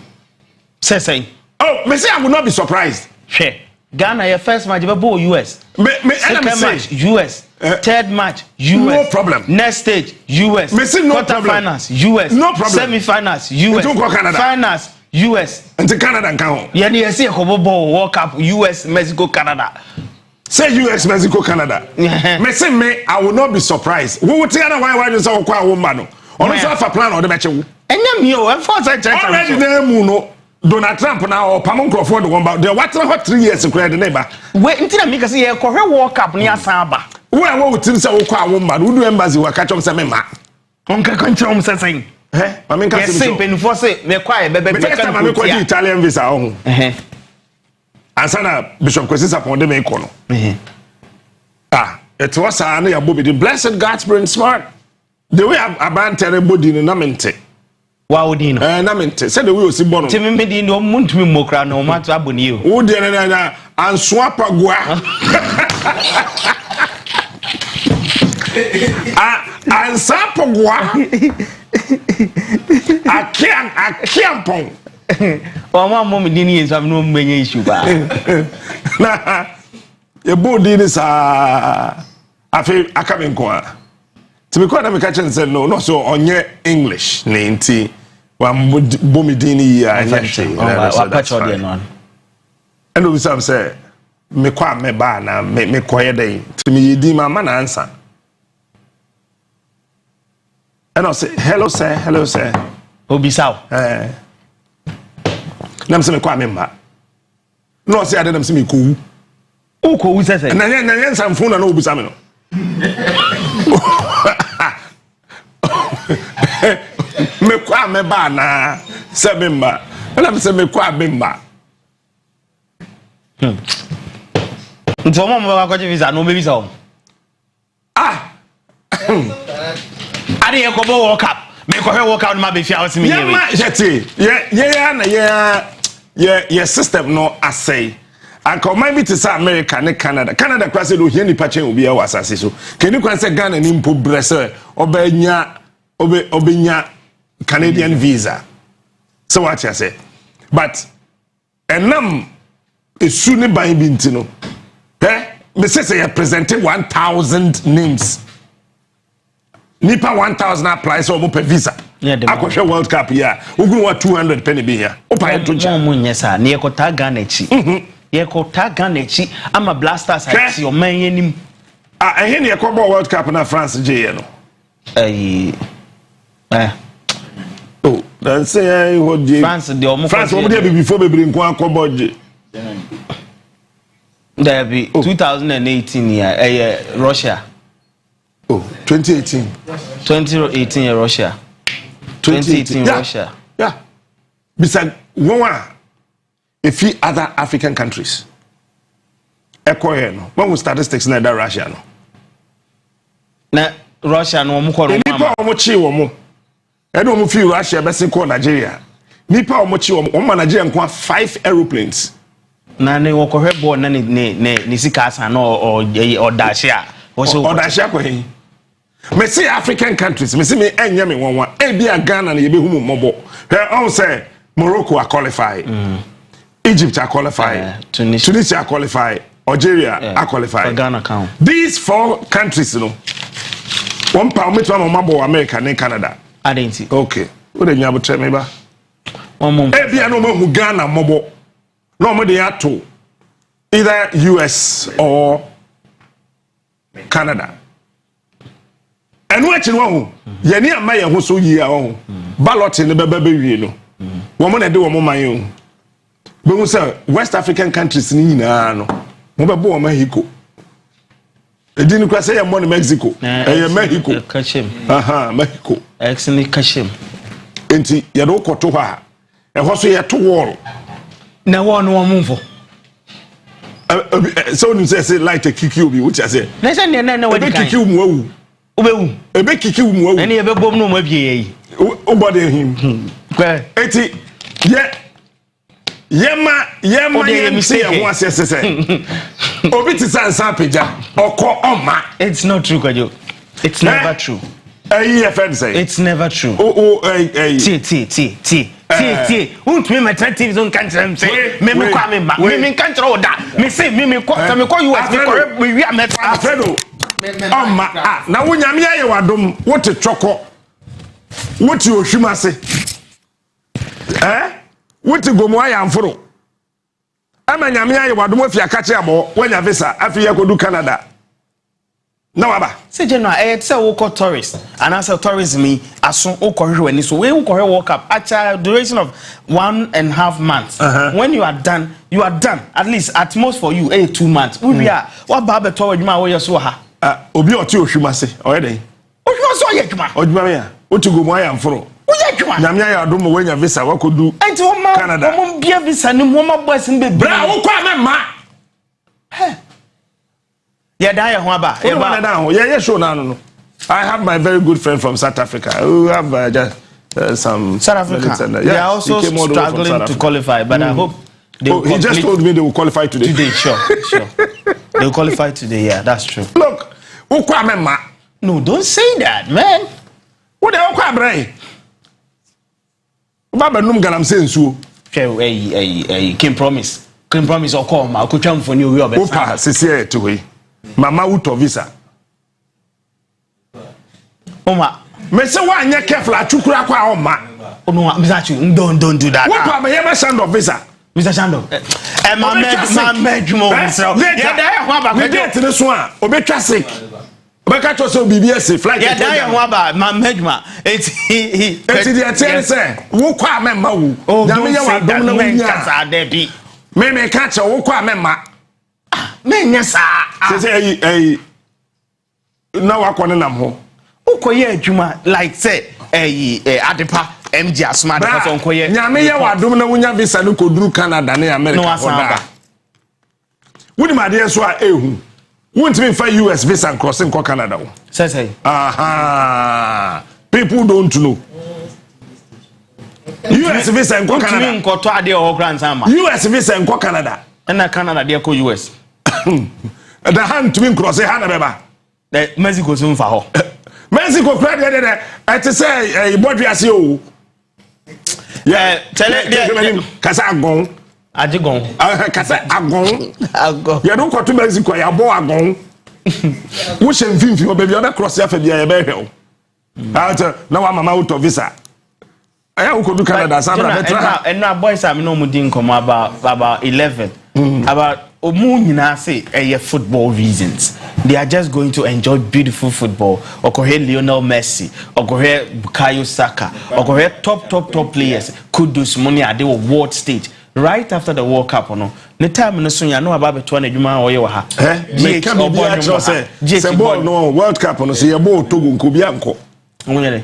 say oh me say I would not be surprised sure Ghana your first match be bo US second match US third match US no problem next stage US me say no quarter finals US no problem semi-finals US Canada finals US and Canada and count yeah you see Hobo World Cup US Mexico Canada say US Mexico Canada me say me I will not be surprised we will tell why you say kwa womba no ono so afa plan or the match wu enya mi o enforce check already na mu no Donald Trump now or Pamon Crawford one about the what 3 years ago the neighbor we ntina make say e ko hwe World Cup ni asan ba we wo tin say wo kwa womba do do embassy wa ka chom say me ma onka kan chom say say ma me ka say pen for say me kwa e bebe me ka me ko di Italian visa ho ansana Bishop Kwesi Sapon de me ko no it was an ya bobi the blessed God's brain smart the way aban body no na mente wa odi no na mente say the way o si bono timi medi no muntumi mokra no ma to aboni o wo de na anso apagua Ansapogwa. Akiampong. One moment dini is have no many issue ba. Na ye body this afi akamenko. To be quite a catch said no so onye English nti wa bomi dini ya anyashe. Wa patch all no. And we say me kwa me ba na me koye dey to me yedi mama na answer. And I say hello sir. Obisaw. Nam se me kwa me mba. No say ade nam se me ko. O ko wu sese. Na yen samfo na no obisa me no. Me kwa me ba na se me mba. Nam se me kwa me mba. Nti omo mo akwaje visa no me visa o. Ade ye ko bo World Cup. Me ko he World Cup no ma be fia o se me yewe. Yeah, jeti. Yeah, system no asay. And come maybe to say America ne Canada. Canada kwa se do hia ni pachen obi e wasase so. Keni kwa se Ghana ni mpo brese obenya Canadian visa. So what you say? But enam esu ne ban bi ntino. Me say you presented 1,000 names. Nipa 1,000 applies so mo per visa. Akoshe World Cup ya. Ugu wa 200 penny be here. Opa entoja. Mo nyesa na yekota Ghana chi. Yekota Ghana chi ama Blasters ati o man yenim. Ehe ne yekobo World Cup na France je no. Oh, dan say what je. France de o mo France o dey before bebre nko akobo je. There be 2018 year Russia. Oh, 2018. 2018 Russia. 2018 Russia. Yeah. Besides one if you other African countries. Ekoye no. When we statistics na that Russia no. Na Russia no mo ko no mama. Nipa omo chi wo mo. E do mo fi Russia be se ko Nigeria. Nipa omo chi wo mo Nigeria nko 5 aeroplanes. Na ne wo ko hwebo na ne sika asa na o dashi a. O dashi akohe. Me see African countries, me see me enye me wonwa. E bia Ghana na ye be hu mobo. He on say Morocco are qualified. Egypt are qualified. Tunisia are qualified. Algeria are qualified. For Ghana count. These 4 countries, you know. One pound me to mabo America and Canada. Identity. Okay. What dey nyabo tre me ba? One more. E bia no mo Ghana mobo. No mo dey ato. Either US or Canada. And what you know, Yeni and Maya who so ye are ballot in the baby, no. Woman, I do a moment. But we say West African countries, no. Mobile Mexico. I didn't say I'm on Mexico. Mexico. Catch him. Mexico. Excellently catch him. And see, you don't go to her. And what's your 2 wall? Now, one move. So you say, like a kick you, which I say. Let's say, no, what kick you. A big kick you, any ever bomb no maybe. Obody him. Eti, Yema, say, once yes, Obiti San Sampija, or call Oma. It's not true, Kajo. It's never true. It's never true. T. Won't me my 30 zone country say, me come back. Me can't throw that. Me say, me call you as we are met. Alfredo. Now when you hear you adom, what a choco. What you shuma say? What to go mo am foro. Ama nyame you adom afia ka che abo when you visa afia go do Canada. Now aba. Say general say we call tourist. And as a tourism me aso o kohwe wani so we kohwe World Cup at a duration of 1.5 months. When you are done at least at most for you 2 months. We are what ba be to wadwuma wo yeso ha. Obi oti ohwuma se oyeden. Ohwuma so yedwuma. Odwuma me ya. Otugo mo ayam foro. Oyedwuma. Nyame ya adom mo wanya visa wakodu Canada. Mo bia visa ni mo ma boys be bra wo kwa mema. Yeah, die ho aba. Yeah, show no. I have my very good friend from South Africa who have just some South Africa. They are also struggling to qualify, but I hope they he just told me they will qualify today. Sure. They will qualify today, yeah, that's true. Look, ukwa mema. No, don't say that, man. What the hell, Bray? Baba num galam say nsuo. Hey, Kim promise. Kim promise or call ma ko twam for new we obesa. Opa sisi to we. Mama uto visa. Oma, me say wa anya careful atukura kwa oma. Onua, Mr. Chu, don't do that. What am I send of visa? Mr. Shando. My medjumo. Yeah, there ho ba. Me date this one. Obetwa sick. Obeka to so BBS flight. Yeah, there ho ba. My medjuma. It's the attend say. Wo kwa memma wo. Don't say that men kasa there be. Me catch wo kwa memma. Me nya sa. Say na wa kwone nam ho. Ukoye adwuma like say adepa MG asma adepa so nkoye. Nyame ye wadom na wonya visa no koduru Canada na America. No asamba. Wodi ma de so a ehu. Wontimi fa US visa crossing ko Canada wo. Say. Aha. People don't know. US visa in Canada. Wontimi nkoto ade o grant ama. US visa in Canada. Na Canada de ko US. The hand to me cross hand beba. The Mexico so mfa ho. Mexico credit there. I say body as you. Yeah, tell it kasa agon. Ajigon. Kasa agon. Agon. You don't go to Mexico, you bo agon. Wo shem finfi o baby o cross ya fa bia ya be hwe o. Na wa mama out of visa. Aya wo do Canada Sandra betra. And boys am no mudin come about 11. About omu nyina say football reasons. They are just going to enjoy beautiful football. Okohe Lionel Messi, okohe Bukayo Saka, okohe top players Kudus money at the world stage right after the World Cup no. The time no so ya no about 20 juma oye wa ha. Me can be say ball no World Cup no say ya ball Togo nko bia nko. Onyele.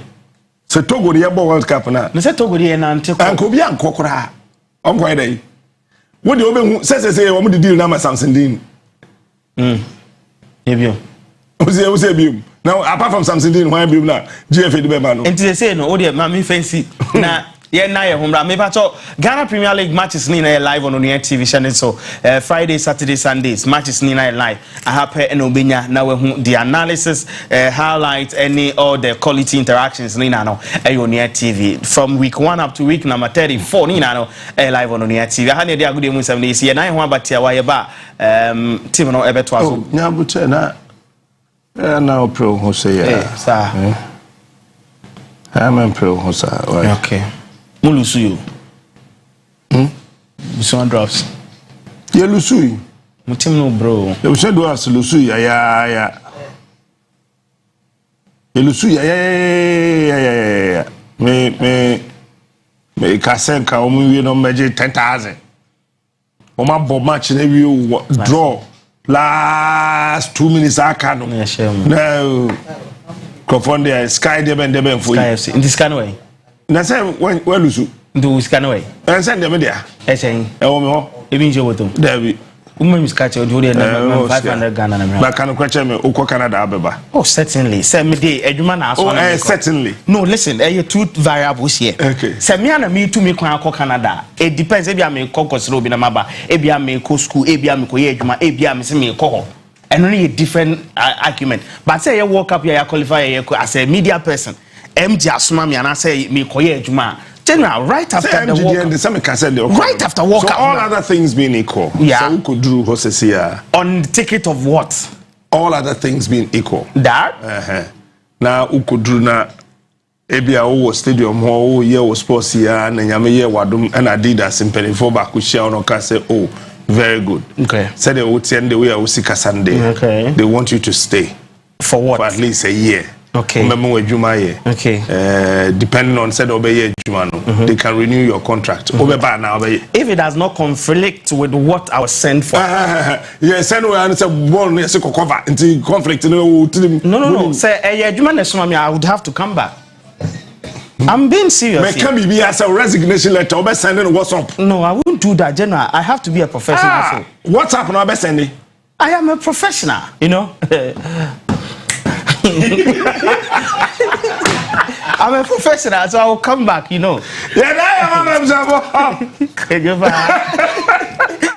Se Togo dey ball World Cup na. Me say Togo dey na ante ko. Nko bia nko kora. Onko dey. What do you say we the deal na ma Samson Dean. Ebio. We say biom. Now apart from Samson Dean why biom na GFA the bema no. Enti they say no o dey ma me fancy na yeah na ye homra me pato Ghana Premier League matches ni na live on Onua TV channel so Friday, Saturday, Sundays matches ni na live. I happen and obenya na we hu the analysis highlights any all the quality interactions ni na no Onua TV from week 1 up to week number 34 ni na no live on Onua TV. Ha ne dey agudi mu 7 days ye na ho abatia wa ye ba team no ebeto aso. Nyabuche na na opro ho say ya. Sir. I'm pro ho sir. Okay. Mulusu you. Some drops. You lusu. Mutim no bro. You said do as lusu ya. You lusu ya. Me kasen ka omu we no meje 10,000. Oma bo match na we draw last 2 minutes aka no. No. Confonde Sky deben for you. Sky in this kind of way. Na say when lusu do scan away and send them there saying e wo me ho e bi nje woto David Miss Catch or 500 Ghana na but can question me uko Canada abeba. Oh certainly say me dey adwuma na aso na certainly no listen two variables here. Okay say me na me to me kwan akọ Canada it depends e bia me kokosro bi na maba e bia me ko school e bia me ko ye adwuma e bia me se me ko ho and only a different argument but say you walk up here you qualify as a media person MG asuma me and I say me koye adwuma general right after the walk right after walk so all other things being equal yeah so could do here on the ticket of what all other things being equal that now ukudru na ebia wo stadium ho ye wo sports here na nyame ye wadom and Adidas impelifo ba ku share no ka say oh very good okay say they would send the way I see Sunday okay they want you to stay for what for at least a year. Okay. Okay. Depending on said obey they can renew your contract. If it does not conflict with what I was sent for. Yes, cover until conflict. No. Say I would have to come back. I'm being serious. Can be as a resignation letter or sending WhatsApp. No, I won't do that, General. I have to be a professional. WhatsApp no sending. I am a professional, you know. I'm a professional, so I will come back, you know. Yeah, Goodbye.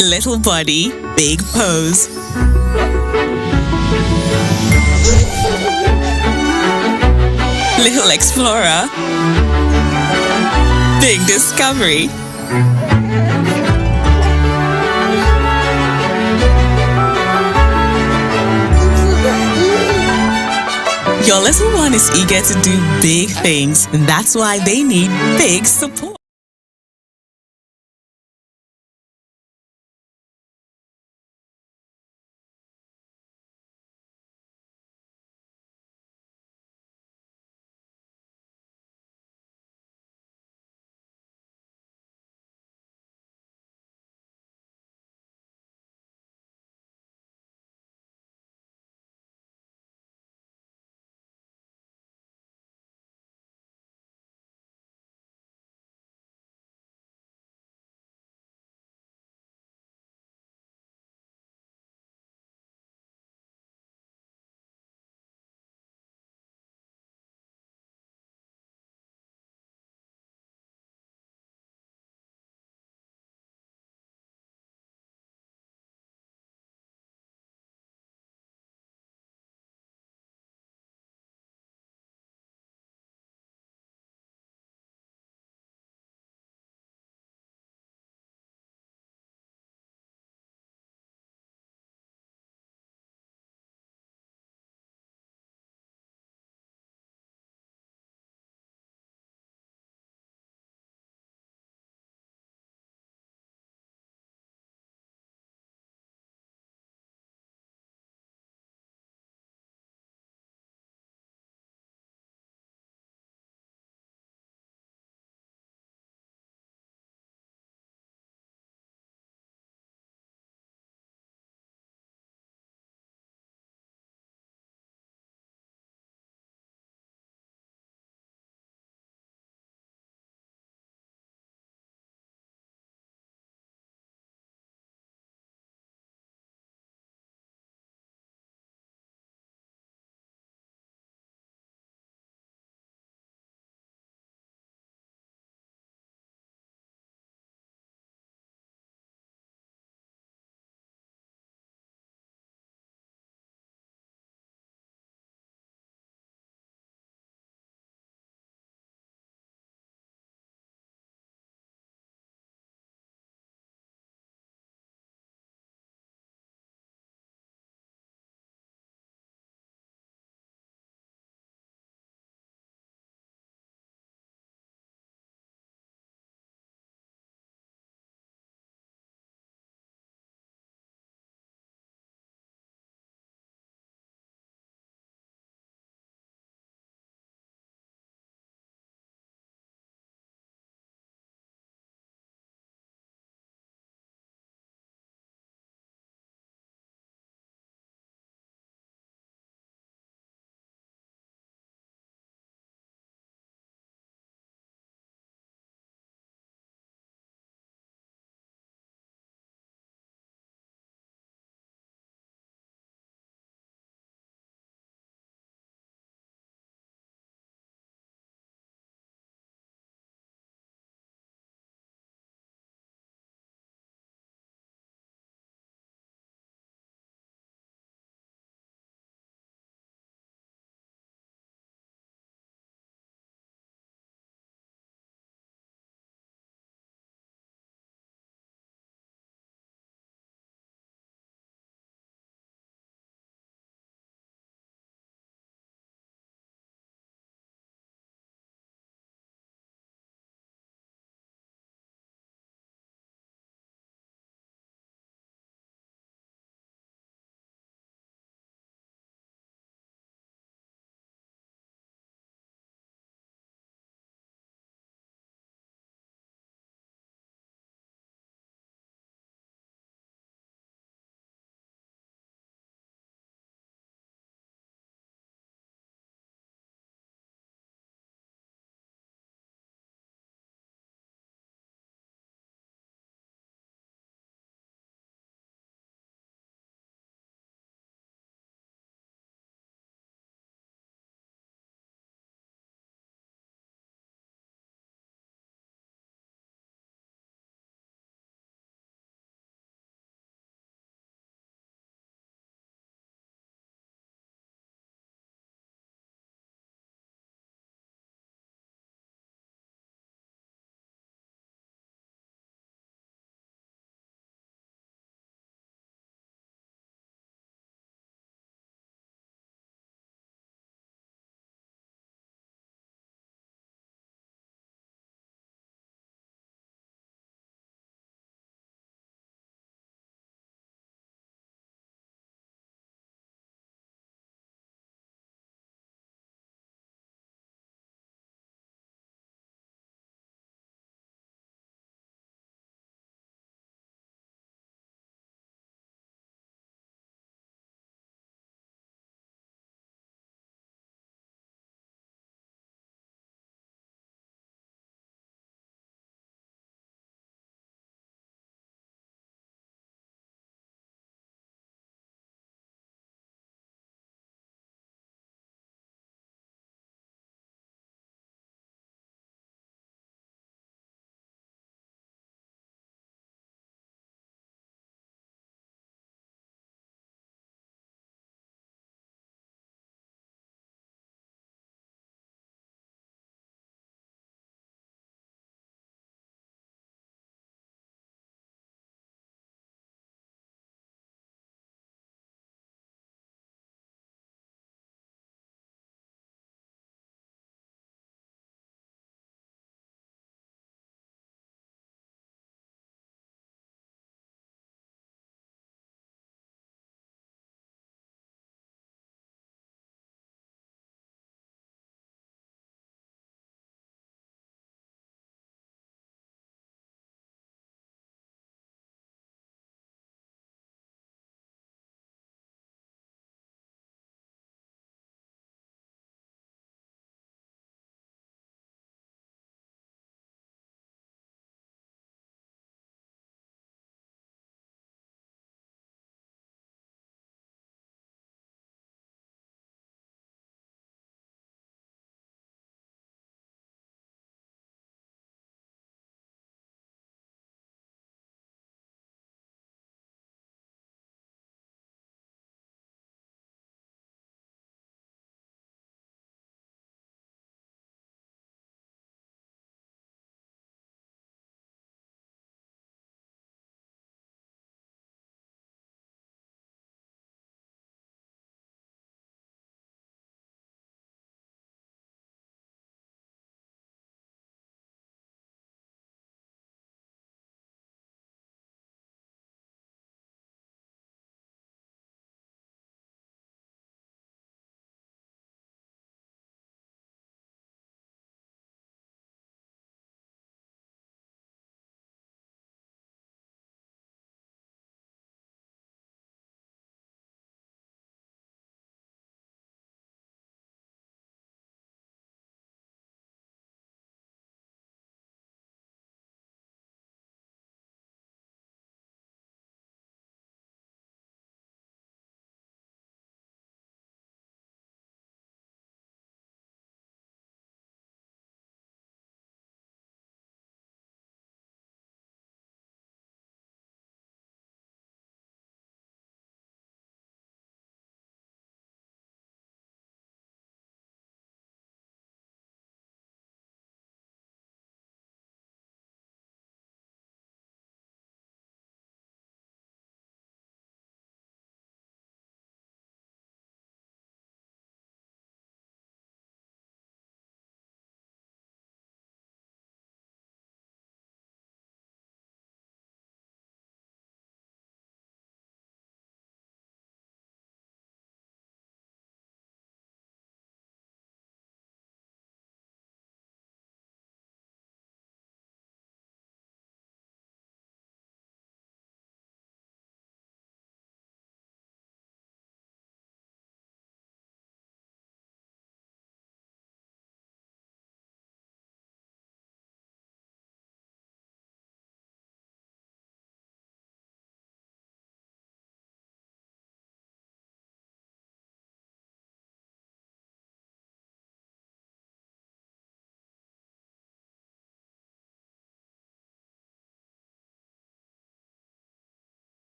Little body, big pose. Little explorer, big discovery. Your little one is eager to do big things, and that's why they need big support.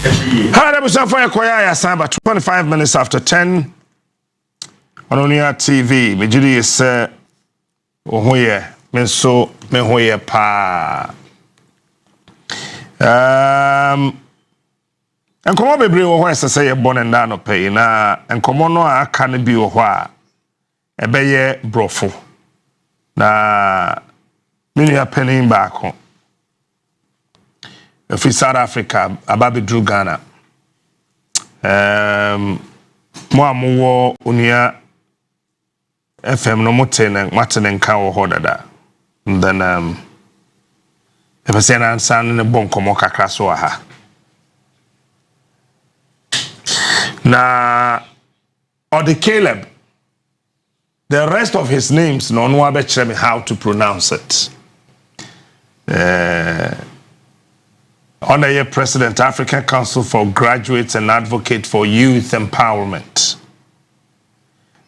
Hi, that was Safaya Koya Samba, 25 minutes after 10 on Onua TV. Mejudi is Ohoye, Menso, Mehoye Pa. And come on, baby, or say a bon and down pay na, and come on, I can't be a wha a beye brofo. Na many are penning back home. If it's South Africa, Ababi Drew Ghana. More Unia FM no moten and Martin and Cow Hodada. Then if I say an answer in a bonko moka krasoaha. Na or the Caleb. The rest of his names no one bet me how to pronounce it. Honorary President, African Council for Graduates and Advocate for Youth Empowerment.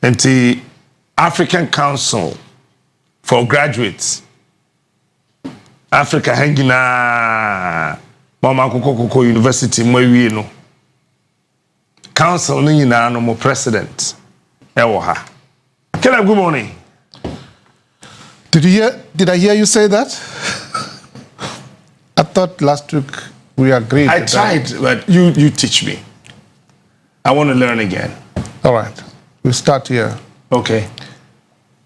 And the African Council for Graduates. Africa hangina Mama Koko University Mwe no. Council ni na no mo president. Ewo ha. Caleb, good morning. Did I hear you say that? I thought last week we agreed. I tried, but you teach me. I want to learn again. All right. We'll start here. Okay.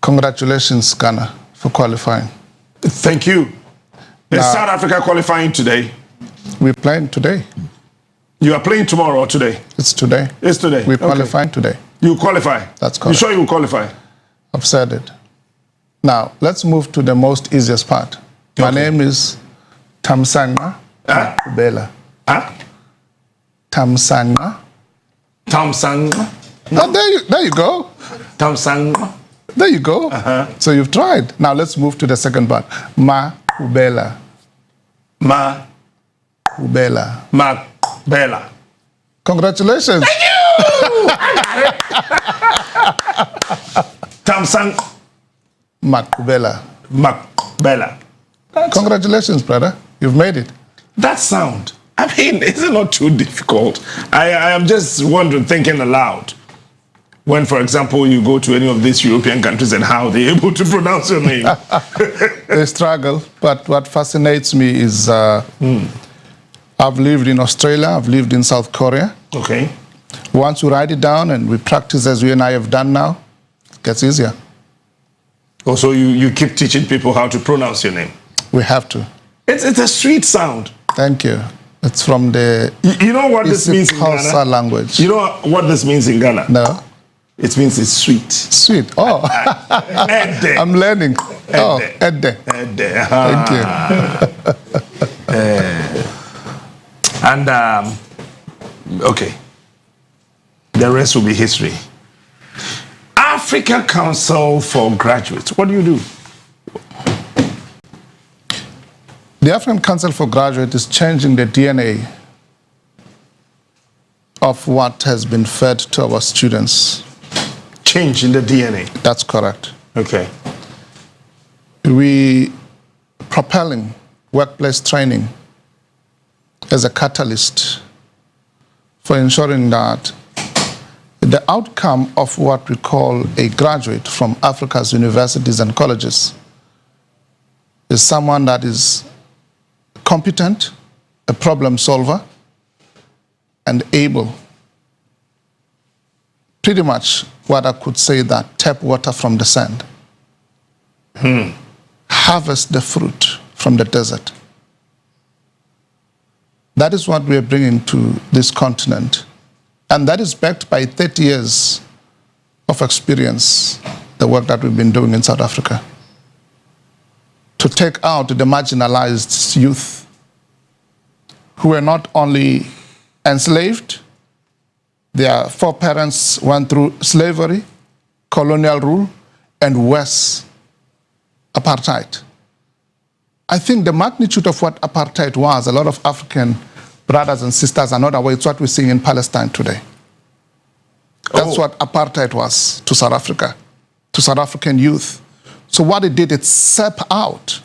Congratulations, Ghana, for qualifying. Thank you. Is South Africa qualifying today? We're playing today. You are playing tomorrow or today? It's today. It's today. We're qualifying today. You qualify? That's correct. You sure you will qualify? I've said it. Now, let's move to the most easiest part. My name is Tamsanga Bela. Tamsanga. Tamsanga. Oh, there you go. Tamsanga. There you go. So you've tried. Now let's move to the second part. Ma Ubela. Ma Ubela. Ma Bela. Congratulations. Thank you. Tamsang Makubela. Makubela. Congratulations, brother. You've made it. That sound, I mean, is it not too difficult? I am just wondering, thinking aloud. When, for example, you go to any of these European countries and how they're able to pronounce your name. They struggle, but what fascinates me is I've lived in Australia, I've lived in South Korea. Okay. Once you write it down and we practice as you and I have done now, it gets easier. Also, you keep teaching people how to pronounce your name. We have to. It's a sweet sound. Thank you. It's from the You know what this means in Ghana? Language. You know what this means in Ghana? No. It means it's sweet. Sweet. Oh. I'm learning. Oh, Edde. Edde. Thank you. And, okay. The rest will be history. African Council for Graduates. What do you do? The African Council for Graduates is changing the DNA of what has been fed to our students. Changing the DNA? That's correct. Okay. We propelling workplace training as a catalyst for ensuring that the outcome of what we call a graduate from Africa's universities and colleges is someone that is competent, a problem solver, and able, pretty much what I could say that tap water from the sand. Harvest the fruit from the desert. That is what we are bringing to this continent. And that is backed by 30 years of experience, the work that we've been doing in South Africa. To take out the marginalized youth who were not only enslaved, their foreparents went through slavery, colonial rule, and worse, apartheid. I think the magnitude of what apartheid was, a lot of African brothers and sisters are not aware. It's what we're seeing in Palestine today. That's what apartheid was to South Africa, to South African youth. So what it did, it sapped out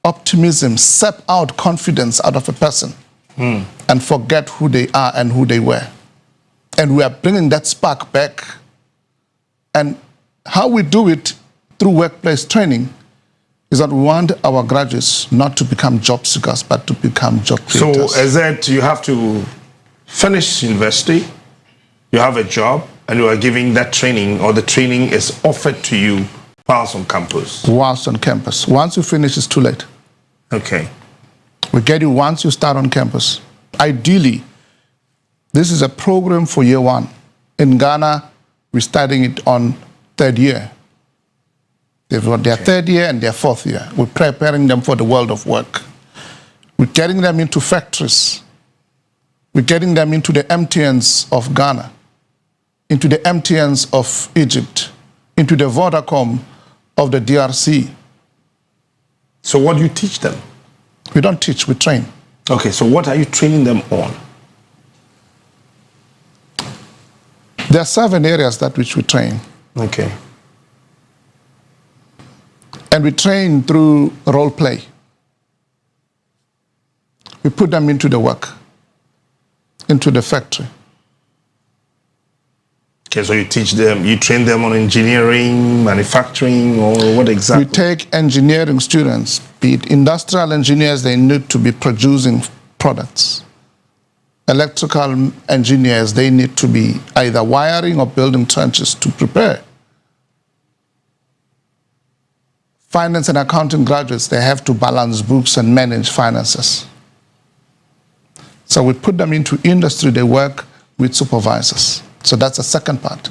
optimism, sapped out confidence out of a person. and forget who they are and who they were. And we are bringing that spark back. And how we do it through workplace training is that we want our graduates not to become job seekers, but to become job creators. So is that you have to finish university, you have a job, and you are giving that training, or the training is offered to you whilst on campus? Whilst on campus. Once you finish, it's too late. Okay. We get you once you start on campus. Ideally, this is a program for year one. In Ghana, we're starting it on third year. They've got their third year and their fourth year. We're preparing them for the world of work. We're getting them into factories. We're getting them into the MTNs of Ghana, into the MTNs of Egypt, into the Vodacom of the DRC. So what do you teach them? We don't teach, we train. Okay, so what are you training them on? There are 7 areas that which we train. Okay. And we train through role play. We put them into the work, into the factory. Okay, so you teach them, you train them on engineering, manufacturing, or what exactly? We take engineering students, be it industrial engineers, they need to be producing products. Electrical engineers, they need to be either wiring or building trenches to prepare. Finance and accounting graduates, they have to balance books and manage finances. So we put them into industry, they work with supervisors. So that's the second part.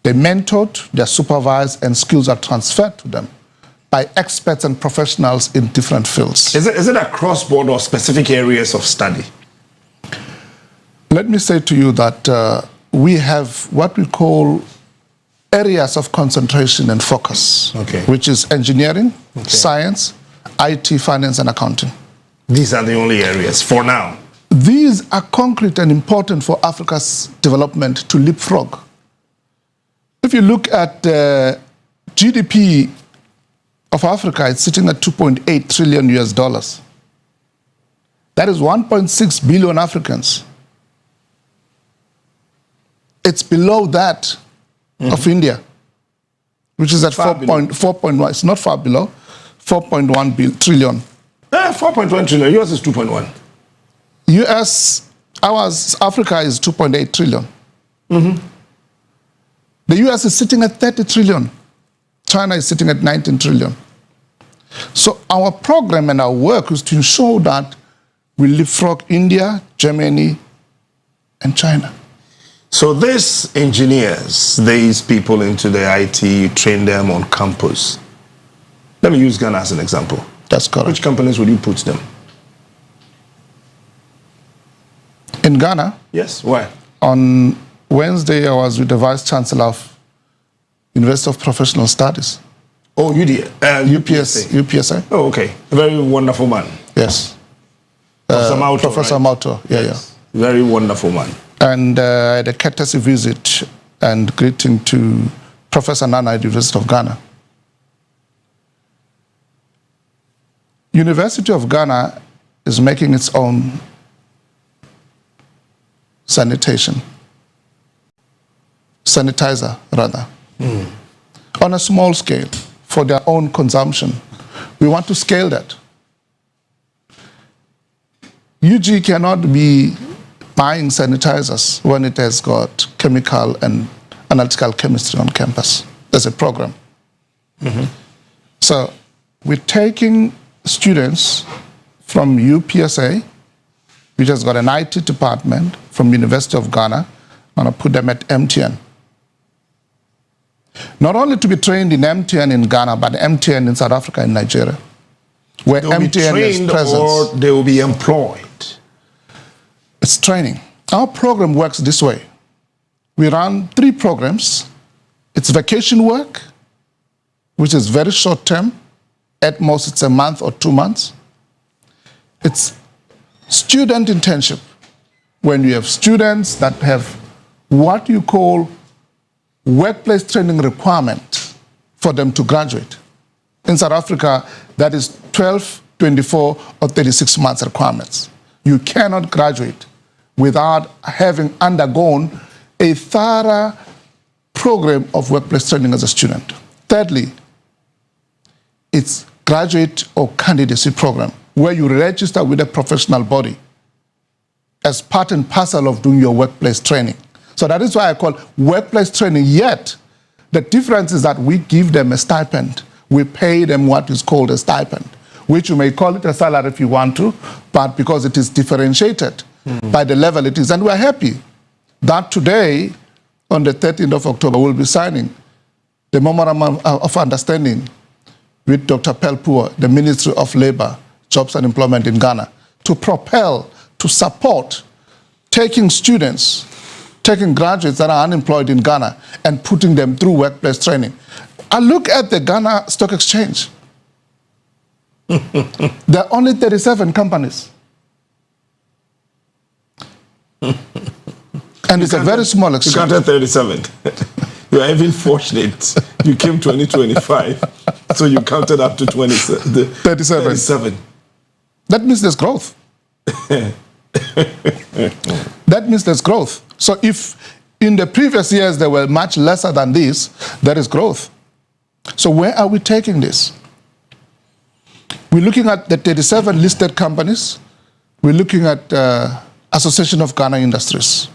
They're mentored, they're supervised, and skills are transferred to them by experts and professionals in different fields. Is it across board or specific areas of study? Let me say to you that we have what we call areas of concentration and focus, which is engineering, science, IT, finance, and accounting. These are the only areas for now. These are concrete and important for Africa's development to leapfrog. If you look at GDP of Africa, it's sitting at $2.8 trillion US dollars. That is 1.6 billion Africans. It's below that of India, which is at 4.1. It's not far below, 4.1 trillion. 4.1 trillion. Yours is 2.1. Africa is 2.8 trillion. The US is sitting at 30 trillion. China is sitting at 19 trillion. So our program and our work is to ensure that we leapfrog India, Germany, and China. So these engineers, these people into the IT, you train them on campus. Let me use Ghana as an example. That's correct. Which companies would you put them? In Ghana? Yes, where? On Wednesday, I was with the Vice Chancellor of University of Professional Studies. Oh, UPSA. UPSA. Oh, okay. A very wonderful man. Yes. Professor Mauto, yes. Very wonderful man. And I had a courtesy visit and greeting to Professor Nana at the University of Ghana. University of Ghana is making its own sanitizer, rather, on a small scale for their own consumption. We want to scale that. UG cannot be buying sanitizers when it has got chemical and analytical chemistry on campus. There's a program. So we're taking students from UPSA, which has got an IT department, from University of Ghana, and put them at MTN. Not only to be trained in MTN in Ghana, but MTN in South Africa and Nigeria, where MTN is present. Or they will be employed. It's training. Our program works this way. We run 3 programs. It's vacation work, which is very short term. At most, it's a month or 2 months. It's student internship, when you have students that have what you call workplace training requirement for them to graduate. In South Africa, that is 12, 24, or 36 months requirements. You cannot graduate without having undergone a thorough program of workplace training as a student. Thirdly, it's graduate or candidacy program where you register with a professional body as part and parcel of doing your workplace training. So that is why I call workplace training, yet the difference is that we give them a stipend. We pay them what is called a stipend, which you may call it a salary if you want to, but because it is differentiated by the level it is. And we're happy that today, on the 13th of October, we'll be signing the Memorandum of Understanding with Dr. Pelpua, the Ministry of Labor, Jobs and Employment in Ghana, to propel, to support taking students, taking graduates that are unemployed in Ghana and putting them through workplace training. I look at the Ghana Stock Exchange. There are only 37 companies. And it's a very small exchange. You counted 37. You are even fortunate. You came 2025, so you counted up to 37. That means there's growth. That means there's growth. So if in the previous years they were much lesser than this, there is growth. So where are we taking this? We're looking at the 37 listed companies. We're looking at Association of Ghana Industries,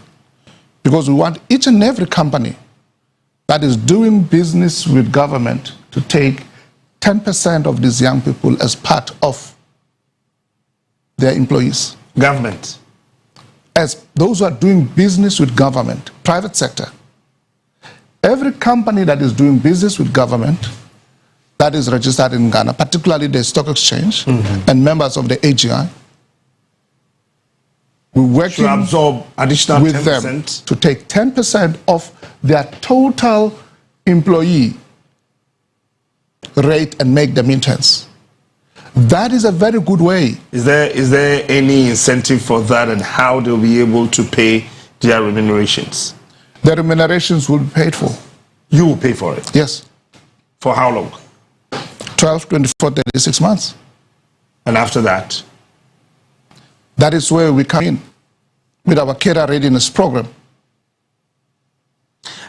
because we want each and every company that is doing business with government to take 10% of these young people as part of their employees. Government. As those who are doing business with government, private sector. Every company that is doing business with government that is registered in Ghana, particularly the stock exchange and members of the AGI, we're working to absorb additional with 10%. them to take 10% of their total employee rate and make them interns. That is a very good way. Is there any incentive for that, and how they'll be able to pay their remunerations? The remunerations will be paid for. You will pay for it? Yes. For how long? 12, 24, 36 months. And after that? That is where we come in with our career readiness program.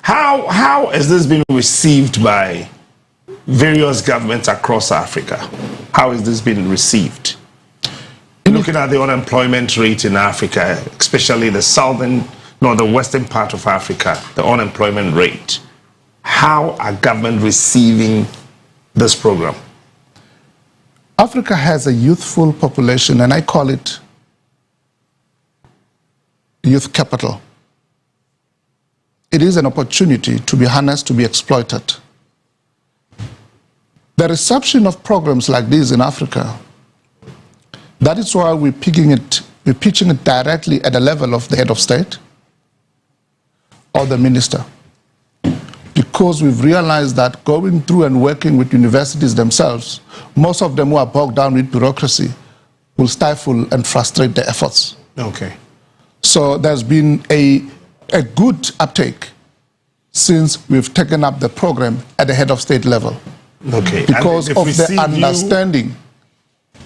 How has this been received by various governments across Africa? How has this been received? Looking at the unemployment rate in Africa, especially the the western part of Africa, the unemployment rate, how are government receiving this program? Africa has a youthful population, and I call it youth capital. It is an opportunity to be harnessed, to be exploited. The reception of programs like this in Africa, that is why we're pitching it directly at the level of the head of state or the minister. Because we've realized that going through and working with universities themselves, most of them who are bogged down with bureaucracy will stifle and frustrate their efforts. Okay. So there's been a good uptake since we've taken up the program at the head of state level. Okay. Because of the understanding.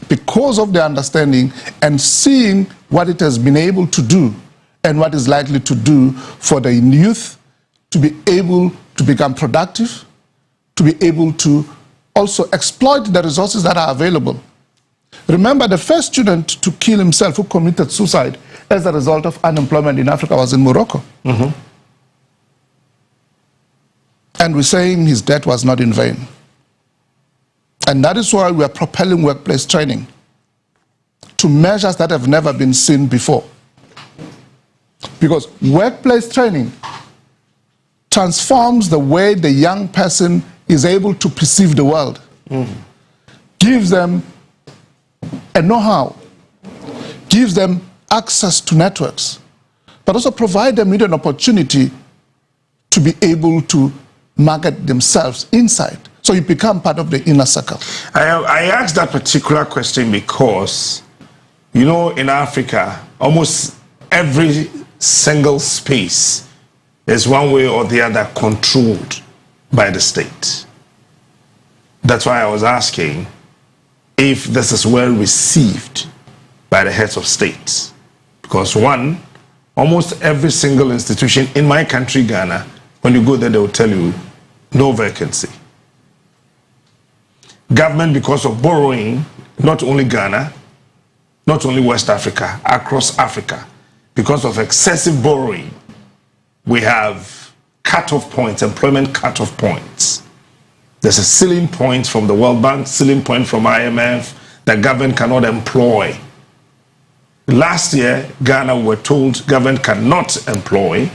Because of the understanding and seeing what it has been able to do and what is likely to do for the youth to be able to become productive, to be able to also exploit the resources that are available. Remember, the first student to kill himself who committed suicide as a result of unemployment in Africa was in Morocco. And we're saying his death was not in vain. And that is why we are propelling workplace training to measures that have never been seen before. Because workplace training transforms the way the young person is able to perceive the world. Gives them a know-how, gives them access to networks, but also provide them with an opportunity to be able to market themselves inside. So you become part of the inner circle. I asked that particular question because, you know, in Africa, almost every single space is one way or the other controlled by the state. That's why I was asking if this is well received by the heads of states. Because one, almost every single institution in my country, Ghana, when you go there, they will tell you, no vacancy. Government, because of borrowing, not only Ghana, not only West Africa, across Africa, because of excessive borrowing, we have cut-off points, employment cut-off points. There's a ceiling point from the World Bank, ceiling point from IMF, that government cannot employ. Last year, Ghana were told government cannot employ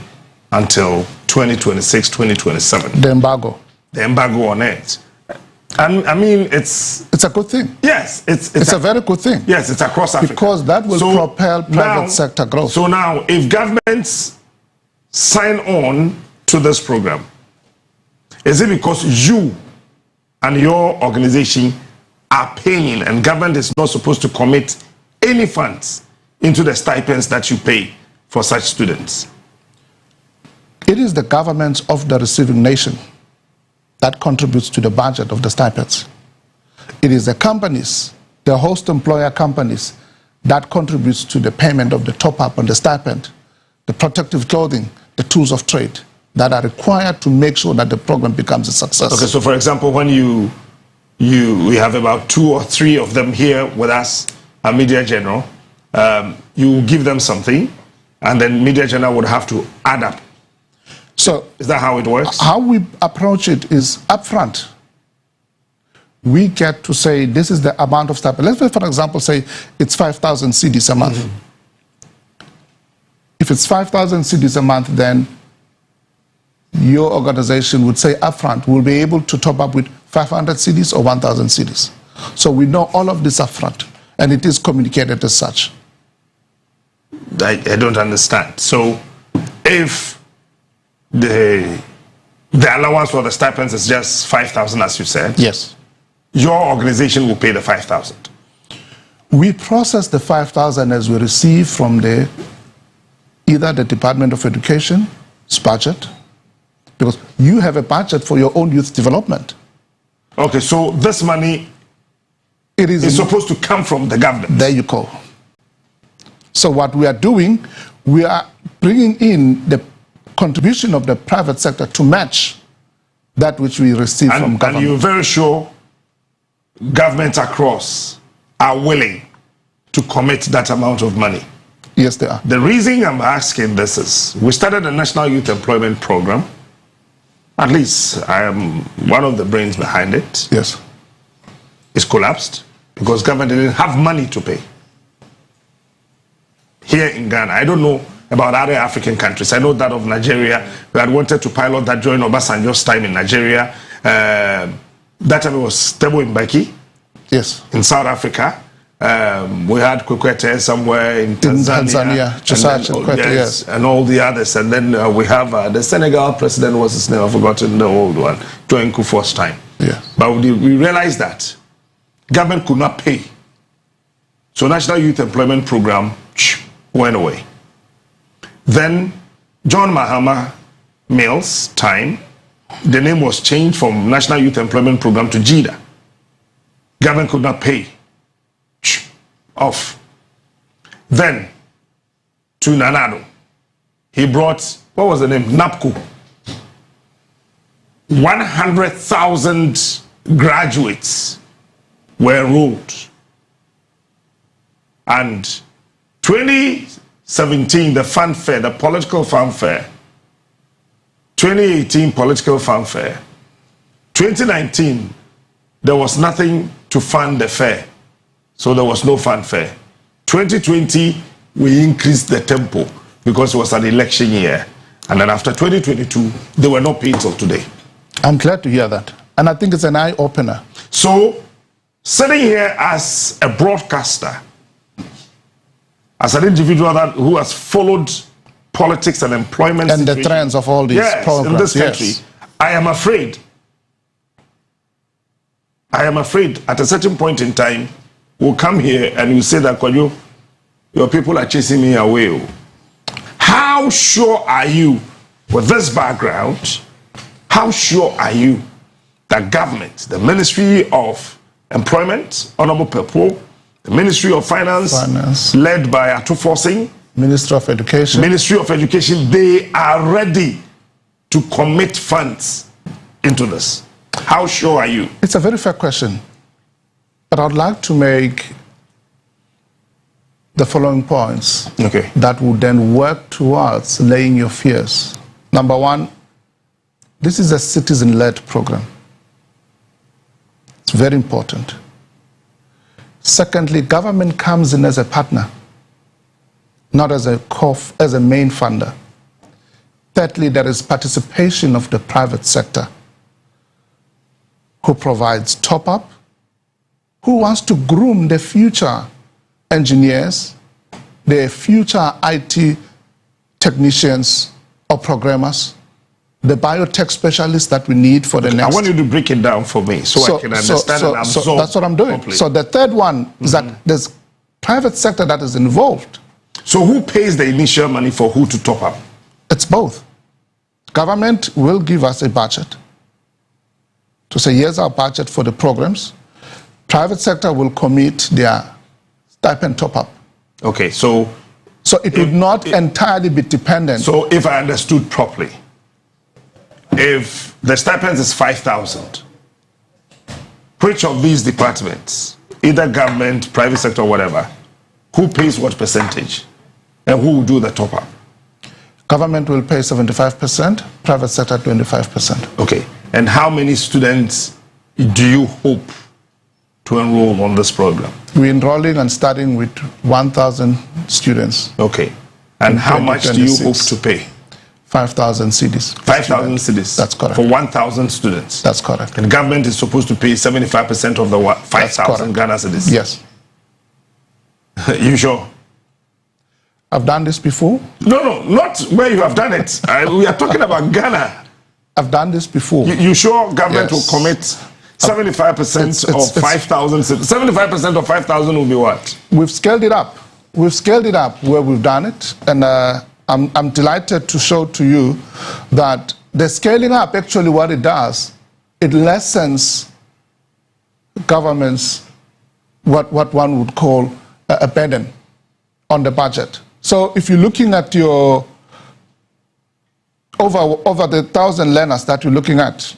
until 2026, 2027. The embargo. The embargo on it. And I mean, it's a good thing. Yes, it's a very good thing. Yes, it's across Africa. Because that will propel private sector growth. So now, if governments sign on to this program, is it because you and your organization are paying and government is not supposed to commit any funds into the stipends that you pay for such students? It is the governments of the receiving nation that contributes to the budget of the stipends. It is the companies, the host employer companies, that contributes to the payment of the top-up on the stipend, the protective clothing, the tools of trade that are required to make sure that the program becomes a success. Okay, so for example, when we have about 2 or 3 of them here with us at Media General, you give them something, and then Media General would have to add up. So is that how it works? How we approach it is upfront. We get to say this is the amount of stipend. Let's, for example, say it's 5,000 cedis a month. If it's 5,000 cedis a month, then your organization would say upfront, we'll be able to top up with 500 cedis or 1,000 cedis. So we know all of this upfront, and it is communicated as such. I don't understand. So if the allowance for the stipends is just 5,000, as you said. Yes. Your organization will pay the 5,000. We process the 5,000 as we receive from either the Department of Education's budget, because you have a budget for your own youth development. Okay, so this money is supposed to come from the government. There you go. So what we are doing, we are bringing in the contribution of the private sector to match that which we receive from government. And you're very sure governments across are willing to commit that amount of money? Yes, they are. The reason I'm asking this is we started a National Youth Employment Program. At least I am one of the brains behind it. Yes. It's collapsed because government didn't have money to pay. Here in Ghana, I don't know about other African countries. I know that of Nigeria. We had wanted to pilot that during Obasanjo's time in Nigeria. That time it was Tebo Mbeki. Yes. In South Africa. We had Kikwete somewhere in Tanzania. Yes. And all the others. And then we have the Senegal president, what's his name? I've forgotten the old one. During Kufuor's time. Yeah. But we realized that government could not pay. So National Youth Employment Program went away. Then John Mahama Mills' time, the name was changed from National Youth Employment Program to JIDA. Government could not pay. Off. Then to Nanado, he brought, what was the name? NAPCO. 100,000 graduates were enrolled. And 2017, the fanfare, the political fanfare, 2018 political fanfare, 2019, there was nothing to fund the fair. So there was no fanfare. 2020, we increased the tempo because it was an election year. And then after 2022, they were not paid till today. I'm glad to hear that. And I think it's an eye-opener. So, sitting here as a broadcaster, as an individual who has followed politics and employment and the trends of all these programs in this country, I am afraid at a certain point in time, we'll come here and you say that, Kwadwo, your people are chasing me away. How sure are you, with this background, how sure are you that government, the Ministry of Employment, Honorable Pepo, The Ministry of Finance, led by Atufosin, Ministry of Education. Ministry of Education, they are ready to commit funds into this. How sure are you? It's a very fair question. But I'd like to make the following points that would then work towards laying your fears. Number one, this is a citizen-led program. It's very important. Secondly, government comes in as a partner, not as a main funder. Thirdly, there is participation of the private sector who provides top-up, who wants to groom the future engineers, the future IT technicians or programmers, the biotech specialists that we need for the next. I want you to break it down for me so I can understand and absorb. So that's what I'm doing. Properly. So the third one is that there's private sector that is involved. So who pays the initial money for who to top up? It's both. Government will give us a budget to say, here's our budget for the programs. Private sector will commit their stipend top up. Okay, so it would not entirely be dependent. So if I understood properly, if the stipend is 5,000, which of these departments, either government, private sector, whatever, who pays what percentage, and who will do the top up? Government will pay 75%, private sector 25%. Okay, and how many students do you hope to enroll on this program? We're enrolling and starting with 1,000 students. Okay, and how much do you hope to pay? 5,000 cedis. 5,000 cedis? That's correct. For 1,000 students? That's correct. And government is supposed to pay 75% of the 5,000 Ghana cedis? Yes. You sure? I've done this before. No, not where you have done it. We are talking about Ghana. I've done this before. You sure government will commit 75% of 5,000? 75% of 5,000 will be what? We've scaled it up. We've scaled it up where we've done it. And I'm delighted to show to you that the scaling up, actually what it does, it lessens government's, what one would call a burden on the budget. So if you're looking at your, over the 1,000 learners that you're looking at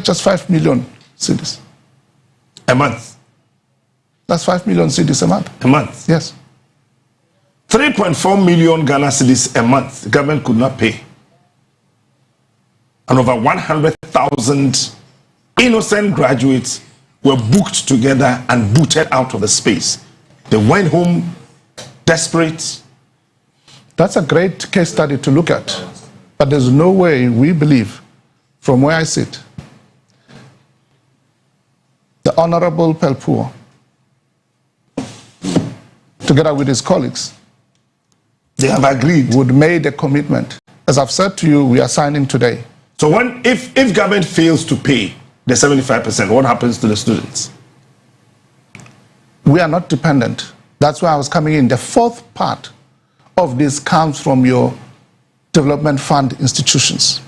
just 5 million cedis. A month? That's 5 million cedis a month. A month? Yes. 3.4 million Ghana cedis a month, the government could not pay. And over 100,000 innocent graduates were booked together and booted out of the space. They went home desperate. That's a great case study to look at. But there's no way we believe, from where I sit, the Honorable Pelpour, together with his colleagues, they have agreed, would make a commitment. As I've said to you, we are signing today. So if government fails to pay the 75%, what happens to the students? We are not dependent. That's why I was coming in. The fourth part of this comes from your development fund institutions.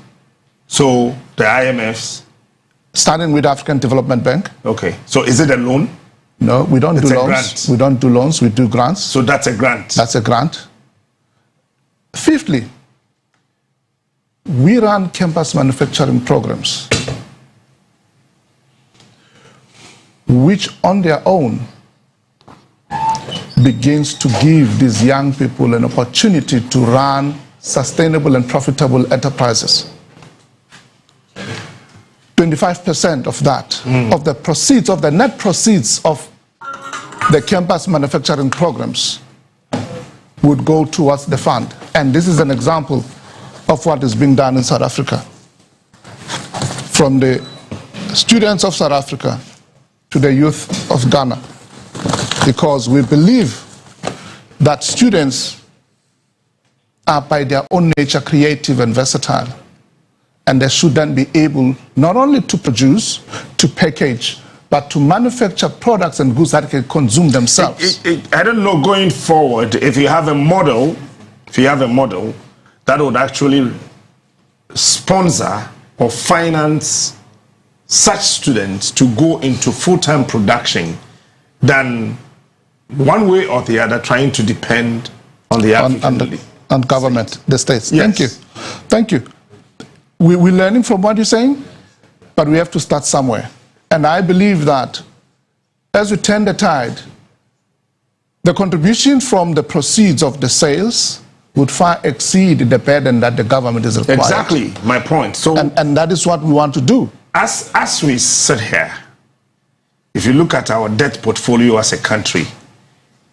So the IMFs? Starting with African Development Bank. Okay. So is it a loan? No, we don't do loans. Grant. We don't do loans, we do grants. So that's a grant? That's a grant. Fifthly, we run campus manufacturing programs, which on their own begins to give these young people an opportunity to run sustainable and profitable enterprises. 25% of that, of the proceeds, of the net proceeds of the campus manufacturing programs would go towards the fund. And this is an example of what is being done in South Africa. From the students of South Africa to the youth of Ghana. Because we believe that students are by their own nature creative and versatile. And they should then be able not only to produce, to package, but to manufacture products and goods that can consume themselves. I don't know, going forward, if you have a model, that would actually sponsor or finance such students to go into full-time production, then one way or the other, trying to depend on the African on government, the states. Yes. Thank you. Thank you. We're learning from what you're saying, but we have to start somewhere. And I believe that as we turn the tide, the contribution from the proceeds of the sales would far exceed the burden that the government is required. Exactly, my point. So, and that is what we want to do. As we sit here, if you look at our debt portfolio as a country,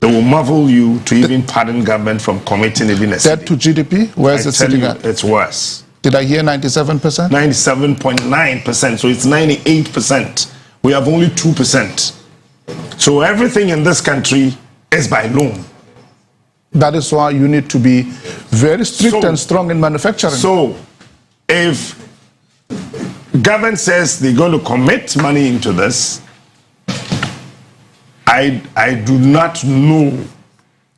they will marvel you to even pardon government from committing even a debt to GDP. Where's it sitting at? It's worse. Did I hear 97%? 97.9%. So it's 98%. We have only 2%. So everything in this country is by loan. That is why you need to be very strict and strong in manufacturing. So if government says they're going to commit money into this, I do not know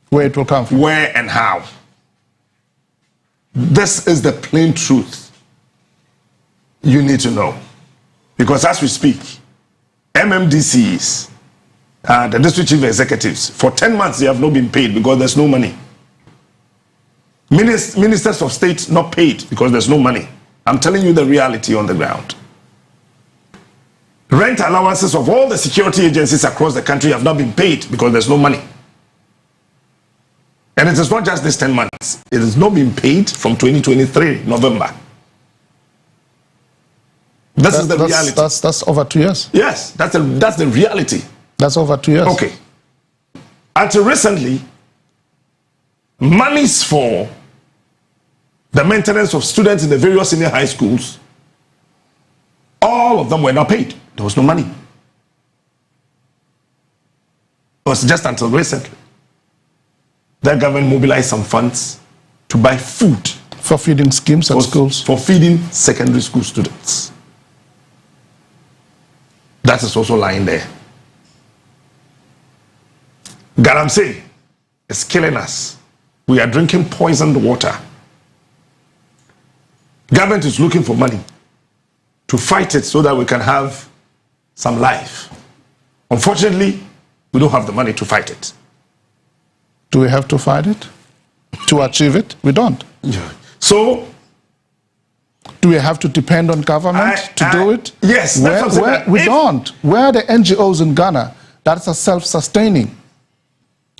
where it will come from. Where and how. This is the plain truth. You need to know. Because as we speak, MMDCs, the district chief executives, for 10 months they have not been paid because there's no money. Ministers of state not paid because there's no money. I'm telling you the reality on the ground. Rent allowances of all the security agencies across the country have not been paid because there's no money. And it is not just this 10 months. It has not been paid from 2023, November. This is the reality. That's over 2 years. Yes, that's the reality. That's over 2 years. Okay. Until recently, monies for the maintenance of students in the various senior high schools, all of them were not paid. There was no money. It was just until recently that government mobilized some funds to buy food. For feeding schemes at schools? For feeding secondary school students. That is also lying there. Galamsey is killing us. We are drinking poisoned water. Government is looking for money to fight it so that we can have some life. Unfortunately, we don't have the money to fight it. Do we have to fight it? To achieve it? We don't. Yeah. So, do we have to depend on government to do it? Yes. We don't. Where are the NGOs in Ghana that are self-sustaining?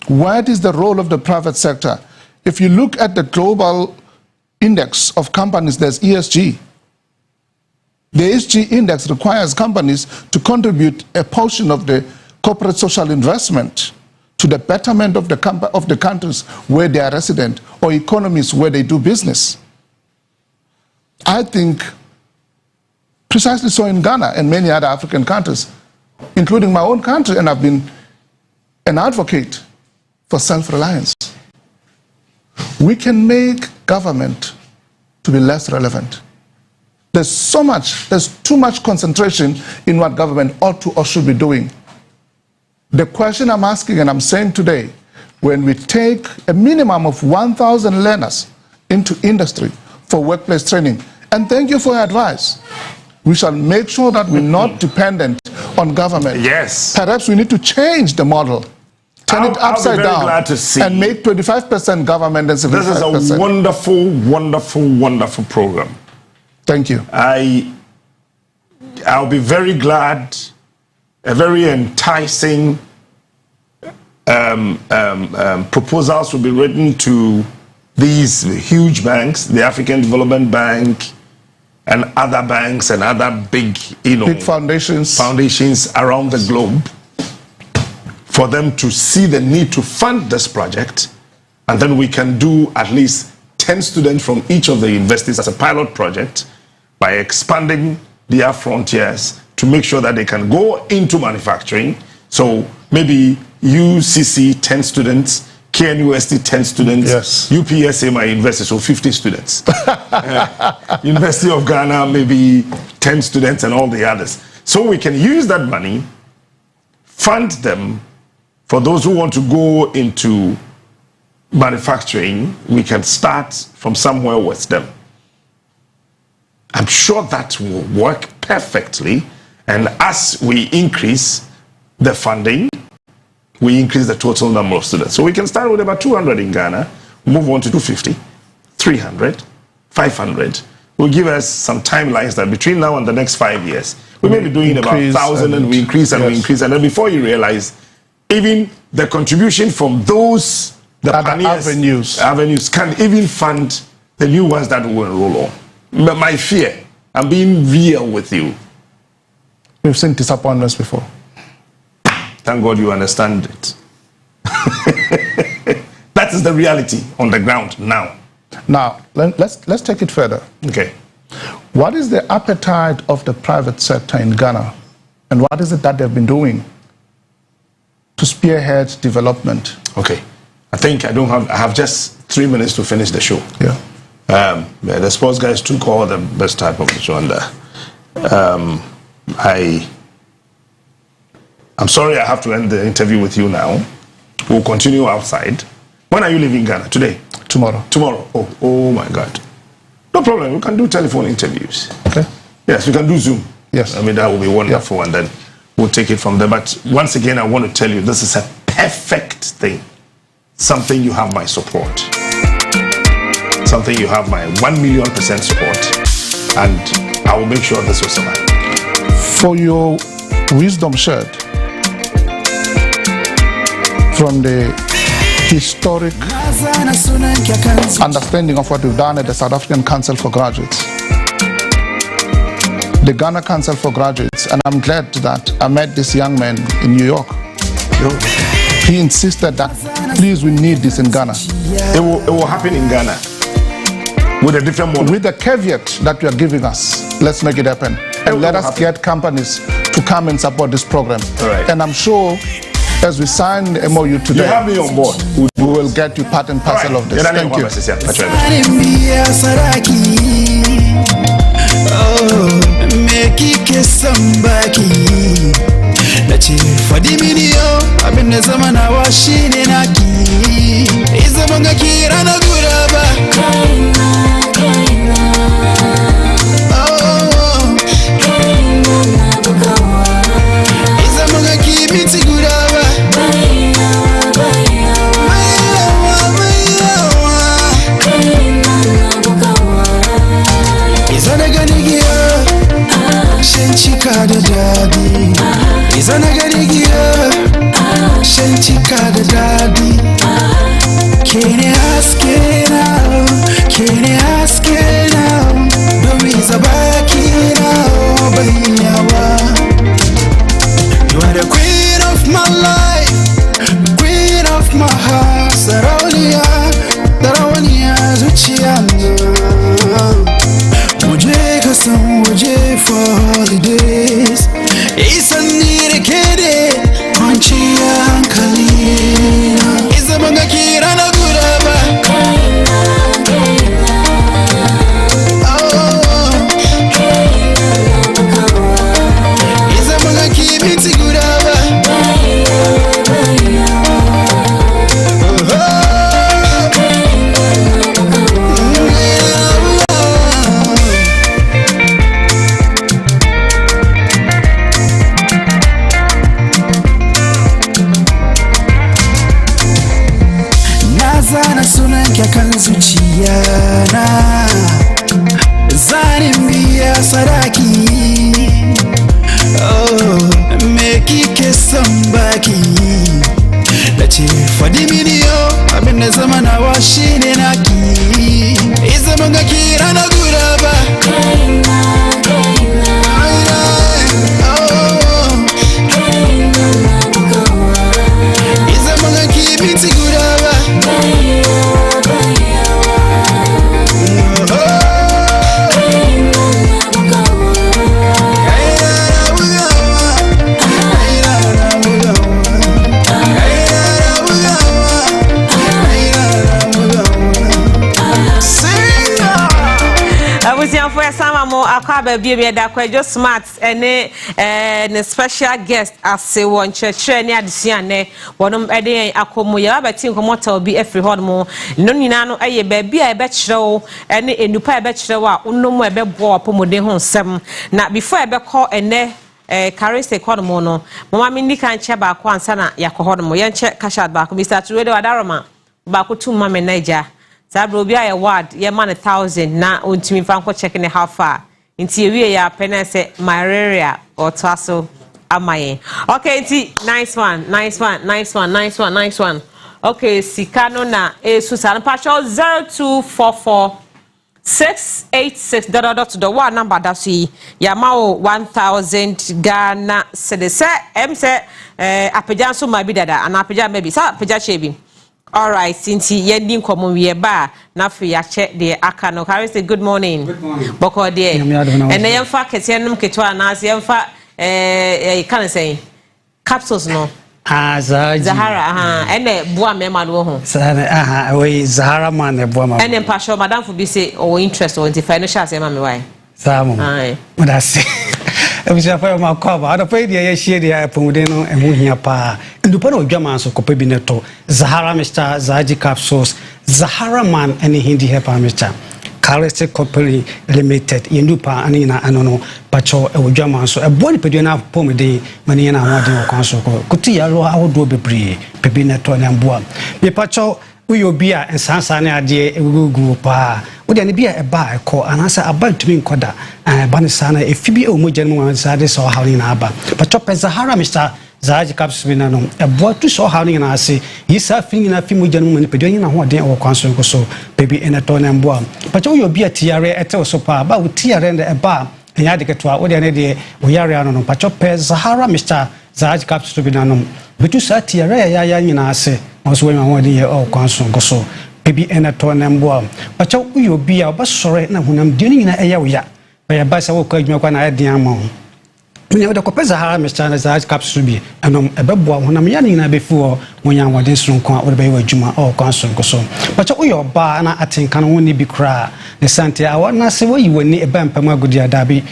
What is the role of the private sector? If you look at the global index of companies, there's ESG. The ESG index requires companies to contribute a portion of the corporate social investment to the betterment of the countries where they are resident or economies where they do business. I think precisely so in Ghana and many other African countries, including my own country, and I've been an advocate for self-reliance. We can make government to be less relevant. There's too much concentration in what government ought to or should be doing. The question I'm asking and I'm saying today, when we take a minimum of 1,000 learners into industry for workplace training, and thank you for your advice, we shall make sure that we're not dependent on government. Yes. Perhaps we need to change the model. Turn it upside down glad to see. And make 25% government and 75%. This is a wonderful, wonderful, wonderful program. Thank you. I'll be very glad. A very enticing proposals will be written to these huge banks, the African Development Bank, and other banks and other big foundations around the globe, for them to see the need to fund this project, and then we can do at least 10 students from each of the universities as a pilot project by expanding their frontiers to make sure that they can go into manufacturing. So maybe UCC 10 students, KNUST 10 students, yes. UPSA my university, so 50 students. University of Ghana maybe 10 students and all the others. So we can use that money, fund them. For those who want to go into manufacturing, we can start from somewhere with them. I'm sure that will work perfectly. And as we increase the funding, we increase the total number of students. So we can start with about 200 in Ghana, move on to 250, 300, 500. Will give us some timelines that between now and the next 5 years, we may be doing about 1,000 and we increase and we increase. And then before you realize, even the contribution from those, the avenues can even fund the new ones that will enroll on. But my fear, I'm being real with you. We've seen disappointments before. Thank God you understand it. That is the reality on the ground now. Now, let's take it further. Okay. What is the appetite of the private sector in Ghana? And what is it that they've been doing to spearhead development? Okay. I think I have just 3 minutes to finish the show. Yeah. The sports guys took all the best type of the show and I'm sorry I have to end the interview with you now. We'll continue outside. When are you leaving Ghana? Today? Tomorrow. Tomorrow. Oh my God. No problem. We can do telephone interviews. Okay. Yes, we can do Zoom. Yes. I mean, that will be wonderful. And then we'll take it from there. But once again, I want to tell you, this is a perfect thing. Something you have my support. Something you have my 1,000,000% support. And I will make sure this will survive. For your wisdom shared from the historic understanding of what we've done at the South African Council for Graduates, the Ghana Council for Graduates, and I'm glad that I met this young man in New York. He insisted that, please, we need this in Ghana. It will happen in Ghana with a different model. With the caveat that you are giving us, let's make it happen. And let us get companies to come and support this program. Right. And I'm sure as we sign the MOU today, you have me on board. We will get you part and parcel of this. Thank you. Baby, that just smart and a special guest as say one church near the Siane, one of Eddie Akomoya, but think will be every hormone. No, Ninano, a baby, I bet show, and a new pie bet show, no more bed war, Pomode home 7. Now, before I bet call and Cariste Kono no. Mama Mindi can check back one sana Yakohomo, Yanche Kashat back, Mr. Truedo Adarama, Bakutu Mame Niger. Sabrobia a word, your man 1,000 na untimi fanko checking how far. Inti we ya penance my area or tasso amaye. Okay, nice one. Okay, Sikano na Susan Pacho 0244 686 to the one number that see Yamao 1,000 Ghana cedis. Say apejanso might be dada and apeja maybe sa apeja chebi. All right, since yending komo we ba na fi ya check the akano. Carry say good morning. Good morning. Boko there. And then fa ketianum ketwa na se yemfa can say capsules no. Zahara ene boa me ma no ho. We Zahara man e boa ma. Ene pasho madam for be say o interest or financial say ma me why. Samu. That's I'm sure for my cover. I don't pay the share the Pumudeno and Muhia Pa. And the Pano Jamanso Copebineto, Zahara Mr. Zaji Capsules, Zahara Man, and Hindi Hepa Mr. Carleste Coppery Limited, Indupa, Anina, Anono, Pacho, Jamanso, a body pedina pomade, Maniana, Wadi Council, Kutia, I would do be Pebineto and Boa. Me Pacho. We will be and Sansana dear group. Would any be a bar call and answer about to me Koda and Banisana if Phoebe Omogen Zadis or Howling Abba. But Chop as Zahara Mr. Zaji Capsvinano, a boy to saw Howling and I say, he's surfing in a few gentlemen, Pedonian and what day or council so, baby in a ton and boa. But you will be a tiare at Osopa, but with tiare and a bar. And Yadikatua, what any day we are on Pachope Zahara Mr. Zaji Capsvinano. But you sat tiare, I say. Also, when I want to hear all council go so, baby, and a ton and boa. But you will be our bus sorry now when I'm dealing in a area. By a bus, I will call you when I had the amount. When you have the Copeza, Mr. Zaj Caps to be, and a bubble when I'm yanning before when you want this room or by Juma or council go so. But your bar and I think can only be cry. The Santa, I want to say what you will need a bump and good dear Dabby.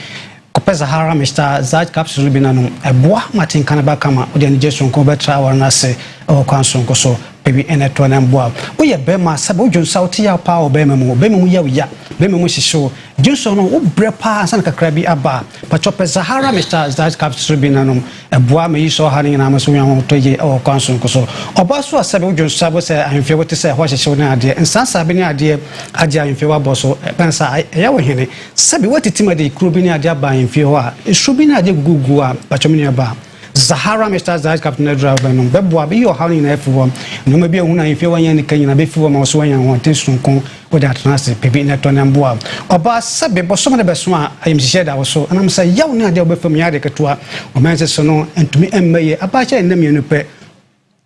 Copeza, Mr. Zaj Caps to be a bois Martin Canabacama, or the injection cover or Nase. Or council so baby and a ton and boab. We are Bema, Sabojon Sautia power Bemu ya, Bemu show. Johnson, Brepa, Sanka Crabby Abba, Pachope Zahara, Mr. Zaj Caps Rubinanum, a bois may so honey and Amazon to ye or council so. Or Basso Sabojon Sabos, I'm favorite to say what she showed idea, and San Sabini idea, Adia in favor Bosso, Pensa, Yawahene, Sabi what it timid Crubini idea by in Fioa, it should be idea Gugua, Pachominia Bar. Zahara Mr. Zaj Captain Driver, no Bebwa, be your howling everyone. No, maybe one if you want any can you before my swing and want this to come with that nasty baby neton and boab. Or Bass Sabi, but some of the best one I am said I was so, and I'm saying, young Nadia from Yadikatua, or Manchester, and to me, and may a batch and them in the pay.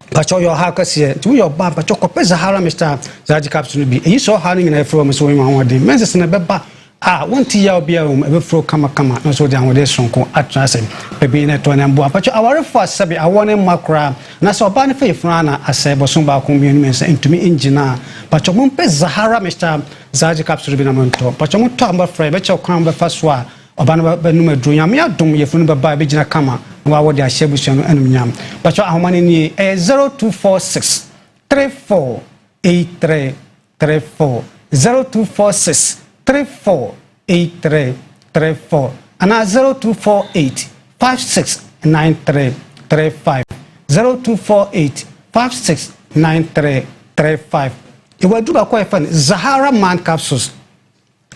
But your hackers here, to your bar, but your Zahara Mr. Zaj Captain be. You saw howling in a from swing on one day, Manchester and Beba. One tea be a room, every fro come, no so down with this song at Trassing, baby in a ton and boa. But our first Sabi, I want him macra, and I saw Banifay Frana, I said, Bosumba communions and to me engineer. But your mumpe Zahara, Mr. Zaji Caps Rubinamonto, but your Tamba Fray, but your crown the first one, or Banaba Benuma Druyamia, don't you from the Babijina Kama, while what they are Shebusian and Yam. But your money 0246 348334 0246 348334 and 0248 569335 0248 569335. You will do a quite fun Zahara Man capsules.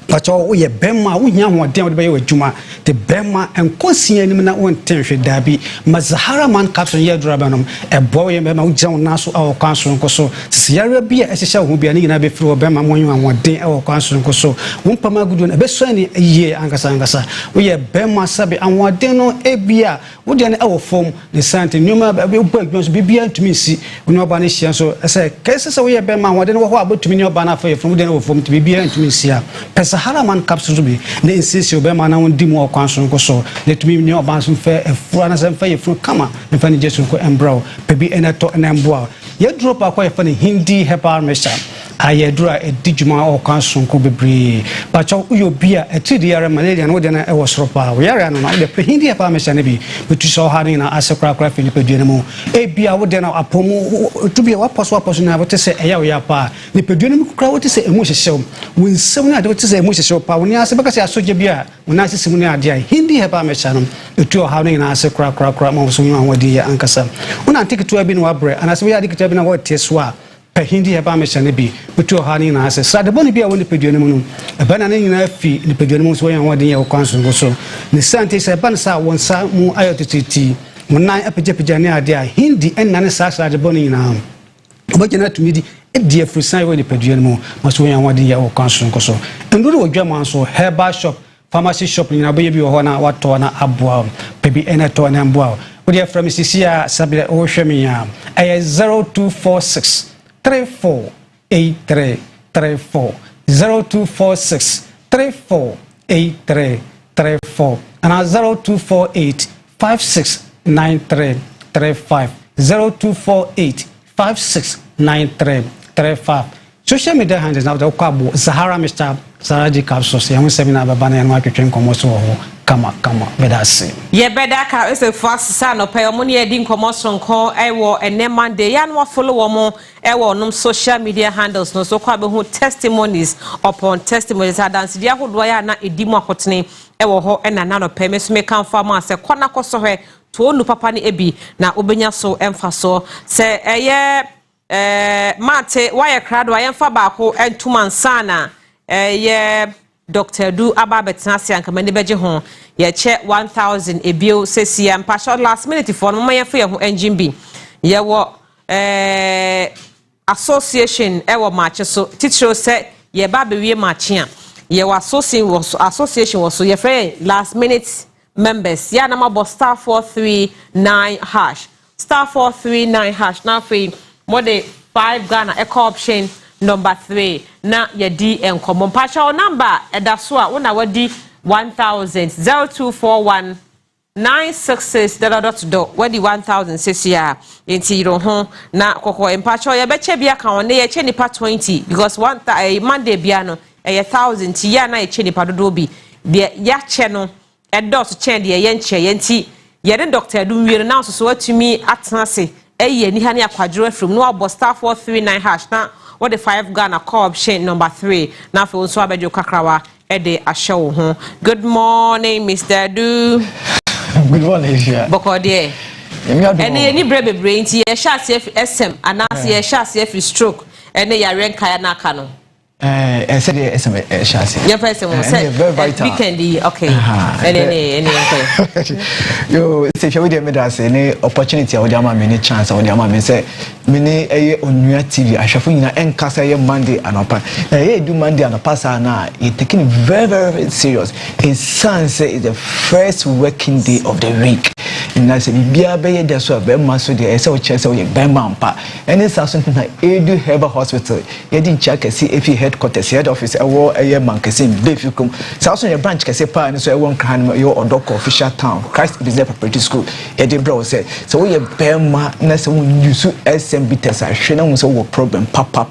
But we Bema, we young one down with Juma, the Bema and Consian one tension Dabi, Mazahara Man capsule year drabanum, a boy and Bema John Nasu our council and Coso, Sierra Bia as a shall be an in before Bema one day our council and Coso, Wumpamagudun, a best a year Angasa. We are Bema Sabi and one deno Ebia, would an our form the Santa Numa must be beyond to me see when no banishan. So I say, cases away Bema, what then what about to me no banner for from the form to be beyond to me see. Sahara Man capsule to be the insist you be man and demo council so let me know about some fair and front and fair from Kama and funny just and brow baby and a to and boa. You drop a quite funny Hindi hepa mesha ayedura edijuma o kan sonko bebre ba cho uyo bia etidi yare malaria no de na e wo soropa wo yare no na de pehindi e pa me sane bi betu so ha ni na asekra kra filipe duane mu e bia wo de na apomu tubia wa poso na wo te se eya wo ya pa ni peduane mu kra wo te se emu hyehyew wo nsem na de wo te se emu hyehyew pa wo ni ase beka se asoje bia wo na sisimu ni ade ai hindi e pa me sane etu ha ni na asekra kra ma wo so nwa wadi ya ankasa una antiketu abi no wabre anase wo ya diketu abi na wo te so a pehindi heba me chane bi betu ha ni na ase sade boni bia woni peduane mu no eba na nyina fi ni peduane mu so yan wade ye kwanso so ni sante se ban sa wonsa mu ayotititi munan apejapejane ne ade a hindi enna ne sa sade boni na obagena tumidi edi afrisan woni peduane mu maso yan wade ye kwanso so nduru odwama so heba shop pharmacy shop ni na boye bi ho na wato na aboa pebi eneto na mboa wodi from sisia sabe o hwemi ya 0246 348334 0246 348334 and 0248 569335 0248 569335 social media handles now the kwabo Zahara Mr. Zaraji Capsules ya seminar babana ya nwatwetwe nkomo so ho kama bedase ye bedaka is a fast son of payomoni edi nkomo so nko ewo ene Monday ya no follow wo ewo num social media handles no so kwa be hu testimonies upon testimonies adanse dia hodo ya na edi mu akotene ewo ho ena na no pay me so me kan fa ma se kona koso hwe to onu papa ni ebi na obenya so emfa so se eye mate why crowd why emfa ba ko entuma nsana ye Dr. Du Ababetna Sianka Mendebeje hon ye che 1000 ebio sesia mpasho last minute for mama ye for engine bi ye wo association e wo match so teacher say ye ba be wie match a ye wo association was so ye friend last minute members ya na mabo star 439 hash star 439 hash na free more de 5 Ghana eco option number 3 na yedi enkomo mpacha number edaso a wona wadi 1000 0241 966 wadi 1000 sesia enti iro ho na kokko mpacha ye beche bia ka won ye che nipa 20 because one Monday bia no 1000 ti ya na ye che nipa dodo bi de ya che no edos che de ye nche ye nti ye de Dr. Du wiere na so atumi atenase eye ni ha ne akwadro afrim no abo star 439 hash na what the 5 Ghana co-option number 3 now for so abejo kakrawa ede ashow ho. Good morning Mr. Du. Good morning Asia. Bokode any brebe brain ti ye sha SM anase ye sha stroke ene yare nkaya na aka no said the SM chassis. Your person will say very vital. Weekend, okay. Any. Yo, say if you would have any opportunity, I would have many chance. I would have say many Onua TV. I shall find na casa Monday and upon. Do Monday and pass na. It taking very serious. His son say it's the first working day of the week. And I said, "Bia be there so be maso dey. I say o chese o ye be mampa. Any something na Edu Herbal Hospital. You didn't check see if you headquarters head office ewo eye mankesin befikum. South your branch kese pa ni so ewo nkran your odoko official town. Christ Business Preparatory School. E dey bro say so we be ma na so use SMB test ahwe na so wo problem papa.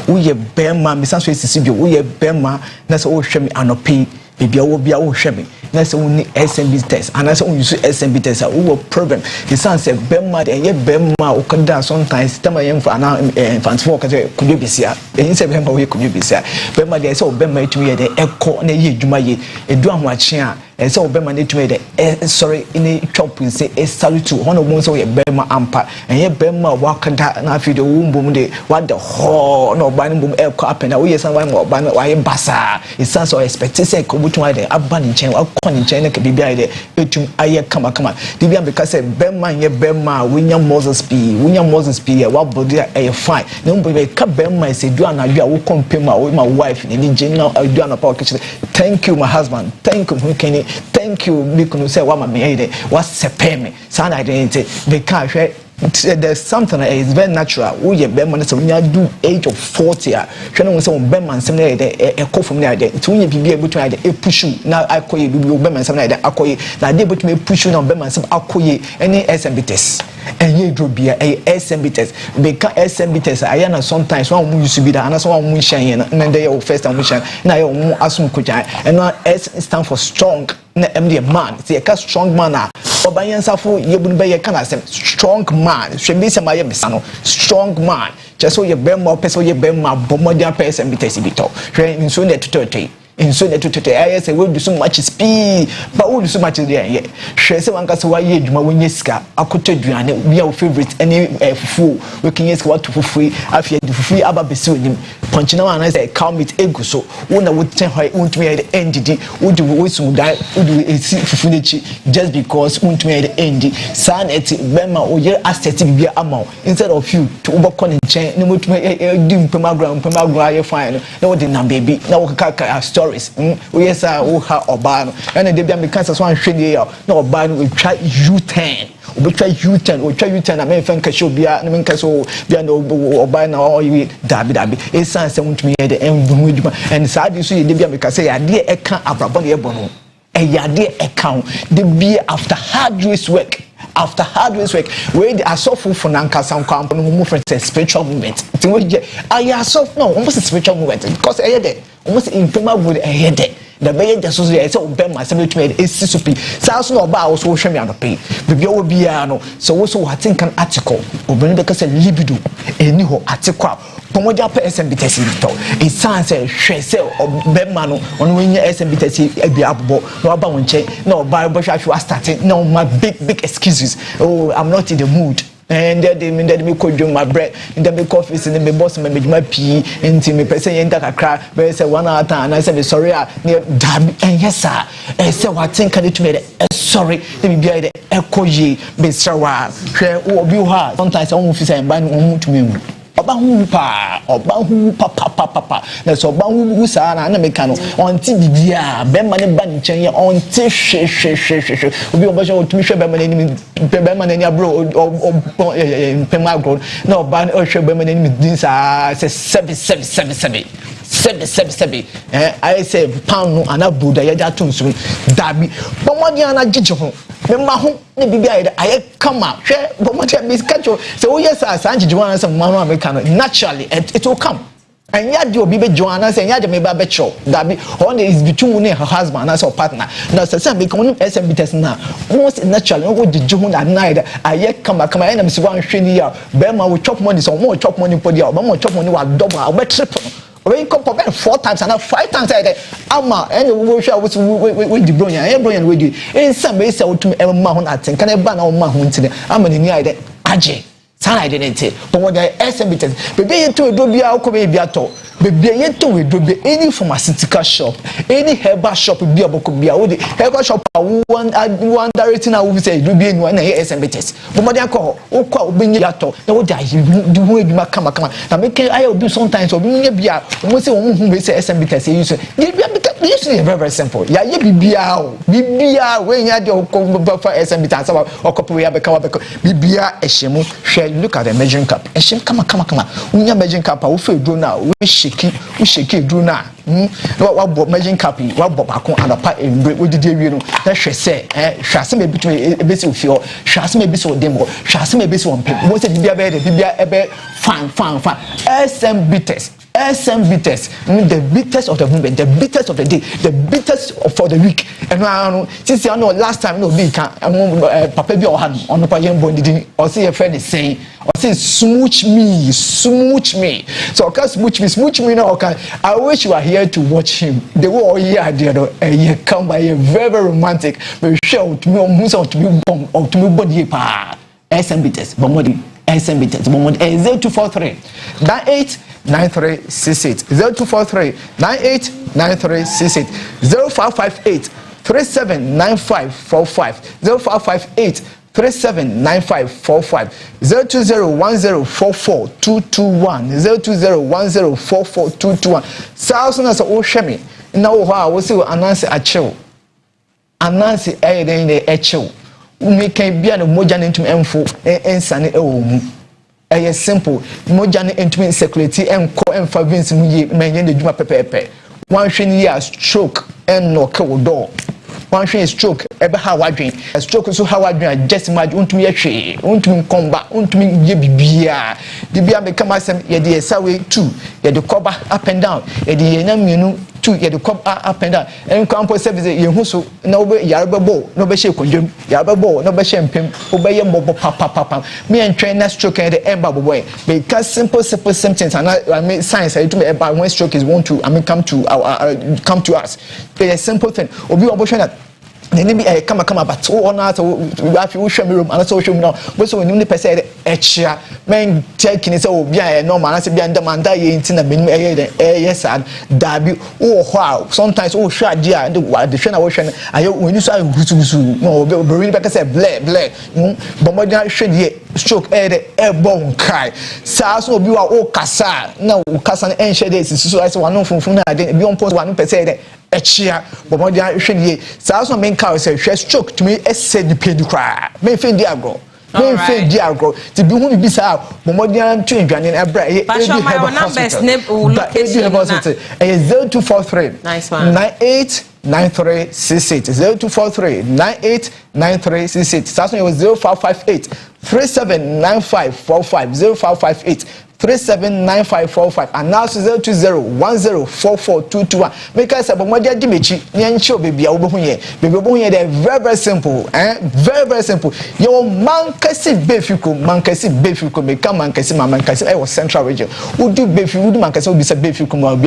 We be ma me san so sisi bi we be ma na so wo hwe me anopi bibia wo bia wo hwe me na so ni SMB test and so use SMB test wo problem the san say bemma de ye bemma o kada sometimes tama yem for na fanfo ka say kubi bisia e say bemma we kubi bisia bemma de say bemma etumi ye de ekọ na ye adwuma ye edu ahoache a e say bemma na etumi de sorry in chop say salute hono mo say ye bemma ampa and ye bemma wa kada na afi de wo mbom de what the ho na oba ni mbom ekọ apena we ye san wa oba na wa ye basa e san so expect say ko butun de aba ni chen kɔni nkyɛn na kebi bia de etum ayɛ kama de bia be ka sɛ bɛma yɛ bɛma wonya Moses P wa body ɛyɛ fine na mbo be ka bɛma sɛ du anadwo a wo compare ma wo ma wife ne ni gyina du anapa kitchen thank you my husband thank you thank you bikunu sɛ wa ma me yɛ de wa sepe me sa na de nti be ka hwɛ there's something that is very natural. We are better when you do age of 40. When we say better some day a call from there. It's when you be able to push you. Now I call you better some day. I call you. Now they able to push you now better some. I call you any SMB test. And you do be a SMB test. Because SMB test, I know sometimes one used to be that, and one mun shine, and then they are first and mission. Now you want assume kuja, and now S stand for strong. MD man, see a strong man. Obayan Safu, you wouldn't be a kind of strong man. Should be some strong man. Just so you bear more person, you bear more bombardier person, be tested bito. In soon at 30. In so that to I say we do so much speed, but we do so much there. Yeah, she say one case why you do when you ska. I could tell you and we are favorite any fool. We can ask what for free. After the free aba besu him. Punch now and I say calm it ego so. Una would tell her won't me at the end. Would do we soon die? Would do a funichi just because won't me at the end. San et bema or your aesthetic be amount instead of you to overcome and change. No much me do pemagra fine. No dinner baby. No kaka story. We yes are ha obano and they be because as one shady no obano we try U10 we try U10 we try U10 I mean fan ka show bia na men ka so bia no obano or you dabi e san se won't me the and sad you see they be because say ade e kan abrabon e bono e yade e kan they be after hard day's work. After hard day's work, where they are so full for Nankasa and movement, spiritual movement. I are so no, almost a spiritual movement because I had almost in Pima would a head. The bay just so Ben myself to me is super. Sounds no about also show me on the pay. The girl will be so also I think an article or bring because a libido a new article. Pomoja per SMB test it sounds a share sell or Benmano on when your SMB test be up no about one check no Bible was starting no my big excuses. Oh, I'm not in the mood. And they mean that me could do my bread in the big office and the boss and my pee into me person and that I cry where I say 1 hour time and I said sorry near damn and yes sir I said what think I need to make sorry let me be the echo ye be sawa share or be hard sometimes I won't say and buy to me Obahu papa that's Obahu Usana and Americano on Tibia, Beman Banchen on Tish, will be over to Michelle Beman and your bro or Pemagro. No, Ban Usher Beman this are 777. I say pound and a Buddha Yadatun soon. Dabi, but one year and a digital. Mahu I come out share but what I miss catch so yes I Sanji Joanna some mama mechanic naturally it will come and yet you be Joanna saying yet maybe betcho that be only is between her husband as her partner now so become SMB test now most naturally what the June at night I yet come back and I'm one year Bema will chop money so more chop money for the more chop money will double I'll triple. When you come 4 times and 5 times I Ama and we shall with the brilliant with you. In some ways, I would to a mahon at and can I ban all mahon today? I'm an idea. Aje, San identity, but what I estimated, baby to a dobe alcohol beato, baby to a dobe any pharmaceutical shop, any herbal shop be a book be a herbal shop. One directing I will say, do be in one SMBTS. But my alcohol, or call being yato, no what I do with my come. Now, make I will do sometimes or being a beer, almost a woman who say SMBTS. You say, usually very simple. Yeah, you be beer, when you had your for SMBTS or copy be beer a shemu. Look at the measuring cup. A shame, come on. When you measuring cup, I will feel do now. We shake it, do now. What measuring cup, what Bobacon and a part in with the you know. That she say, Shas may between a bit of your Shas may be so demo, Shas may be so one people. What's it be a bed, fine. SMB test. The bitters of the moment, the bitters of the day, the bitters for the week. And now, since I know last time, no big Papa be on the Payan Bonding, or see a friend is saying, or say, smooch me. So, okay, smooch me now. Okay, I wish you are here to watch him. The war here, dear, come by a very romantic, very show to me, almost to me, or to me, body pa. SMB test, Bomodi, SMB test, Bomodi, 0243 989368, 0243 989368, 0558 379545, 0558 379545, 02010442221, 02010442221. Thousand as a oshemi. Now, I will see Anansi Acho. Anansi Aiden Echo. me can be an mojan into enfo and sunny ɛyɛ simple moja ne ntumi circulate ɛnkɔ ɛmfa veins mu yie mɛnyɛ ne dwuma pɛpɛɛpɛ wanhwɛ ne yɛ stroke ɛnnɔke wo dɔɔ wanhwɛ stroke ɛbɛ ha wadwen stroke so ha wadwen a just imagine untumi yɛ hwee untumi nkomba untumi yɛ bibia de bia me kama asɛm yɛ de sawe 2 yɛ de kɔba up and down yɛ de yɛ na mienu 2 yɛ de kɔba up and down enkampo service yɛ hu so na wo yare bɛbɔ na wo bɛhyɛ kondwam yare bɛbɔ na wo bɛhyɛ mpem wo bɛyɛ mbɔbɔ papa me entwɛn na stroke yɛ de ɛba bɔbɔ because simple symptoms and I mean science I do about when stroke is want to come to us it's a simple thing obi obo that nene bi kama but ona to afi wo hwɛ me room ana so hwɛ me no bo so onim ne pɛsɛ ɛkyia men check ni sɛ obi a normal ana sɛ bi anda manda yɛ nti na menim yes dabi wo hɔ a sometimes wo hwɛ ade a de hwɛ na wo hwɛ no ayɛ oni so agusugusu no obi bring back say blɛ bomodin hwɛ die stroke ɛbɔ nkai saa so obi wa wo kasa na wo kasa no ɛnhyɛ de sisi so ayɛ wano funfun na ade bi on post wano pɛsɛ ɛkyia bomodin hwɛ die saa so men ka say hwɛ stroke to me ɛsɛ di pedi kra men fe di agro men fe di agro ti bi hu bi saa bomodin to ndwane ɛbra ɛyɛ hospital 0243 nice one 989368 0243 989368 Saso was 0558 379545 0558 379545 and now 020104422 make us about moja dimechi nyancho baby a obo here baby they very simple very simple your mankasi befico make mankasi mankasi I was central region would do befico would mankasi would be said befico na would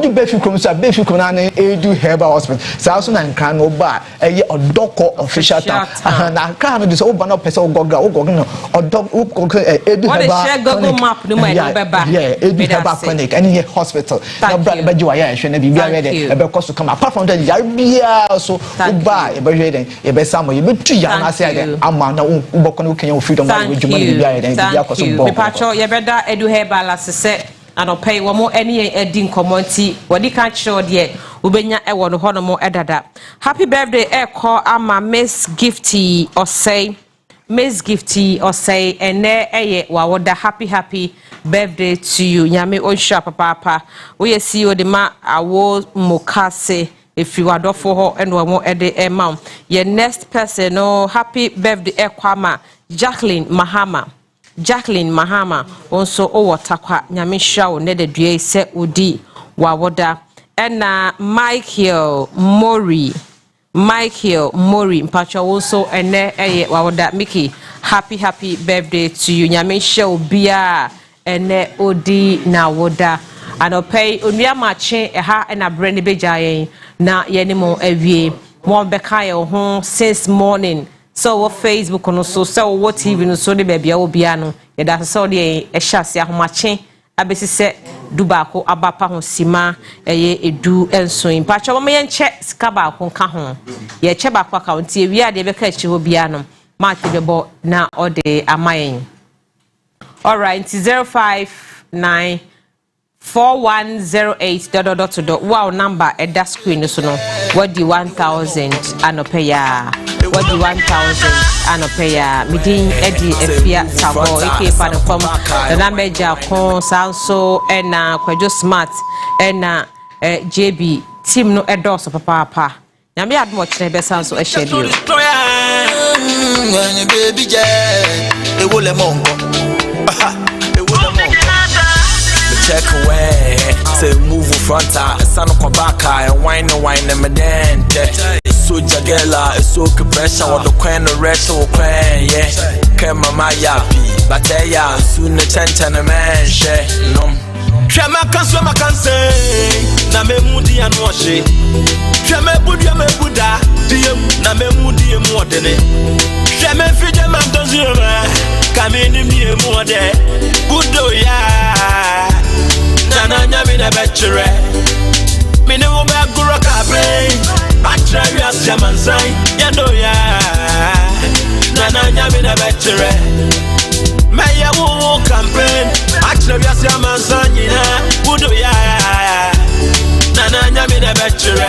do befico so befico na edu herbal hospital Saso na nkran oba odoko official town na kra no so oba na person ogoga no odoko edu herbal map no my edu herbal clinic any hospital na brother beji wa ya hwe na bibia we dey ebe koso come apart from that yare bia so oba ebe hwe den ebe samo ebe tu ya na say dey ama na uboko no kenya freedom wa djuma bibia den bibia koso bo pacho ye beda edu herbal asese anopay wo mo eni edi nkomonti wodi ka kire de ubenya ewo no hono mo edada happy birthday eko ama Miss Gifty or say ene eye wawoda happy birthday to you nyame onsha papa we see you de ma awo mokase if you adofo ho eno mo ede ema your next person no happy birthday ekwama Jacqueline Mahama also owotakwa nyame hwa ne de due se odi wawoda ena Michael Mori mpacha also ene eye wawoda Mickey happy birthday to you nyame hwa bia ene odi na woda anopay Onua Maakye ha na brand bejayen na yenimo awie mo beka ye ho since morning so what Facebook no so what TV no so de bia obia no ye da so de ehya se ahomakye abesi se dubako abapa ho sima eye edu enso mpacha mo yenche sika ba ko nka ho ye che ba kwa account ye wi ade be ka chi ho bia no mark bebo na ode amayen all right 059 4108 wow number at that screen so no what the 1000 anopeya what the 1000 anopeya midin edi efia sabo eke pa no from the number jakon sanso ena kwajo smart ena JB team no edoso papa na me admo kire be sanso e schedule baby e wo le mongo check away, say move front, son of Kabaka, and wine and madan. So Jagella, it's so pressure, or the queen of rest or queen, yeah. Came my yappy, but they are soon the tent and a man, share. No. Shama can say, Name Moody and wash it. Shama Buddha, dear, Name Moody and more than it. Shama Fidjam and Dozima, come in me more day. Good do ya. Nana nyami na betchere Mine wo me agura kabre Atra wi asjaman sai Yado ya Nana nyami na betchere Me ya wo campaign Atra wi asjaman sai Nyina Wudo ya Nana nyami na betchere